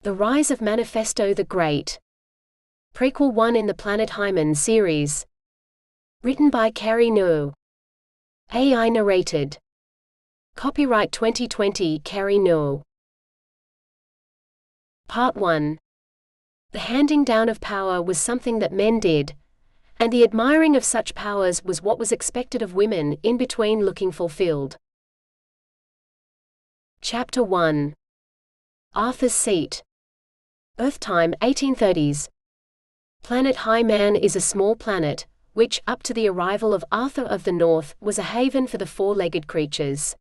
The Rise of Manifesto the Great. Prequel 1 in the Planet Hymen series. Written by Kerrie Noor. AI narrated. Copyright 2020 Kerrie Noor. Part 1. The handing down of power was something that men did, and the admiring of such powers was what was expected of women, in between looking fulfilled. Chapter 1. Arthur's Seat. Earth time 1830s. Planet Hymen is a small planet, which, up to the arrival of Arthur of the North, was a haven for the four-legged creatures.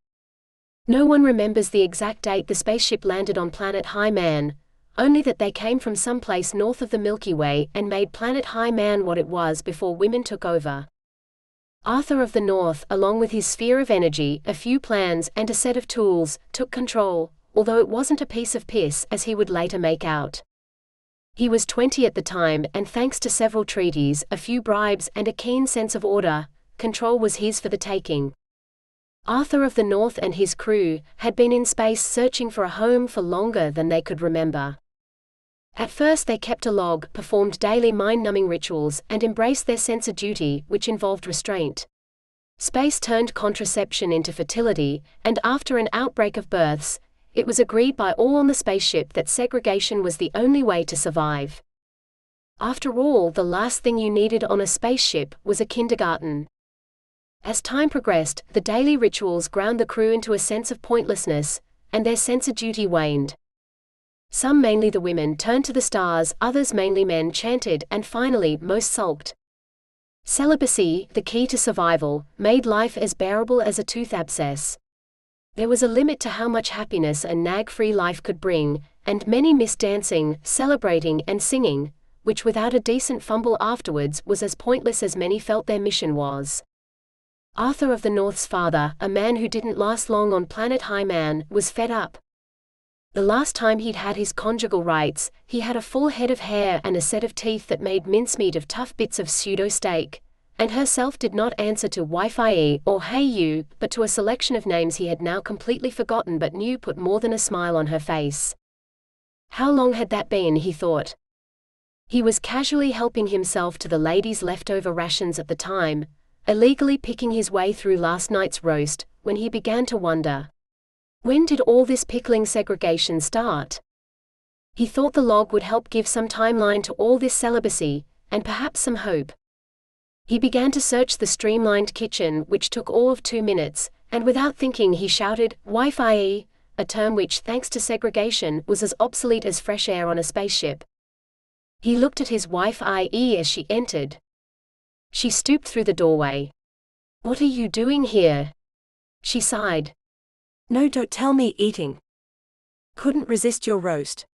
No one remembers the exact date the spaceship landed on planet Hymen, only that they came from some place north of the Milky Way and made planet Hymen what it was before women took over. Arthur of the North, along with his sphere of energy, a few plans, and a set of tools, took control, although it wasn't a piece of piss, as he would later make out. He was 20 at the time, and thanks to several treaties, a few bribes, and a keen sense of order, control was his for the taking. Arthur of the North and his crew had been in space searching for a home for longer than they could remember. At first they kept a log, performed daily mind-numbing rituals, and embraced their sense of duty, which involved restraint. Space turned contraception into fertility, and after an outbreak of births, it was agreed by all on the spaceship that segregation was the only way to survive. After all, the last thing you needed on a spaceship was a kindergarten. As time progressed, the daily rituals ground the crew into a sense of pointlessness, and their sense of duty waned. Some, mainly the women, turned to the stars, others, mainly men, chanted, and finally, most sulked. Celibacy, the key to survival, made life as bearable as a tooth abscess. There was a limit to how much happiness a nag-free life could bring, and many missed dancing, celebrating, and singing, which without a decent fumble afterwards was as pointless as many felt their mission was. Arthur of the North's father, a man who didn't last long on planet Hymen, was fed up. The last time he'd had his conjugal rights, he had a full head of hair and a set of teeth that made mincemeat of tough bits of pseudo-steak, and herself did not answer to Wi-Fi or Hey You, but to a selection of names he had now completely forgotten but knew put more than a smile on her face. How long had that been, he thought. He was casually helping himself to the ladies' leftover rations at the time, illegally picking his way through last night's roast, when he began to wonder. When did all this pickling segregation start? He thought the log would help give some timeline to all this celibacy, and perhaps some hope. He began to search the streamlined kitchen, which took all of 2 minutes, and without thinking he shouted, "Wi-Fi," a term which, thanks to segregation, was as obsolete as fresh air on a spaceship. He looked at his Wi-Fi as she entered. She stooped through the doorway. "What are you doing here?" She sighed. "No, don't tell me, eating. Couldn't resist your roast."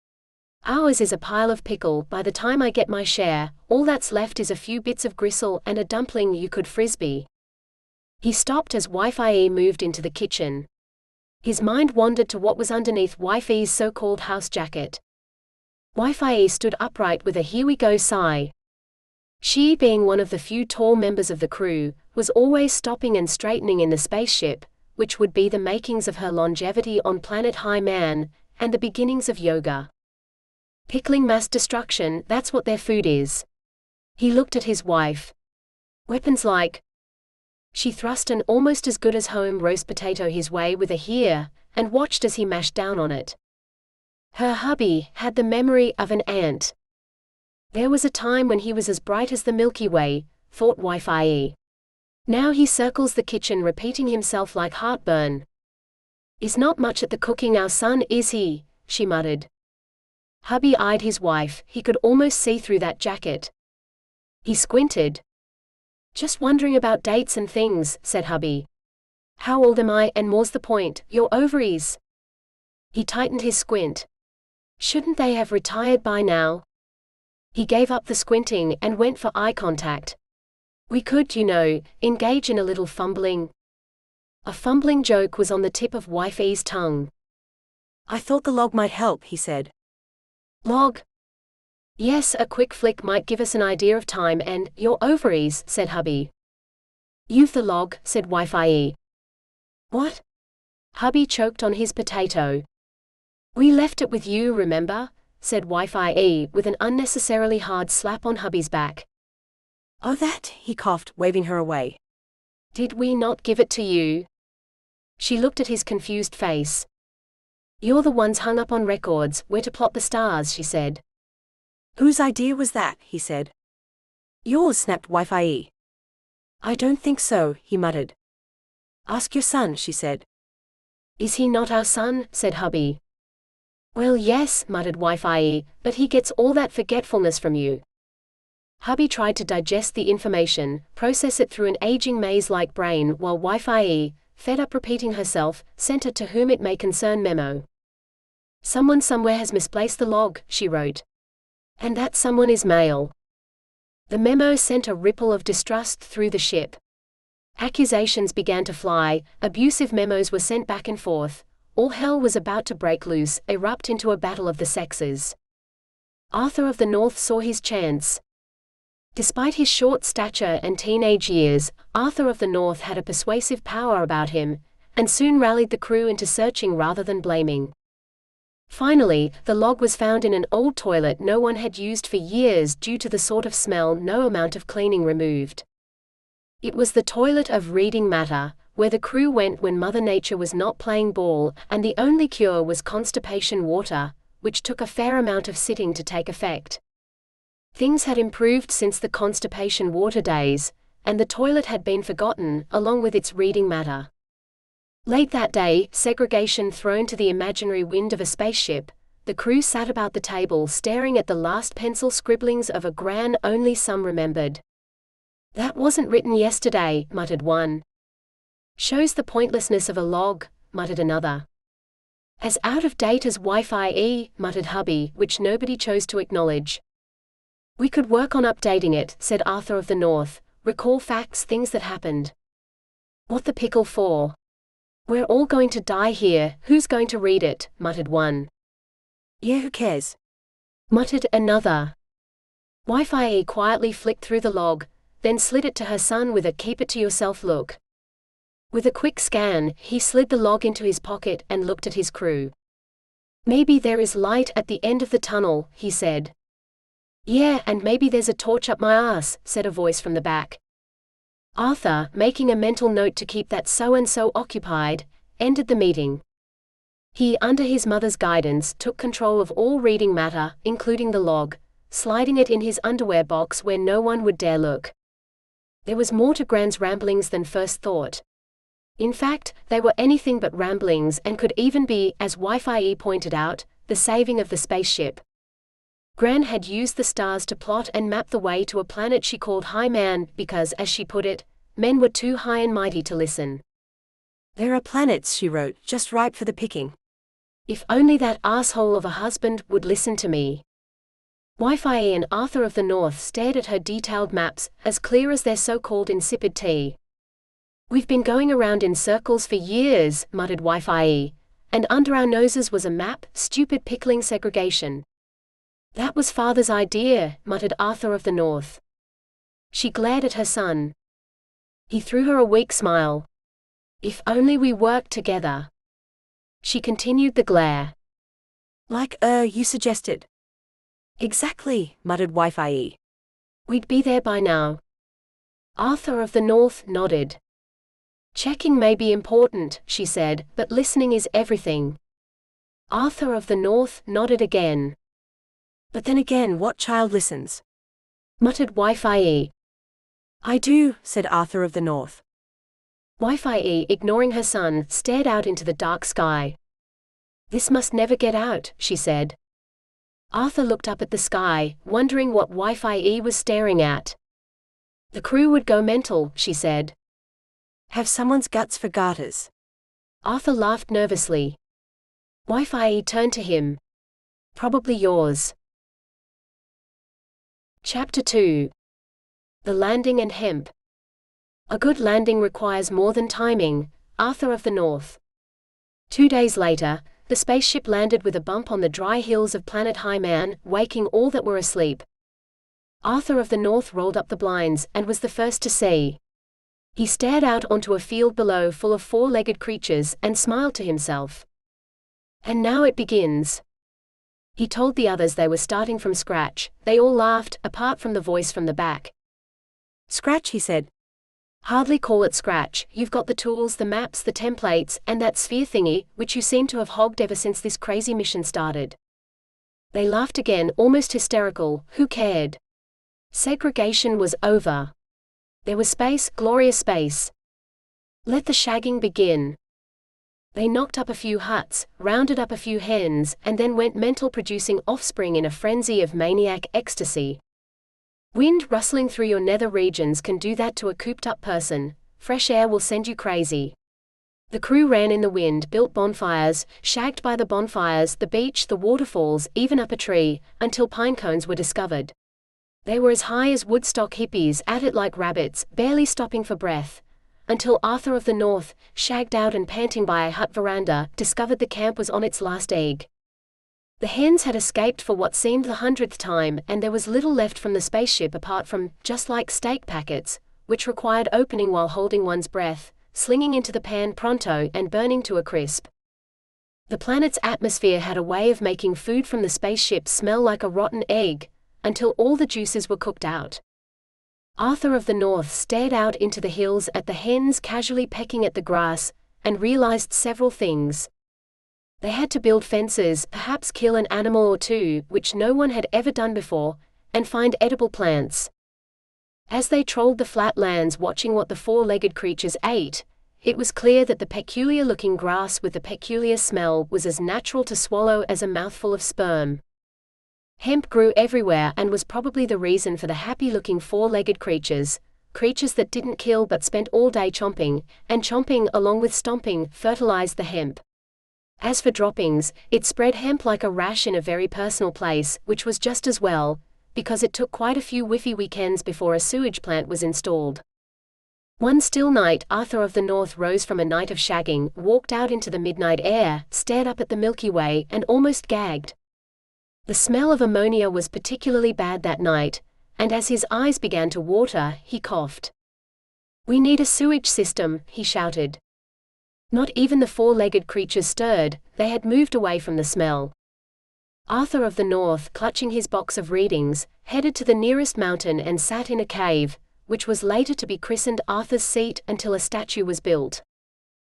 "Ours is a pile of pickle. By the time I get my share, all that's left is a few bits of gristle and a dumpling you could frisbee." He stopped as Wi-Fi moved into the kitchen. His mind wandered to what was underneath Wi-Fi's so-called house jacket. Wi-Fi stood upright with a "here we go" sigh. She, being one of the few tall members of the crew, was always stopping and straightening in the spaceship, which would be the makings of her longevity on planet Hymen, and the beginnings of yoga. Pickling mass destruction, that's what their food is. He looked at his wife. "Weapons like..." She thrust an almost as good as home roast potato his way with a "here," and watched as he mashed down on it. Her hubby had the memory of an ant. There was a time when he was as bright as the Milky Way, thought Wi-Fi. Now he circles the kitchen repeating himself like heartburn. "Is not much at the cooking, our son, is he?" she muttered. Hubby eyed his wife. He could almost see through that jacket. He squinted. "Just wondering about dates and things," said hubby. "How old am I, and more's the point, your ovaries?" He tightened his squint. "Shouldn't they have retired by now?" He gave up the squinting and went for eye contact. "We could, engage in a little fumbling." A fumbling joke was on the tip of Wi-Fi's tongue. "I thought the log might help," he said. "Log?" "Yes, a quick flick might give us an idea of time and your ovaries," said hubby. "You've the log," said Wi-Fi. "What?" Hubby choked on his potato. "We left it with you, remember?" said Wi-Fi with an unnecessarily hard slap on hubby's back. "Oh, that," he coughed, waving her away. "Did we not give it to you?" She looked at his confused face. "You're the ones hung up on records, where to plot the stars," she said. "Whose idea was that?" he said. "Yours," snapped Wi-Fi. "I don't think so," he muttered. "Ask your son," she said. "Is he not our son?" said hubby. "Well, yes," muttered Wi-Fi, "but he gets all that forgetfulness from you." Hubby tried to digest the information, process it through an aging maze-like brain, while Wi-Fi, fed up repeating herself, sent a "to whom it may concern" memo. "Someone somewhere has misplaced the log," she wrote. "And that someone is male." The memo sent a ripple of distrust through the ship. Accusations began to fly, abusive memos were sent back and forth. All hell was about to break loose, erupt into a battle of the sexes. Arthur of the North saw his chance. Despite his short stature and teenage years, Arthur of the North had a persuasive power about him, and soon rallied the crew into searching rather than blaming. Finally, the log was found in an old toilet no one had used for years due to the sort of smell no amount of cleaning removed. It was the toilet of reading matter, where the crew went when Mother Nature was not playing ball, and the only cure was constipation water, which took a fair amount of sitting to take effect. Things had improved since the constipation water days, and the toilet had been forgotten, along with its reading matter. Late that day, segregation thrown to the imaginary wind of a spaceship, the crew sat about the table staring at the last pencil scribblings of a gran only some remembered. "That wasn't written yesterday," muttered one. "Shows the pointlessness of a log," muttered another. "As out of date as Wi-Fi," muttered hubby, which nobody chose to acknowledge. "We could work on updating it," said Arthur of the North. "Recall facts, things that happened." "What the pickle for? We're all going to die here, who's going to read it?" muttered one. "Yeah, who cares?" muttered another. Wi-Fi quietly flicked through the log, then slid it to her son with a "keep it to yourself" look. With a quick scan, he slid the log into his pocket and looked at his crew. "Maybe there is light at the end of the tunnel," he said. "Yeah, and maybe there's a torch up my ass," said a voice from the back. Arthur, making a mental note to keep that so-and-so occupied, ended the meeting. He, under his mother's guidance, took control of all reading matter, including the log, sliding it in his underwear box where no one would dare look. There was more to Gran's ramblings than first thought. In fact, they were anything but ramblings and could even be, as Wi-Fi pointed out, the saving of the spaceship. Gran had used the stars to plot and map the way to a planet she called High Man because, as she put it, men were too high and mighty to listen. "There are planets," she wrote, "just ripe for the picking. If only that asshole of a husband would listen to me." Wi-Fi and Arthur of the North stared at her detailed maps, as clear as their so-called insipid tea. "We've been going around in circles for years," muttered Wi-Fi, "and under our noses was a map, stupid pickling segregation." "That was Father's idea," muttered Arthur of the North. She glared at her son. He threw her a weak smile. "If only we worked together." She continued the glare. "Like, you suggested." "Exactly," muttered Wi-Fi. "We'd be there by now." Arthur of the North nodded. "Checking may be important," she said, "but listening is everything." Arthur of the North nodded again. "But then again, what child listens?" muttered Wi-Fi. "I do," said Arthur of the North. Wi-Fi, ignoring her son, stared out into the dark sky. "This must never get out," she said. Arthur looked up at the sky, wondering what Wi-Fi was staring at. "The crew would go mental," she said. "Have someone's guts for garters." Arthur laughed nervously. Wi-Fi turned to him. "Probably yours." Chapter 2. The Landing and Hemp. A good landing requires more than timing. Arthur of the North. 2 days later, the spaceship landed with a bump on the dry hills of planet High Man, waking all that were asleep. Arthur of the North rolled up the blinds and was the first to see. He stared out onto a field below full of four-legged creatures and smiled to himself. And now it begins. He told the others they were starting from scratch. They all laughed, apart from the voice from the back. Scratch, he said. Hardly call it scratch. You've got the tools, the maps, the templates, and that sphere thingy, which you seem to have hogged ever since this crazy mission started. They laughed again, almost hysterical. Who cared? Segregation was over. There was space, glorious space. Let the shagging begin. They knocked up a few huts, rounded up a few hens, and then went mental, producing offspring in a frenzy of maniac ecstasy. Wind rustling through your nether regions can do that to a cooped-up person. Fresh air will send you crazy. The crew ran in the wind, built bonfires, shagged by the bonfires, the beach, the waterfalls, even up a tree, until pine cones were discovered. They were as high as Woodstock hippies, at it like rabbits, barely stopping for breath, until Arthur of the North, shagged out and panting by a hut veranda, discovered the camp was on its last egg. The hens had escaped for what seemed the 100th time, and there was little left from the spaceship apart from, just like steak packets, which required opening while holding one's breath, slinging into the pan pronto and burning to a crisp. The planet's atmosphere had a way of making food from the spaceship smell like a rotten egg, until all the juices were cooked out. Arthur of the North stared out into the hills at the hens casually pecking at the grass, and realized several things. They had to build fences, perhaps kill an animal or two, which no one had ever done before, and find edible plants. As they trolled the flat lands watching what the four-legged creatures ate, it was clear that the peculiar-looking grass with the peculiar smell was as natural to swallow as a mouthful of sperm. Hemp grew everywhere and was probably the reason for the happy-looking four-legged creatures that didn't kill but spent all day chomping, and chomping, along with stomping, fertilized the hemp. As for droppings, it spread hemp like a rash in a very personal place, which was just as well, because it took quite a few whiffy weekends before a sewage plant was installed. One still night, Arthur of the North rose from a night of shagging, walked out into the midnight air, stared up at the Milky Way, and almost gagged. The smell of ammonia was particularly bad that night, and as his eyes began to water, he coughed. "We need a sewage system," he shouted. Not even the four-legged creatures stirred, they had moved away from the smell. Arthur of the North, clutching his box of readings, headed to the nearest mountain and sat in a cave, which was later to be christened Arthur's Seat until a statue was built.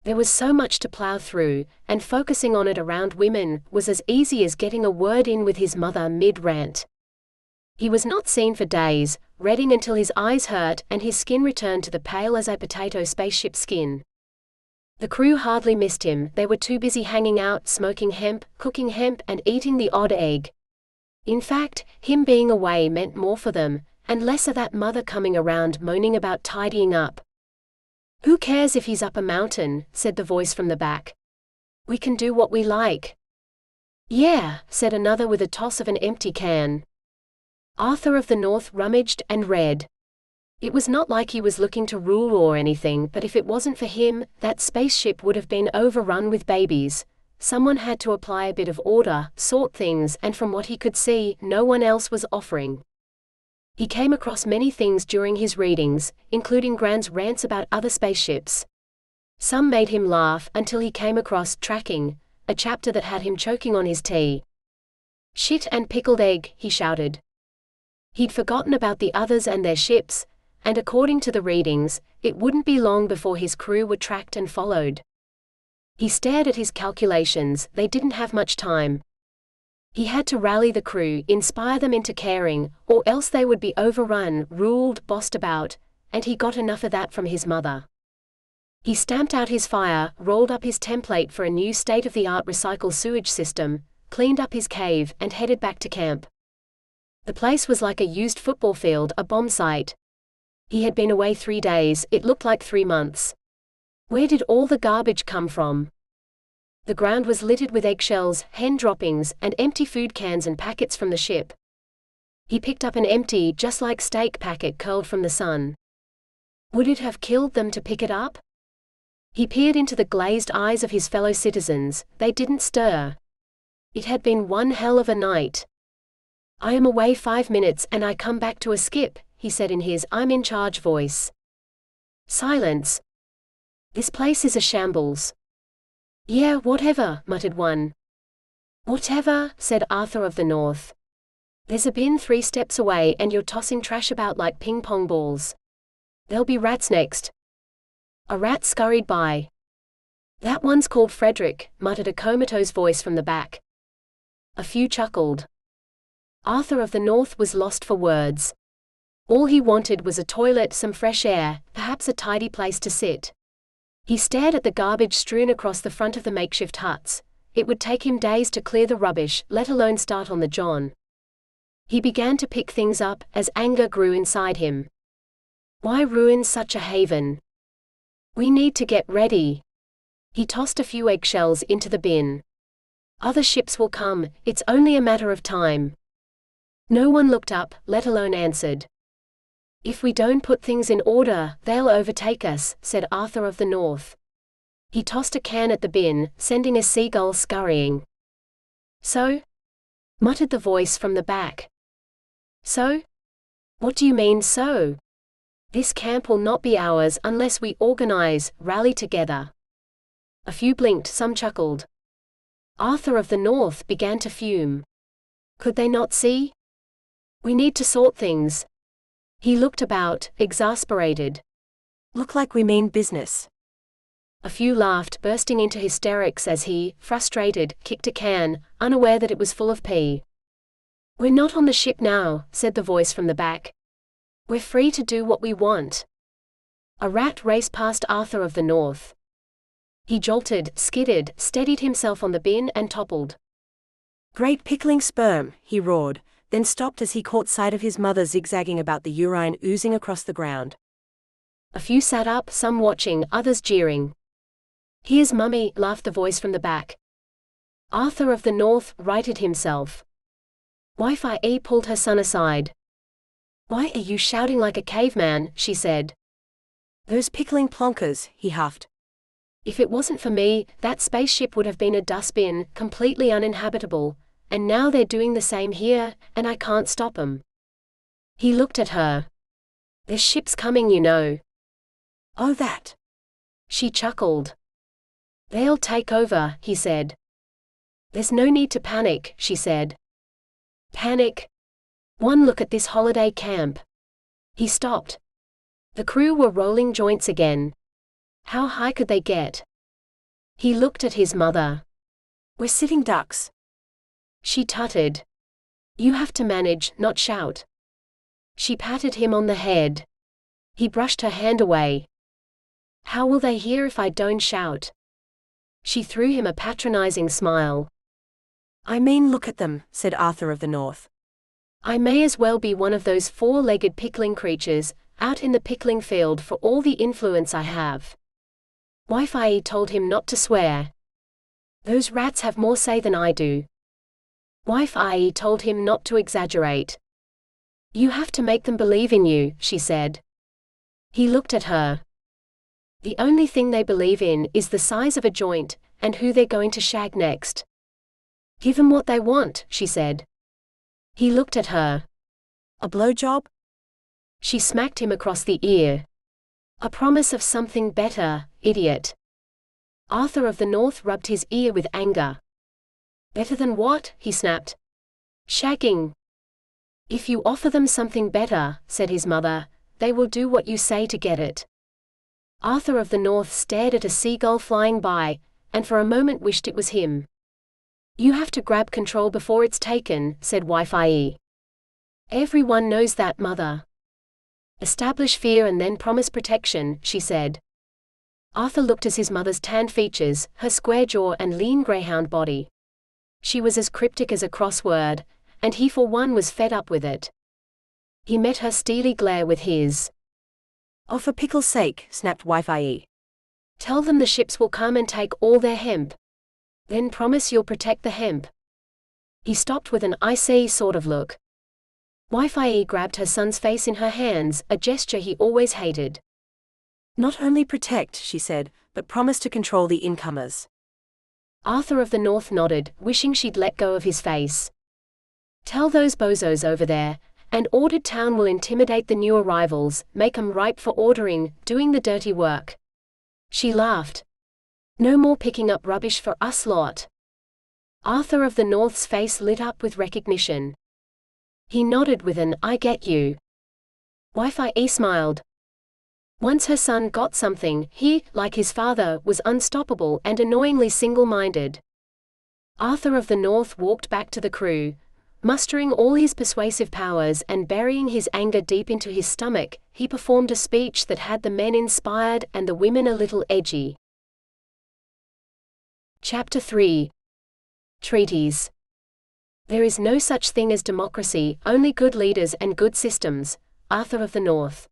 There was so much to plow through, and focusing on it around women was as easy as getting a word in with his mother mid-rant. He was not seen for days, reading until his eyes hurt and his skin returned to the pale as a potato spaceship skin. The crew hardly missed him, they were too busy hanging out, smoking hemp, cooking hemp, and eating the odd egg. In fact, him being away meant more for them, and less of that mother coming around moaning about tidying up. "Who cares if he's up a mountain?" said the voice from the back. "We can do what we like." "Yeah," said another with a toss of an empty can. Arthur of the North rummaged and read. It was not like he was looking to rule or anything, but if it wasn't for him, that spaceship would have been overrun with babies. Someone had to apply a bit of order, sort things, and from what he could see, no one else was offering. He came across many things during his readings, including Grant's rants about other spaceships. Some made him laugh until he came across Tracking, a chapter that had him choking on his tea. "Shit and pickled egg," he shouted. He'd forgotten about the others and their ships, and according to the readings, it wouldn't be long before his crew were tracked and followed. He stared at his calculations, they didn't have much time. He had to rally the crew, inspire them into caring, or else they would be overrun, ruled, bossed about, and he got enough of that from his mother. He stamped out his fire, rolled up his template for a new state-of-the-art recycle sewage system, cleaned up his cave, and headed back to camp. The place was like a used football field, a bomb site. He had been away 3 days, it looked like 3 months. Where did all the garbage come from? The ground was littered with eggshells, hen droppings, and empty food cans and packets from the ship. He picked up an empty, just like steak packet curled from the sun. Would it have killed them to pick it up? He peered into the glazed eyes of his fellow citizens, they didn't stir. It had been one hell of a night. "I am away 5 minutes and I come back to a skip," he said in his "I'm in charge" voice. Silence. "This place is a shambles." "Yeah, whatever," muttered one. Whatever, said Arthur of the North. There's a bin 3 steps away and you're tossing trash about like ping-pong balls. There'll be rats next. A rat scurried by. That one's called Frederick, muttered a comatose voice from the back. A few chuckled. Arthur of the North was lost for words. All he wanted was a toilet, some fresh air, perhaps a tidy place to sit. He stared at the garbage strewn across the front of the makeshift huts. It would take him days to clear the rubbish, let alone start on the John. He began to pick things up, as anger grew inside him. Why ruin such a haven? We need to get ready. He tossed a few eggshells into the bin. Other ships will come, it's only a matter of time. No one looked up, let alone answered. If we don't put things in order, they'll overtake us, said Arthur of the North. He tossed a can at the bin, sending a seagull scurrying. So? Muttered the voice from the back. So? What do you mean, so? This camp will not be ours unless we organize, rally together. A few blinked, some chuckled. Arthur of the North began to fume. Could they not see? We need to sort things. He looked about, exasperated. Look like we mean business. A few laughed, bursting into hysterics as he, frustrated, kicked a can, unaware that it was full of pee. We're not on the ship now, said the voice from the back. We're free to do what we want. A rat raced past Arthur of the North. He jolted, skidded, steadied himself on the bin and toppled. Great pickling sperm, he roared, then stopped as he caught sight of his mother zigzagging about the urine oozing across the ground. A few sat up, some watching, others jeering. Here's Mummy, laughed the voice from the back. Arthur of the North righted himself. Wi-Fi pulled her son aside. Why are you shouting like a caveman, she said. Those pickling plonkers, he huffed. If it wasn't for me, that spaceship would have been a dustbin, completely uninhabitable, and now they're doing the same here, and I can't stop 'em. He looked at her. There's ships coming, you know. Oh, that. She chuckled. They'll take over, he said. There's no need to panic, she said. Panic? One look at this holiday camp. He stopped. The crew were rolling joints again. How high could they get? He looked at his mother. We're sitting ducks. She tutted. You have to manage, not shout. She patted him on the head. He brushed her hand away. How will they hear if I don't shout? She threw him a patronizing smile. I mean, look at them, said Arthur of the North. I may as well be one of those 4-legged pickling creatures, out in the pickling field for all the influence I have. Wi-Fi told him not to swear. Those rats have more say than I do. Wi-Fi told him not to exaggerate. You have to make them believe in you, she said. He looked at her. The only thing they believe in is the size of a joint, and who they're going to shag next. Give them what they want, she said. He looked at her. A blowjob? She smacked him across the ear. A promise of something better, idiot. Arthur of the North rubbed his ear with anger. Better than what? He snapped. Shagging. If you offer them something better, said his mother, they will do what you say to get it. Arthur of the North stared at a seagull flying by, and for a moment wished it was him. You have to grab control before it's taken, said Wi-Fi. Everyone knows that, mother. Establish fear and then promise protection, she said. Arthur looked at his mother's tanned features, her square jaw and lean greyhound body. She was as cryptic as a crossword, and he for one was fed up with it. He met her steely glare with his. Oh, for pickle's sake, snapped Wi-Fi. Tell them the ships will come and take all their hemp. Then promise you'll protect the hemp. He stopped with an icy sort of look. Wi-Fi grabbed her son's face in her hands, a gesture he always hated. Not only protect, she said, but promise to control the incomers. Arthur of the North nodded, wishing she'd let go of his face. Tell those bozos over there, and ordered town will intimidate the new arrivals, make 'em ripe for ordering, doing the dirty work. She laughed. No more picking up rubbish for us lot. Arthur of the North's face lit up with recognition. He nodded with an "I get you." Wi-Fi smiled. Once her son got something, he, like his father, was unstoppable and annoyingly single-minded. Arthur of the North walked back to the crew. Mustering all his persuasive powers and burying his anger deep into his stomach, he performed a speech that had the men inspired and the women a little edgy. Chapter 3. Treaties. There is no such thing as democracy, only good leaders and good systems. Arthur of the North.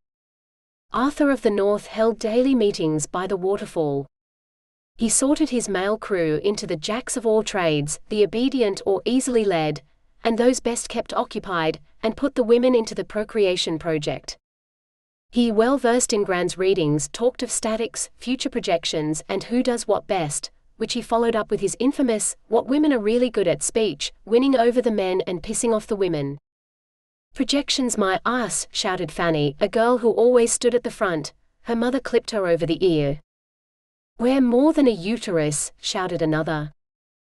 Arthur of the North held daily meetings by the waterfall. He sorted his male crew into the jacks of all trades, the obedient or easily led, and those best kept occupied, and put the women into the procreation project. He, well versed in Grand's readings, talked of statics, future projections, and who does what best, which he followed up with his infamous, "What women are really good at" speech, winning over the men and pissing off the women. "Projections my ass," shouted Fanny, a girl who always stood at the front. Her mother clipped her over the ear. "We're more than a uterus," shouted another.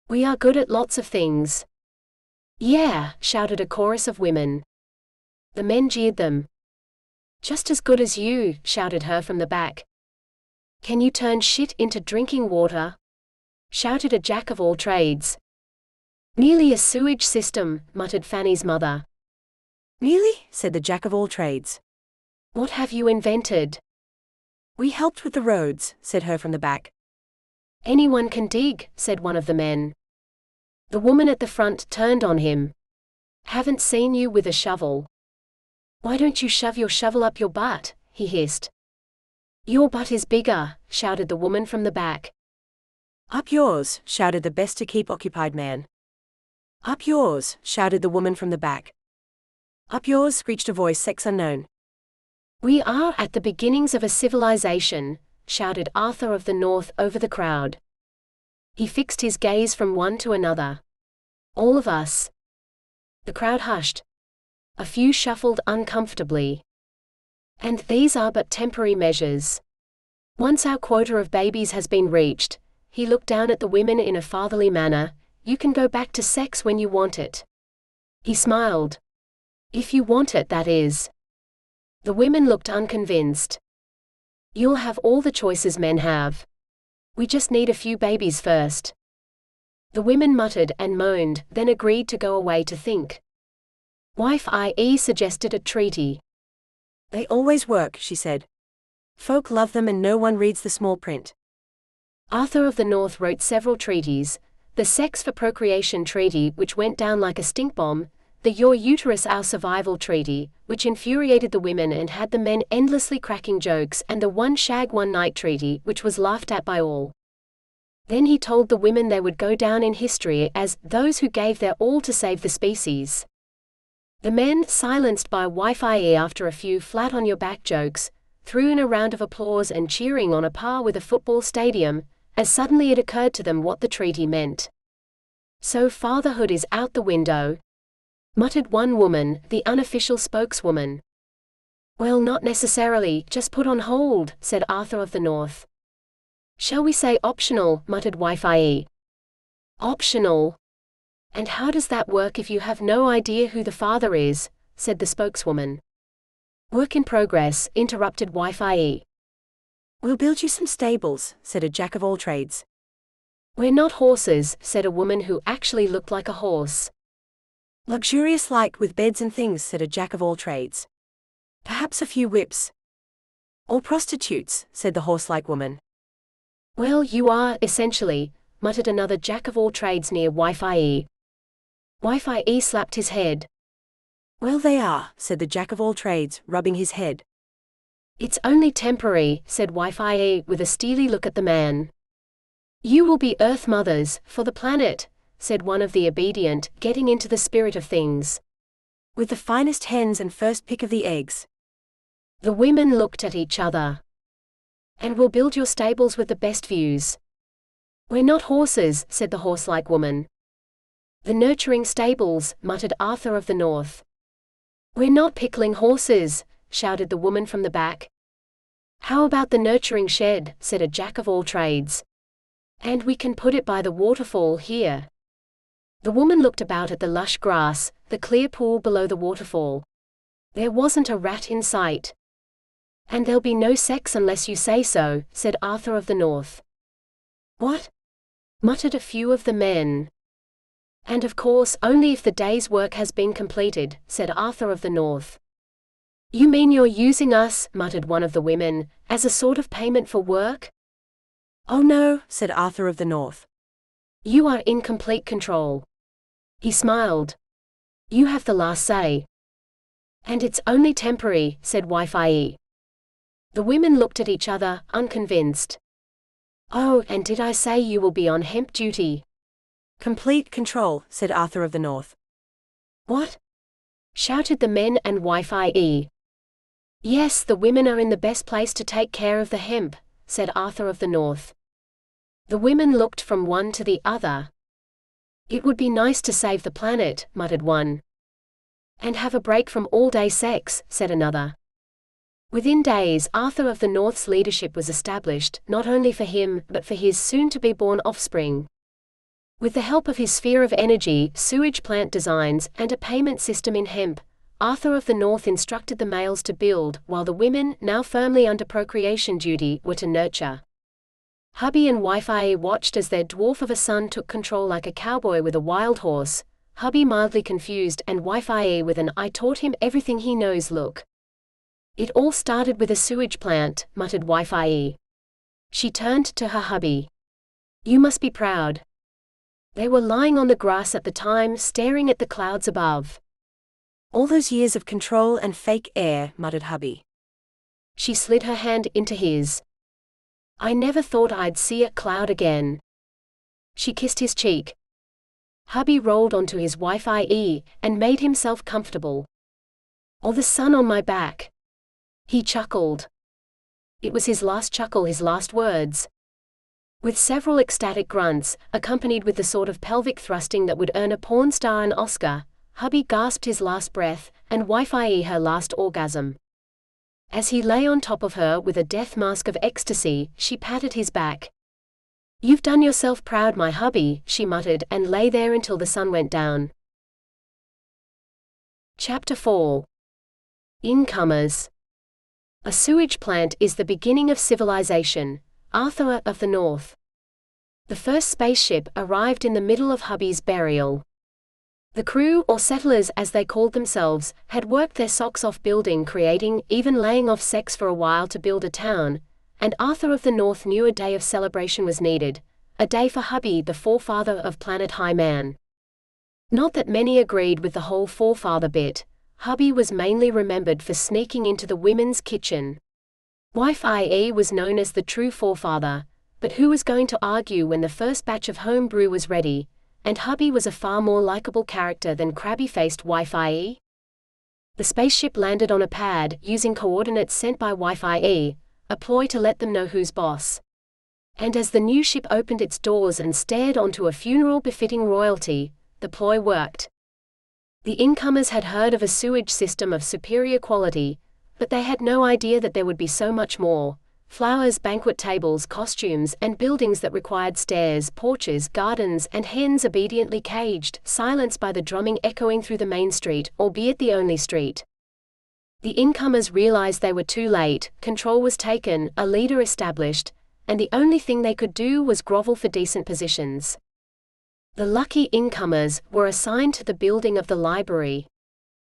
"We are good at lots of things." "Yeah," shouted a chorus of women. The men jeered them. "Just as good as you," shouted her from the back. "Can you turn shit into drinking water?" shouted a jack of all trades. "Nearly a sewage system," muttered Fanny's mother. "Nearly?" said the jack of all trades. "What have you invented?" "We helped with the roads," said her from the back. "Anyone can dig," said one of the men. The woman at the front turned on him. "Haven't seen you with a shovel." "Why don't you shove your shovel up your butt?" he hissed. "Your butt is bigger," shouted the woman from the back. "Up yours," shouted the best to keep occupied man. "Up yours," shouted the woman from the back. "Up yours," screeched a voice sex unknown. "We are at the beginnings of a civilization," shouted Arthur of the North over the crowd. He fixed his gaze from one to another. "All of us." The crowd hushed. A few shuffled uncomfortably. "And these are but temporary measures. Once our quota of babies has been reached," he looked down at the women in a fatherly manner, "you can go back to sex when you want it." He smiled. "If you want it, that is." The women looked unconvinced. "You'll have all the choices men have. We just need a few babies first." The women muttered and moaned, then agreed to go away to think. Wife I.E. suggested a treaty. "They always work," she said. "Folk love them and no one reads the small print." Arthur of the North wrote several treaties. The Sex for Procreation Treaty, which went down like a stink bomb, the Your Uterus Our Survival Treaty, which infuriated the women and had the men endlessly cracking jokes, and the One Shag One Night Treaty, which was laughed at by all. Then he told the women they would go down in history as those who gave their all to save the species. The men, silenced by Wi-Fi after a few flat-on-your-back jokes, threw in a round of applause and cheering on a par with a football stadium, as suddenly it occurred to them what the treaty meant. "So fatherhood is out the window," muttered one woman, the unofficial spokeswoman. "Well, not necessarily, just put on hold," said Arthur of the North. "Shall we say optional?" muttered Wi-Fi. "Optional? And how does that work if you have no idea who the father is?" said the spokeswoman. "Work in progress," interrupted Wi-Fi. "We'll build you some stables," said a jack of all trades. "We're not horses," said a woman who actually looked like a horse. "Luxurious like with beds and things," said a jack of all trades. "Perhaps a few whips." "Or prostitutes," said the horse-like woman. "Well, you are, essentially," muttered another jack of all trades near Wi-Fi. Wi-Fi slapped his head. "Well, they are," said the jack of all trades, rubbing his head. "It's only temporary," said Wi-Fi with a steely look at the man. "You will be Earth mothers, for the planet," said one of the obedient, getting into the spirit of things. "With the finest hens and first pick of the eggs." The women looked at each other. "And we'll build your stables with the best views." "We're not horses," said the horse-like woman. "The nurturing stables," muttered Arthur of the North. "We're not pickling horses," shouted the woman from the back. "How about the nurturing shed?" said a jack of all trades. "And we can put it by the waterfall here." The woman looked about at the lush grass, the clear pool below the waterfall. There wasn't a rat in sight. "And there'll be no sex unless you say so," said Arthur of the North. "What?" muttered a few of the men. "And of course only if the day's work has been completed," said Arthur of the North. "You mean you're using us," muttered one of the women, "as a sort of payment for work?" "Oh no," said Arthur of the North. "You are in complete control." He smiled. "You have the last say." "And it's only temporary," said Wi-Fi. The women looked at each other, unconvinced. "Oh, and did I say you will be on hemp duty?" "Complete control," said Arthur of the North. "What?" shouted the men and Wi-Fi. "Yes, the women are in the best place to take care of the hemp," said Arthur of the North. The women looked from one to the other. "It would be nice to save the planet," muttered one. "And have a break from all-day sex," said another. Within days, Arthur of the North's leadership was established, not only for him, but for his soon-to-be-born offspring. With the help of his sphere of energy, sewage plant designs, and a payment system in hemp, Arthur of the North instructed the males to build, while the women, now firmly under procreation duty, were to nurture. Hubby and Wi-Fi watched as their dwarf of a son took control like a cowboy with a wild horse, Hubby mildly confused and Wi-Fi with an "I taught him everything he knows" look. "It all started with a sewage plant," muttered Wi-Fi. She turned to her hubby. "You must be proud." They were lying on the grass at the time, staring at the clouds above. "All those years of control and fake air," muttered hubby. She slid her hand into his. "I never thought I'd see a cloud again." She kissed his cheek. Hubby rolled onto his Wi-Fi and made himself comfortable. "Or the sun on my back." He chuckled. It was his last chuckle, his last words. With several ecstatic grunts, accompanied with the sort of pelvic thrusting that would earn a porn star an Oscar, hubby gasped his last breath, and Wi-Fi her last orgasm. As he lay on top of her with a death mask of ecstasy, she patted his back. "You've done yourself proud, my hubby," she muttered, and lay there until the sun went down. Chapter 4. Incomers. A sewage plant is the beginning of civilization. Arthur of the North. The first spaceship arrived in the middle of hubby's burial. The crew, or settlers as they called themselves, had worked their socks off building, creating, even laying off sex for a while to build a town, and Arthur of the North knew a day of celebration was needed, a day for hubby, the forefather of planet High Man. Not that many agreed with the whole forefather bit. Hubby was mainly remembered for sneaking into the women's kitchen. Wi-Fi was known as the true forefather, but who was going to argue when the first batch of home brew was ready? And hubby was a far more likable character than crabby-faced Wi-Fi. The spaceship landed on a pad, using coordinates sent by Wi-Fi, a ploy to let them know who's boss. And as the new ship opened its doors and stared onto a funeral befitting royalty, the ploy worked. The incomers had heard of a sewage system of superior quality, but they had no idea that there would be so much more. Flowers, banquet tables, costumes, and buildings that required stairs, porches, gardens, and hens obediently caged, silenced by the drumming echoing through the main street, albeit the only street. The incomers realized they were too late, control was taken, a leader established, and the only thing they could do was grovel for decent positions. The lucky incomers were assigned to the building of the library.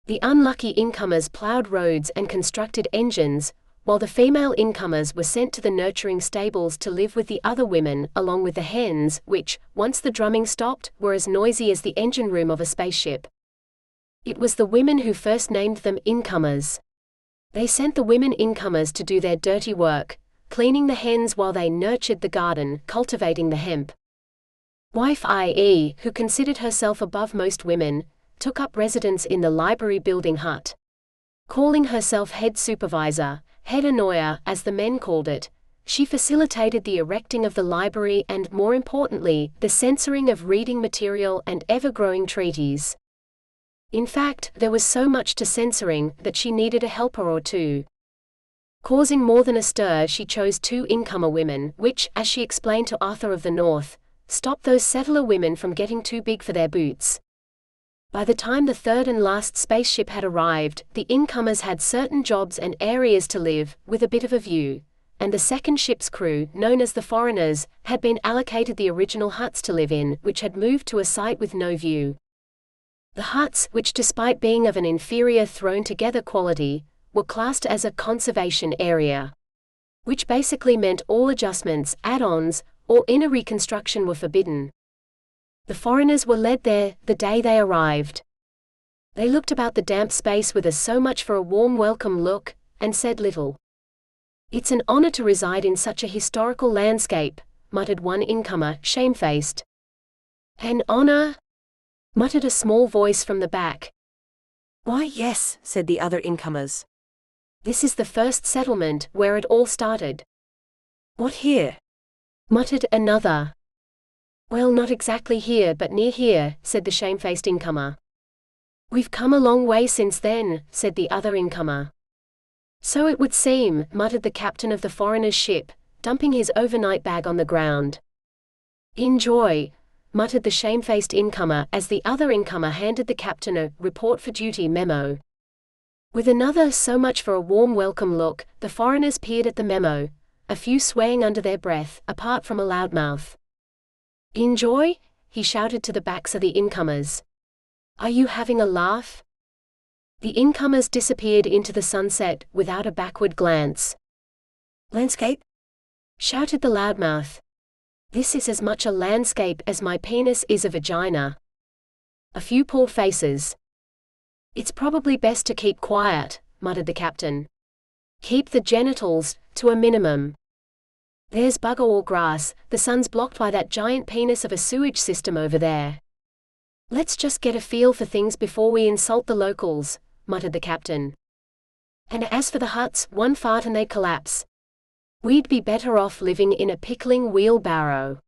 The unlucky incomers plowed roads and constructed engines, while the female incomers were sent to the nurturing stables to live with the other women, along with the hens, which, once the drumming stopped, were as noisy as the engine room of a spaceship. It was the women who first named them incomers. They sent the women incomers to do their dirty work, cleaning the hens while they nurtured the garden, cultivating the hemp. Wife-I.E., who considered herself above most women, took up residence in the library building hut. Calling herself head supervisor, head annoyer, as the men called it, she facilitated the erecting of the library and, more importantly, the censoring of reading material and ever-growing treaties. In fact, there was so much to censoring that she needed a helper or two. Causing more than a stir, she chose 2 incomer women, which, as she explained to Arthur of the North, Stop those settler women from getting too big for their boots. By the time the third and last spaceship had arrived, the incomers had certain jobs and areas to live, with a bit of a view, and the second ship's crew, known as the foreigners, had been allocated the original huts to live in, which had moved to a site with no view. The huts, which despite being of an inferior thrown-together quality, were classed as a conservation area, which basically meant all adjustments, add-ons, or inner reconstruction were forbidden. The foreigners were led there the day they arrived. They looked about the damp space with a so much for a warm welcome look, and said little. "It's an honor to reside in such a historical landscape," muttered one incomer, shamefaced. "An honor?" muttered a small voice from the back. "Why, yes," said the other incomers. "This is the first settlement, where it all started." "What, here?" muttered another. "Well, not exactly here but near here," said the shamefaced incomer. "We've come a long way since then," said the other incomer. "So it would seem," muttered the captain of the foreigner's ship, dumping his overnight bag on the ground. "Enjoy," muttered the shamefaced incomer as the other incomer handed the captain a report for duty memo. With another so much for a warm welcome look, the foreigners peered at the memo, a few swaying under their breath, apart from a loudmouth. "Enjoy?" he shouted to the backs of the incomers. "Are you having a laugh?" The incomers disappeared into the sunset, without a backward glance. "Landscape?" shouted the loudmouth. "This is as much a landscape as my penis is a vagina." A few pulled faces. "It's probably best to keep quiet," muttered the captain. "Keep the genitals to a minimum. There's bugger all grass, the sun's blocked by that giant penis of a sewage system over there. Let's just get a feel for things before we insult the locals," muttered the captain. "And as for the huts, one fart and they collapse. We'd be better off living in a pickling wheelbarrow."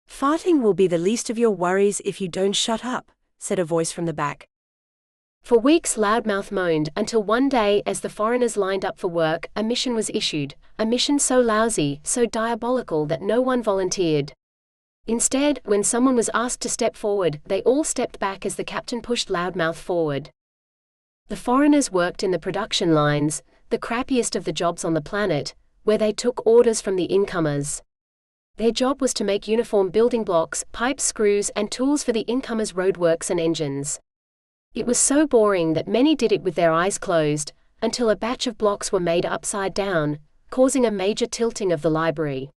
"Farting will be the least of your worries if you don't shut up," said a voice from the back. For weeks Loudmouth moaned, until one day as the foreigners lined up for work, a mission was issued, a mission so lousy, so diabolical that no one volunteered. Instead, when someone was asked to step forward, they all stepped back as the captain pushed Loudmouth forward. The foreigners worked in the production lines, the crappiest of the jobs on the planet, where they took orders from the incomers. Their job was to make uniform building blocks, pipes, screws, and tools for the incomers' roadworks and engines. It was so boring that many did it with their eyes closed, until a batch of blocks were made upside down, causing a major tilting of the library.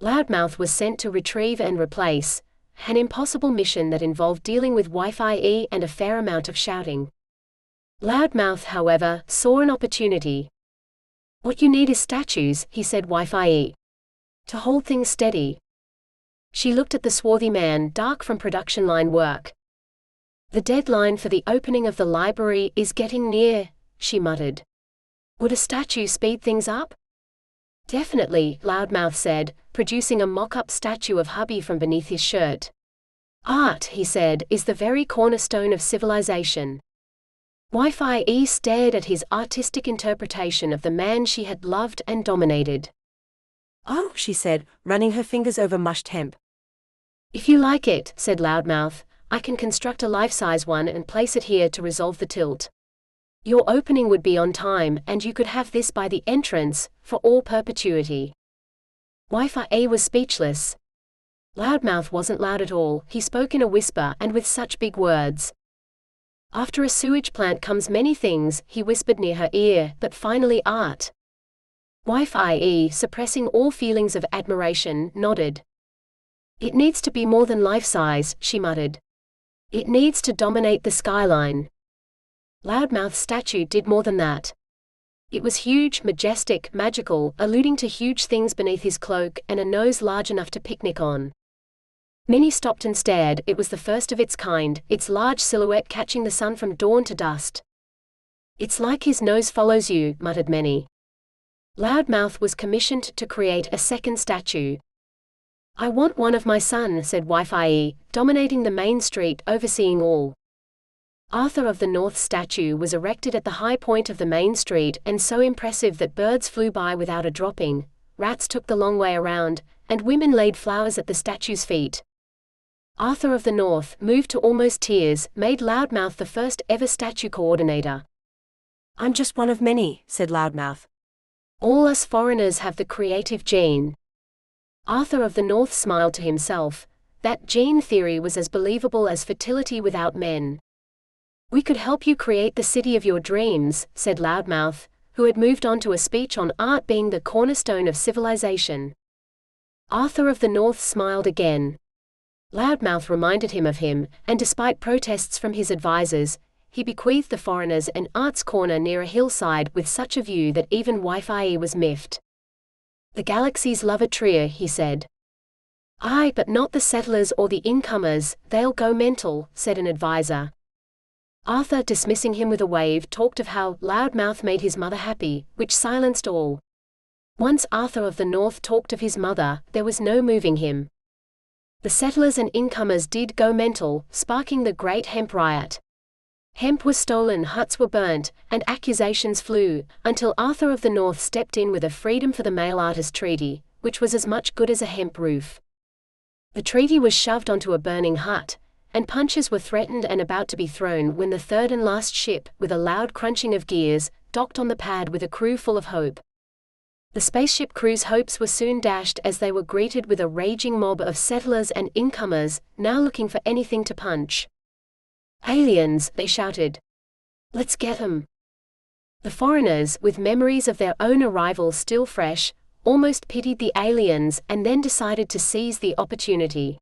Loudmouth was sent to retrieve and replace, an impossible mission that involved dealing with Wi-Fi and a fair amount of shouting. Loudmouth, however, saw an opportunity. "What you need is statues," he said Wi-Fi, "to hold things steady." She looked at the swarthy man, dark from production line work. "The deadline for the opening of the library is getting near," she muttered. "Would a statue speed things up?" "Definitely," Loudmouth said, producing a mock-up statue of hubby from beneath his shirt. "Art," he said, "is the very cornerstone of civilization." Wi-Fi stared at his artistic interpretation of the man she had loved and dominated. "Oh," she said, running her fingers over mushed hemp. "If you like it," said Loudmouth, "I can construct a life-size one and place it here to resolve the tilt. Your opening would be on time, and you could have this by the entrance, for all perpetuity." Wi-Fi was speechless. Loudmouth wasn't loud at all, he spoke in a whisper and with such big words. "After a sewage plant comes many things," he whispered near her ear, "but finally art." Wi-Fi, suppressing all feelings of admiration, nodded. "It needs to be more than life-size," she muttered. "It needs to dominate the skyline." Loudmouth's statue did more than that. It was huge, majestic, magical, alluding to huge things beneath his cloak and a nose large enough to picnic on. Many stopped and stared. It was the first of its kind, its large silhouette catching the sun from dawn to dusk. "It's like his nose follows you," muttered many. Loudmouth was commissioned to create a second statue. "I want one of my son," said Wi-Fi, dominating the main street, overseeing all. Arthur of the North's statue was erected at the high point of the main street and so impressive that birds flew by without a dropping, rats took the long way around, and women laid flowers at the statue's feet. Arthur of the North, moved to almost tears, made Loudmouth the first ever statue coordinator. "I'm just one of many," said Loudmouth. "All us foreigners have the creative gene." Arthur of the North smiled to himself. That gene theory was as believable as fertility without men. "We could help you create the city of your dreams," said Loudmouth, who had moved on to a speech on art being the cornerstone of civilization. Arthur of the North smiled again. Loudmouth reminded him of him, and despite protests from his advisors, he bequeathed the foreigners an arts corner near a hillside with such a view that even Wi-Fi was miffed. "The galaxies love a trio," he said. "Aye, but not the settlers or the incomers, they'll go mental," said an advisor. Arthur, dismissing him with a wave, talked of how Loudmouth made his mother happy, which silenced all. Once Arthur of the North talked of his mother, there was no moving him. The settlers and incomers did go mental, sparking the Great Hemp Riot. Hemp was stolen, huts were burnt, and accusations flew, until Arthur of the North stepped in with a Freedom for the Male Artist Treaty, which was as much good as a hemp roof. The treaty was shoved onto a burning hut, and punches were threatened and about to be thrown when the third and last ship, with a loud crunching of gears, docked on the pad with a crew full of hope. The spaceship crew's hopes were soon dashed as they were greeted with a raging mob of settlers and incomers, now looking for anything to punch. "Aliens," they shouted. "Let's get 'em." The foreigners, with memories of their own arrival still fresh, almost pitied the aliens and then decided to seize the opportunity.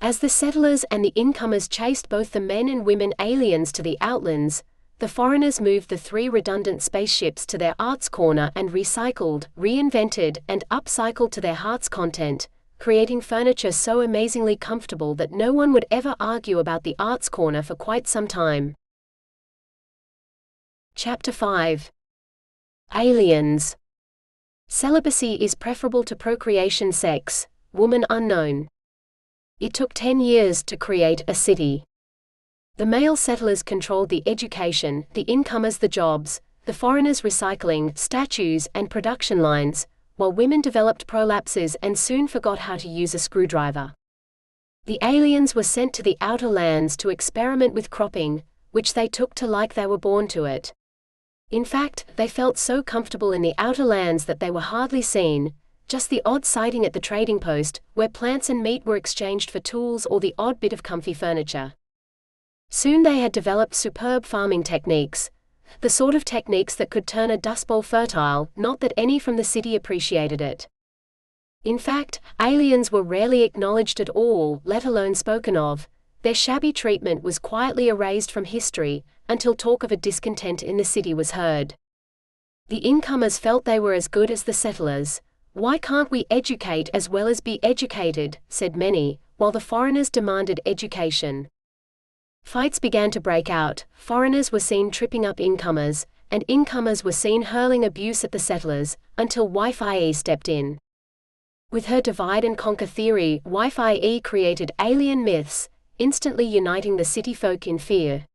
As the settlers and the incomers chased both the men and women aliens to the outlands, the foreigners moved the 3 redundant spaceships to their arts corner and recycled, reinvented, and upcycled to their heart's content, creating furniture so amazingly comfortable that no one would ever argue about the arts corner for quite some time. Chapter 5. Aliens. Celibacy is preferable to procreation. Sex, woman unknown. It took 10 years to create a city. The male settlers controlled the education, the incomers the jobs, the foreigners recycling, statues, and production lines, while women developed prolapses and soon forgot how to use a screwdriver. The aliens were sent to the outer lands to experiment with cropping, which they took to like they were born to it. In fact, they felt so comfortable in the outer lands that they were hardly seen, just the odd sighting at the trading post, where plants and meat were exchanged for tools or the odd bit of comfy furniture. Soon they had developed superb farming techniques, the sort of techniques that could turn a dust bowl fertile, not that any from the city appreciated it. In fact, aliens were rarely acknowledged at all, let alone spoken of. Their shabby treatment was quietly erased from history, until talk of a discontent in the city was heard. The incomers felt they were as good as the settlers. "Why can't we educate as well as be educated?" said many, while the foreigners demanded education. Fights began to break out, foreigners were seen tripping up incomers, and incomers were seen hurling abuse at the settlers, until Wi-Fi stepped in. With her divide and conquer theory, Wi-Fi created alien myths, instantly uniting the city folk in fear.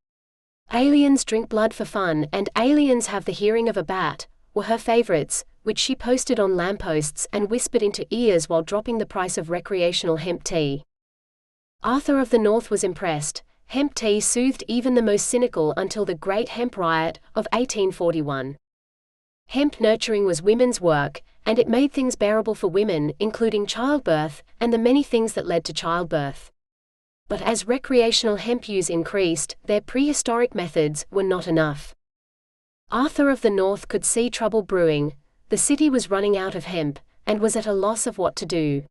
"Aliens drink blood for fun" and "aliens have the hearing of a bat" were her favorites, which she posted on lampposts and whispered into ears while dropping the price of recreational hemp tea. Arthur of the North was impressed. Hemp tea soothed even the most cynical until the Great Hemp Riot of 1841. Hemp nurturing was women's work, and it made things bearable for women, including childbirth, and the many things that led to childbirth. But as recreational hemp use increased, their prehistoric methods were not enough. Arthur of the North could see trouble brewing. The city was running out of hemp, and was at a loss of what to do.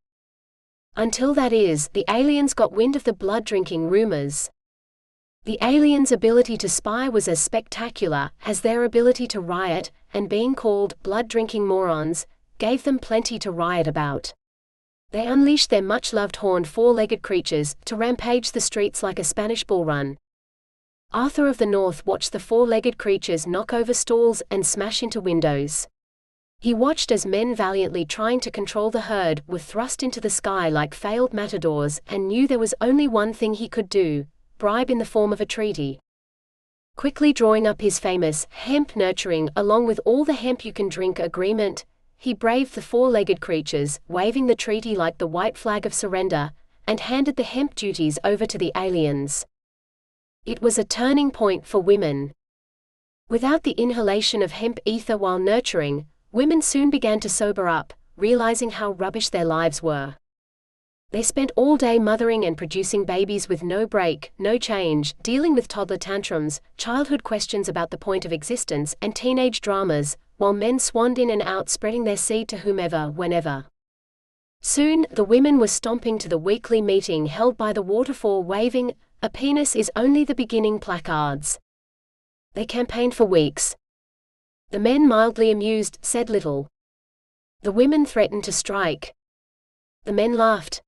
Until that is, the aliens got wind of the blood-drinking rumors. The aliens' ability to spy was as spectacular as their ability to riot, and being called blood-drinking morons gave them plenty to riot about. They unleashed their much-loved horned four-legged creatures to rampage the streets like a Spanish bull run. Arthur of the North watched the four-legged creatures knock over stalls and smash into windows. He watched as men valiantly trying to control the herd were thrust into the sky like failed matadors, and knew there was only one thing he could do: bribe in the form of a treaty. Quickly drawing up his famous hemp nurturing along with all the hemp you can drink agreement, he braved the four-legged creatures, waving the treaty like the white flag of surrender, and handed the hemp duties over to the aliens. It was a turning point for women. Without the inhalation of hemp ether while nurturing, women soon began to sober up, realizing how rubbish their lives were. They spent all day mothering and producing babies with no break, no change, dealing with toddler tantrums, childhood questions about the point of existence, and teenage dramas, while men swanned in and out spreading their seed to whomever, whenever. Soon, the women were stomping to the weekly meeting held by the waterfall waving, "A penis is only the beginning" placards. They campaigned for weeks. The men, mildly amused, said little. The women threatened to strike. The men laughed.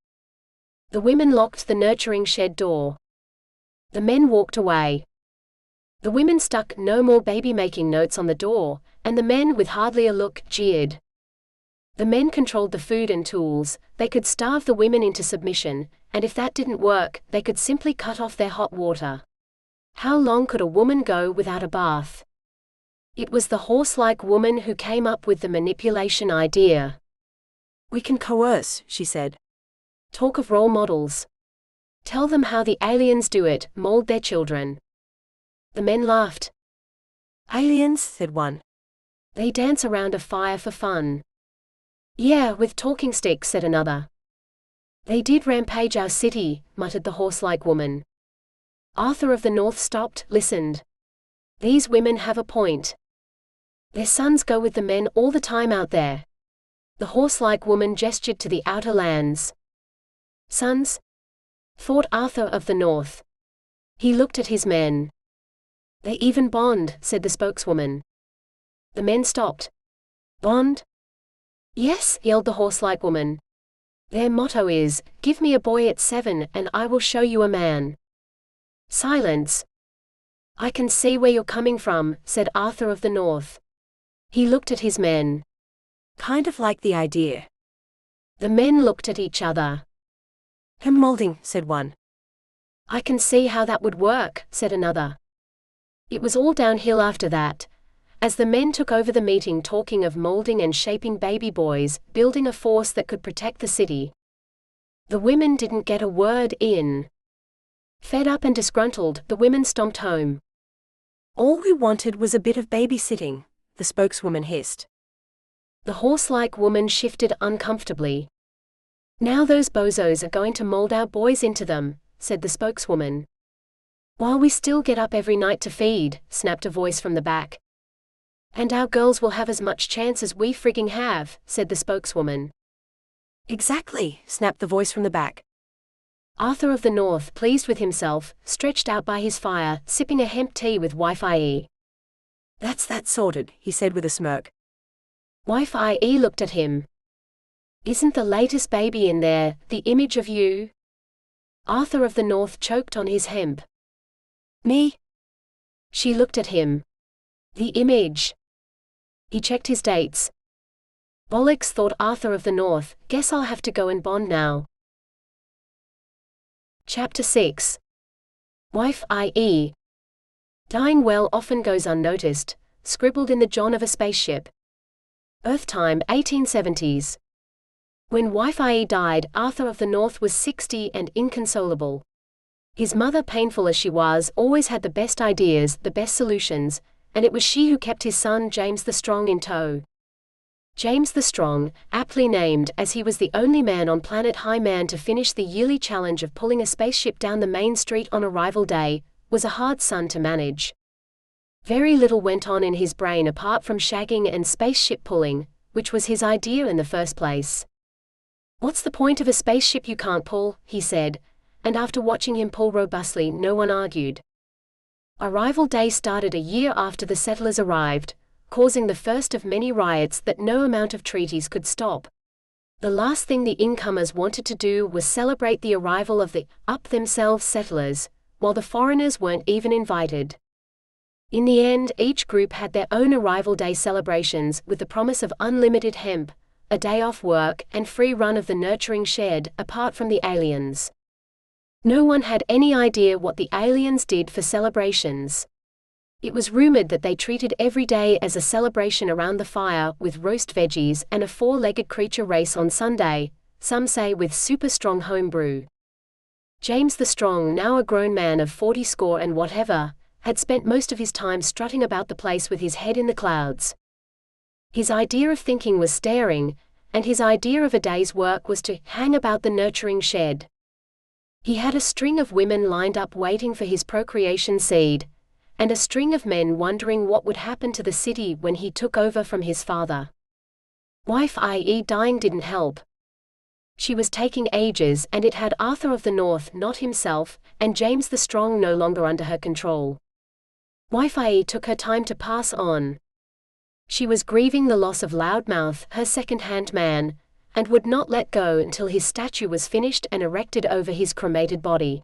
The women locked the nurturing shed door. The men walked away. The women stuck "no more baby-making" notes on the door, and the men, with hardly a look, jeered. The men controlled the food and tools. They could starve the women into submission, and if that didn't work, they could simply cut off their hot water. How long could a woman go without a bath? It was the horse-like woman who came up with the manipulation idea. "We can coerce," she said. Talk of role models. Tell them how the aliens do it, mold their children. The men laughed. "Aliens," said one. "They dance around a fire for fun." "Yeah, with talking sticks," said another. "They did rampage our city," muttered the horse-like woman. Arthur of the North stopped, listened. These women have a point. Their sons go with the men all the time out there. The horse-like woman gestured to the outer lands. "Sons?" thought Arthur of the North. He looked at his men. "They even bond," said the spokeswoman. The men stopped. "Bond?" "Yes," yelled the horse-like woman. "Their motto is, 'Give me a boy at 7 and I will show you a man.'" Silence. "I can see where you're coming from," said Arthur of the North. He looked at his men. "Kind of like the idea." The men looked at each other. "Hemp molding," said one. "I can see how that would work," said another. It was all downhill after that. As the men took over the meeting talking of molding and shaping baby boys, building a force that could protect the city. The women didn't get a word in. Fed up and disgruntled, the women stomped home. "All we wanted was a bit of babysitting," the spokeswoman hissed. The horse-like woman shifted uncomfortably. "Now those bozos are going to mold our boys into them," said the spokeswoman. "While we still get up every night to feed," snapped a voice from the back. "And our girls will have as much chance as we frigging have," said the spokeswoman. "Exactly," snapped the voice from the back. Arthur of the North, pleased with himself, stretched out by his fire, sipping a hemp tea with Wife-IE. "That's that sorted," he said with a smirk. Wife-IE looked at him. "Isn't the latest baby in there, the image of you?" Arthur of the North choked on his hemp. "Me?" She looked at him. "The image." He checked his dates. "Bollocks," thought Arthur of the North, "guess I'll have to go and bond now." Chapter 6. Wife-IE. Dying well often goes unnoticed, scribbled in the john of a spaceship. Earth time 1870s. When Wife-IE died, Arthur of the North was 60 and inconsolable. His mother, painful as she was, always had the best ideas, the best solutions, and it was she who kept his son James the Strong in tow. James the Strong, aptly named, as he was the only man on planet High-Man to finish the yearly challenge of pulling a spaceship down the main street on arrival day, was a hard son to manage. Very little went on in his brain apart from shagging and spaceship pulling, which was his idea in the first place. "What's the point of a spaceship you can't pull?" he said, and after watching him pull robustly, no one argued. Arrival day started a year after the settlers arrived, causing the first of many riots that no amount of treaties could stop. The last thing the incomers wanted to do was celebrate the arrival of the up-themselves settlers, while the foreigners weren't even invited. In the end, each group had their own arrival day celebrations with the promise of unlimited hemp, a day off work, and free run of the nurturing shed, apart from the aliens. No one had any idea what the aliens did for celebrations. It was rumored that they treated every day as a celebration around the fire, with roast veggies and a four-legged creature race on Sunday, some say with super strong home brew. James the Strong, now a grown man of 40 score and whatever, had spent most of his time strutting about the place with his head in the clouds. His idea of thinking was staring, and his idea of a day's work was to hang about the nurturing shed. He had a string of women lined up waiting for his procreation seed, and a string of men wondering what would happen to the city when he took over from his father. Wife, i.e. dying, didn't help. She was taking ages, and it had Arthur of the North, not himself, and James the Strong no longer under her control. Wife, i.e. took her time to pass on. She was grieving the loss of Loudmouth, her second-hand man, and would not let go until his statue was finished and erected over his cremated body.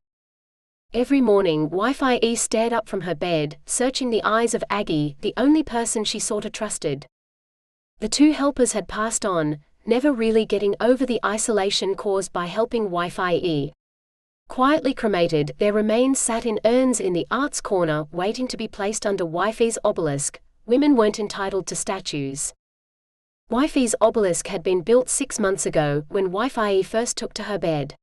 Every morning, Wife, i.e. stared up from her bed, searching the eyes of Aggie, the only person she sort of trusted. The two helpers had passed on, never really getting over the isolation caused by helping Wife, i.e. Quietly cremated, their remains sat in urns in the arts corner waiting to be placed under Wifey's obelisk. Women weren't entitled to statues. Wifey's obelisk had been built 6 months ago, when Wife, i.e. first took to her bed.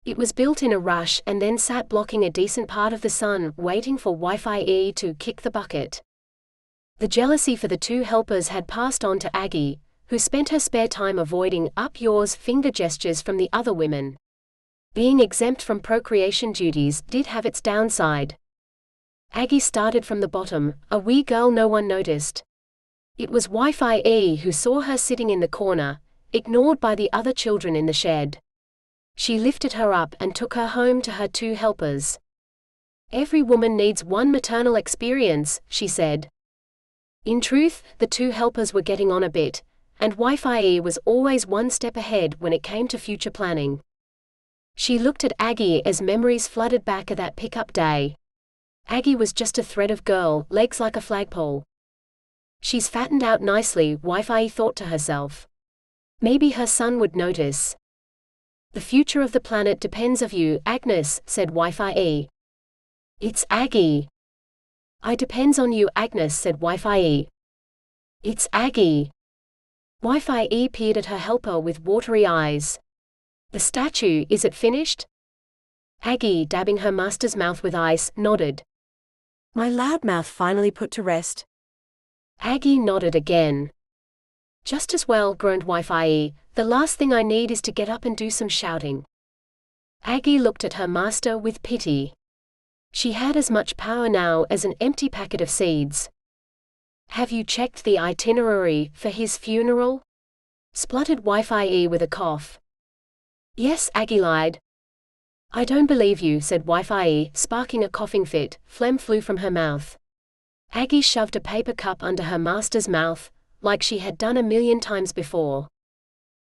It was built in a rush and then sat blocking a decent part of the sun, waiting for Wife, i.e. to kick the bucket. The jealousy for the two helpers had passed on to Aggie, who spent her spare time avoiding up yours finger gestures from the other women. Being exempt from procreation duties did have its downside. Aggie started from the bottom, a wee girl no one noticed. It was Wife, i.e. who saw her sitting in the corner, ignored by the other children in the shed. She lifted her up and took her home to her two helpers. Every woman needs one maternal experience, she said. In truth, the two helpers were getting on a bit, and Wife, i.e. was always one step ahead when it came to future planning. She looked at Aggie as memories flooded back of that pickup day. Aggie was just a thread of girl, legs like a flagpole. She's fattened out nicely, Wife, i.e. thought to herself. Maybe her son would notice. The future of the planet depends of you, Agnes, said Wife, i.e. It's Aggie. I depends on you, Agnes, said Wife, i.e. It's Aggie. Wife, i.e. peered at her helper with watery eyes. The statue, is it finished? Aggie, dabbing her master's mouth with ice, nodded. My Loudmouth finally put to rest. Aggie nodded again. Just as well, groaned Wife, i.e. The last thing I need is to get up and do some shouting. Aggie looked at her master with pity. She had as much power now as an empty packet of seeds. Have you checked the itinerary for his funeral? Spluttered Wife, i.e. with a cough. Yes, Aggie lied. I don't believe you, said Wife, i.e. sparking a coughing fit. Phlegm flew from her mouth. Aggie shoved a paper cup under her master's mouth, like she had done 1,000,000 times before.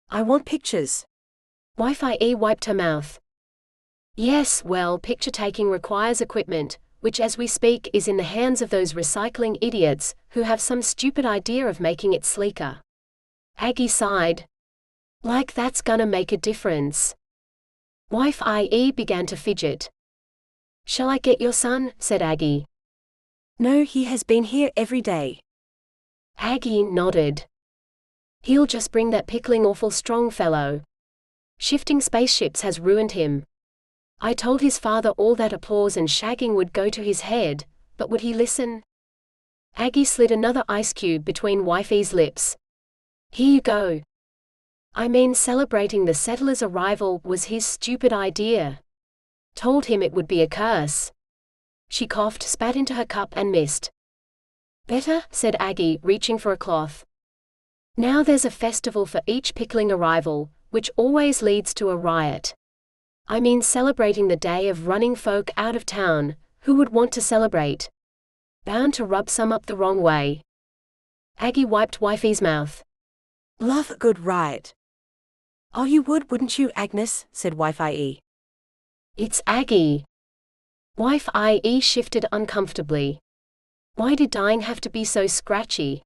I want pictures. Wife, i.e. wiped her mouth. Yes, well, picture-taking requires equipment, which as we speak is in the hands of those recycling idiots, who have some stupid idea of making it sleeker. Aggie sighed. Like that's gonna make a difference. Wife, i.e. began to fidget. Shall I get your son? Said Aggie. No, he has been here every day. Aggie nodded. He'll just bring that pickling awful strong fellow. Shifting spaceships has ruined him. I told his father all that applause and shagging would go to his head, but would he listen? Aggie slid another ice cube between Wifey's lips. Here you go. I mean, celebrating the settlers' arrival was his stupid idea. Told him it would be a curse. She coughed, spat into her cup and missed. Better, said Aggie, reaching for a cloth. Now there's a festival for each pickling arrival, which always leads to a riot. I mean, celebrating the day of running folk out of town, who would want to celebrate? Bound to rub some up the wrong way. Aggie wiped Wifey's mouth. Love a good riot. Oh, you would, wouldn't you, Agnes? Said Wife, i.e. It's Aggie. Wife, i.e. shifted uncomfortably. Why did dying have to be so scratchy?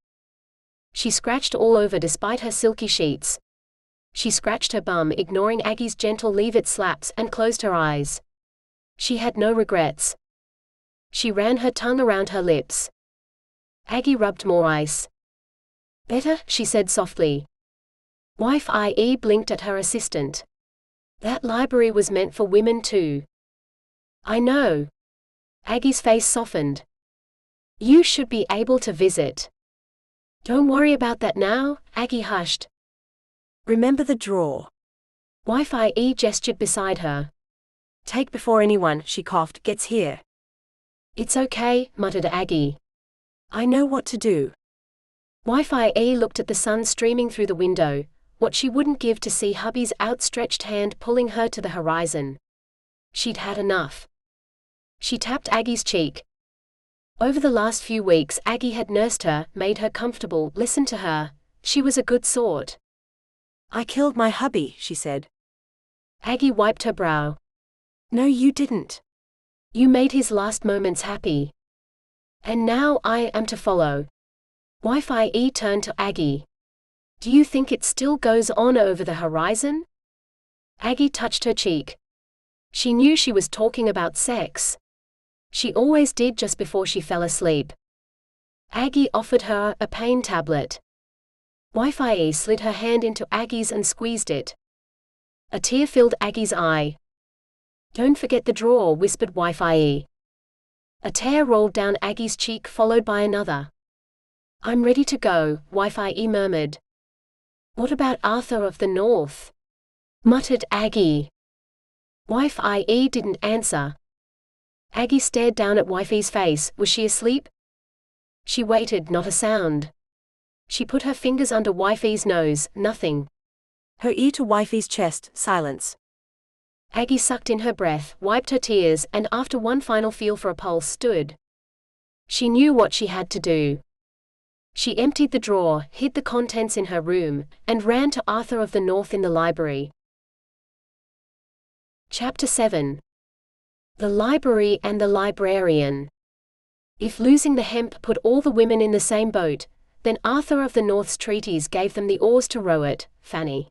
She scratched all over despite her silky sheets. She scratched her bum, ignoring Aggie's gentle leave-it slaps, and closed her eyes. She had no regrets. She ran her tongue around her lips. Aggie rubbed more ice. Better, she said softly. Wife IE blinked at her assistant. That library was meant for women too. I know. Aggie's face softened. You should be able to visit. Don't worry about that now, Aggie hushed. Remember the drawer. Wife IE gestured beside her. Take before anyone, she coughed, gets here. It's okay, muttered Aggie. I know what to do. Wife IE looked at the sun streaming through the window, what she wouldn't give to see hubby's outstretched hand pulling her to the horizon. She'd had enough. She tapped Aggie's cheek. Over the last few weeks Aggie had nursed her, made her comfortable, listened to her. She was a good sort. I killed my hubby, she said. Aggie wiped her brow. No, you didn't. You made his last moments happy. And now I am to follow. Wife IE turned to Aggie. Do you think it still goes on over the horizon? Aggie touched her cheek. She knew she was talking about sex. She always did just before she fell asleep. Aggie offered her a pain tablet. Wife IE slid her hand into Aggie's and squeezed it. A tear filled Aggie's eye. Don't forget the drawer, whispered Wife IE. A tear rolled down Aggie's cheek, followed by another. I'm ready to go, Wife IE murmured. What about Arthur of the North? Muttered Aggie. Wife IE didn't answer. Aggie stared down at Wifey's face. Was she asleep? She waited, not a sound. She put her fingers under Wifey's nose, nothing. Her ear to Wifey's chest, silence. Aggie sucked in her breath, wiped her tears, and after one final feel for a pulse stood. She knew what she had to do. She emptied the drawer, hid the contents in her room, and ran to Arthur of the North in the library. Chapter 7. The Library and the Librarian. If losing the hemp put all the women in the same boat, then Arthur of the North's treatise gave them the oars to row it, Fanny.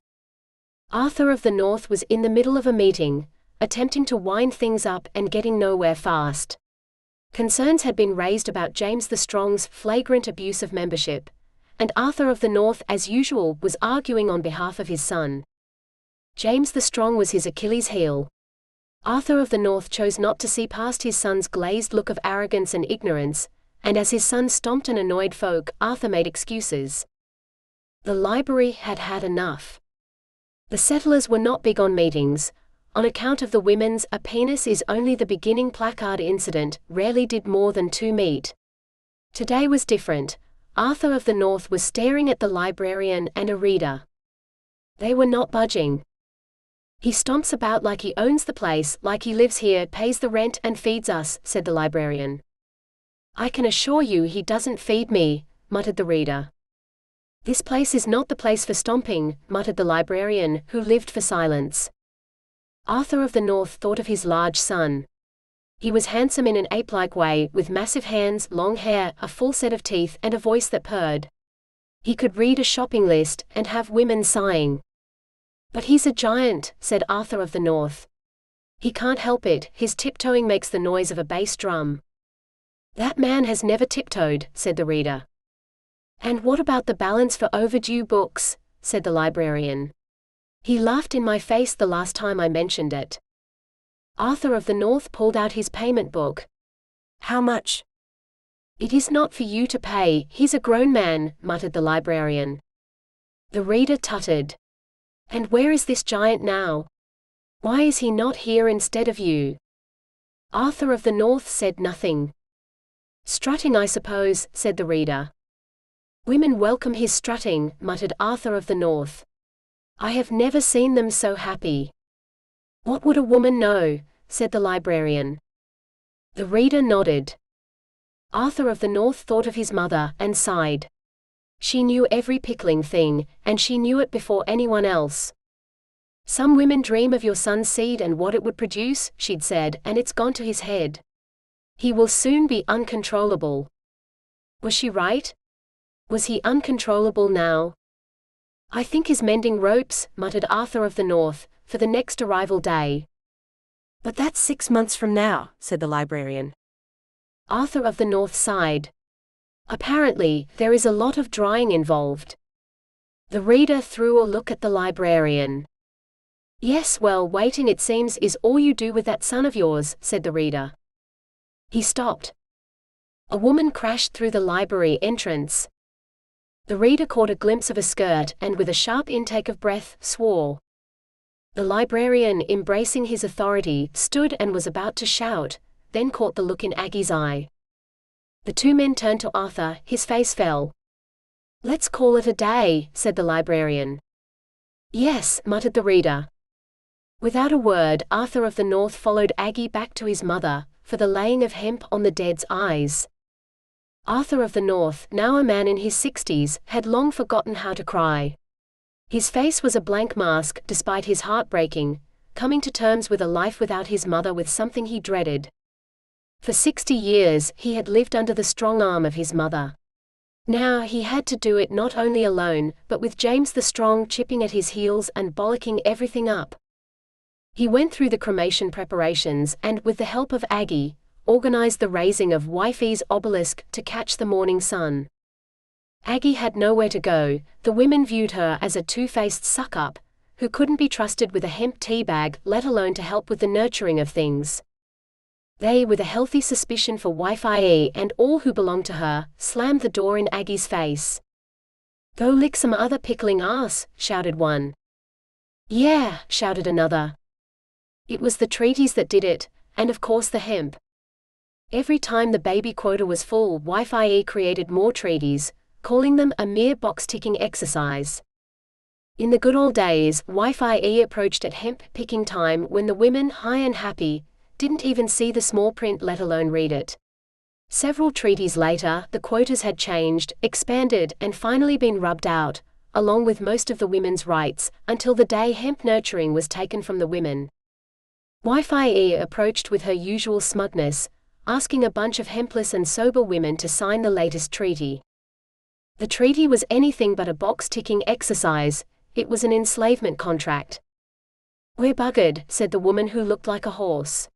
Arthur of the North was in the middle of a meeting, attempting to wind things up and getting nowhere fast. Concerns had been raised about James the Strong's flagrant abuse of membership, and Arthur of the North, as usual, was arguing on behalf of his son. James the Strong was his Achilles' heel. Arthur of the North chose not to see past his son's glazed look of arrogance and ignorance, and as his son stomped and annoyed folk, Arthur made excuses. The library had had enough. The settlers were not big on meetings. On account of the women's "a penis is only the beginning" placard incident, rarely did more than two meet. Today was different. Arthur of the North was staring at the librarian and a reader. They were not budging. He stomps about like he owns the place, like he lives here, pays the rent, and feeds us, said the librarian. I can assure you he doesn't feed me, muttered the reader. This place is not the place for stomping, muttered the librarian, who lived for silence. Arthur of the North thought of his large son. He was handsome in an ape-like way, with massive hands, long hair, a full set of teeth, and a voice that purred. He could read a shopping list, and have women sighing. But he's a giant, said Arthur of the North. He can't help it, his tiptoeing makes the noise of a bass drum. That man has never tiptoed, said the reader. And what about the balance for overdue books, said the librarian. He laughed in my face the last time I mentioned it. Arthur of the North pulled out his payment book. How much? It is not for you to pay, he's a grown man, muttered the librarian. The reader tutted. And where is this giant now? Why is he not here instead of you? Arthur of the North said nothing. Strutting, I suppose, said the reader. Women welcome his strutting, muttered Arthur of the North. I have never seen them so happy. What would a woman know, said the librarian. The reader nodded. Arthur of the North thought of his mother, and sighed. She knew every pickling thing, and she knew it before anyone else. Some women dream of your son's seed and what it would produce, she'd said, and it's gone to his head. He will soon be uncontrollable. Was she right? Was he uncontrollable now? I think he's mending ropes, muttered Arthur of the North, for the next arrival day. But that's 6 months from now, said the librarian. Arthur of the North sighed. Apparently, there is a lot of drying involved. The reader threw a look at the librarian. Yes, well, waiting it seems is all you do with that son of yours, said the reader. He stopped. A woman crashed through the library entrance. The reader caught a glimpse of a skirt and with a sharp intake of breath, swore. The librarian, embracing his authority, stood and was about to shout, then caught the look in Aggie's eye. The two men turned to Arthur, his face fell. Let's call it a day, said the librarian. Yes, muttered the reader. Without a word, Arthur of the North followed Aggie back to his mother, for the laying of hemp on the dead's eyes. Arthur of the North, now a man in his 60s, had long forgotten how to cry. His face was a blank mask, despite his heart breaking, coming to terms with a life without his mother with something he dreaded. For 60 years, he had lived under the strong arm of his mother. Now he had to do it not only alone, but with James the Strong chipping at his heels and bollocking everything up. He went through the cremation preparations and, with the help of Aggie, organized the raising of Wifey's obelisk to catch the morning sun. Aggie had nowhere to go. The women viewed her as a two-faced suck-up, who couldn't be trusted with a hemp tea bag, let alone to help with the nurturing of things. They, with a healthy suspicion for Wi-Fi and all who belonged to her, slammed the door in Aggie's face. Go lick some other pickling ass, shouted one. Yeah, shouted another. It was the treaties that did it, and of course the hemp. Every time the baby quota was full, Wi-Fi created more treaties, calling them a mere box-ticking exercise. In the good old days, Wi-Fi approached at hemp-picking time when the women, high and happy, didn't even see the small print let alone read it. Several treaties later, the quotas had changed, expanded, and finally been rubbed out, along with most of the women's rights, until the day hemp nurturing was taken from the women. Wi-Fi approached with her usual smugness, asking a bunch of hempless and sober women to sign the latest treaty. The treaty was anything but a box-ticking exercise, it was an enslavement contract. We're buggered, said the woman who looked like a horse.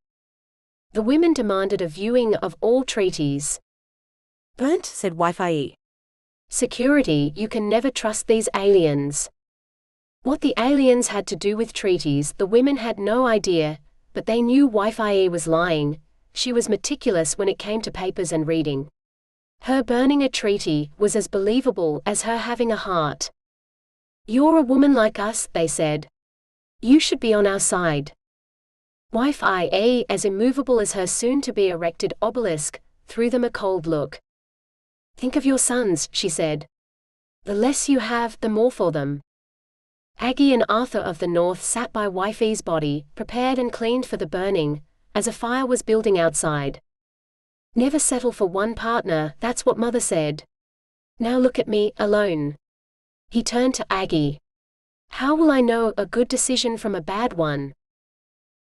The women demanded a viewing of all treaties. Burnt, said Wi-Fi. Security, you can never trust these aliens. What the aliens had to do with treaties, the women had no idea, but they knew Wi-Fi was lying. She was meticulous when it came to papers and reading. Her burning a treaty was as believable as her having a heart. You're a woman like us, they said. You should be on our side. Wi-Fi, as immovable as her soon-to-be erected obelisk, threw them a cold look. Think of your sons, she said. The less you have, the more for them. Aggie and Arthur of the North sat by Wifey's body, prepared and cleaned for the burning, as a fire was building outside. Never settle for one partner, that's what Mother said. Now look at me, alone. He turned to Aggie. How will I know a good decision from a bad one?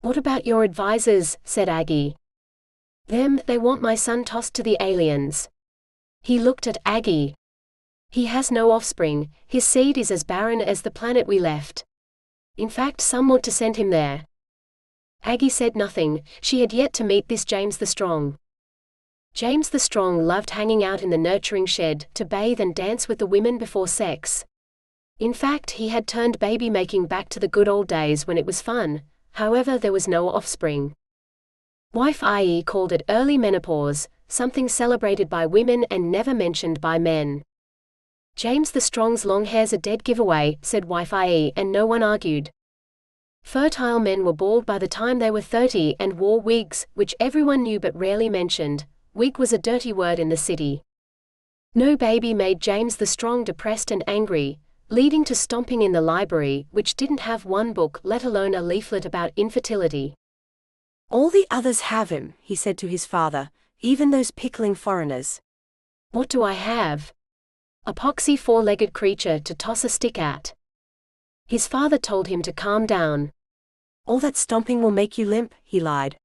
What about your advisors, said Aggie. They want my son tossed to the aliens. He looked at Aggie. He has no offspring, his seed is as barren as the planet we left. In fact, some want to send him there. Aggie said nothing, she had yet to meet this James the Strong. James the Strong loved hanging out in the nurturing shed, to bathe and dance with the women before sex. In fact, he had turned baby-making back to the good old days when it was fun, however there was no offspring. Wi-Fi called it early menopause, something celebrated by women and never mentioned by men. James the Strong's long hair's a dead giveaway, said Wi-Fi, and no one argued. Fertile men were bald by the time they were 30 and wore wigs, which everyone knew but rarely mentioned. Wig was a dirty word in the city. No baby made James the Strong depressed and angry, leading to stomping in the library, which didn't have one book, let alone a leaflet about infertility. All the others have him, he said to his father, even those pickling foreigners. What do I have? A poxy four-legged creature to toss a stick at. His father told him to calm down. All that stomping will make you limp, he lied.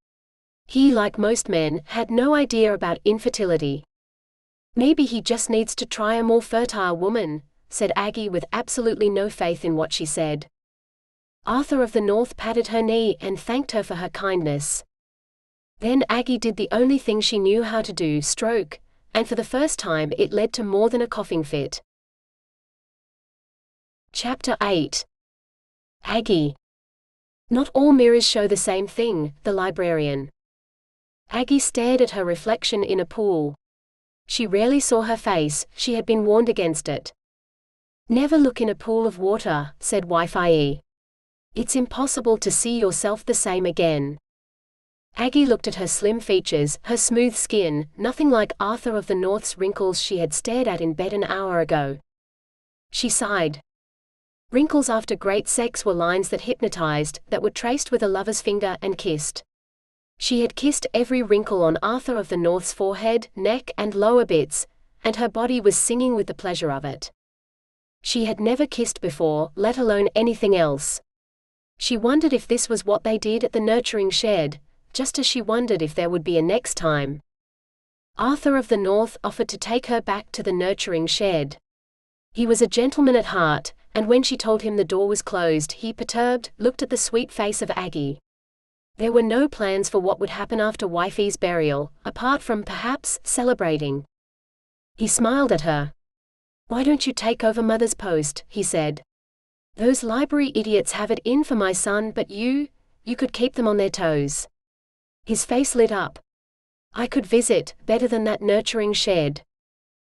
He, like most men, had no idea about infertility. Maybe he just needs to try a more fertile woman, said Aggie with absolutely no faith in what she said. Arthur of the North patted her knee and thanked her for her kindness. Then Aggie did the only thing she knew how to do, stroke, and for the first time it led to more than a coughing fit. Chapter 8. Aggie. Not all mirrors show the same thing, the librarian. Aggie stared at her reflection in a pool. She rarely saw her face, she had been warned against it. Never look in a pool of water, said Wi-Fi. It's impossible to see yourself the same again. Aggie looked at her slim features, her smooth skin, nothing like Arthur of the North's wrinkles she had stared at in bed an hour ago. She sighed. Wrinkles after great sex were lines that hypnotized, that were traced with a lover's finger and kissed. She had kissed every wrinkle on Arthur of the North's forehead, neck, and lower bits, and her body was singing with the pleasure of it. She had never kissed before, let alone anything else. She wondered if this was what they did at the nurturing shed, just as she wondered if there would be a next time. Arthur of the North offered to take her back to the nurturing shed. He was a gentleman at heart, and when she told him the door was closed, he, perturbed, looked at the sweet face of Aggie. There were no plans for what would happen after Wifey's burial, apart from, perhaps, celebrating. He smiled at her. "Why don't you take over Mother's post?" he said. "Those library idiots have it in for my son, but you could keep them on their toes." His face lit up. "I could visit, better than that nurturing shed.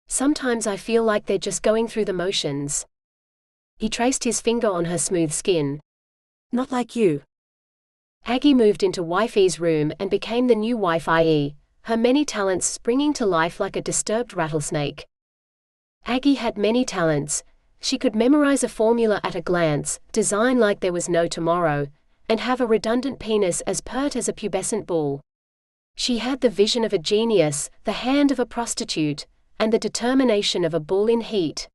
Sometimes I feel like they're just going through the motions." He traced his finger on her smooth skin. "Not like you." Aggie moved into Wifey's room and became the new Wi-Fi, her many talents springing to life like a disturbed rattlesnake. Aggie had many talents. She could memorize a formula at a glance, design like there was no tomorrow, and have a redundant penis as pert as a pubescent bull. She had the vision of a genius, the hand of a prostitute, and the determination of a bull in heat.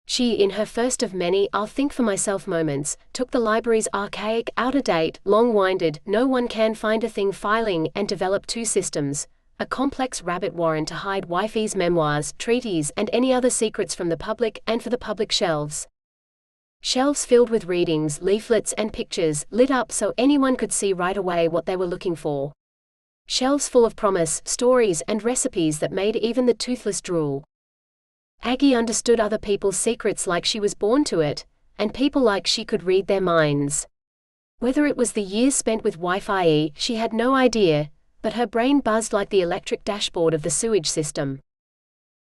She, in her first of many "I'll think for myself" moments, took the library's archaic, out-of-date, long-winded, no-one-can-find-a-thing filing and developed two systems, a complex rabbit warren to hide Wifey's memoirs, treaties, and any other secrets from the public, and for the public shelves. Shelves filled with readings, leaflets, and pictures, lit up so anyone could see right away what they were looking for. Shelves full of promise, stories, and recipes that made even the toothless drool. Aggie understood other people's secrets like she was born to it, and people like she could read their minds. Whether it was the years spent with Wi-Fi, she had no idea, but her brain buzzed like the electric dashboard of the sewage system.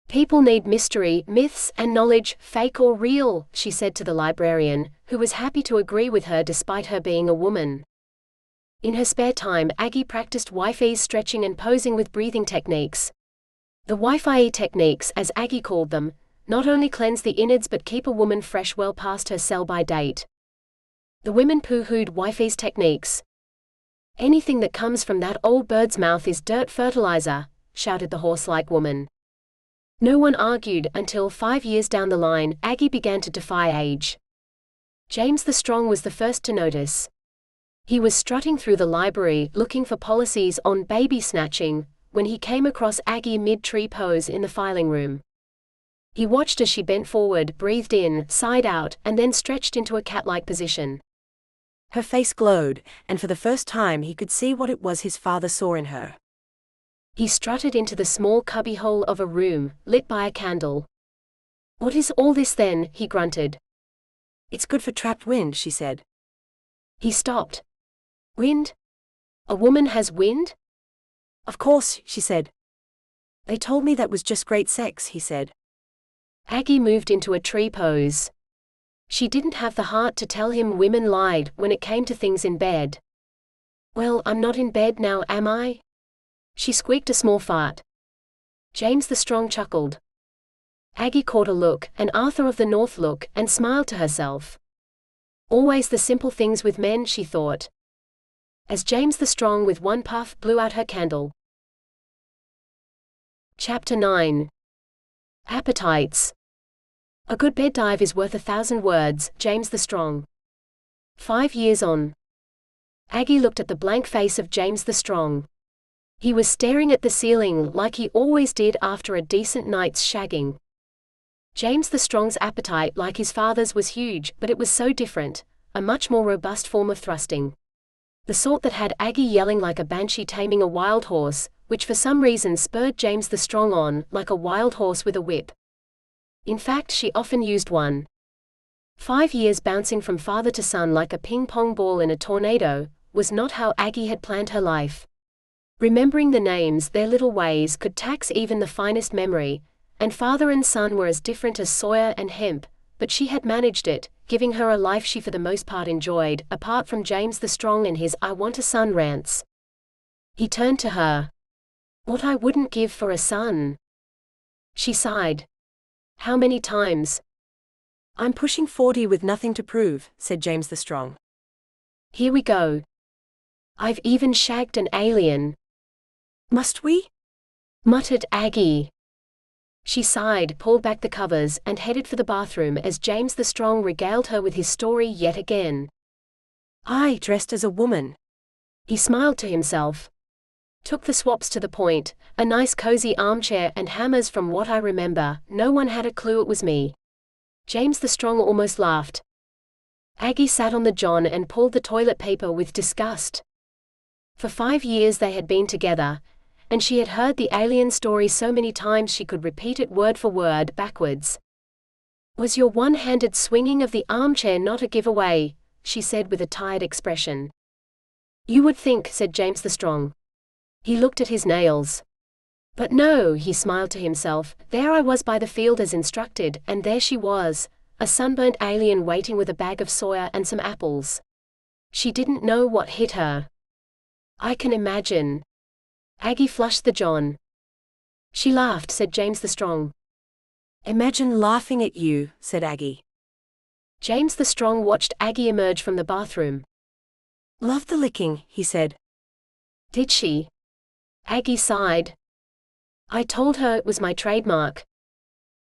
"People need mystery, myths, and knowledge, fake or real," she said to the librarian, who was happy to agree with her despite her being a woman. In her spare time, Aggie practiced Wi-Fi's stretching and posing with breathing techniques. The Wi-Fi techniques, as Aggie called them, not only cleanse the innards but keep a woman fresh well past her sell-by date. The women pooh-hooed Wi-Fi's techniques. "Anything that comes from that old bird's mouth is dirt fertilizer," shouted the horse-like woman. No one argued until 5 years down the line, Aggie began to defy age. James the Strong was the first to notice. He was strutting through the library, looking for policies on baby snatching, when he came across Aggie mid-tree pose in the filing room. He watched as she bent forward, breathed in, sighed out, and then stretched into a cat-like position. Her face glowed, and for the first time he could see what it was his father saw in her. He strutted into the small cubbyhole of a room, lit by a candle. "What is all this then?" he grunted. "It's good for trapped wind," she said. He stopped. "Wind? A woman has wind?" "Of course," she said. "They told me that was just great sex," he said. Aggie moved into a tree pose. She didn't have the heart to tell him women lied when it came to things in bed. "Well, I'm not in bed now, am I?" She squeaked a small fart. James the Strong chuckled. Aggie caught a look, an Arthur of the North look, and smiled to herself. Always the simple things with men, she thought. As James the Strong with one puff blew out her candle. Chapter 9. Appetites. A good bed dive is worth 1,000 words, James the Strong. 5 years on. Aggie looked at the blank face of James the Strong. He was staring at the ceiling like he always did after a decent night's shagging. James the Strong's appetite, like his father's, was huge, but it was so different, a much more robust form of thrusting. The sort that had Aggie yelling like a banshee taming a wild horse, which for some reason spurred James the Strong on, like a wild horse with a whip. In fact, she often used one. 5 years bouncing from father to son like a ping-pong ball in a tornado was not how Aggie had planned her life. Remembering the names, their little ways, could tax even the finest memory, and father and son were as different as Sawyer and hemp, but she had managed it, giving her a life she for the most part enjoyed, apart from James the Strong and his "I want a son" rants. He turned to her. "What I wouldn't give for a son." She sighed. "How many times?" "I'm pushing 40 with nothing to prove," said James the Strong. "Here we go. I've even shagged an alien." "Must we?" muttered Aggie. She sighed, pulled back the covers, and headed for the bathroom as James the Strong regaled her with his story yet again. "I dressed as a woman." He smiled to himself. "Took the swaps to the point, a nice cozy armchair and hammers. From what I remember, no one had a clue it was me." James the Strong almost laughed. Aggie sat on the john and pulled the toilet paper with disgust. For 5 years they had been together, and she had heard the alien story so many times she could repeat it word for word backwards. "Was your one-handed swinging of the armchair not a giveaway?" she said with a tired expression. "You would think," said James the Strong. He looked at his nails. "But no," he smiled to himself, "there I was by the field as instructed, and there she was, a sunburnt alien waiting with a bag of Sawyer and some apples. She didn't know what hit her." "I can imagine." Aggie flushed the john. "She laughed," said James the Strong. "Imagine laughing at you," said Aggie. James the Strong watched Aggie emerge from the bathroom. "Loved the licking," he said. "Did she?" Aggie sighed. "I told her it was my trademark."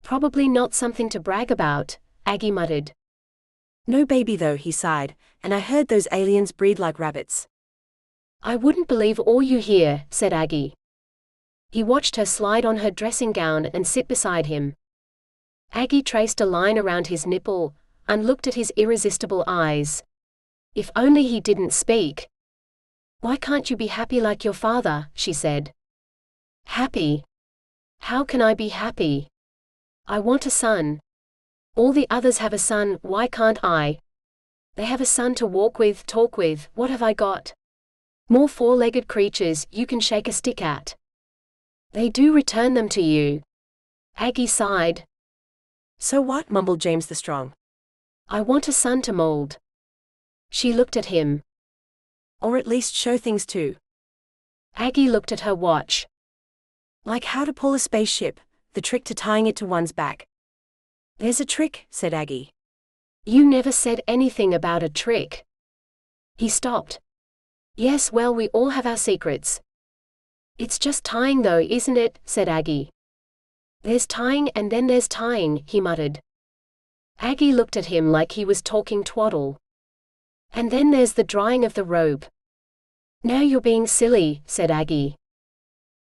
"Probably not something to brag about," Aggie muttered. "No baby though," he sighed, "and I heard those aliens breed like rabbits." "I wouldn't believe all you hear," said Aggie. He watched her slide on her dressing gown and sit beside him. Aggie traced a line around his nipple, and looked at his irresistible eyes. If only he didn't speak. "Why can't you be happy like your father?" she said. "Happy? How can I be happy? I want a son. All the others have a son, why can't I? They have a son to walk with, talk with, what have I got? More four-legged creatures you can shake a stick at. They do return them to you." Aggie sighed. "So what?" mumbled James the Strong. "I want a son to mold." She looked at him. "Or at least show things to." Aggie looked at her watch. "Like how to pull a spaceship, the trick to tying it to one's back." "There's a trick," said Aggie. "You never said anything about a trick." He stopped. "Yes, well, we all have our secrets." "It's just tying though, isn't it?" said Aggie. "There's tying and then there's tying," he muttered. Aggie looked at him like he was talking twaddle. "And then there's the drying of the robe." "Now you're being silly," said Aggie.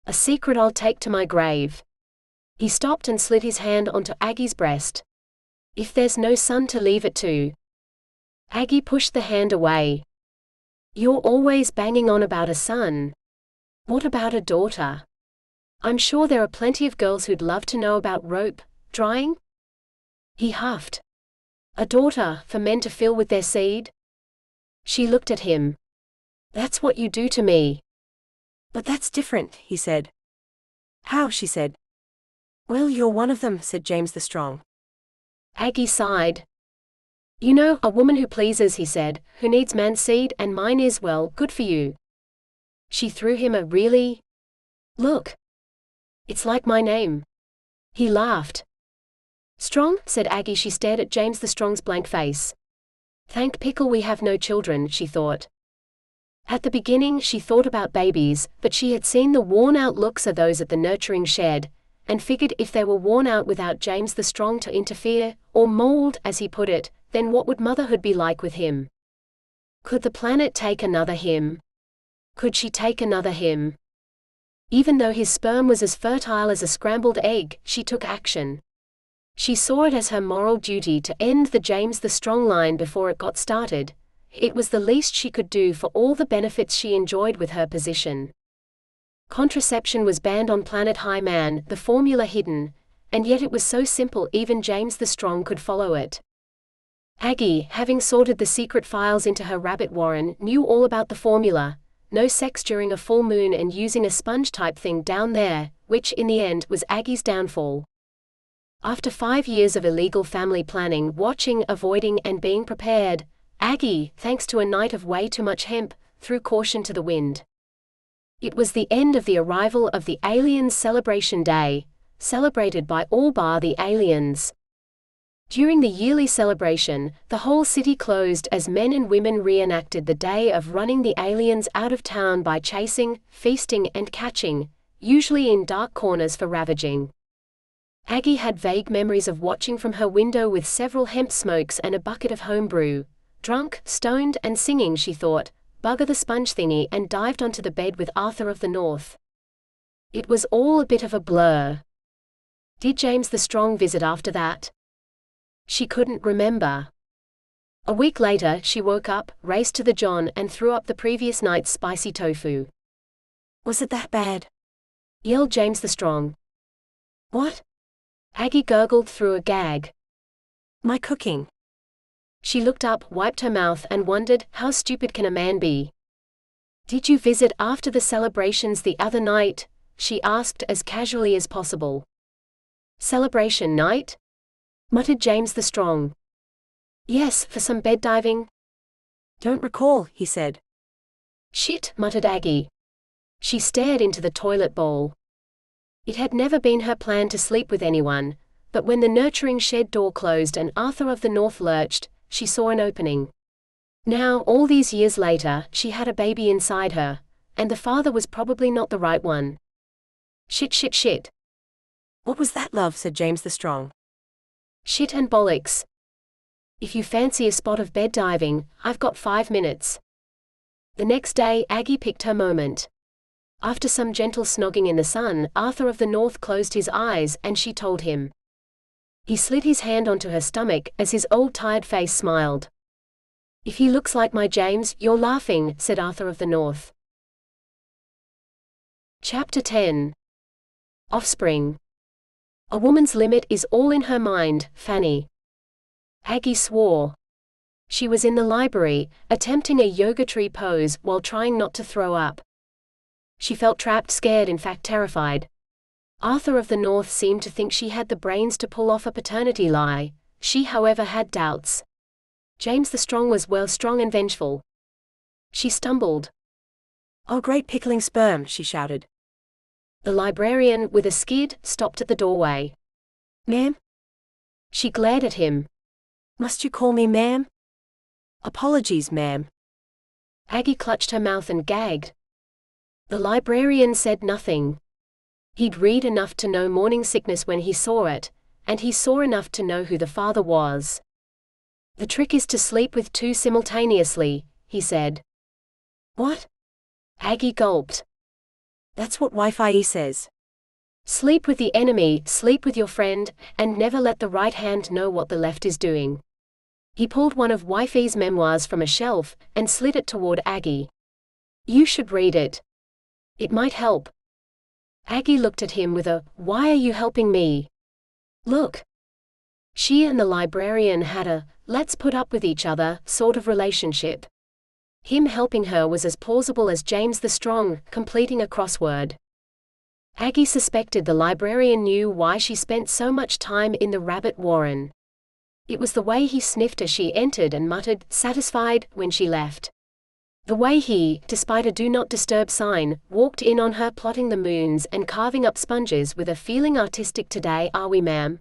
"A secret I'll take to my grave." He stopped and slid his hand onto Aggie's breast. "If there's no son to leave it to." Aggie pushed the hand away. "You're always banging on about a son. What about a daughter? I'm sure there are plenty of girls who'd love to know about rope drying." He huffed. "A daughter, for men to fill with their seed?" She looked at him. "That's what you do to me." "But that's different," he said. "How?" she said. "Well, you're one of them," said James the Strong. Aggie sighed. "You know, a woman who pleases," he said, "who needs man's seed, and mine is, well, good for you." She threw him a really look. "It's like my name." He laughed. "Strong?" said Aggie. She stared at James the Strong's blank face. "Thank pickle we have no children," she thought. At the beginning she thought about babies, but she had seen the worn-out looks of those at the nurturing shed, and figured if they were worn out without James the Strong to interfere, or mold, as he put it, then what would motherhood be like with him? Could the planet take another him? Could she take another him? Even though his sperm was as fertile as a scrambled egg, she took action. She saw it as her moral duty to end the James the Strong line before it got started, it was the least she could do for all the benefits she enjoyed with her position. Contraception was banned on Planet High Man, the formula hidden, and yet it was so simple even James the Strong could follow it. Aggie, having sorted the secret files into her rabbit warren, knew all about the formula: no sex during a full moon and using a sponge-type thing down there, which, in the end, was Aggie's downfall. After 5 years of illegal family planning, watching, avoiding, and being prepared, Aggie, thanks to a night of way too much hemp, threw caution to the wind. It was the end of the arrival of the aliens' celebration day, celebrated by all bar the aliens. During the yearly celebration, the whole city closed as men and women reenacted the day of running the aliens out of town by chasing, feasting, and catching, usually in dark corners for ravaging. Aggie had vague memories of watching from her window with several hemp smokes and a bucket of homebrew. Drunk, stoned, and singing, she thought, "Bugger the sponge thingy," and dived onto the bed with Arthur of the North. It was all a bit of a blur. Did James the Strong visit after that? She couldn't remember. A week later, she woke up, raced to the John, and threw up the previous night's spicy tofu. Was it that bad? Yelled James the Strong. What? Aggie gurgled through a gag. My cooking. She looked up, wiped her mouth, and wondered, how stupid can a man be? Did you visit after the celebrations the other night? She asked as casually as possible. Celebration night? Muttered James the Strong. Yes, for some bed diving. Don't recall, he said. Shit, muttered Aggie. She stared into the toilet bowl. It had never been her plan to sleep with anyone, but when the nurturing shed door closed and Arthur of the North lurched, she saw an opening. Now, all these years later, she had a baby inside her, and the father was probably not the right one. Shit, shit, shit. What was that, love? Said James the Strong. Shit and bollocks. If you fancy a spot of bed diving, I've got 5 minutes. The next day, Aggie picked her moment. After some gentle snogging in the sun, Arthur of the North closed his eyes and she told him. He slid his hand onto her stomach as his old tired face smiled. If he looks like my James, you're laughing, said Arthur of the North. Chapter 10. Offspring. A woman's limit is all in her mind, Fanny. Aggie swore. She was in the library, attempting a yoga tree pose while trying not to throw up. She felt trapped, scared, in fact terrified. Arthur of the North seemed to think she had the brains to pull off a paternity lie. She, however, had doubts. James the Strong was strong and vengeful. She stumbled. Oh, great pickling sperm, she shouted. The librarian, with a skid, stopped at the doorway. Ma'am? She glared at him. Must you call me ma'am? Apologies, ma'am. Aggie clutched her mouth and gagged. The librarian said nothing. He'd read enough to know morning sickness when he saw it, and he saw enough to know who the father was. The trick is to sleep with 2 simultaneously, he said. What? Aggie gulped. That's what Wi-Fi says. Sleep with the enemy, sleep with your friend, and never let the right hand know what the left is doing. He pulled one of Wi-Fi's memoirs from a shelf and slid it toward Aggie. You should read it. It might help. Aggie looked at him with a, "Why are you helping me?" look. She and the librarian had a, "let's put up with each other" sort of relationship. Him helping her was as plausible as James the Strong completing a crossword. Aggie suspected the librarian knew why she spent so much time in the rabbit warren. It was the way he sniffed as she entered and muttered, "satisfied," when she left. The way he, despite a do not disturb sign, walked in on her plotting the moons and carving up sponges with a feeling artistic. "Today, are we, ma'am?"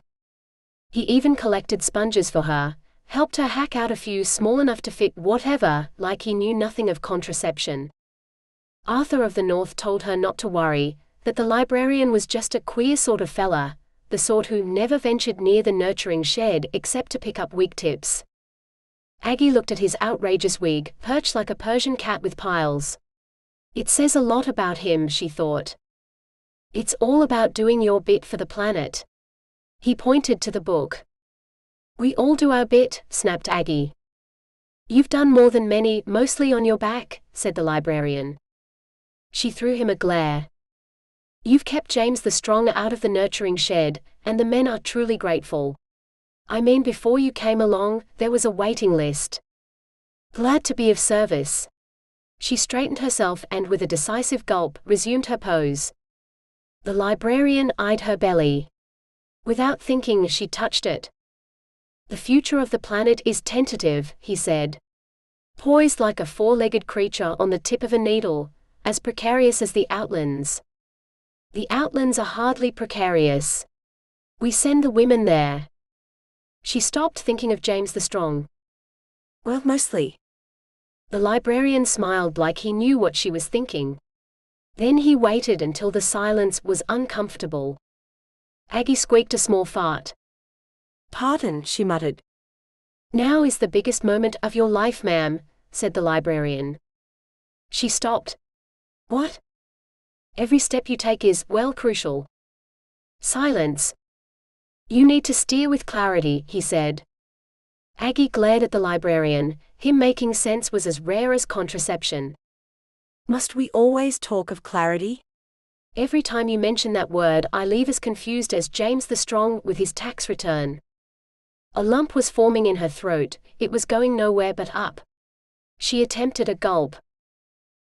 He even collected sponges for her, helped her hack out a few small enough to fit whatever, like he knew nothing of contraception. Arthur of the North told her not to worry, that the librarian was just a queer sort of fella, the sort who never ventured near the nurturing shed except to pick up wig tips. Aggie looked at his outrageous wig, perched like a Persian cat with piles. It says a lot about him, she thought. It's all about doing your bit for the planet. He pointed to the book. We all do our bit, snapped Aggie. You've done more than many, mostly on your back, said the librarian. She threw him a glare. You've kept James the Strong out of the nurturing shed, and the men are truly grateful. I mean, before you came along, there was a waiting list. Glad to be of service. She straightened herself and with a decisive gulp, resumed her pose. The librarian eyed her belly. Without thinking, she touched it. The future of the planet is tentative, he said. Poised like a four-legged creature on the tip of a needle, as precarious as the outlands. The outlands are hardly precarious. We send the women there. She stopped, thinking of James the Strong. Well, mostly. The librarian smiled like he knew what she was thinking. Then he waited until the silence was uncomfortable. Aggie squeaked a small fart. Pardon, she muttered. Now is the biggest moment of your life, ma'am, said the librarian. She stopped. What? Every step you take is, well, crucial. Silence. You need to steer with clarity, he said. Aggie glared at the librarian. Him making sense was as rare as contraception. Must we always talk of clarity? Every time you mention that word, I leave as confused as James the Strong with his tax return. A lump was forming in her throat. It was going nowhere but up. She attempted a gulp.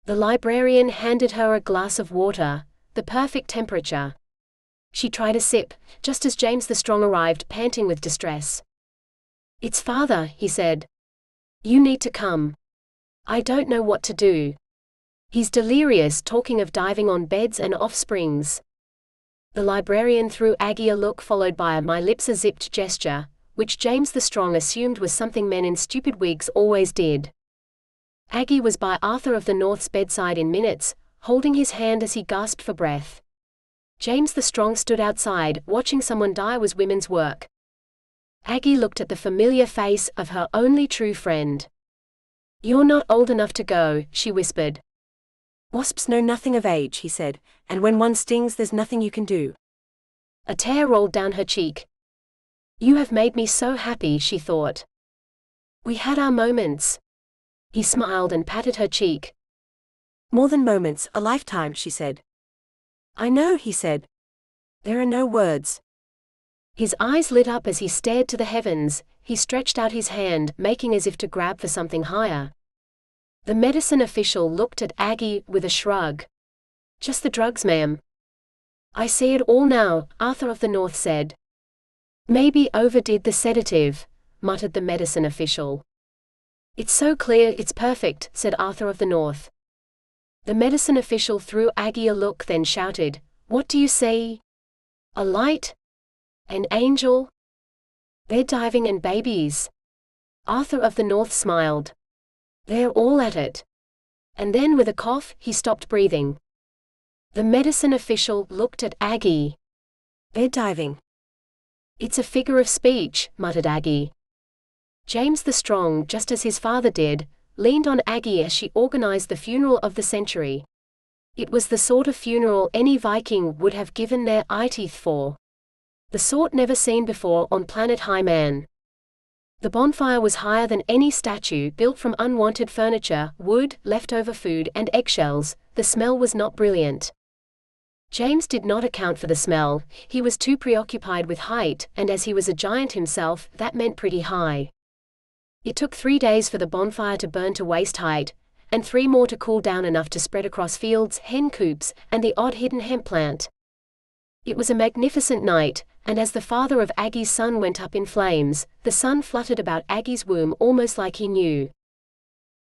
The librarian handed her a glass of water, the perfect temperature. She tried a sip, just as James the Strong arrived, panting with distress. It's father, he said. You need to come. I don't know what to do. He's delirious, talking of diving on beds and off springs. The librarian threw Aggie a look followed by a my lips are zipped gesture, which James the Strong assumed was something men in stupid wigs always did. Aggie was by Arthur of the North's bedside in minutes, holding his hand as he gasped for breath. James the Strong stood outside, watching someone die was women's work. Aggie looked at the familiar face of her only true friend. You're not old enough to go, she whispered. Wasps know nothing of age, he said, and when one stings there's nothing you can do. A tear rolled down her cheek. You have made me so happy, she thought. We had our moments. He smiled and patted her cheek. More than moments, a lifetime, she said. I know, he said. There are no words. His eyes lit up as he stared to the heavens. He stretched out his hand, making as if to grab for something higher. The medicine official looked at Aggie with a shrug. Just the drugs, ma'am. I see it all now, Arthur of the North said. Maybe overdid the sedative, muttered the medicine official. It's so clear, it's perfect, said Arthur of the North. The medicine official threw Aggie a look, then shouted, What do you see? A light? An angel? They're diving and babies. Arthur of the North smiled. They're all at it. And then with a cough, he stopped breathing. The medicine official looked at Aggie. They're diving. It's a figure of speech, muttered Aggie. James the Strong, just as his father did, leaned on Aggie as she organized the funeral of the century. It was the sort of funeral any Viking would have given their eye-teeth for. The sort never seen before on planet High Man. The bonfire was higher than any statue, built from unwanted furniture, wood, leftover food, and eggshells. The smell was not brilliant. James did not account for the smell. He was too preoccupied with height, and as he was a giant himself, that meant pretty high. It took 3 days for the bonfire to burn to waist height, and 3 more to cool down enough to spread across fields, hen coops, and the odd hidden hemp plant. It was a magnificent night, and as the father of Aggie's son went up in flames, the sun fluttered about Aggie's womb almost like he knew.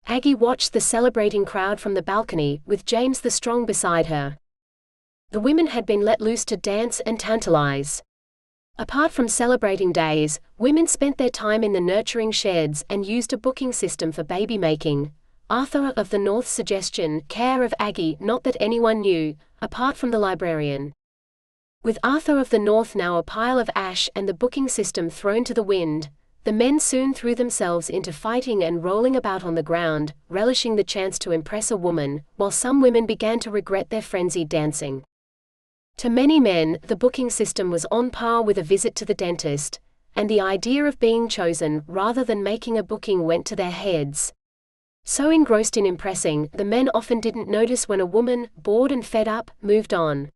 Aggie watched the celebrating crowd from the balcony, with James the Strong beside her. The women had been let loose to dance and tantalize. Apart from celebrating days, women spent their time in the nurturing sheds and used a booking system for baby making. Arthur of the North's suggestion, care of Aggie, not that anyone knew, apart from the librarian. With Arthur of the North now a pile of ash and the booking system thrown to the wind, the men soon threw themselves into fighting and rolling about on the ground, relishing the chance to impress a woman, while some women began to regret their frenzied dancing. To many men, the booking system was on par with a visit to the dentist, and the idea of being chosen rather than making a booking went to their heads. So engrossed in impressing, the men often didn't notice when a woman, bored and fed up, moved on.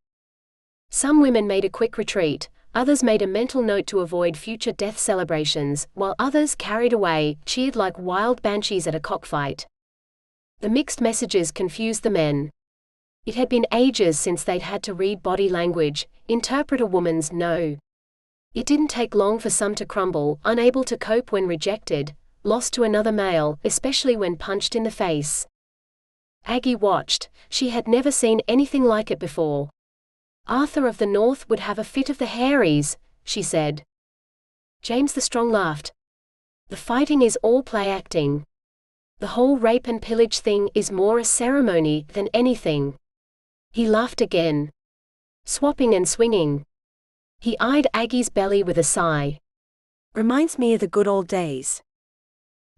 Some women made a quick retreat, others made a mental note to avoid future death celebrations, while others, carried away, cheered like wild banshees at a cockfight. The mixed messages confused the men. It had been ages since they'd had to read body language, interpret a woman's no. It didn't take long for some to crumble, unable to cope when rejected, lost to another male, especially when punched in the face. Aggie watched. She had never seen anything like it before. Arthur of the North would have a fit of the hairies, she said. James the Strong laughed. The fighting is all play acting. The whole rape and pillage thing is more a ceremony than anything. He laughed again. Swapping and swinging. He eyed Aggie's belly with a sigh. Reminds me of the good old days.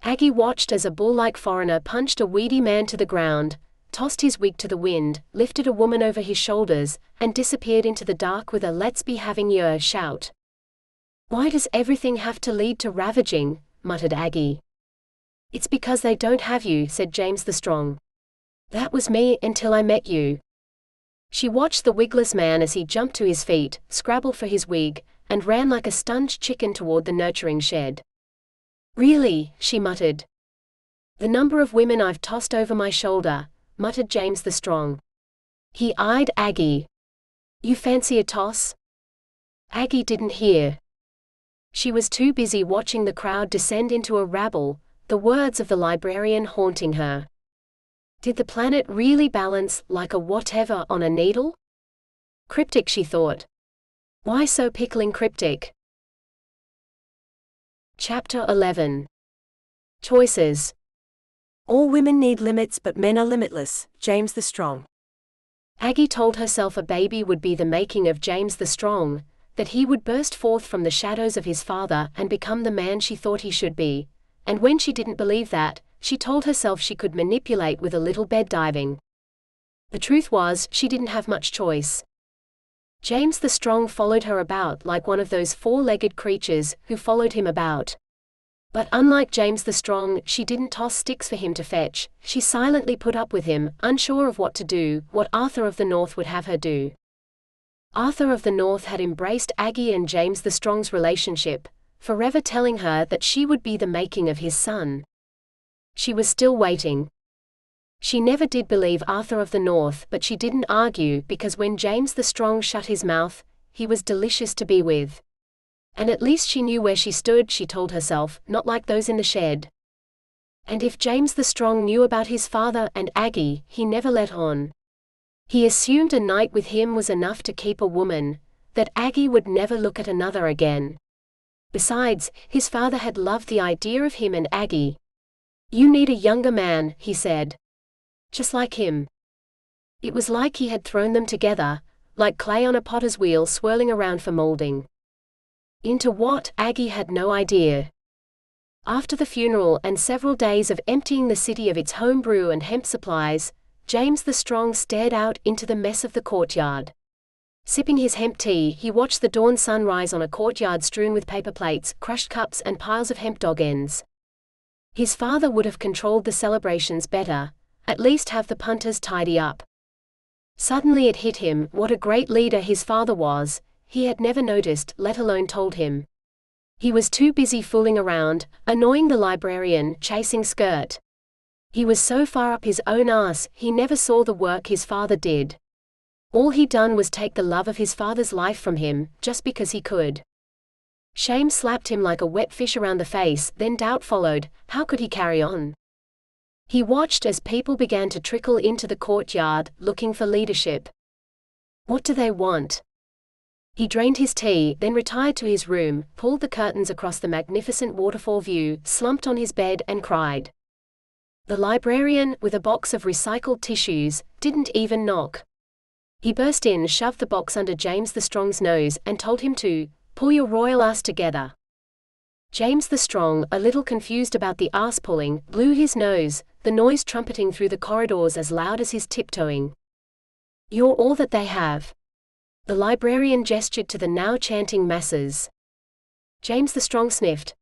Aggie watched as a bull-like foreigner punched a weedy man to the ground, tossed his wig to the wind, lifted a woman over his shoulders, and disappeared into the dark with a "let's be having yer" shout. Why does everything have to lead to ravaging? Muttered Aggie. It's because they don't have you, said James the Strong. That was me until I met you. She watched the wigless man as he jumped to his feet, scrabbled for his wig, and ran like a stunned chicken toward the nurturing shed. Really, she muttered. The number of women I've tossed over my shoulder, muttered James the Strong. He eyed Aggie. You fancy a toss? Aggie didn't hear. She was too busy watching the crowd descend into a rabble, the words of the librarian haunting her. Did the planet really balance like a whatever on a needle? Cryptic, she thought. Why so pickling cryptic? Chapter 11. Choices. All women need limits, but men are limitless. James the Strong. Aggie told herself a baby would be the making of James the Strong, that he would burst forth from the shadows of his father and become the man she thought he should be, and when she didn't believe that, she told herself she could manipulate with a little bed diving. The truth was, she didn't have much choice. James the Strong followed her about like one of those four-legged creatures who followed him about. But unlike James the Strong, she didn't toss sticks for him to fetch, she silently put up with him, unsure of what to do, what Arthur of the North would have her do. Arthur of the North had embraced Aggie and James the Strong's relationship, forever telling her that she would be the making of his son. She was still waiting. She never did believe Arthur of the North, but she didn't argue because when James the Strong shut his mouth, he was delicious to be with. And at least she knew where she stood, she told herself, not like those in the shed. And if James the Strong knew about his father and Aggie, he never let on. He assumed a night with him was enough to keep a woman, that Aggie would never look at another again. Besides, his father had loved the idea of him and Aggie. You need a younger man, he said. Just like him. It was like he had thrown them together, like clay on a potter's wheel swirling around for molding. Into what, Aggie had no idea. After the funeral and several days of emptying the city of its homebrew and hemp supplies, James the Strong stared out into the mess of the courtyard. Sipping his hemp tea, he watched the dawn sun rise on a courtyard strewn with paper plates, crushed cups and piles of hemp dog ends. His father would have controlled the celebrations better, at least have the punters tidy up. Suddenly it hit him what a great leader his father was. He had never noticed, let alone told him. He was too busy fooling around, annoying the librarian, chasing skirt. He was so far up his own arse, he never saw the work his father did. All he'd done was take the love of his father's life from him, just because he could. Shame slapped him like a wet fish around the face, then doubt followed. How could he carry on? He watched as people began to trickle into the courtyard, looking for leadership. What do they want? He drained his tea, then retired to his room, pulled the curtains across the magnificent waterfall view, slumped on his bed and cried. The librarian, with a box of recycled tissues, didn't even knock. He burst in, shoved the box under James the Strong's nose, and told him to pull your royal ass together. James the Strong, a little confused about the ass pulling, blew his nose, the noise trumpeting through the corridors as loud as his tiptoeing. You're all that they have. The librarian gestured to the now chanting masses. James the Strong sniffed.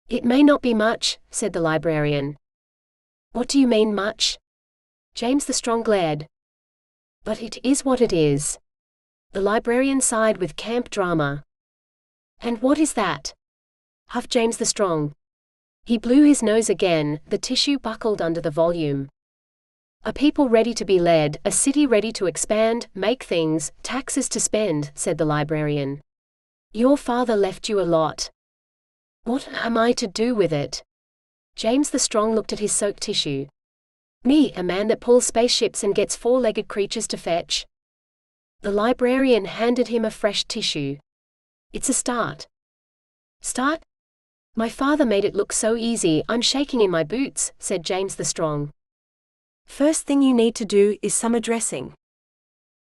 It may not be much, said the librarian. What do you mean much? James the Strong glared. But it is what it is. The librarian sighed with camp drama. And what is that? Huffed James the Strong. He blew his nose again, the tissue buckled under the volume. A people ready to be led, a city ready to expand, make things, taxes to spend, said the librarian. Your father left you a lot. What am I to do with it? James the Strong looked at his soaked tissue. Me, a man that pulls spaceships and gets four-legged creatures to fetch? The librarian handed him a fresh tissue. It's a start. Start? My father made it look so easy, I'm shaking in my boots, said James the Strong. First thing you need to do is some addressing.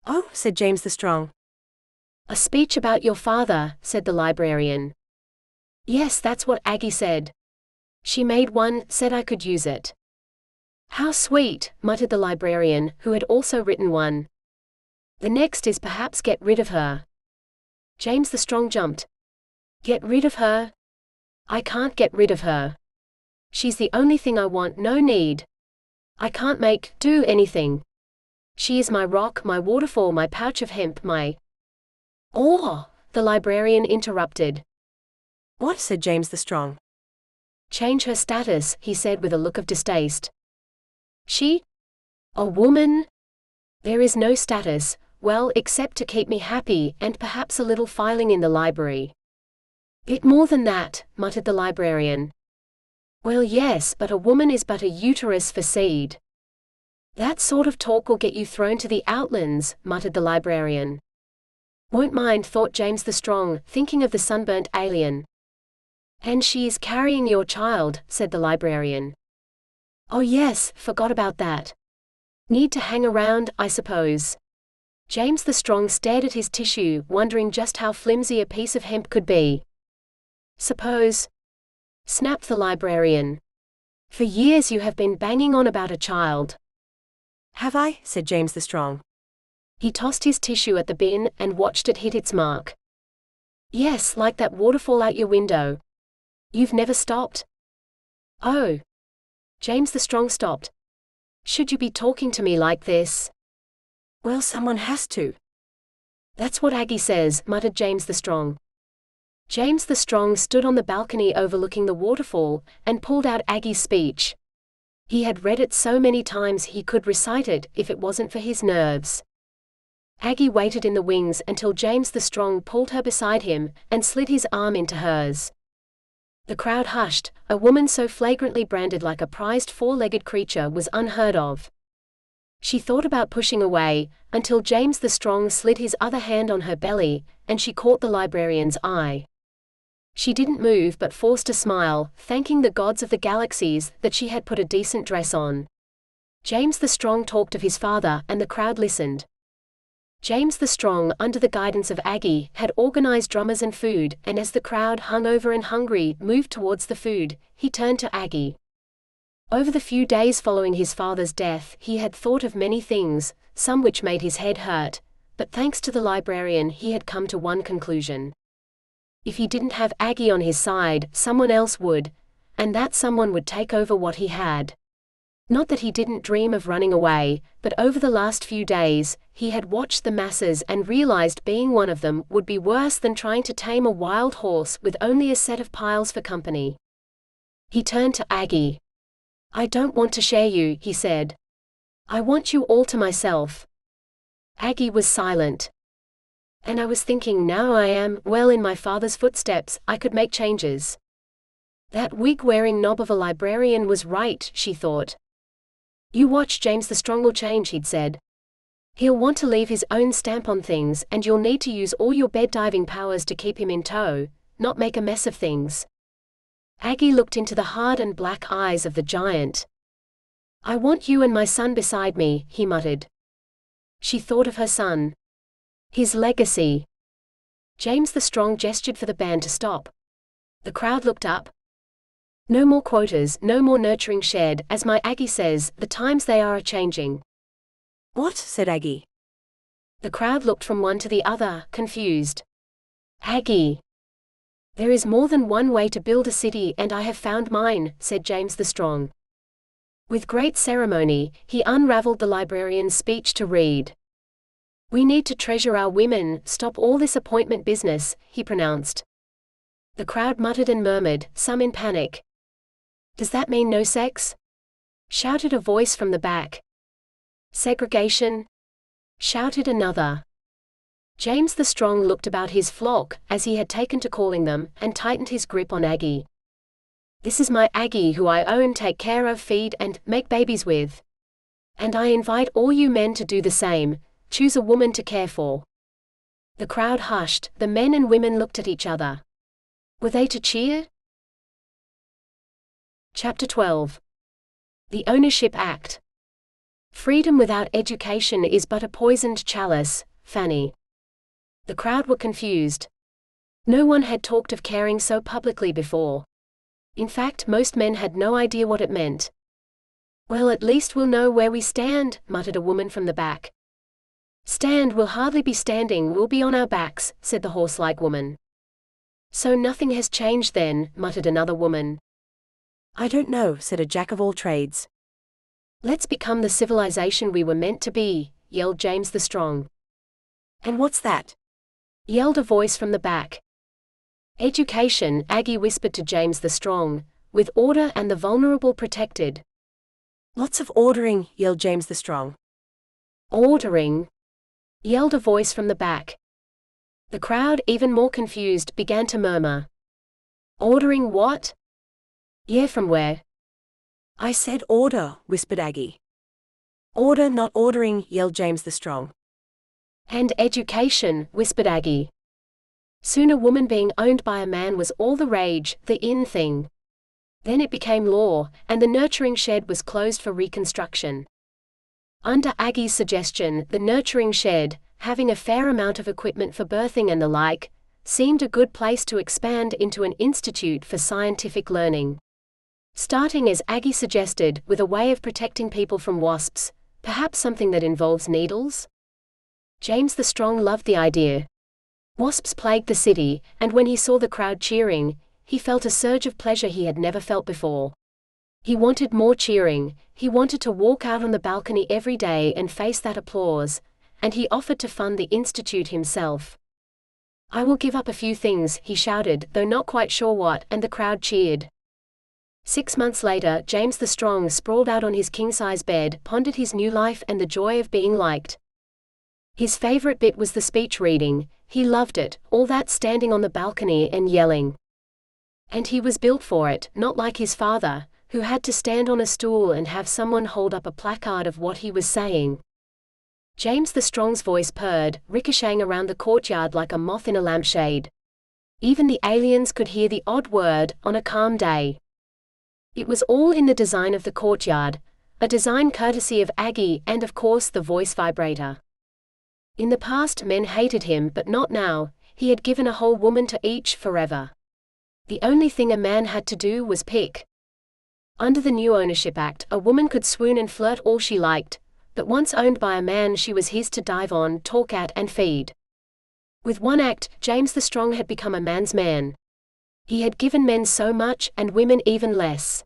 Oh, said James the Strong. A speech about your father, said the librarian. Yes, that's what Aggie said. She made one, said I could use it. How sweet, muttered the librarian, who had also written one. The next is perhaps get rid of her. James the Strong jumped. Get rid of her? I can't get rid of her. She's the only thing I want, no need. I can't do anything. She is my rock, my waterfall, my pouch of hemp, my... Oh, the librarian interrupted. What? Said James the Strong. Change her status, he said with a look of distaste. She? A woman? There is no status, well, except to keep me happy, and perhaps a little filing in the library. Bit more than that, muttered the librarian. Well, yes, but a woman is but a uterus for seed. That sort of talk will get you thrown to the outlands, muttered the librarian. Won't mind, thought James the Strong, thinking of the sunburnt alien. And she is carrying your child, said the librarian. Oh yes, forgot about that. Need to hang around, I suppose. James the Strong stared at his tissue, wondering just how flimsy a piece of hemp could be. Suppose? Snapped the librarian. For years you have been banging on about a child. Have I? Said James the Strong. He tossed his tissue at the bin and watched it hit its mark. Yes, like that waterfall out your window. You've never stopped? Oh. James the Strong stopped. Should you be talking to me like this? Well, someone has to. That's what Aggie says, muttered James the Strong. James the Strong stood on the balcony overlooking the waterfall, and pulled out Aggie's speech. He had read it so many times he could recite it if it wasn't for his nerves. Aggie waited in the wings until James the Strong pulled her beside him, and slid his arm into hers. The crowd hushed. A woman so flagrantly branded like a prized four-legged creature was unheard of. She thought about pushing away, until James the Strong slid his other hand on her belly, and she caught the librarian's eye. She didn't move but forced a smile, thanking the gods of the galaxies that she had put a decent dress on. James the Strong talked of his father, and the crowd listened. James the Strong, under the guidance of Aggie, had organized drummers and food, and as the crowd, hungover and hungry, moved towards the food, he turned to Aggie. Over the few days following his father's death, he had thought of many things, some which made his head hurt, but thanks to the librarian he had come to one conclusion. If he didn't have Aggie on his side, someone else would, and that someone would take over what he had. Not that he didn't dream of running away, but over the last few days, he had watched the masses and realized being one of them would be worse than trying to tame a wild horse with only a set of piles for company. He turned to Aggie. I don't want to share you, he said. I want you all to myself. Aggie was silent. And I was thinking, now I am, well, in my father's footsteps, I could make changes. That wig-wearing knob of a librarian was right, she thought. You watch, James the Strong will change, he'd said. He'll want to leave his own stamp on things, and you'll need to use all your bed-diving powers to keep him in tow, not make a mess of things. Aggie looked into the hard and black eyes of the giant. I want you and my son beside me, he muttered. She thought of her son. His legacy. James the Strong gestured for the band to stop. The crowd looked up. No more quotas, no more nurturing shed, as my Aggie says, the times they are a-changing. What? Said Aggie. The crowd looked from one to the other, confused. Aggie. "There is more than one way to build a city, and I have found mine," said James the Strong. With great ceremony, he unraveled the librarian's speech to read. "We need to treasure our women, stop all this appointment business," he pronounced. The crowd muttered and murmured, some in panic. "Does that mean no sex?" shouted a voice from the back. "Segregation?" shouted another. James the Strong looked about his flock, as he had taken to calling them, and tightened his grip on Aggie. "This is my Aggie who I own, take care of, feed, and make babies with. And I invite all you men to do the same, choose a woman to care for." The crowd hushed, the men and women looked at each other. Were they to cheer? Chapter 12. The Ownership Act. "Freedom without education is but a poisoned chalice, Fanny." The crowd were confused. No one had talked of caring so publicly before. In fact, most men had no idea what it meant. "Well, at least we'll know where we stand," muttered a woman from the back. "Stand, we'll hardly be standing, we'll be on our backs," said the horse-like woman. "So nothing has changed then," muttered another woman. "I don't know," said a jack-of-all-trades. "Let's become the civilization we were meant to be," yelled James the Strong. "And what's that?" yelled a voice from the back. "Education," Aggie whispered to James the Strong, "with order and the vulnerable protected." "Lots of ordering," yelled James the Strong. "Ordering?" yelled a voice from the back. The crowd, even more confused, began to murmur. "Ordering what?" "Yeah, from where?" "I said order," whispered Aggie. "Order, not ordering," yelled James the Strong. "And education," whispered Aggie. Soon a woman being owned by a man was all the rage, the in thing. Then it became law, and the nurturing shed was closed for reconstruction. Under Aggie's suggestion, the nurturing shed, having a fair amount of equipment for birthing and the like, seemed a good place to expand into an institute for scientific learning. Starting, as Aggie suggested, with a way of protecting people from wasps, perhaps something that involves needles? James the Strong loved the idea. Wasps plagued the city, and when he saw the crowd cheering, he felt a surge of pleasure he had never felt before. He wanted more cheering, he wanted to walk out on the balcony every day and face that applause, and he offered to fund the institute himself. "I will give up a few things," he shouted, though not quite sure what, and the crowd cheered. 6 months later, James the Strong sprawled out on his king-size bed, pondered his new life and the joy of being liked. His favorite bit was the speech reading. He loved it, all that standing on the balcony and yelling. And he was built for it, not like his father, who had to stand on a stool and have someone hold up a placard of what he was saying. James the Strong's voice purred, ricocheting around the courtyard like a moth in a lampshade. Even the aliens could hear the odd word, on a calm day. It was all in the design of the courtyard, a design courtesy of Aggie and of course the voice vibrator. In the past men hated him, but not now. He had given a whole woman to each, forever. The only thing a man had to do was pick. Under the new Ownership Act, a woman could swoon and flirt all she liked, but once owned by a man she was his to dive on, talk at and feed. With one act, James the Strong had become a man's man. He had given men so much, and women even less.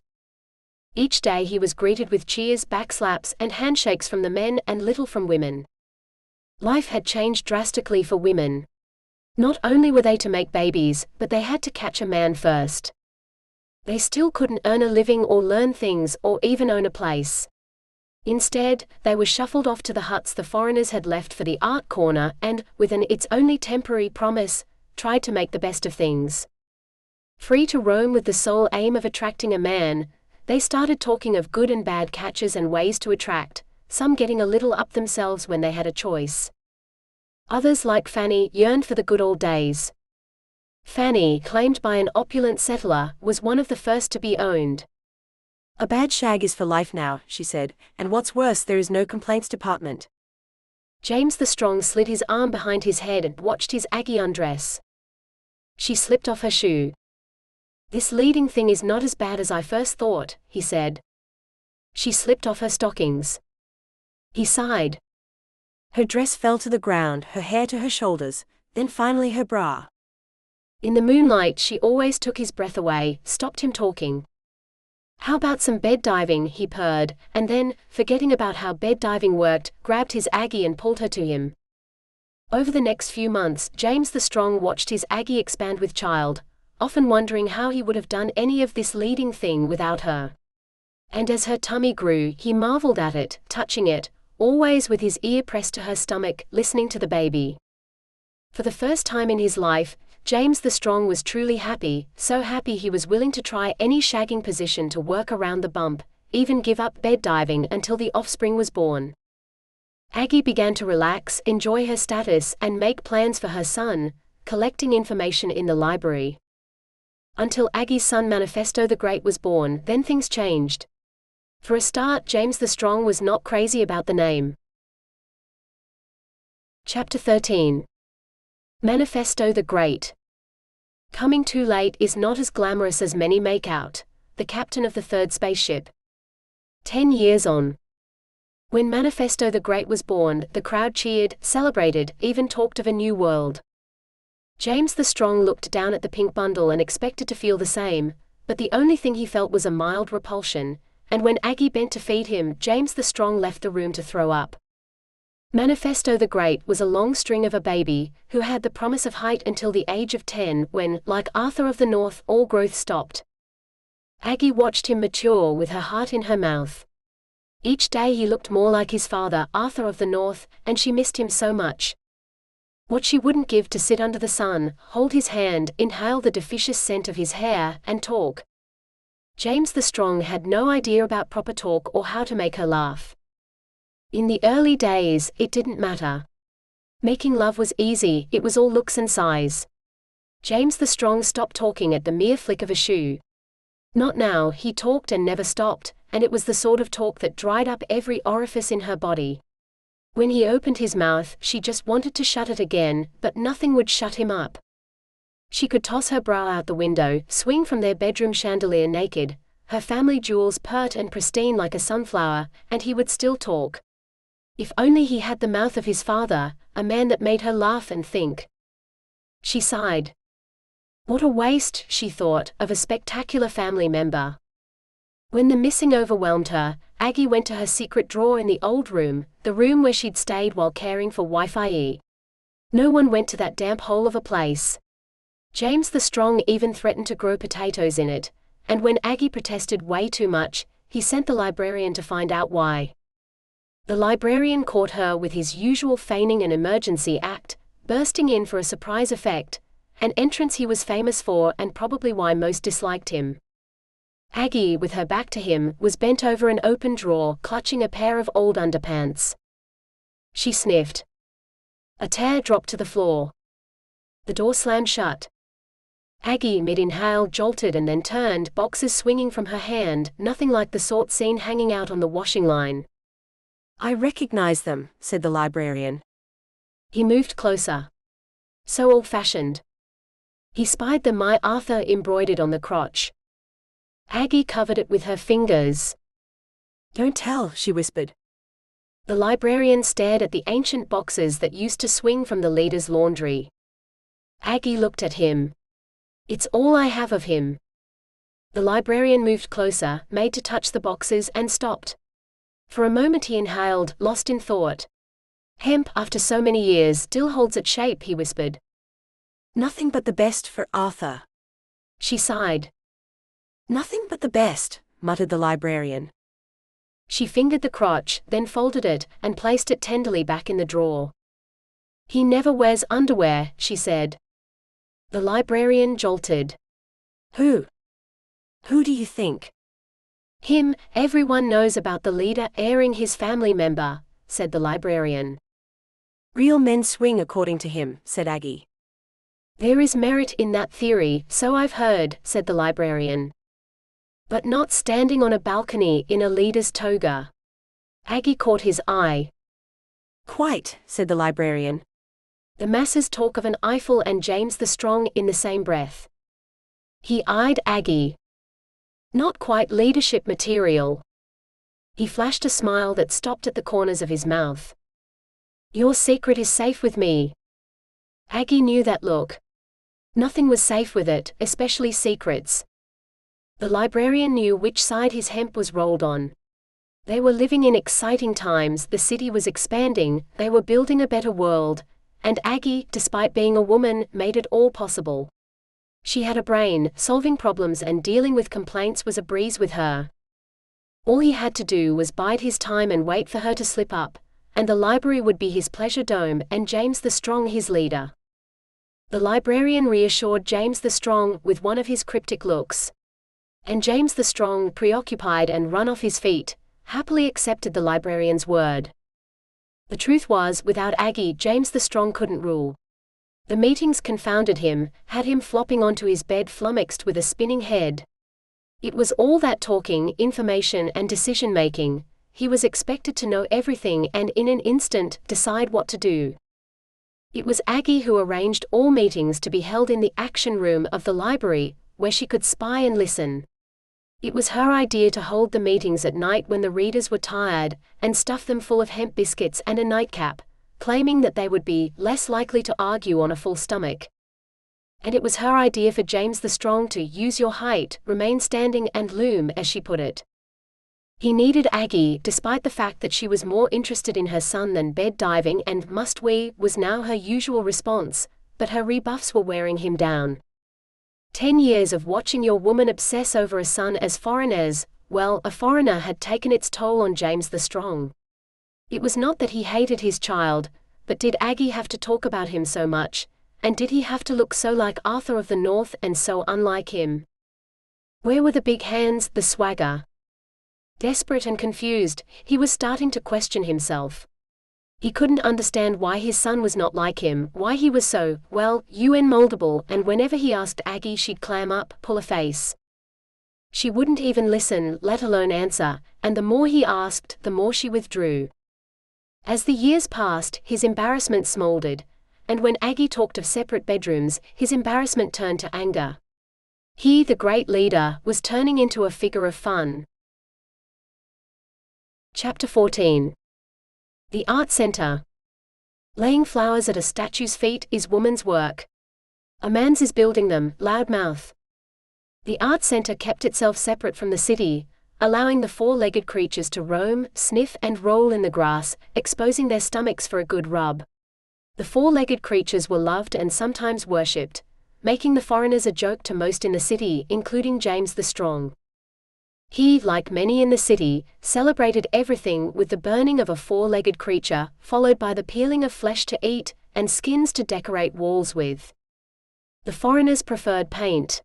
Each day he was greeted with cheers, backslaps, and handshakes from the men and little from women. Life had changed drastically for women. Not only were they to make babies, but they had to catch a man first. They still couldn't earn a living or learn things or even own a place. Instead, they were shuffled off to the huts the foreigners had left for the art corner and, with an "it's only temporary" promise, tried to make the best of things. Free to roam with the sole aim of attracting a man, they started talking of good and bad catches and ways to attract, some getting a little up themselves when they had a choice. Others, like Fanny, yearned for the good old days. Fanny, claimed by an opulent settler, was one of the first to be owned. "A bad shag is for life now," she said, "and what's worse, there is no complaints department." James the Strong slid his arm behind his head and watched his Aggie undress. She slipped off her shoe. "This leading thing is not as bad as I first thought," he said. She slipped off her stockings. He sighed. Her dress fell to the ground, her hair to her shoulders, then finally her bra. In the moonlight she always took his breath away, stopped him talking. "How about some bed diving?" he purred, and then, forgetting about how bed diving worked, grabbed his Aggie and pulled her to him. Over the next few months, James the Strong watched his Aggie expand with child, often wondering how he would have done any of this leading thing without her. And as her tummy grew, he marveled at it, touching it, always with his ear pressed to her stomach, listening to the baby. For the first time in his life, James the Strong was truly happy, so happy he was willing to try any shagging position to work around the bump, even give up bed diving until the offspring was born. Aggie began to relax, enjoy her status, and make plans for her son, collecting information in the library. Until Aggie's son Manifesto the Great was born, then things changed. For a start, James the Strong was not crazy about the name. Chapter 13. Manifesto the Great. Coming too late is not as glamorous as many make out. The captain of the third spaceship. 10 years on. When Manifesto the Great was born, the crowd cheered, celebrated, even talked of a new world. James the Strong looked down at the pink bundle and expected to feel the same, but the only thing he felt was a mild repulsion, and when Aggie bent to feed him, James the Strong left the room to throw up. Manifesto the Great was a long string of a baby, who had the promise of height until the age of 10 when, like Arthur of the North, all growth stopped. Aggie watched him mature with her heart in her mouth. Each day he looked more like his father, Arthur of the North, and she missed him so much. What she wouldn't give to sit under the sun, hold his hand, inhale the delicious scent of his hair, and talk. James the Strong had no idea about proper talk or how to make her laugh. In the early days, it didn't matter. Making love was easy, it was all looks and size. James the Strong stopped talking at the mere flick of a shoe. Not now, he talked and never stopped, and it was the sort of talk that dried up every orifice in her body. When he opened his mouth, she just wanted to shut it again, but nothing would shut him up. She could toss her bra out the window, swing from their bedroom chandelier naked, her family jewels pert and pristine like a sunflower, and he would still talk. If only he had the mouth of his father, a man that made her laugh and think. She sighed. What a waste, she thought, of a spectacular family member. When the missing overwhelmed her, Aggie went to her secret drawer in the old room, the room where she'd stayed while caring for Wi-Fi. No one went to that damp hole of a place. James the Strong even threatened to grow potatoes in it, and when Aggie protested way too much, he sent the librarian to find out why. The librarian caught her with his usual feigning an emergency act, bursting in for a surprise effect, an entrance he was famous for and probably why most disliked him. Aggie, with her back to him, was bent over an open drawer, clutching a pair of old underpants. She sniffed. A tear dropped to the floor. The door slammed shut. Aggie, mid-inhale, jolted and then turned, boxes swinging from her hand, nothing like the sort seen hanging out on the washing line. I recognize them, said the librarian. He moved closer. So old-fashioned. He spied the My Arthur embroidered on the crotch. Aggie covered it with her fingers. Don't tell, she whispered. The librarian stared at the ancient boxes that used to swing from the leader's laundry. Aggie looked at him. It's all I have of him. The librarian moved closer, made to touch the boxes, and stopped. For a moment he inhaled, lost in thought. Hemp, after so many years, still holds its shape, he whispered. Nothing but the best for Arthur. She sighed. Nothing but the best, muttered the librarian. She fingered the crotch, then folded it, and placed it tenderly back in the drawer. He never wears underwear, she said. The librarian jolted. Who? Who do you think? Him, everyone knows about the leader airing his family member, said the librarian. Real men swing according to him, said Aggie. There is merit in that theory, so I've heard, said the librarian. But not standing on a balcony in a leader's toga. Aggie caught his eye. Quite, said the librarian. The masses talk of an Eiffel and James the Strong in the same breath. He eyed Aggie. Not quite leadership material. He flashed a smile that stopped at the corners of his mouth. Your secret is safe with me. Aggie knew that look. Nothing was safe with it, especially secrets. The librarian knew which side his hemp was rolled on. They were living in exciting times, the city was expanding, they were building a better world, and Aggie, despite being a woman, made it all possible. She had a brain, solving problems and dealing with complaints was a breeze with her. All he had to do was bide his time and wait for her to slip up, and the library would be his pleasure dome and James the Strong his leader. The librarian reassured James the Strong with one of his cryptic looks. And James the Strong, preoccupied and run off his feet, happily accepted the librarian's word. The truth was, without Aggie, James the Strong couldn't rule. The meetings confounded him, had him flopping onto his bed flummoxed with a spinning head. It was all that talking, information and decision-making. He was expected to know everything and in an instant, decide what to do. It was Aggie who arranged all meetings to be held in the action room of the library, where she could spy and listen. It was her idea to hold the meetings at night when the readers were tired, and stuff them full of hemp biscuits and a nightcap, claiming that they would be less likely to argue on a full stomach. And it was her idea for James the Strong to use your height, remain standing and loom, as she put it. He needed Aggie, despite the fact that she was more interested in her son than bed diving, and must we was now her usual response, but her rebuffs were wearing him down. 10 years of watching your woman obsess over a son as foreign as, well, a foreigner had taken its toll on James the Strong. It was not that he hated his child, but did Aggie have to talk about him so much, and did he have to look so like Arthur of the North and so unlike him? Where were the big hands, the swagger? Desperate and confused, he was starting to question himself. He couldn't understand why his son was not like him, why he was so, well, moldable, and whenever he asked Aggie she'd clam up, pull a face. She wouldn't even listen, let alone answer, and the more he asked, the more she withdrew. As the years passed, his embarrassment smoldered, and when Aggie talked of separate bedrooms, his embarrassment turned to anger. He, the great leader, was turning into a figure of fun. Chapter 14. The Art Center. Laying flowers at a statue's feet is woman's work. A man's is building them, loudmouth. The art center kept itself separate from the city, allowing the four-legged creatures to roam, sniff and roll in the grass, exposing their stomachs for a good rub. The four-legged creatures were loved and sometimes worshipped, making the foreigners a joke to most in the city, including James the Strong. He, like many in the city, celebrated everything with the burning of a four-legged creature, followed by the peeling of flesh to eat, and skins to decorate walls with. The foreigners preferred paint.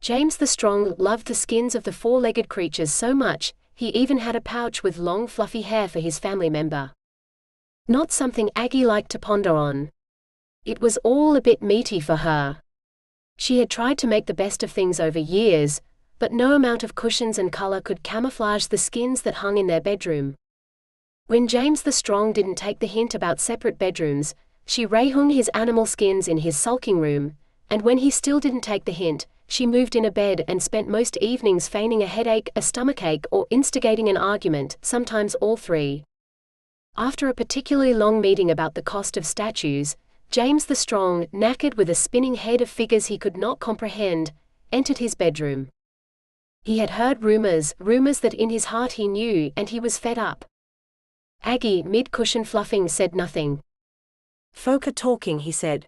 James the Strong loved the skins of the four-legged creatures so much, he even had a pouch with long fluffy hair for his family member. Not something Aggie liked to ponder on. It was all a bit meaty for her. She had tried to make the best of things over years, but no amount of cushions and color could camouflage the skins that hung in their bedroom. When James the Strong didn't take the hint about separate bedrooms, she rehung his animal skins in his sulking room, and when he still didn't take the hint, she moved in a bed and spent most evenings feigning a headache, a stomachache, or instigating an argument, sometimes all three. After a particularly long meeting about the cost of statues, James the Strong, knackered with a spinning head of figures he could not comprehend, entered his bedroom. He had heard rumors that in his heart he knew, and he was fed up. Aggie, mid-cushion fluffing, said nothing. Folk are talking, he said.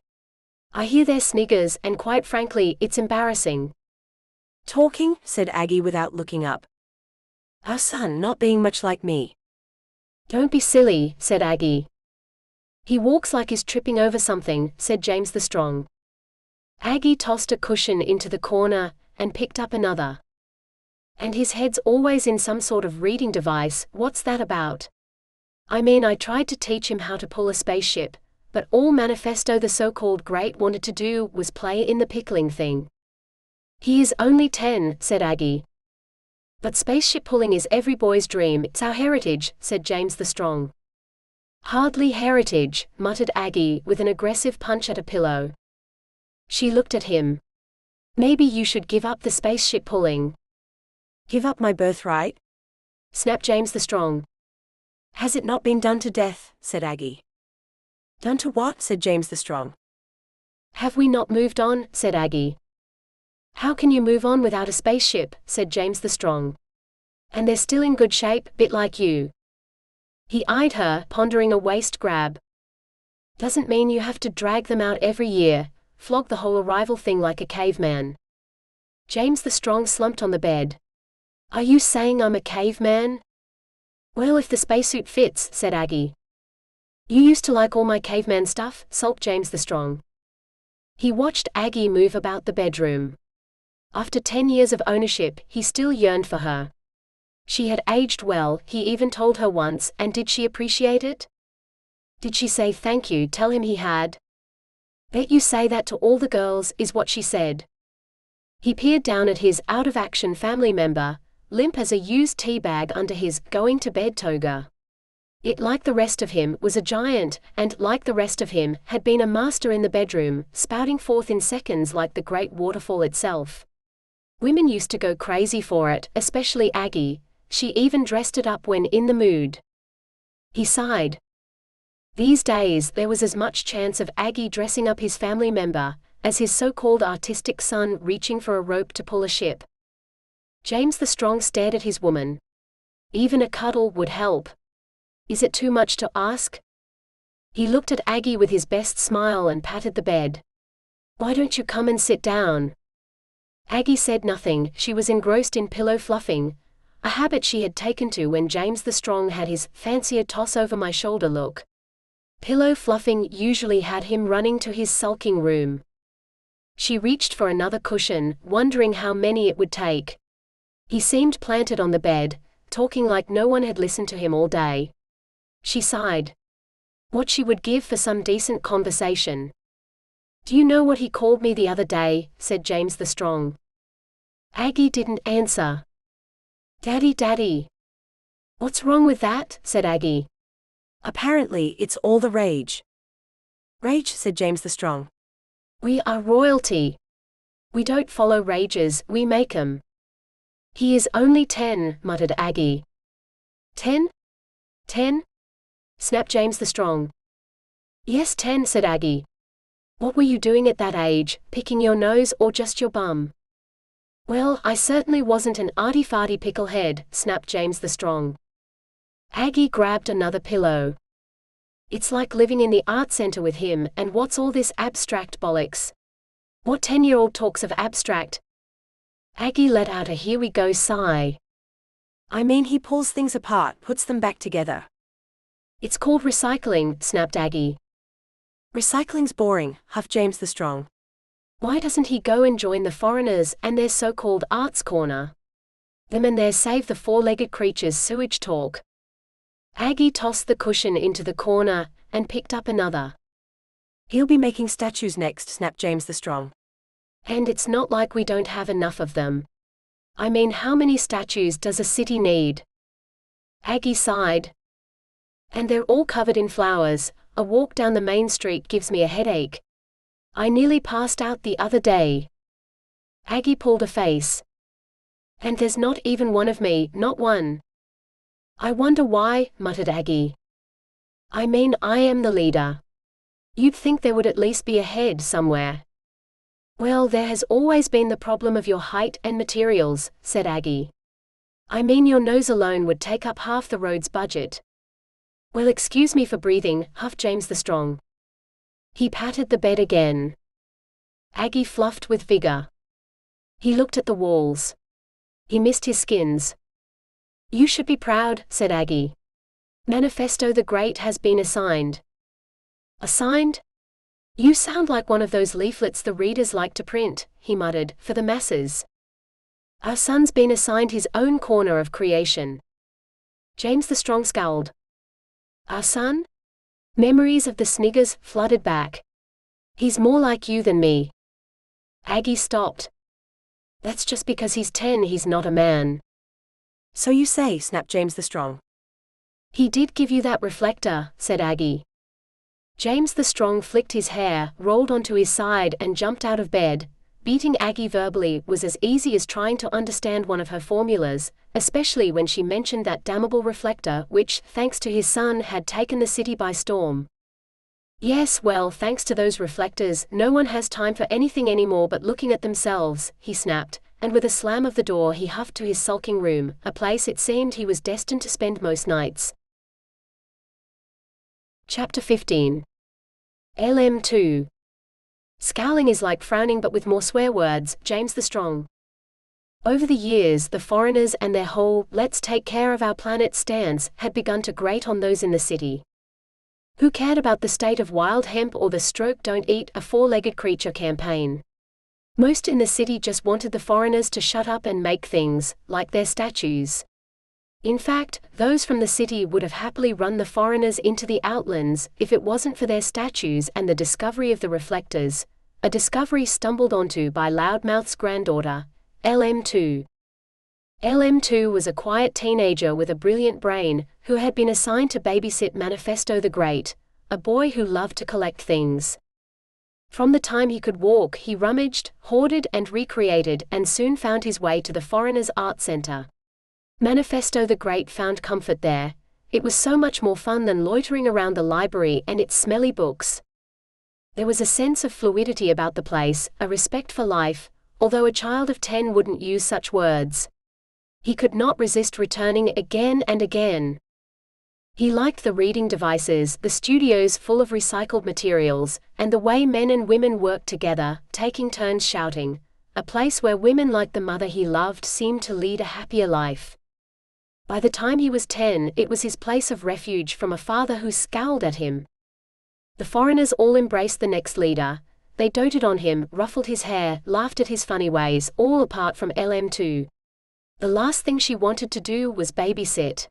I hear their sniggers, and quite frankly, it's embarrassing. Talking, said Aggie without looking up. Our son not being much like me. Don't be silly, said Aggie. He walks like he's tripping over something, said James the Strong. Aggie tossed a cushion into the corner, and picked up another. And his head's always in some sort of reading device, what's that about? I mean, I tried to teach him how to pull a spaceship, but all Manifesto the so-called great wanted to do was play in the pickling thing. He is only 10, said Aggie. But spaceship pulling is every boy's dream, it's our heritage, said James the Strong. Hardly heritage, muttered Aggie, with an aggressive punch at a pillow. She looked at him. Maybe you should give up the spaceship pulling. Give up my birthright? Snapped James the Strong. Has it not been done to death? Said Aggie. Done to what? Said James the Strong. Have we not moved on? Said Aggie. How can you move on without a spaceship? Said James the Strong. And they're still in good shape, bit like you. He eyed her, pondering a waist grab. Doesn't mean you have to drag them out every year, flog the whole arrival thing like a caveman. James the Strong slumped on the bed. Are you saying I'm a caveman? Well, if the spacesuit fits, said Aggie. You used to like all my caveman stuff, sulked James the Strong. He watched Aggie move about the bedroom. After 10 years of ownership, he still yearned for her. She had aged well, he even told her once, and did she appreciate it? Did she say thank you? Tell him he had. Bet you say that to all the girls, is what she said. He peered down at his out-of-action family member, limp as a used tea bag under his going-to-bed toga. It, like the rest of him, was a giant, and, like the rest of him, had been a master in the bedroom, spouting forth in seconds like the great waterfall itself. Women used to go crazy for it, especially Aggie. She even dressed it up when in the mood. He sighed. These days there was as much chance of Aggie dressing up his family member, as his so-called artistic son reaching for a rope to pull a ship. James the Strong stared at his woman. Even a cuddle would help. Is it too much to ask? He looked at Aggie with his best smile and patted the bed. Why don't you come and sit down? Aggie said nothing. She was engrossed in pillow fluffing, a habit she had taken to when James the Strong had his fancier toss-over-my-shoulder look. Pillow fluffing usually had him running to his sulking room. She reached for another cushion, wondering how many it would take. He seemed planted on the bed, talking like no one had listened to him all day. She sighed. What she would give for some decent conversation. Do you know what he called me the other day? Said James the Strong. Aggie didn't answer. Daddy, Daddy. What's wrong with that? Said Aggie. Apparently it's all the rage. Rage, said James the Strong. We are royalty. We don't follow rages, we make 'em. He is only 10, muttered Aggie. 10? 10? Snapped James the Strong. Yes, 10, said Aggie. What were you doing at that age, picking your nose or just your bum? Well, I certainly wasn't an arty-farty picklehead, snapped James the Strong. Aggie grabbed another pillow. It's like living in the art center with him, and what's all this abstract bollocks? What 10-year-old talks of abstract? Aggie let out a here we go sigh. I mean, he pulls things apart, puts them back together. It's called recycling, snapped Aggie. Recycling's boring, huffed James the Strong. Why doesn't he go and join the foreigners and their so-called arts corner? Them and their save the four-legged creatures sewage talk. Aggie tossed the cushion into the corner, and picked up another. He'll be making statues next, snapped James the Strong. And it's not like we don't have enough of them. I mean, how many statues does a city need? Aggie sighed. And they're all covered in flowers. A walk down the main street gives me a headache. I nearly passed out the other day. Aggie pulled a face. And there's not even one of me, not one. I wonder why, muttered Aggie. I mean, I am the leader. You'd think there would at least be a head somewhere. Well, there has always been the problem of your height and materials, said Aggie. I mean, your nose alone would take up half the road's budget. Well, excuse me for breathing, huffed James the Strong. He patted the bed again. Aggie fluffed with vigor. He looked at the walls. He missed his skins. You should be proud, said Aggie. Manifesto the Great has been assigned. Assigned? You sound like one of those leaflets the readers like to print, he muttered, for the masses. Our son's been assigned his own corner of creation. James the Strong scowled. Our son? Memories of the sniggers flooded back. He's more like you than me. Aggie stopped. That's just because he's 10, he's not a man. So you say, snapped James the Strong. He did give you that reflector, said Aggie. James the Strong flicked his hair, rolled onto his side and jumped out of bed. Beating Aggie verbally was as easy as trying to understand one of her formulas, especially when she mentioned that damnable reflector which, thanks to his son, had taken the city by storm. Yes, well, thanks to those reflectors, no one has time for anything anymore but looking at themselves, he snapped, and with a slam of the door he huffed to his sulking room, a place it seemed he was destined to spend most nights. Chapter 15. LM2. Scowling is like frowning but with more swear words, James the Strong. Over the years, the foreigners and their whole "let's take care of our planet" stance had begun to grate on those in the city. Who cared about the state of wild hemp or the stroke "don't eat a four-legged creature" campaign? Most in the city just wanted the foreigners to shut up and make things, like their statues. In fact, those from the city would have happily run the foreigners into the outlands if it wasn't for their statues and the discovery of the reflectors, a discovery stumbled onto by Loudmouth's granddaughter, LM2. LM2 was a quiet teenager with a brilliant brain, who had been assigned to babysit Manifesto the Great, a boy who loved to collect things. From the time he could walk, he rummaged, hoarded and recreated, and soon found his way to the Foreigners' Art Center. Manifesto the Great found comfort there. It was so much more fun than loitering around the library and its smelly books. There was a sense of fluidity about the place, a respect for life, although a child of 10 wouldn't use such words. He could not resist returning again and again. He liked the reading devices, the studios full of recycled materials, and the way men and women worked together, taking turns shouting, a place where women like the mother he loved seemed to lead a happier life. By the time he was 10, it was his place of refuge from a father who scowled at him. The foreigners all embraced the next leader. They doted on him, ruffled his hair, laughed at his funny ways, all apart from LM2. The last thing she wanted to do was babysit.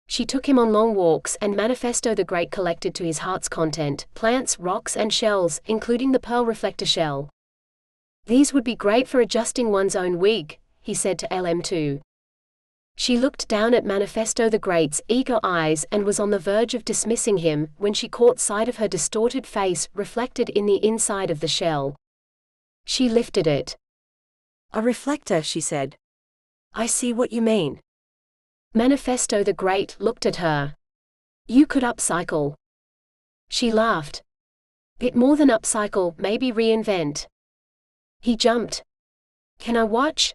She took him on long walks, and Manifesto the Great collected to his heart's content, plants, rocks and shells, including the pearl reflector shell. These would be great for adjusting one's own wig, he said to LM2. She looked down at Manifesto the Great's eager eyes and was on the verge of dismissing him when she caught sight of her distorted face reflected in the inside of the shell. She lifted it. A reflector, she said. I see what you mean. Manifesto the Great looked at her. You could upcycle. She laughed. Bit more than upcycle, maybe reinvent. He jumped. Can I watch?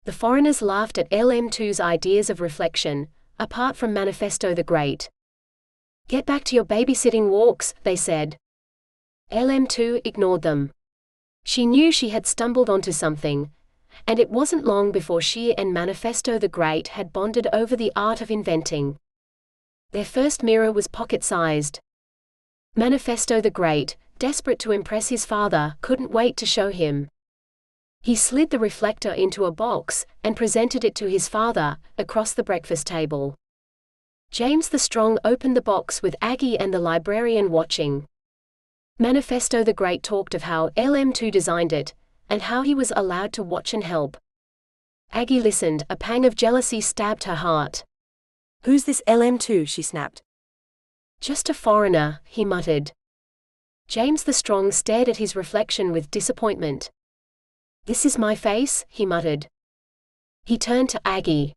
The foreigners laughed at LM2's ideas of reflection, apart from Manifesto the Great. Get back to your babysitting walks, they said. LM2 ignored them. She knew she had stumbled onto something, and it wasn't long before she and Manifesto the Great had bonded over the art of inventing. Their first mirror was pocket-sized. Manifesto the Great, desperate to impress his father, couldn't wait to show him. He slid the reflector into a box and presented it to his father, across the breakfast table. James the Strong opened the box with Aggie and the librarian watching. Manifesto the Great talked of how LM2 designed it, and how he was allowed to watch and help. Aggie listened, a pang of jealousy stabbed her heart. Who's this LM2? She snapped. Just a foreigner, he muttered. James the Strong stared at his reflection with disappointment. This is my face, he muttered. He turned to Aggie.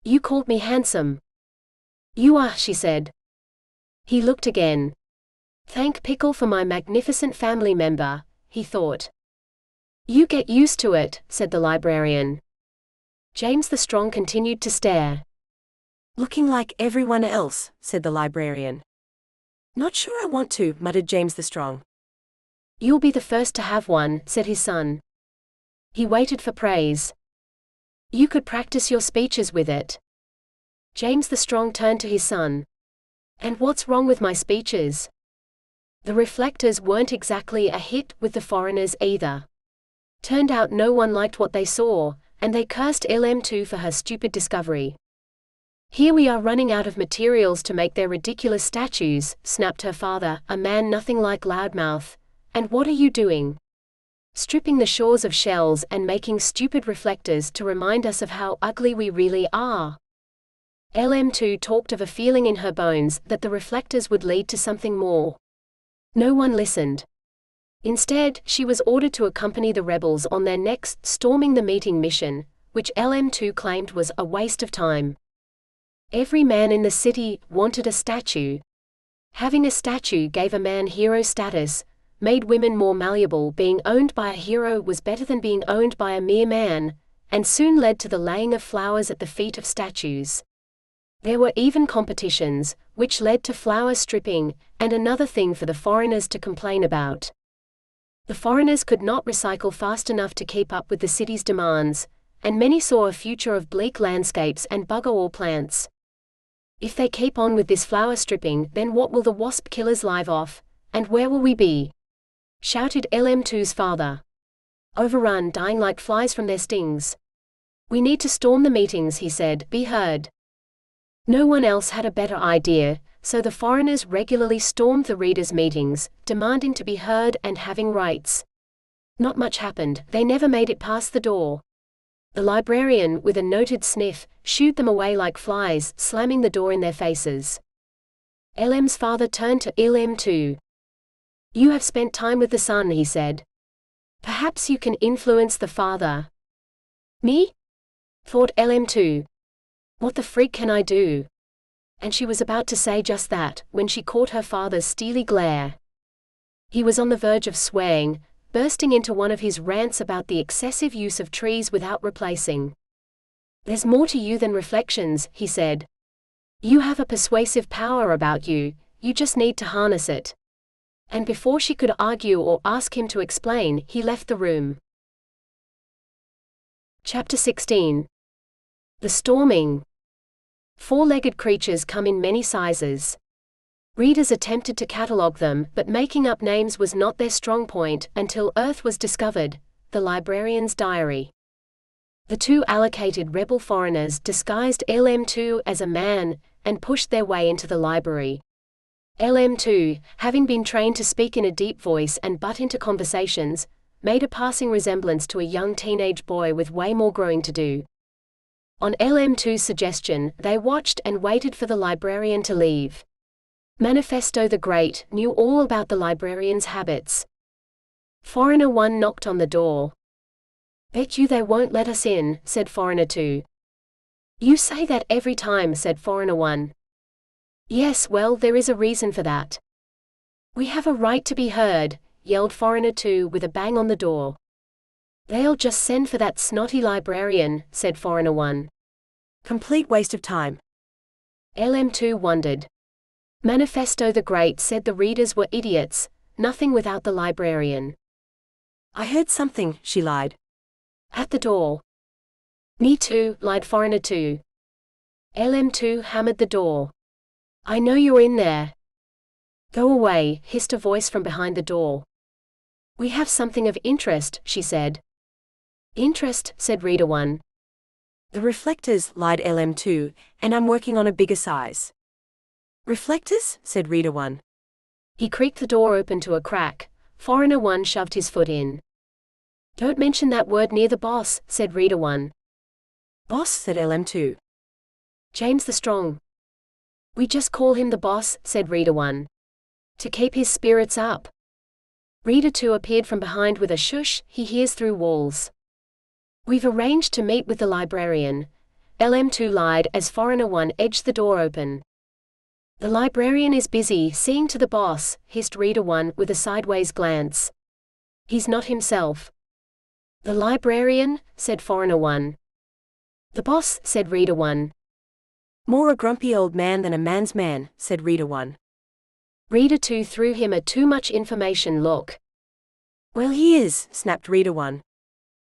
You called me handsome. You are, she said. He looked again. Thank Pickle for my magnificent family member, he thought. You get used to it, said the librarian. James the Strong continued to stare. Looking like everyone else, said the librarian. Not sure I want to, muttered James the Strong. You'll be the first to have one, said his son. He waited for praise. You could practice your speeches with it. James the Strong turned to his son. And what's wrong with my speeches? The reflectors weren't exactly a hit with the foreigners either. Turned out no one liked what they saw, and they cursed LM2 for her stupid discovery. Here we are running out of materials to make their ridiculous statues, snapped her father, a man nothing like Loudmouth. And what are you doing? Stripping the shores of shells and making stupid reflectors to remind us of how ugly we really are. LM2 talked of a feeling in her bones that the reflectors would lead to something more. No one listened. Instead, she was ordered to accompany the rebels on their next storming the meeting mission, which LM2 claimed was a waste of time. Every man in the city wanted a statue. Having a statue gave a man hero status, made women more malleable. Being owned by a hero was better than being owned by a mere man, and soon led to the laying of flowers at the feet of statues. There were even competitions, which led to flower stripping, and another thing for the foreigners to complain about. The foreigners could not recycle fast enough to keep up with the city's demands, and many saw a future of bleak landscapes and bugger-all plants. If they keep on with this flower stripping, then what will the wasp killers live off, and where will we be? Shouted LM2's father. Overrun, dying like flies from their stings. We need to storm the meetings, he said, be heard. No one else had a better idea, so the foreigners regularly stormed the readers' meetings, demanding to be heard and having rights. Not much happened, they never made it past the door. The librarian, with a noted sniff, shooed them away like flies, slamming the door in their faces. LM's father turned to LM2. You have spent time with the son, he said. Perhaps you can influence the father. Me? Thought LM2. What the freak can I do? And she was about to say just that, when she caught her father's steely glare. He was on the verge of swearing, bursting into one of his rants about the excessive use of trees without replacing. There's more to you than reflections, he said. You have a persuasive power about you, you just need to harness it. And before she could argue or ask him to explain, he left the room. Chapter 16. The Storming. Four-legged creatures come in many sizes. Readers attempted to catalogue them, but making up names was not their strong point until Earth was discovered, the librarian's diary. The two allocated rebel foreigners disguised LM2 as a man, and pushed their way into the library. LM2, having been trained to speak in a deep voice and butt into conversations, made a passing resemblance to a young teenage boy with way more growing to do. On LM2's suggestion, they watched and waited for the librarian to leave. Manifesto the Great knew all about the librarian's habits. Foreigner 1 knocked on the door. Bet you they won't let us in, said Foreigner 2. You say that every time, said Foreigner 1. Yes, well, there is a reason for that. We have a right to be heard, yelled Foreigner 2 with a bang on the door. They'll just send for that snotty librarian, said Foreigner 1. Complete waste of time. LM2 wondered. Manifesto the Great said the readers were idiots, nothing without the librarian. I heard something, she lied. At the door. Me too, lied Foreigner 2. LM2 hammered the door. I know you're in there. Go away, hissed a voice from behind the door. We have something of interest, she said. Interest, said Reader 1. The reflectors, lied LM2, and I'm working on a bigger size. Reflectors, said Reader 1. He creaked the door open to a crack. Foreigner 1 shoved his foot in. Don't mention that word near the boss, said Reader 1. Boss, said LM2. James the Strong. We just call him the boss, said Reader 1. To keep his spirits up. Reader 2 appeared from behind with a shush, he hears through walls. We've arranged to meet with the librarian. LM2 lied as Foreigner 1 edged the door open. The librarian is busy seeing to the boss, hissed Reader 1 with a sideways glance. He's not himself. The librarian, said Foreigner 1. The boss, said Reader 1. More a grumpy old man than a man's man, said Reader 1. Reader 2 threw him a too much information look. Well, he is, snapped Reader 1.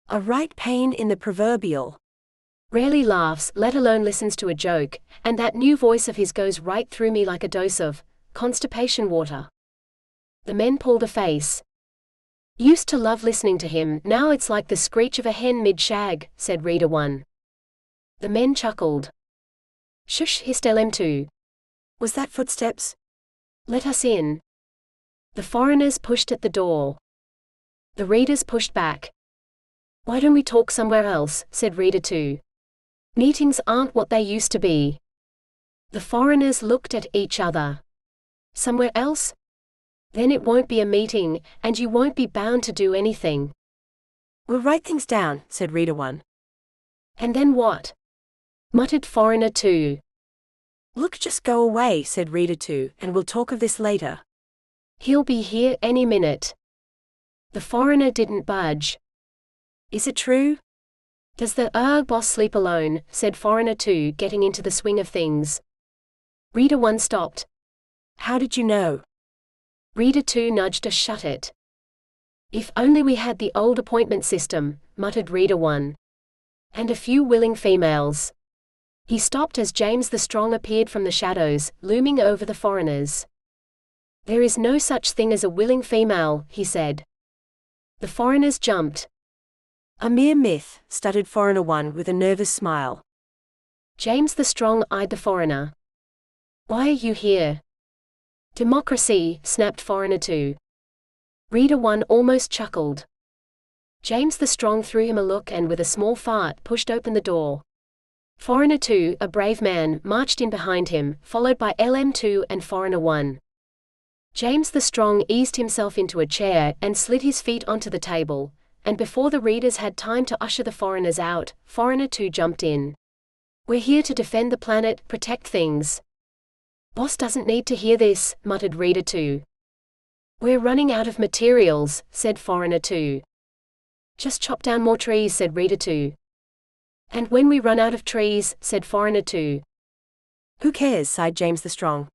A right pain in the proverbial. Rarely laughs, let alone listens to a joke, and that new voice of his goes right through me like a dose of constipation water. The men pulled a face. Used to love listening to him, now it's like the screech of a hen mid-shag, said Reader 1. The men chuckled. Shush, hissed LM2. Was that footsteps? Let us in. The foreigners pushed at the door. The readers pushed back. Why don't we talk somewhere else, said Reader 2. Meetings aren't what they used to be. The foreigners looked at each other. Somewhere else? Then it won't be a meeting, and you won't be bound to do anything. We'll write things down, said Reader 1. And then what? Muttered Foreigner 2. Look, just go away, said Reader 2, and we'll talk of this later. He'll be here any minute. The foreigner didn't budge. Is it true? Does the boss sleep alone, said foreigner 2, getting into the swing of things. Reader 1 stopped. How did you know? Reader 2 nudged us shut it. If only we had the old appointment system, muttered Reader 1. And a few willing females. He stopped as James the Strong appeared from the shadows, looming over the foreigners. There is no such thing as a willing female, he said. The foreigners jumped. A mere myth, stuttered Foreigner 1 with a nervous smile. James the Strong eyed the foreigner. Why are you here? Democracy, snapped Foreigner 2. Reader 1 almost chuckled. James the Strong threw him a look and with a small fart pushed open the door. Foreigner 2, a brave man, marched in behind him, followed by LM2 and Foreigner 1. James the Strong eased himself into a chair and slid his feet onto the table, and before the readers had time to usher the foreigners out, Foreigner 2 jumped in. We're here to defend the planet, protect things. Boss doesn't need to hear this, muttered Reader 2. We're running out of materials, said Foreigner 2. Just chop down more trees, said Reader 2. And when we run out of trees, said Foreigner 2. Who cares, sighed James the Strong.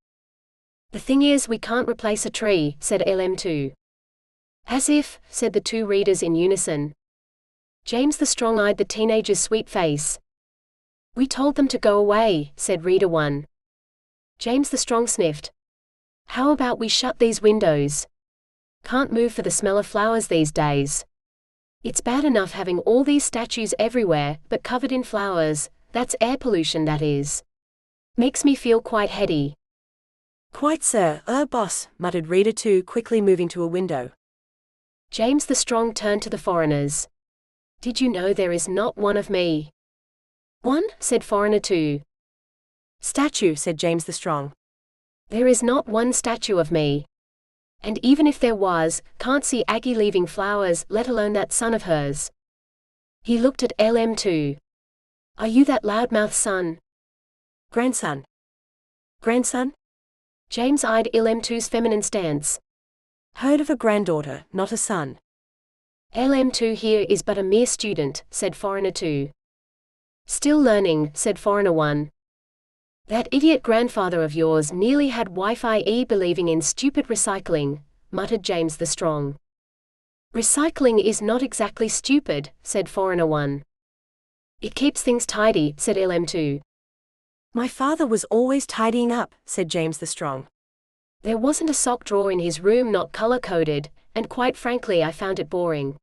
The thing is, we can't replace a tree, said LM2. As if, said the two readers in unison. James the Strong eyed the teenager's sweet face. We told them to go away, said Reader 1. James the Strong sniffed. How about we shut these windows? Can't move for the smell of flowers these days. It's bad enough having all these statues everywhere, but covered in flowers, that's air pollution, that is. Makes me feel quite heady. Quite, sir, boss, muttered Reader 2, quickly moving to a window. James the Strong turned to the foreigners. Did you know there is not one of me? One, said Foreigner 2. Statue, said James the Strong. There is not one statue of me. And even if there was, can't see Aggie leaving flowers, let alone that son of hers. He looked at LM2. Are you that loudmouth son? Grandson. Grandson? James eyed LM2's feminine stance. Heard of a granddaughter, not a son. LM2 here is but a mere student, said Foreigner 2. Still learning, said Foreigner 1. That idiot grandfather of yours nearly had Wi-Fi believing in stupid recycling, muttered James the Strong. Recycling is not exactly stupid, said Foreigner 1. It keeps things tidy, said LM2. My father was always tidying up, said James the Strong. There wasn't a sock drawer in his room not color-coded, and quite frankly I found it boring.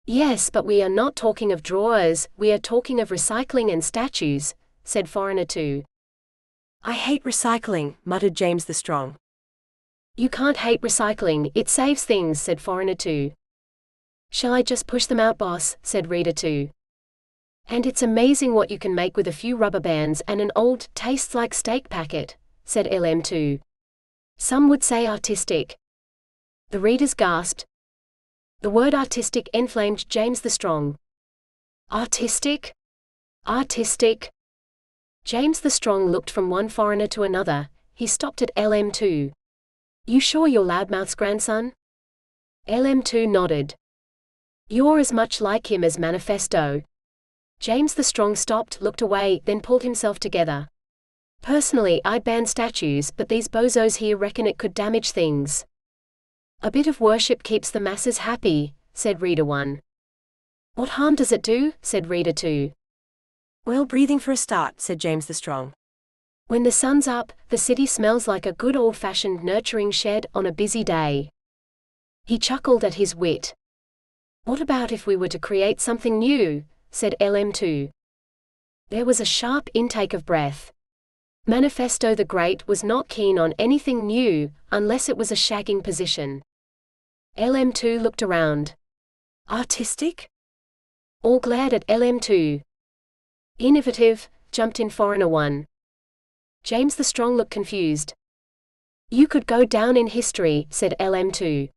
Yes, but we are not talking of drawers, we are talking of recycling and statues, said Foreigner 2. I hate recycling, muttered James the Strong. You can't hate recycling, it saves things, said Foreigner 2. Shall I just push them out, boss, said Reader 2. And it's amazing what you can make with a few rubber bands and an old, tastes like steak packet, said LM2. Some would say artistic. The readers gasped. The word artistic enflamed James the Strong. Artistic? Artistic? James the Strong looked from one foreigner to another. He stopped at LM2. You sure you're Loudmouth's grandson? LM2 nodded. You're as much like him as Manifesto. James the Strong stopped, looked away, then pulled himself together. Personally, I'd ban statues, but these bozos here reckon it could damage things. A bit of worship keeps the masses happy, said Reader 1. What harm does it do, said Reader 2. Well, breathing for a start, said James the Strong. When the sun's up, the city smells like a good old-fashioned nurturing shed on a busy day. He chuckled at his wit. What about if we were to create something new, said LM2. There was a sharp intake of breath. Manifesto the Great was not keen on anything new, unless it was a shagging position. LM2 looked around. Artistic? All glared at LM2. Innovative, jumped in Foreigner 1. James the Strong looked confused. You could go down in history, said LM2.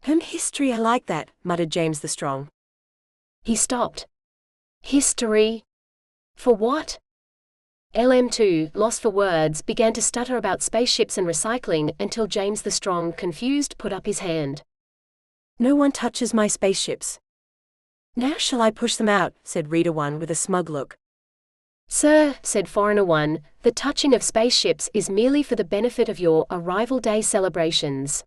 History, I like that, muttered James the Strong. He stopped. History? For what? LM2, lost for words, began to stutter about spaceships and recycling until James the Strong, confused, put up his hand. No one touches my spaceships. Now shall I push them out, said Reader 1 with a smug look. Sir, said Foreigner 1, the touching of spaceships is merely for the benefit of your arrival day celebrations.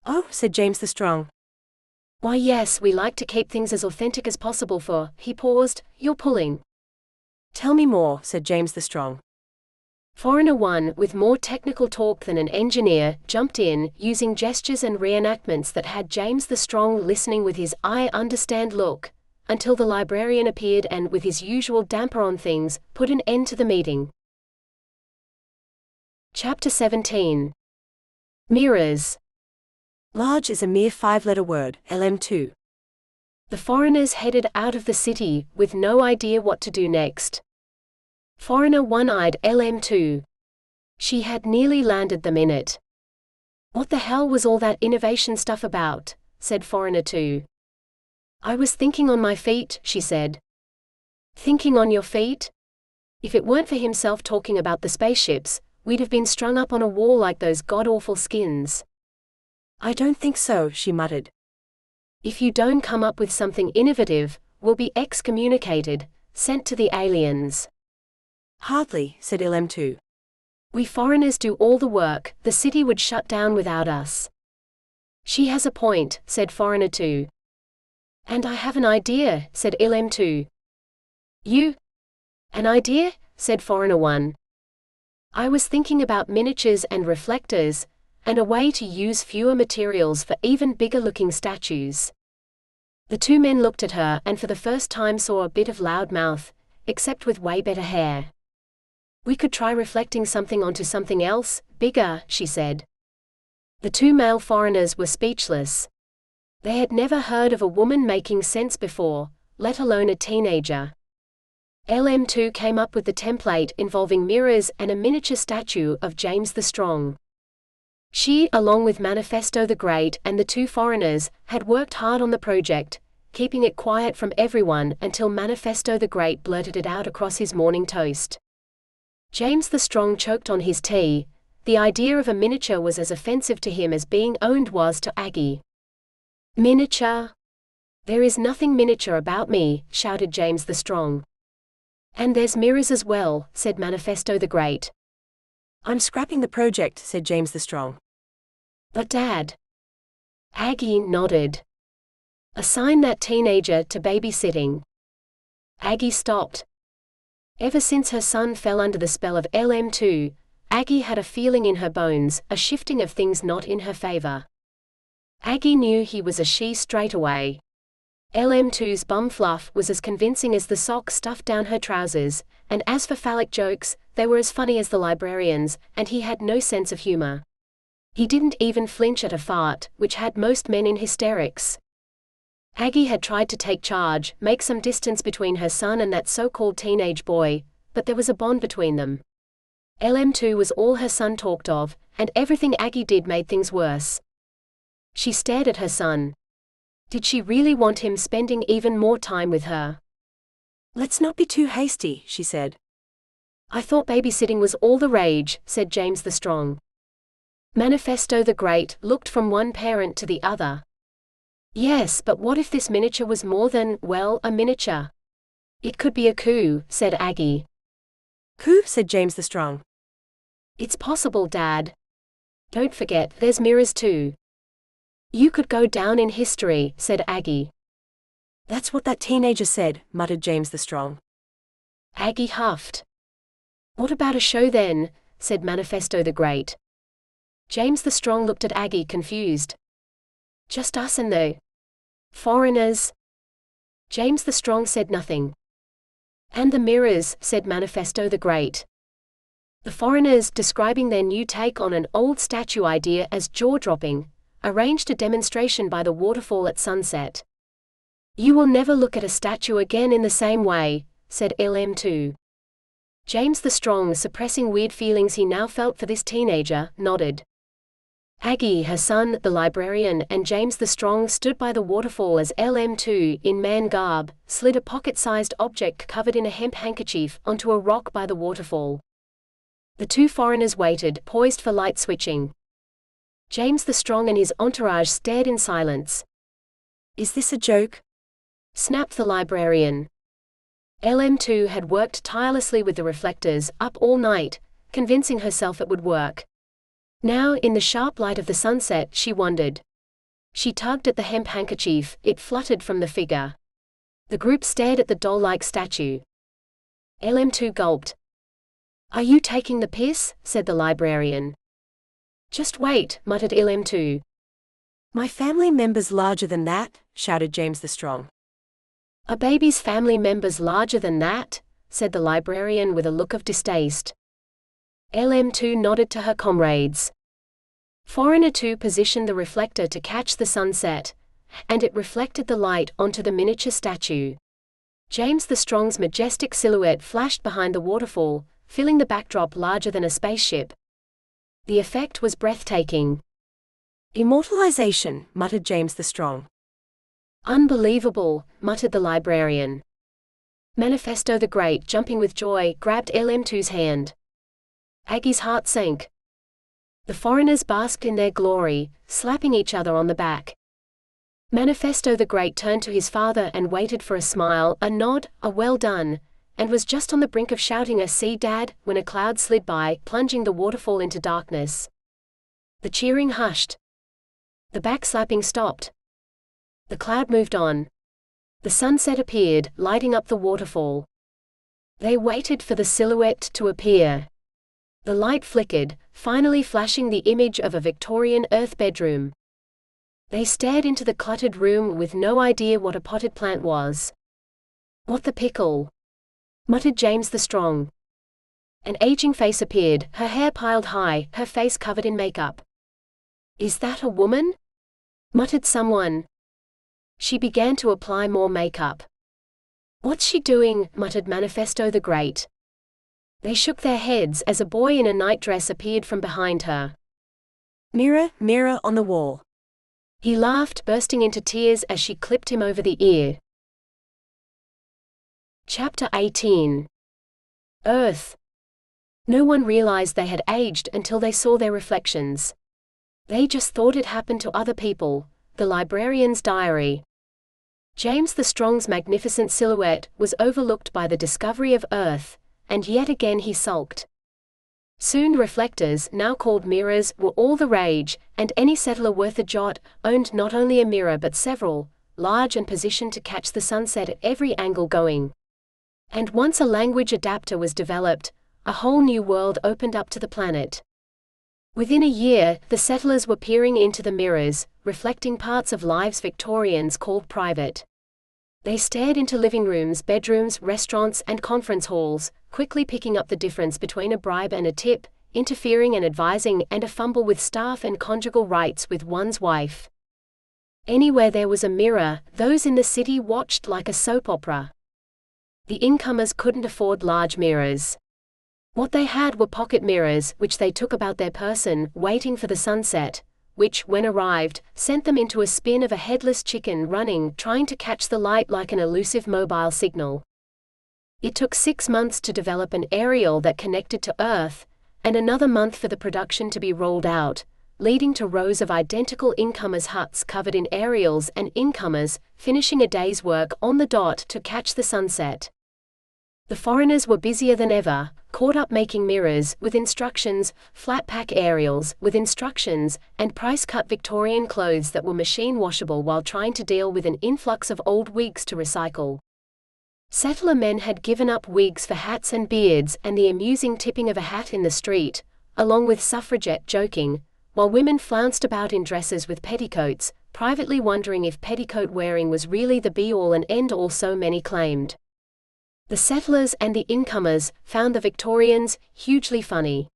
Oh, said James the Strong. Why yes, we like to keep things as authentic as possible for, he paused, you're pulling. Tell me more, said James the Strong. Foreigner 1, with more technical talk than an engineer, jumped in, using gestures and reenactments that had James the Strong listening with his "I understand" look, until the librarian appeared and, with his usual damper on things, put an end to the meeting. Chapter 17. Mirrors. Large is a mere 5-letter word, LM2. The foreigners headed out of the city, with no idea what to do next. Foreigner 1-eyed LM2. She had nearly landed them in it. What the hell was all that innovation stuff about? Said Foreigner 2. I was thinking on my feet, she said. Thinking on your feet? If it weren't for himself talking about the spaceships, we'd have been strung up on a wall like those god-awful skins. I don't think so, she muttered. If you don't come up with something innovative, we'll be excommunicated, sent to the aliens. Hardly, said LM2. We foreigners do all the work, the city would shut down without us. She has a point, said Foreigner 2. And I have an idea, said LM2. You? An idea? Said Foreigner 1. I was thinking about miniatures and reflectors, and a way to use fewer materials for even bigger-looking statues. The two men looked at her and for the first time saw a bit of loud mouth, except with way better hair. We could try reflecting something onto something else, bigger, she said. The two male foreigners were speechless. They had never heard of a woman making sense before, let alone a teenager. LM2 came up with the template involving mirrors and a miniature statue of James the Strong. She, along with Manifesto the Great and the two foreigners, had worked hard on the project, keeping it quiet from everyone until Manifesto the Great blurted it out across his morning toast. James the Strong choked on his tea. The idea of a miniature was as offensive to him as being owned was to Aggie. Miniature? There is nothing miniature about me, shouted James the Strong. And there's mirrors as well, said Manifesto the Great. I'm scrapping the project, said James the Strong. But Dad. Aggie nodded. Assign that teenager to babysitting. Aggie stopped. Ever since her son fell under the spell of LM2, Aggie had a feeling in her bones, a shifting of things not in her favor. Aggie knew he was a she straight away. LM2's bum fluff was as convincing as the sock stuffed down her trousers, and as for phallic jokes, they were as funny as the librarians, and he had no sense of humor. He didn't even flinch at a fart, which had most men in hysterics. Aggie had tried to take charge, make some distance between her son and that so-called teenage boy, but there was a bond between them. LM2 was all her son talked of, and everything Aggie did made things worse. She stared at her son. Did she really want him spending even more time with her? Let's not be too hasty, she said. I thought babysitting was all the rage, said James the Strong. Manifesto the Great looked from one parent to the other. Yes, but what if this miniature was more than, well, a miniature? It could be a coup, said Aggie. Coup, said James the Strong. It's possible, Dad. Don't forget, there's mirrors too. You could go down in history, said Aggie. That's what that teenager said, muttered James the Strong. Aggie huffed. What about a show then, said Manifesto the Great. James the Strong looked at Aggie confused. Just us and the foreigners? James the Strong said nothing. And the mirrors, said Manifesto the Great. The foreigners, describing their new take on an old statue idea as jaw-dropping, arranged a demonstration by the waterfall at sunset. You will never look at a statue again in the same way, said LM2. James the Strong, suppressing weird feelings he now felt for this teenager, nodded. Aggie, her son, the librarian, and James the Strong stood by the waterfall as LM2, in man garb, slid a pocket-sized object covered in a hemp handkerchief onto a rock by the waterfall. The two foreigners waited, poised for light switching. James the Strong and his entourage stared in silence. "Is this a joke?" snapped the librarian. LM2 had worked tirelessly with the reflectors, up all night, convincing herself it would work. Now, in the sharp light of the sunset, she wondered. She tugged at the hemp handkerchief, it fluttered from the figure. The group stared at the doll-like statue. LM2 gulped. "Are you taking the piss?" said the librarian. "Just wait," muttered LM2. "My family member's larger than that," shouted James the Strong. "A baby's family member's larger than that?" said the librarian with a look of distaste. LM2 nodded to her comrades. Foreigner 2 positioned the reflector to catch the sunset, and it reflected the light onto the miniature statue. James the Strong's majestic silhouette flashed behind the waterfall, filling the backdrop larger than a spaceship. The effect was breathtaking. "Immortalization," muttered James the Strong. "Unbelievable," muttered the librarian. Manifesto the Great, jumping with joy, grabbed LM2's hand. Aggie's heart sank. The foreigners basked in their glory, slapping each other on the back. Manifesto the Great turned to his father and waited for a smile, a nod, a well done, and was just on the brink of shouting a "See, Dad," when a cloud slid by, plunging the waterfall into darkness. The cheering hushed. The backslapping stopped. The cloud moved on. The sunset appeared, lighting up the waterfall. They waited for the silhouette to appear. The light flickered, finally flashing the image of a Victorian earth bedroom. They stared into the cluttered room with no idea what a potted plant was. "What the pickle?" muttered James the Strong. An aging face appeared, her hair piled high, her face covered in makeup. "Is that a woman?" muttered someone. She began to apply more makeup. "What's she doing?" muttered Manifesto the Great. They shook their heads as a boy in a nightdress appeared from behind her. "Mirror, mirror on the wall." He laughed, bursting into tears as she clipped him over the ear. Chapter 18. Earth. No one realized they had aged until they saw their reflections. They just thought it happened to other people. The librarian's diary. James the Strong's magnificent silhouette was overlooked by the discovery of Earth, and yet again he sulked. Soon reflectors, now called mirrors, were all the rage, and any settler worth a jot owned not only a mirror but several, large and positioned to catch the sunset at every angle going. And once a language adapter was developed, a whole new world opened up to the planet. Within a year, the settlers were peering into the mirrors, reflecting parts of lives Victorians called private. They stared into living rooms, bedrooms, restaurants, and conference halls, quickly picking up the difference between a bribe and a tip, interfering and advising, and a fumble with staff and conjugal rights with one's wife. Anywhere there was a mirror, those in the city watched like a soap opera. The incomers couldn't afford large mirrors. What they had were pocket mirrors, which they took about their person, waiting for the sunset, which, when arrived, sent them into a spin of a headless chicken running, trying to catch the light like an elusive mobile signal. It took 6 months to develop an aerial that connected to Earth, and another month for the production to be rolled out, leading to rows of identical incomers' huts covered in aerials and incomers, finishing a day's work on the dot to catch the sunset. The foreigners were busier than ever, caught up making mirrors, with instructions, flat-pack aerials, with instructions, and price-cut Victorian clothes that were machine-washable while trying to deal with an influx of old wigs to recycle. Settler men had given up wigs for hats and beards and the amusing tipping of a hat in the street, along with suffragette joking, while women flounced about in dresses with petticoats, privately wondering if petticoat wearing was really the be-all and end-all so many claimed. The settlers and the incomers found the Victorians hugely funny.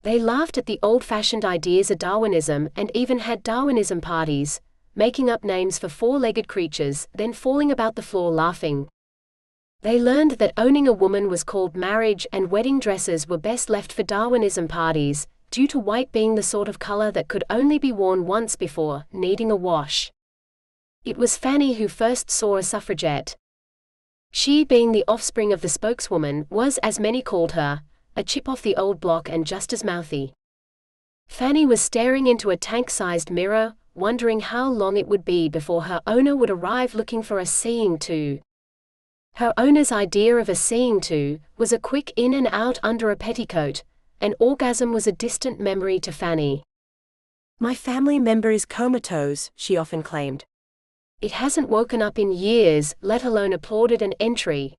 They laughed at the old-fashioned ideas of Darwinism and even had Darwinism parties, making up names for four-legged creatures, then falling about the floor laughing. They learned that owning a woman was called marriage and wedding dresses were best left for Darwinism parties, due to white being the sort of color that could only be worn once before needing a wash. It was Fanny who first saw a suffragette. She, being the offspring of the spokeswoman, was, as many called her, a chip off the old block and just as mouthy. Fanny was staring into a tank-sized mirror, wondering how long it would be before her owner would arrive looking for a seeing to. Her owner's idea of a seeing to was a quick in and out under a petticoat. An orgasm was a distant memory to Fanny. "My family member is comatose," she often claimed. "It hasn't woken up in years, let alone applauded an entry."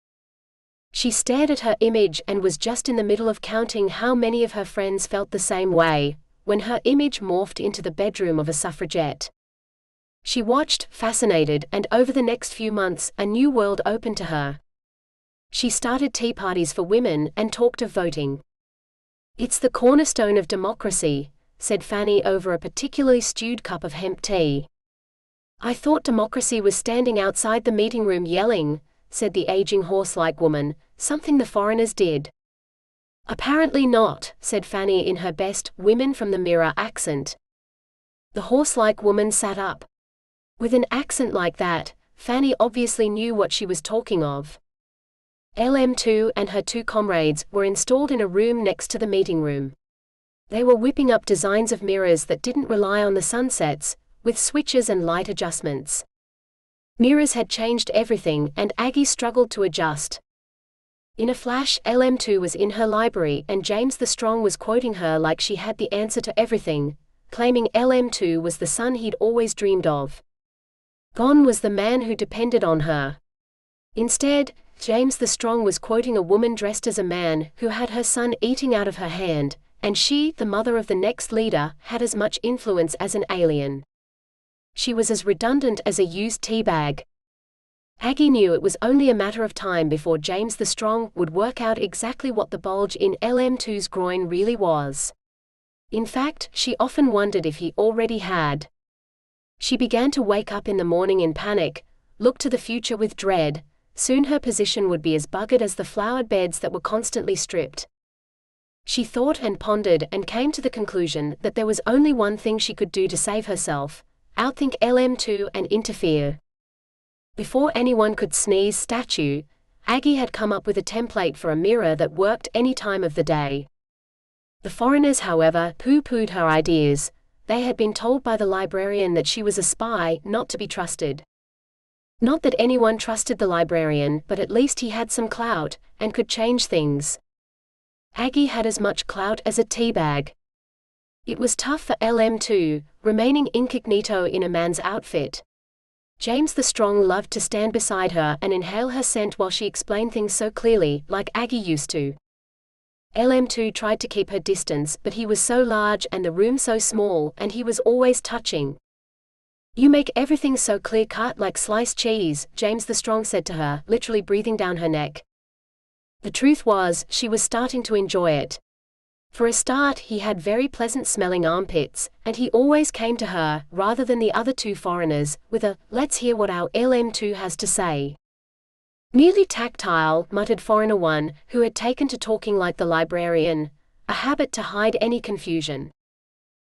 She stared at her image and was just in the middle of counting how many of her friends felt the same way, when her image morphed into the bedroom of a suffragette. She watched, fascinated, and over the next few months, a new world opened to her. She started tea parties for women and talked of voting. "It's the cornerstone of democracy," said Fanny over a particularly stewed cup of hemp tea. "I thought democracy was standing outside the meeting room yelling," said the aging horse-like woman, "something the foreigners did." "Apparently not," said Fanny in her best women from the mirror accent. The horse-like woman sat up. With an accent like that, Fanny obviously knew what she was talking of. LM2 and her two comrades were installed in a room next to the meeting room. They were whipping up designs of mirrors that didn't rely on the sunsets, with switches and light adjustments. Mirrors had changed everything, and Aggie struggled to adjust. In a flash, LM2 was in her library, and James the Strong was quoting her like she had the answer to everything, claiming LM2 was the son he'd always dreamed of. Gone was the man who depended on her. Instead, James the Strong was quoting a woman dressed as a man who had her son eating out of her hand, and she, the mother of the next leader, had as much influence as an alien. She was as redundant as a used tea bag. Aggie knew it was only a matter of time before James the Strong would work out exactly what the bulge in LM2's groin really was. In fact, she often wondered if he already had. She began to wake up in the morning in panic, look to the future with dread. Soon her position would be as buggered as the flowered beds that were constantly stripped. She thought and pondered and came to the conclusion that there was only one thing she could do to save herself: outthink LM2 and interfere. Before anyone could sneeze statue, Aggie had come up with a template for a mirror that worked any time of the day. The foreigners, however, pooh-poohed her ideas. They had been told by the librarian that she was a spy, not to be trusted. Not that anyone trusted the librarian, but at least he had some clout, and could change things. Aggie had as much clout as a teabag. It was tough for LM2, remaining incognito in a man's outfit. James the Strong loved to stand beside her and inhale her scent while she explained things so clearly, like Aggie used to. LM2 tried to keep her distance, but he was so large and the room so small, and he was always touching. "You make everything so clear-cut like sliced cheese," James the Strong said to her, literally breathing down her neck. The truth was, she was starting to enjoy it. For a start, he had very pleasant-smelling armpits, and he always came to her, rather than the other two foreigners, with a, "Let's hear what our LM2 has to say." "Merely tactile," muttered Foreigner 1, who had taken to talking like the librarian, a habit to hide any confusion.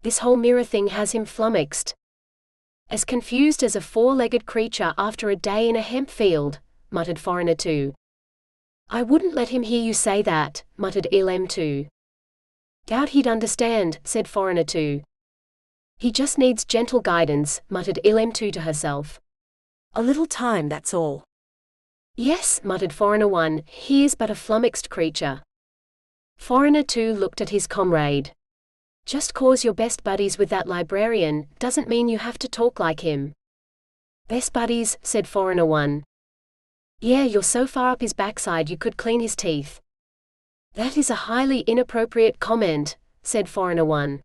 "This whole mirror thing has him flummoxed. As confused as a four-legged creature after a day in a hemp field," muttered Foreigner 2. "I wouldn't let him hear you say that," muttered LM2. "Doubt he'd understand," said Foreigner 2. "He just needs gentle guidance," muttered LM2 to herself. "A little time, that's all." "Yes," muttered Foreigner 1, "he is but a flummoxed creature." Foreigner 2 looked at his comrade. "Just 'cause you're best buddies with that librarian, doesn't mean you have to talk like him." "Best buddies," said Foreigner 1. "Yeah, you're so far up his backside you could clean his teeth." "That is a highly inappropriate comment," said Foreigner 1.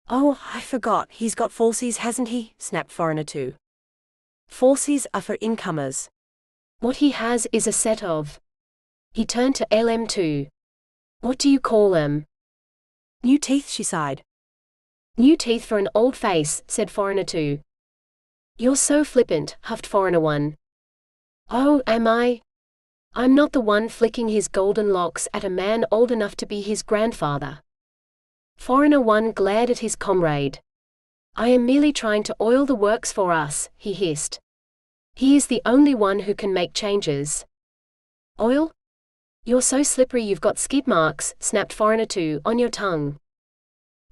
"Oh, I forgot, he's got falsies, hasn't he?" snapped Foreigner 2. "Falsies are for incomers." "What he has is a set of." He turned to LM2. "What do you call them?" "New teeth," she sighed. "New teeth for an old face," said Foreigner 2. "You're so flippant," huffed Foreigner 1. "Oh, am I? I'm not the one flicking his golden locks at a man old enough to be his grandfather." Foreigner 1 glared at his comrade. I am merely trying to oil the works for us, he hissed. He is the only one who can make changes. Oil? You're so slippery you've got skid marks, snapped Foreigner 2, on your tongue.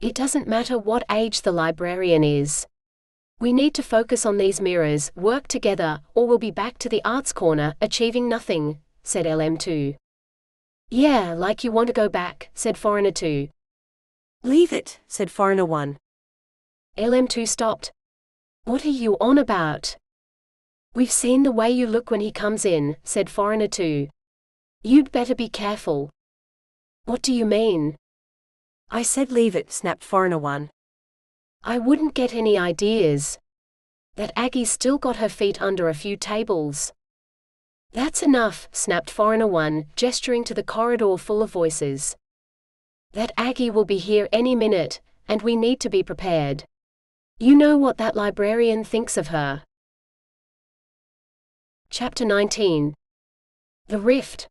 It doesn't matter what age the librarian is. We need to focus on these mirrors, work together, or we'll be back to the arts corner, achieving nothing, said LM2. Yeah, like you want to go back, said Foreigner 2. Leave it, said Foreigner 1. LM2 stopped. What are you on about? We've seen the way you look when he comes in, said Foreigner 2. You'd better be careful. What do you mean? I said leave it, snapped Foreigner 1. I wouldn't get any ideas. That Aggie's still got her feet under a few tables. That's enough, snapped Foreigner 1, gesturing to the corridor full of voices. That Aggie will be here any minute, and we need to be prepared. You know what that librarian thinks of her. Chapter 19. The Rift.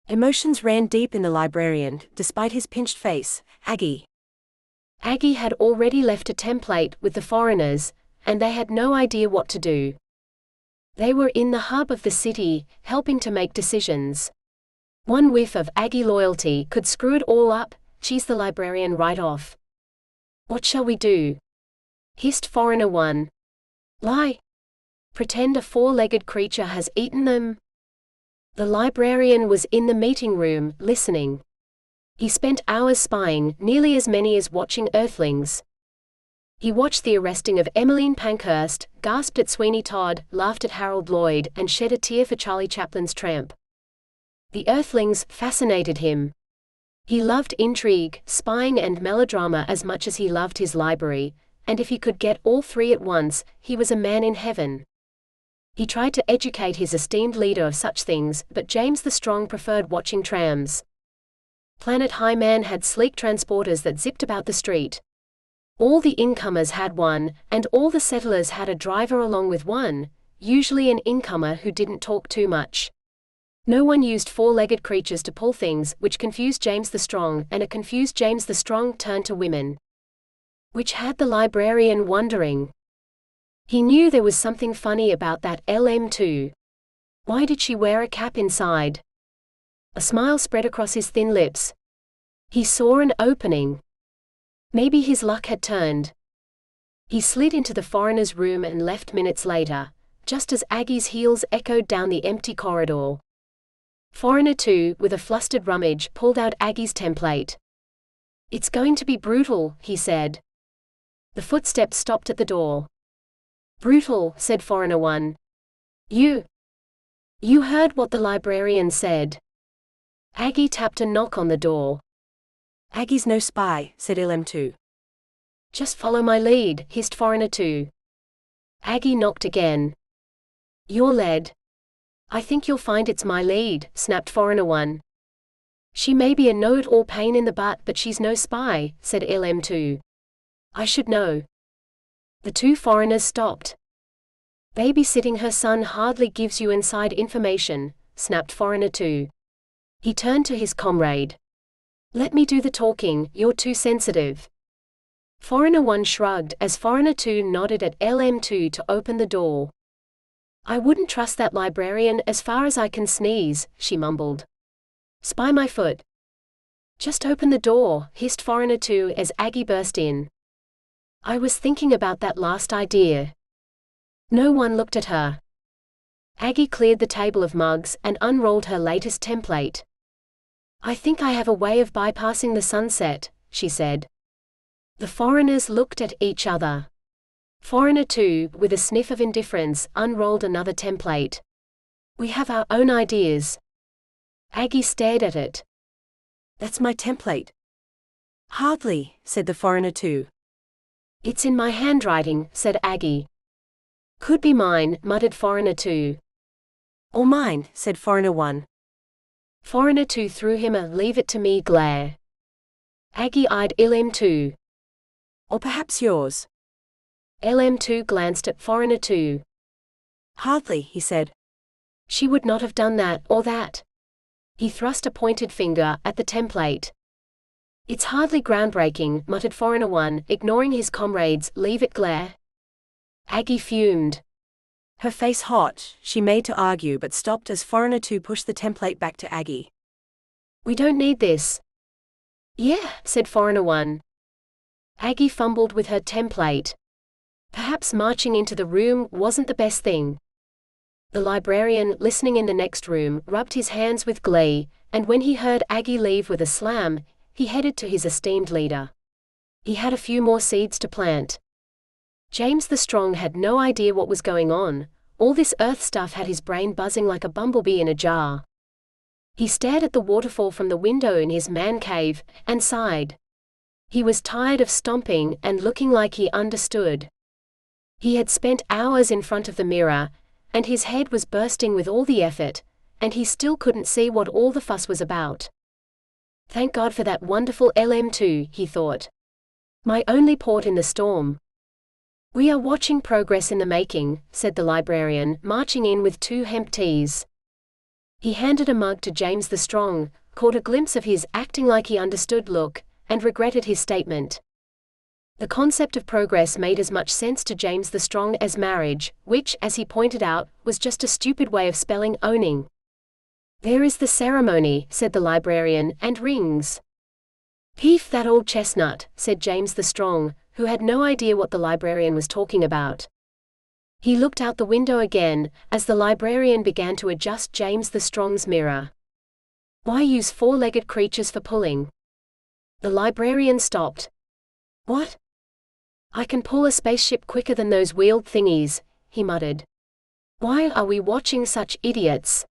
Emotions ran deep in the librarian, despite his pinched face. Aggie. Aggie had already left a template with the foreigners, and they had no idea what to do. They were in the hub of the city, helping to make decisions. One whiff of Aggie loyalty could screw it all up, cheese the librarian right off. What shall we do? Hissed Foreigner 1. Lie. Pretend a four-legged creature has eaten them. The librarian was in the meeting room, listening. He spent hours spying, nearly as many as watching Earthlings. He watched the arresting of Emmeline Pankhurst, gasped at Sweeney Todd, laughed at Harold Lloyd, and shed a tear for Charlie Chaplin's tramp. The Earthlings fascinated him. He loved intrigue, spying and melodrama as much as he loved his library, and if he could get all three at once, he was a man in heaven. He tried to educate his esteemed leader of such things, but James the Strong preferred watching trams. Planet High Man had sleek transporters that zipped about the street. All the incomers had one, and all the settlers had a driver along with one, usually an incomer who didn't talk too much. No one used four-legged creatures to pull things, which confused James the Strong, and a confused James the Strong turned to women. Which had the librarian wondering. He knew there was something funny about that LM2. Why did she wear a cap inside? A smile spread across his thin lips. He saw an opening. Maybe his luck had turned. He slid into the foreigner's room and left minutes later, just as Aggie's heels echoed down the empty corridor. Foreigner 2, with a flustered rummage, pulled out Aggie's template. It's going to be brutal, he said. The footsteps stopped at the door. Brutal, said Foreigner 1. You heard what the librarian said. Aggie tapped a knock on the door. Aggie's no spy, said LM2. Just follow my lead, hissed Foreigner 2. Aggie knocked again. You're led. I think you'll find it's my lead, snapped Foreigner 1. She may be a know-it-all pain in the butt, but she's no spy, said LM2. I should know. The two foreigners stopped. Babysitting her son hardly gives you inside information, snapped Foreigner 2. He turned to his comrade. Let me do the talking, you're too sensitive. Foreigner 1 shrugged as Foreigner 2 nodded at LM2 to open the door. I wouldn't trust that librarian as far as I can sneeze, she mumbled. Spy my foot. Just open the door, hissed Foreigner 2 as Aggie burst in. I was thinking about that last idea. No one looked at her. Aggie cleared the table of mugs and unrolled her latest template. I think I have a way of bypassing the sunset, she said. The foreigners looked at each other. Foreigner 2, with a sniff of indifference, unrolled another template. We have our own ideas. Aggie stared at it. That's my template. Hardly, said the Foreigner 2. It's in my handwriting, said Aggie. Could be mine, muttered Foreigner 2. Or mine, said Foreigner 1. Foreigner 2 threw him a leave it to me glare. Aggie eyed LM2. Or perhaps yours. LM2 glanced at Foreigner 2. Hardly, he said. She would not have done that or that. He thrust a pointed finger at the template. It's hardly groundbreaking, muttered Foreigner 1, ignoring his comrades' leave it glare. Aggie fumed. Her face hot, she made to argue but stopped as Foreigner 2 pushed the template back to Aggie. We don't need this. Yeah, said Foreigner 1. Aggie fumbled with her template. Perhaps marching into the room wasn't the best thing. The librarian, listening in the next room, rubbed his hands with glee, and when he heard Aggie leave with a slam, he headed to his esteemed leader. He had a few more seeds to plant. James the Strong had no idea what was going on. All this earth stuff had his brain buzzing like a bumblebee in a jar. He stared at the waterfall from the window in his man cave, and sighed. He was tired of stomping and looking like he understood. He had spent hours in front of the mirror, and his head was bursting with all the effort, and he still couldn't see what all the fuss was about. Thank God for that wonderful LM2, he thought. My only port in the storm. We are watching progress in the making, said the librarian, marching in with 2 hemp teas. He handed a mug to James the Strong, caught a glimpse of his acting like he understood look, and regretted his statement. The concept of progress made as much sense to James the Strong as marriage, which, as he pointed out, was just a stupid way of spelling owning. There is the ceremony, said the librarian, and rings. Peef that old chestnut, said James the Strong, who had no idea what the librarian was talking about. He looked out the window again, as the librarian began to adjust James the Strong's mirror. Why use 4-legged creatures for pulling? The librarian stopped. What? I can pull a spaceship quicker than those wheeled thingies, he muttered. Why are we watching such idiots?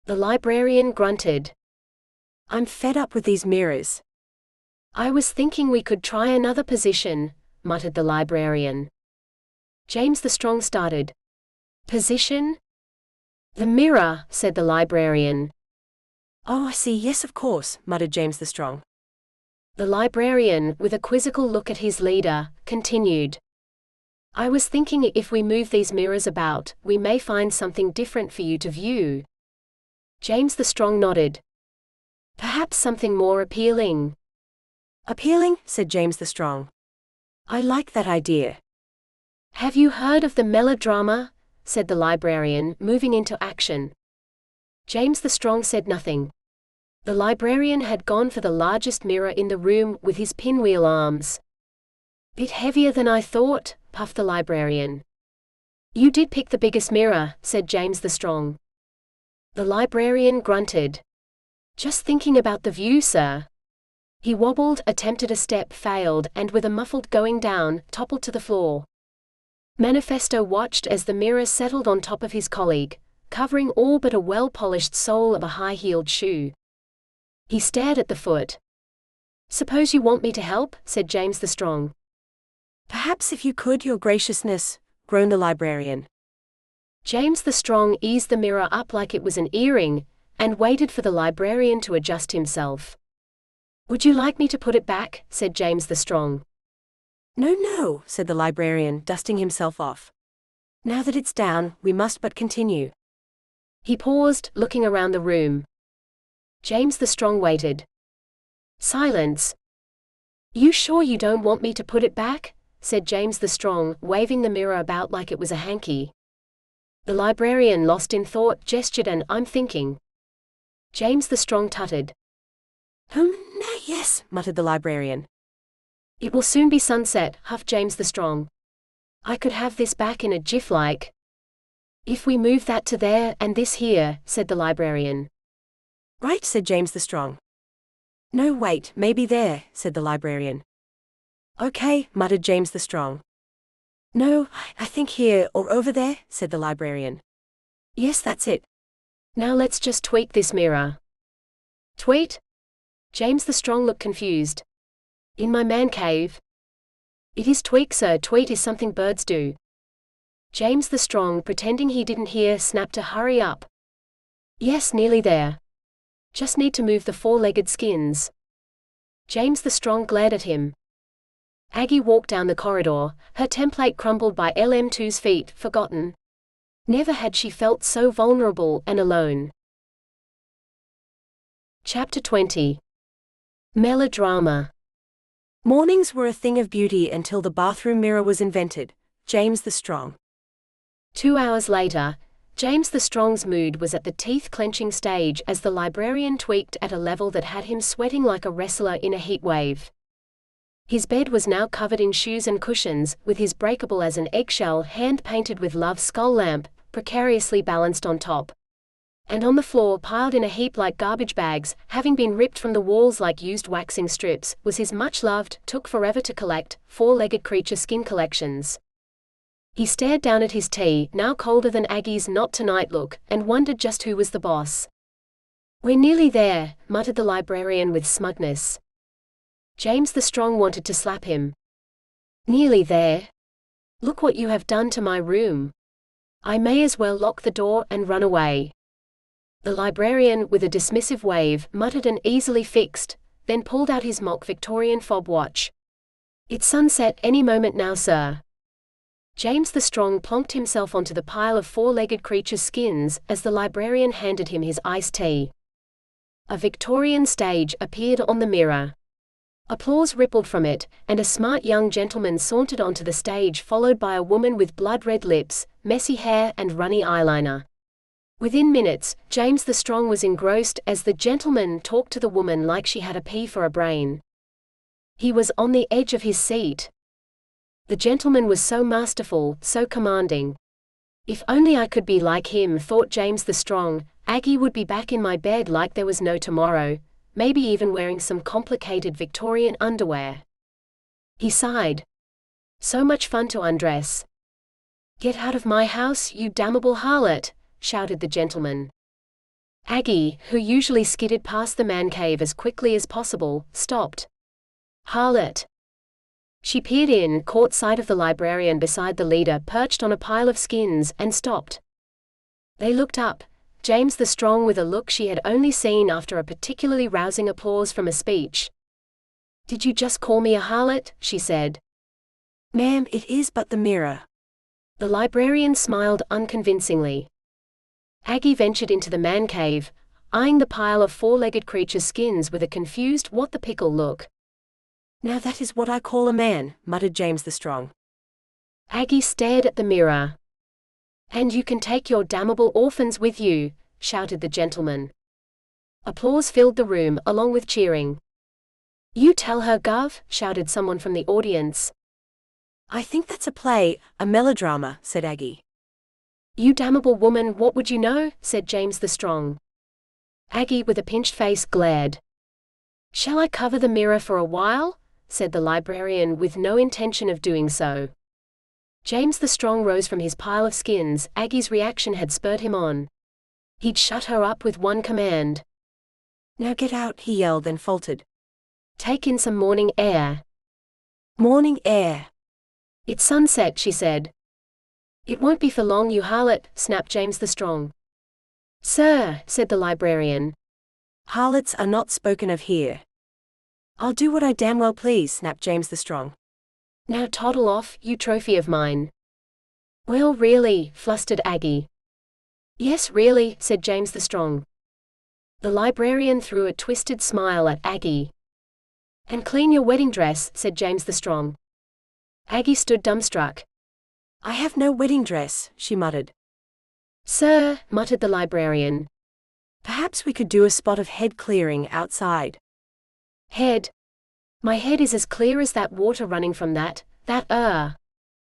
The librarian grunted. I'm fed up with these mirrors. I was thinking we could try another position, muttered the librarian. James the Strong started. Position? The mirror, said the librarian. Oh, I see, yes of course, muttered James the Strong. The librarian, with a quizzical look at his leader, continued. I was thinking if we move these mirrors about, we may find something different for you to view. James the Strong nodded. Perhaps something more appealing. Appealing, said James the Strong. I like that idea. Have you heard of the melodrama? Said the librarian, moving into action. James the Strong said nothing. The librarian had gone for the largest mirror in the room with his pinwheel arms. Bit heavier than I thought, puffed the librarian. You did pick the biggest mirror, said James the Strong. The librarian grunted. Just thinking about the view, sir. He wobbled, attempted a step, failed, and with a muffled going down, toppled to the floor. Manifesto watched as the mirror settled on top of his colleague, covering all but a well-polished sole of a high-heeled shoe. He stared at the foot. Suppose you want me to help, said James the Strong. Perhaps if you could, your graciousness, groaned the librarian. James the Strong eased the mirror up like it was an earring, and waited for the librarian to adjust himself. Would you like me to put it back, said James the Strong. No, no, said the librarian, dusting himself off. Now that it's down, we must but continue. He paused, looking around the room. James the Strong waited. Silence. You sure you don't want me to put it back? Said James the Strong, waving the mirror about like it was a hanky. The librarian, lost in thought, gestured and I'm thinking. James the Strong tutted. Yes, muttered the librarian. It will soon be sunset, huffed James the Strong. I could have this back in a jiff like. If we move that to there and this here, said the librarian. Right, said James the Strong. No, wait, maybe there, said the librarian. Okay, muttered James the Strong. No, I think here or over there, said the librarian. Yes, that's it. Now let's just tweak this mirror. Tweet? James the Strong looked confused. In my man cave? It is tweak, sir. Tweet is something birds do. James the Strong, pretending he didn't hear, snapped to hurry up. Yes, nearly there. Just need to move the 4-legged skins. James the Strong glared at him. Aggie walked down the corridor, her template crumbled by LM2's feet, forgotten. Never had she felt so vulnerable and alone. Chapter 20. Melodrama. Mornings were a thing of beauty until the bathroom mirror was invented. James the Strong. 2 hours later, James the Strong's mood was at the teeth-clenching stage as the librarian tweaked at a level that had him sweating like a wrestler in a heat wave. His bed was now covered in shoes and cushions, with his breakable as an eggshell hand-painted with love's skull lamp, precariously balanced on top. And on the floor, piled in a heap like garbage bags, having been ripped from the walls like used waxing strips, was his much-loved, took forever to collect, four-legged creature skin collections. He stared down at his tea, now colder than Aggie's not tonight look, and wondered just who was the boss. "We're nearly there," muttered the librarian with smugness. James the Strong wanted to slap him. "Nearly there? Look what you have done to my room. I may as well lock the door and run away." The librarian, with a dismissive wave, muttered an easily fixed, then pulled out his mock Victorian fob watch. "It's sunset any moment now, sir." James the Strong plonked himself onto the pile of four-legged creatures' skins as the librarian handed him his iced tea. A Victorian stage appeared on the mirror. Applause rippled from it, and a smart young gentleman sauntered onto the stage, followed by a woman with blood-red lips, messy hair and runny eyeliner. Within minutes, James the Strong was engrossed as the gentleman talked to the woman like she had a pea for a brain. He was on the edge of his seat. The gentleman was so masterful, so commanding. "If only I could be like him," thought James the Strong. "Aggie would be back in my bed like there was no tomorrow, maybe even wearing some complicated Victorian underwear." He sighed. "So much fun to undress." "Get out of my house, you damnable harlot," shouted the gentleman. Aggie, who usually skidded past the man cave as quickly as possible, stopped. "Harlot." She peered in, caught sight of the librarian beside the leader perched on a pile of skins, and stopped. They looked up, James the Strong with a look she had only seen after a particularly rousing applause from a speech. "Did you just call me a harlot?" she said. "Ma'am, it is but the mirror." The librarian smiled unconvincingly. Aggie ventured into the man cave, eyeing the pile of four-legged creatures' skins with a confused what-the-pickle look. "Now that is what I call a man," muttered James the Strong. Aggie stared at the mirror. "And you can take your damnable orphans with you," shouted the gentleman. Applause filled the room, along with cheering. "You tell her, Gov," shouted someone from the audience. "I think that's a play, a melodrama," said Aggie. "You damnable woman, what would you know?" said James the Strong. Aggie, with a pinched face, glared. "Shall I cover the mirror for a while?" said the librarian, with no intention of doing so. James the Strong rose from his pile of skins. Aggie's reaction had spurred him on. He'd shut her up with one command. "Now get out," he yelled, then faltered. "Take in some morning air." "Morning air." "It's sunset," she said. "It won't be for long, you harlot," snapped James the Strong. "Sir," said the librarian. "Harlots are not spoken of here." "I'll do what I damn well please," snapped James the Strong. "Now toddle off, you trophy of mine." "Well, really," flustered Aggie. "Yes, really," said James the Strong. The librarian threw a twisted smile at Aggie. "And clean your wedding dress," said James the Strong. Aggie stood dumbstruck. "I have no wedding dress," she muttered. "Sir," muttered the librarian. "Perhaps we could do a spot of head clearing outside." "Head? My head is as clear as that water running from that.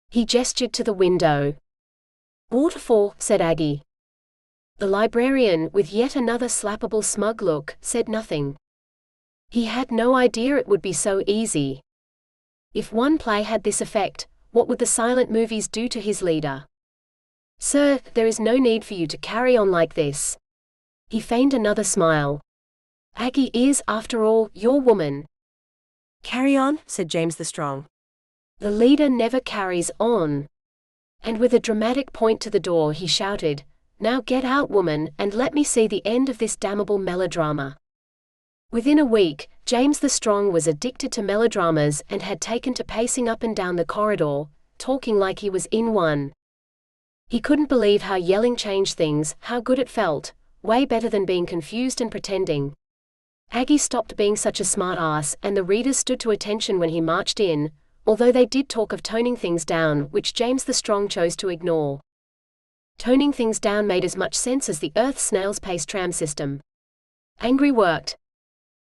He gestured to the window. "Waterfall," said Aggie. The librarian, with yet another slappable smug look, said nothing. He had no idea it would be so easy. If one play had this effect, what would the silent movies do to his leader? "Sir, there is no need for you to carry on like this." He feigned another smile. "Aggie is, after all, your woman." "Carry on," said James the Strong. "The leader never carries on." And with a dramatic point to the door he shouted, "Now get out, woman, and let me see the end of this damnable melodrama." Within a week, James the Strong was addicted to melodramas and had taken to pacing up and down the corridor, talking like he was in one. He couldn't believe how yelling changed things, how good it felt, way better than being confused and pretending. Aggie stopped being such a smart ass, and the readers stood to attention when he marched in, although they did talk of toning things down, which James the Strong chose to ignore. Toning things down made as much sense as the Earth's snail's pace tram system. Angry worked.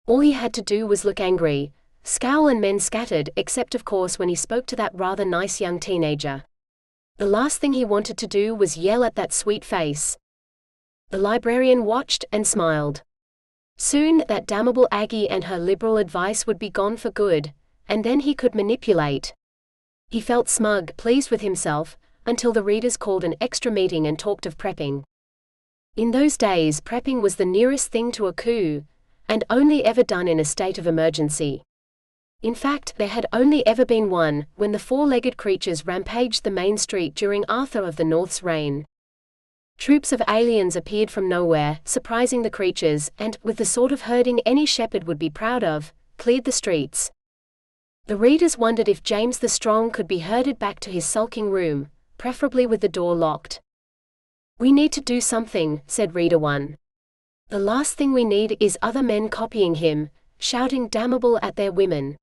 All he had to do was look angry, scowl, and men scattered, except of course when he spoke to that rather nice young teenager. The last thing he wanted to do was yell at that sweet face. The librarian watched and smiled. Soon that damnable Aggie and her liberal advice would be gone for good, and then he could manipulate. He felt smug, pleased with himself, until the readers called an extra meeting and talked of prepping. In those days, prepping was the nearest thing to a coup, and only ever done in a state of emergency. In fact, there had only ever been one, when the four-legged creatures rampaged the main street during Arthur of the North's reign. Troops of aliens appeared from nowhere, surprising the creatures, and, with the sort of herding any shepherd would be proud of, cleared the streets. The readers wondered if James the Strong could be herded back to his sulking room, preferably with the door locked. "We need to do something," said Reader 1. "The last thing we need is other men copying him, shouting damnable at their women."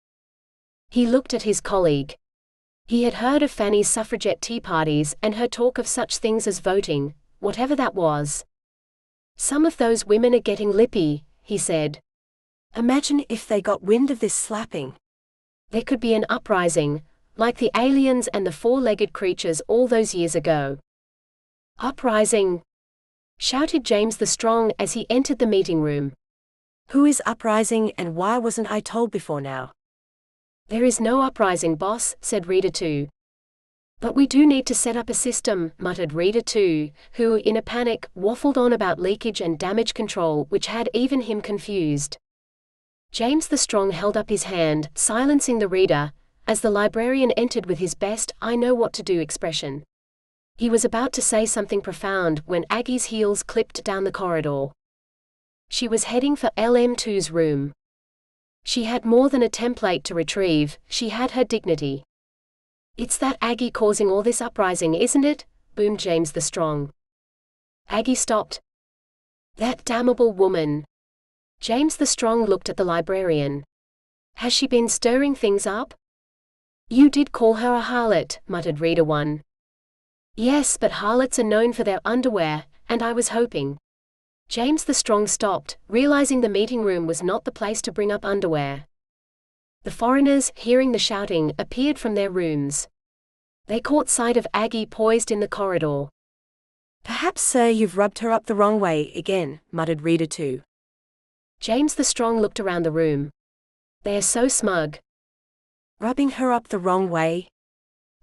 He looked at his colleague. He had heard of Fanny's suffragette tea parties and heard talk of such things as voting, whatever that was. "Some of those women are getting lippy," he said. Imagine if they got wind of this slapping. There could be an uprising, like the aliens and the four-legged creatures all those years ago. "Uprising!" shouted James the Strong as he entered the meeting room. Who is uprising, and why wasn't I told before now? "There is no uprising, boss," said Reader 2. "But we do need to set up a system," muttered Reader 2, who, in a panic, waffled on about leakage and damage control which had even him confused. James the Strong held up his hand, silencing the reader, as the librarian entered with his best "I know what to do" expression. He was about to say something profound when Aggie's heels clipped down the corridor. She was heading for LM2's room. She had more than a template to retrieve, she had her dignity. "It's that Aggie causing all this uprising, isn't it?" boomed James the Strong. Aggie stopped. "That damnable woman." James the Strong looked at the librarian. "Has she been stirring things up?" "You did call her a harlot," muttered Reader 1. "Yes, but harlots are known for their underwear, and I was hoping." James the Strong stopped, realizing the meeting room was not the place to bring up underwear. The foreigners, hearing the shouting, appeared from their rooms. They caught sight of Aggie poised in the corridor. "Perhaps, sir, you've rubbed her up the wrong way again," muttered Reader 2. James the Strong looked around the room. "They are so smug." "Rubbing her up the wrong way?"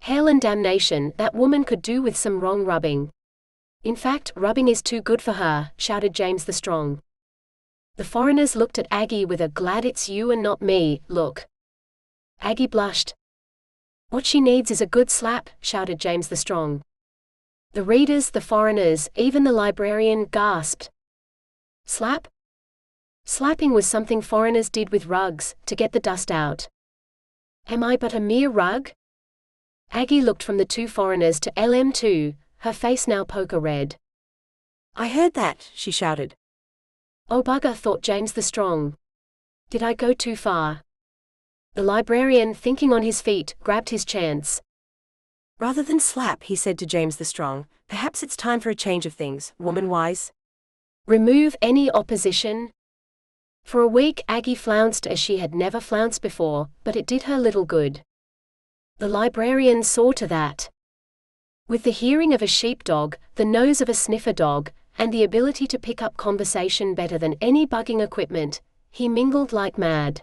"Hell and damnation, that woman could do with some wrong rubbing. In fact, rubbing is too good for her," shouted James the Strong. The foreigners looked at Aggie with a "glad it's you and not me" look. Aggie blushed. "What she needs is a good slap," shouted James the Strong. The readers, the foreigners, even the librarian gasped. Slap? Slapping was something foreigners did with rugs, to get the dust out. "Am I but a mere rug?" Aggie looked from the two foreigners to LM2, her face now poker red. "I heard that," she shouted. "Oh bugger," thought James the Strong. "Did I go too far?" The librarian, thinking on his feet, grabbed his chance. "Rather than slap," he said to James the Strong, "perhaps it's time for a change of things, woman-wise." "Remove any opposition?" For a week Aggie flounced as she had never flounced before, but it did her little good. The librarian saw to that. With the hearing of a sheepdog, the nose of a sniffer dog, and the ability to pick up conversation better than any bugging equipment, he mingled like mad.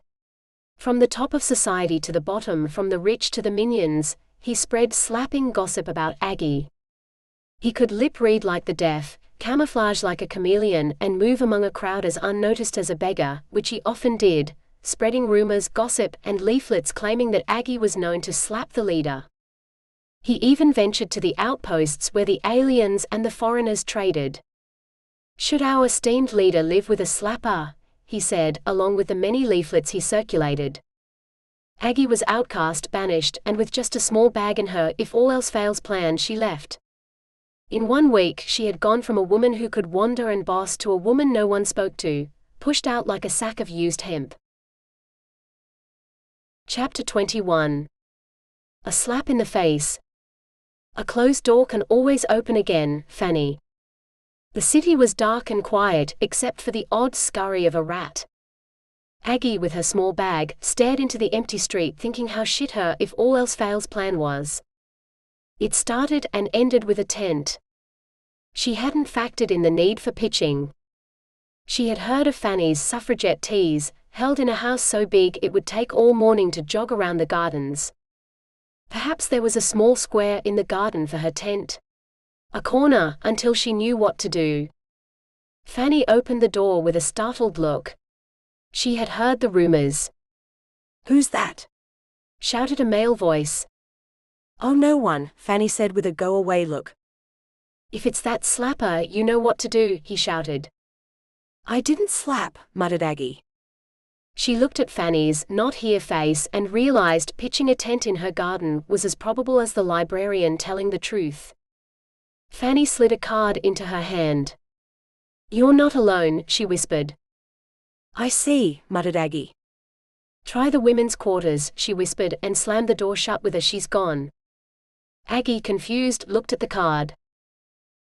From the top of society to the bottom, from the rich to the minions, he spread slapping gossip about Aggie. He could lip read like the deaf, camouflage like a chameleon, and move among a crowd as unnoticed as a beggar, which he often did, spreading rumors, gossip, and leaflets claiming that Aggie was known to slap the leader. He even ventured to the outposts where the aliens and the foreigners traded. "Should our esteemed leader live with a slapper?" he said, along with the many leaflets he circulated. Aggie was outcast, banished, and with just a small bag in her if all else fails plan she left. In 1 week she had gone from a woman who could wander and boss to a woman no one spoke to, pushed out like a sack of used hemp. Chapter 21. A slap in the face. A closed door can always open again, Fanny. The city was dark and quiet, except for the odd scurry of a rat. Aggie, with her small bag, stared into the empty street thinking how shit her if all else fails plan was. It started and ended with a tent. She hadn't factored in the need for pitching. She had heard of Fanny's suffragette teas, held in a house so big it would take all morning to jog around the gardens. Perhaps there was a small square in the garden for her tent. A corner, until she knew what to do. Fanny opened the door with a startled look. She had heard the rumors. "Who's that?" shouted a male voice. "Oh, no one," Fanny said with a go-away look. "If it's that slapper, you know what to do," he shouted. "I didn't slap," muttered Aggie. She looked at Fanny's "not here" face and realized pitching a tent in her garden was as probable as the librarian telling the truth. Fanny slid a card into her hand. "You're not alone," she whispered. "I see," muttered Aggie. "Try the women's quarters," she whispered and slammed the door shut with a "she's gone." Aggie, confused, looked at the card.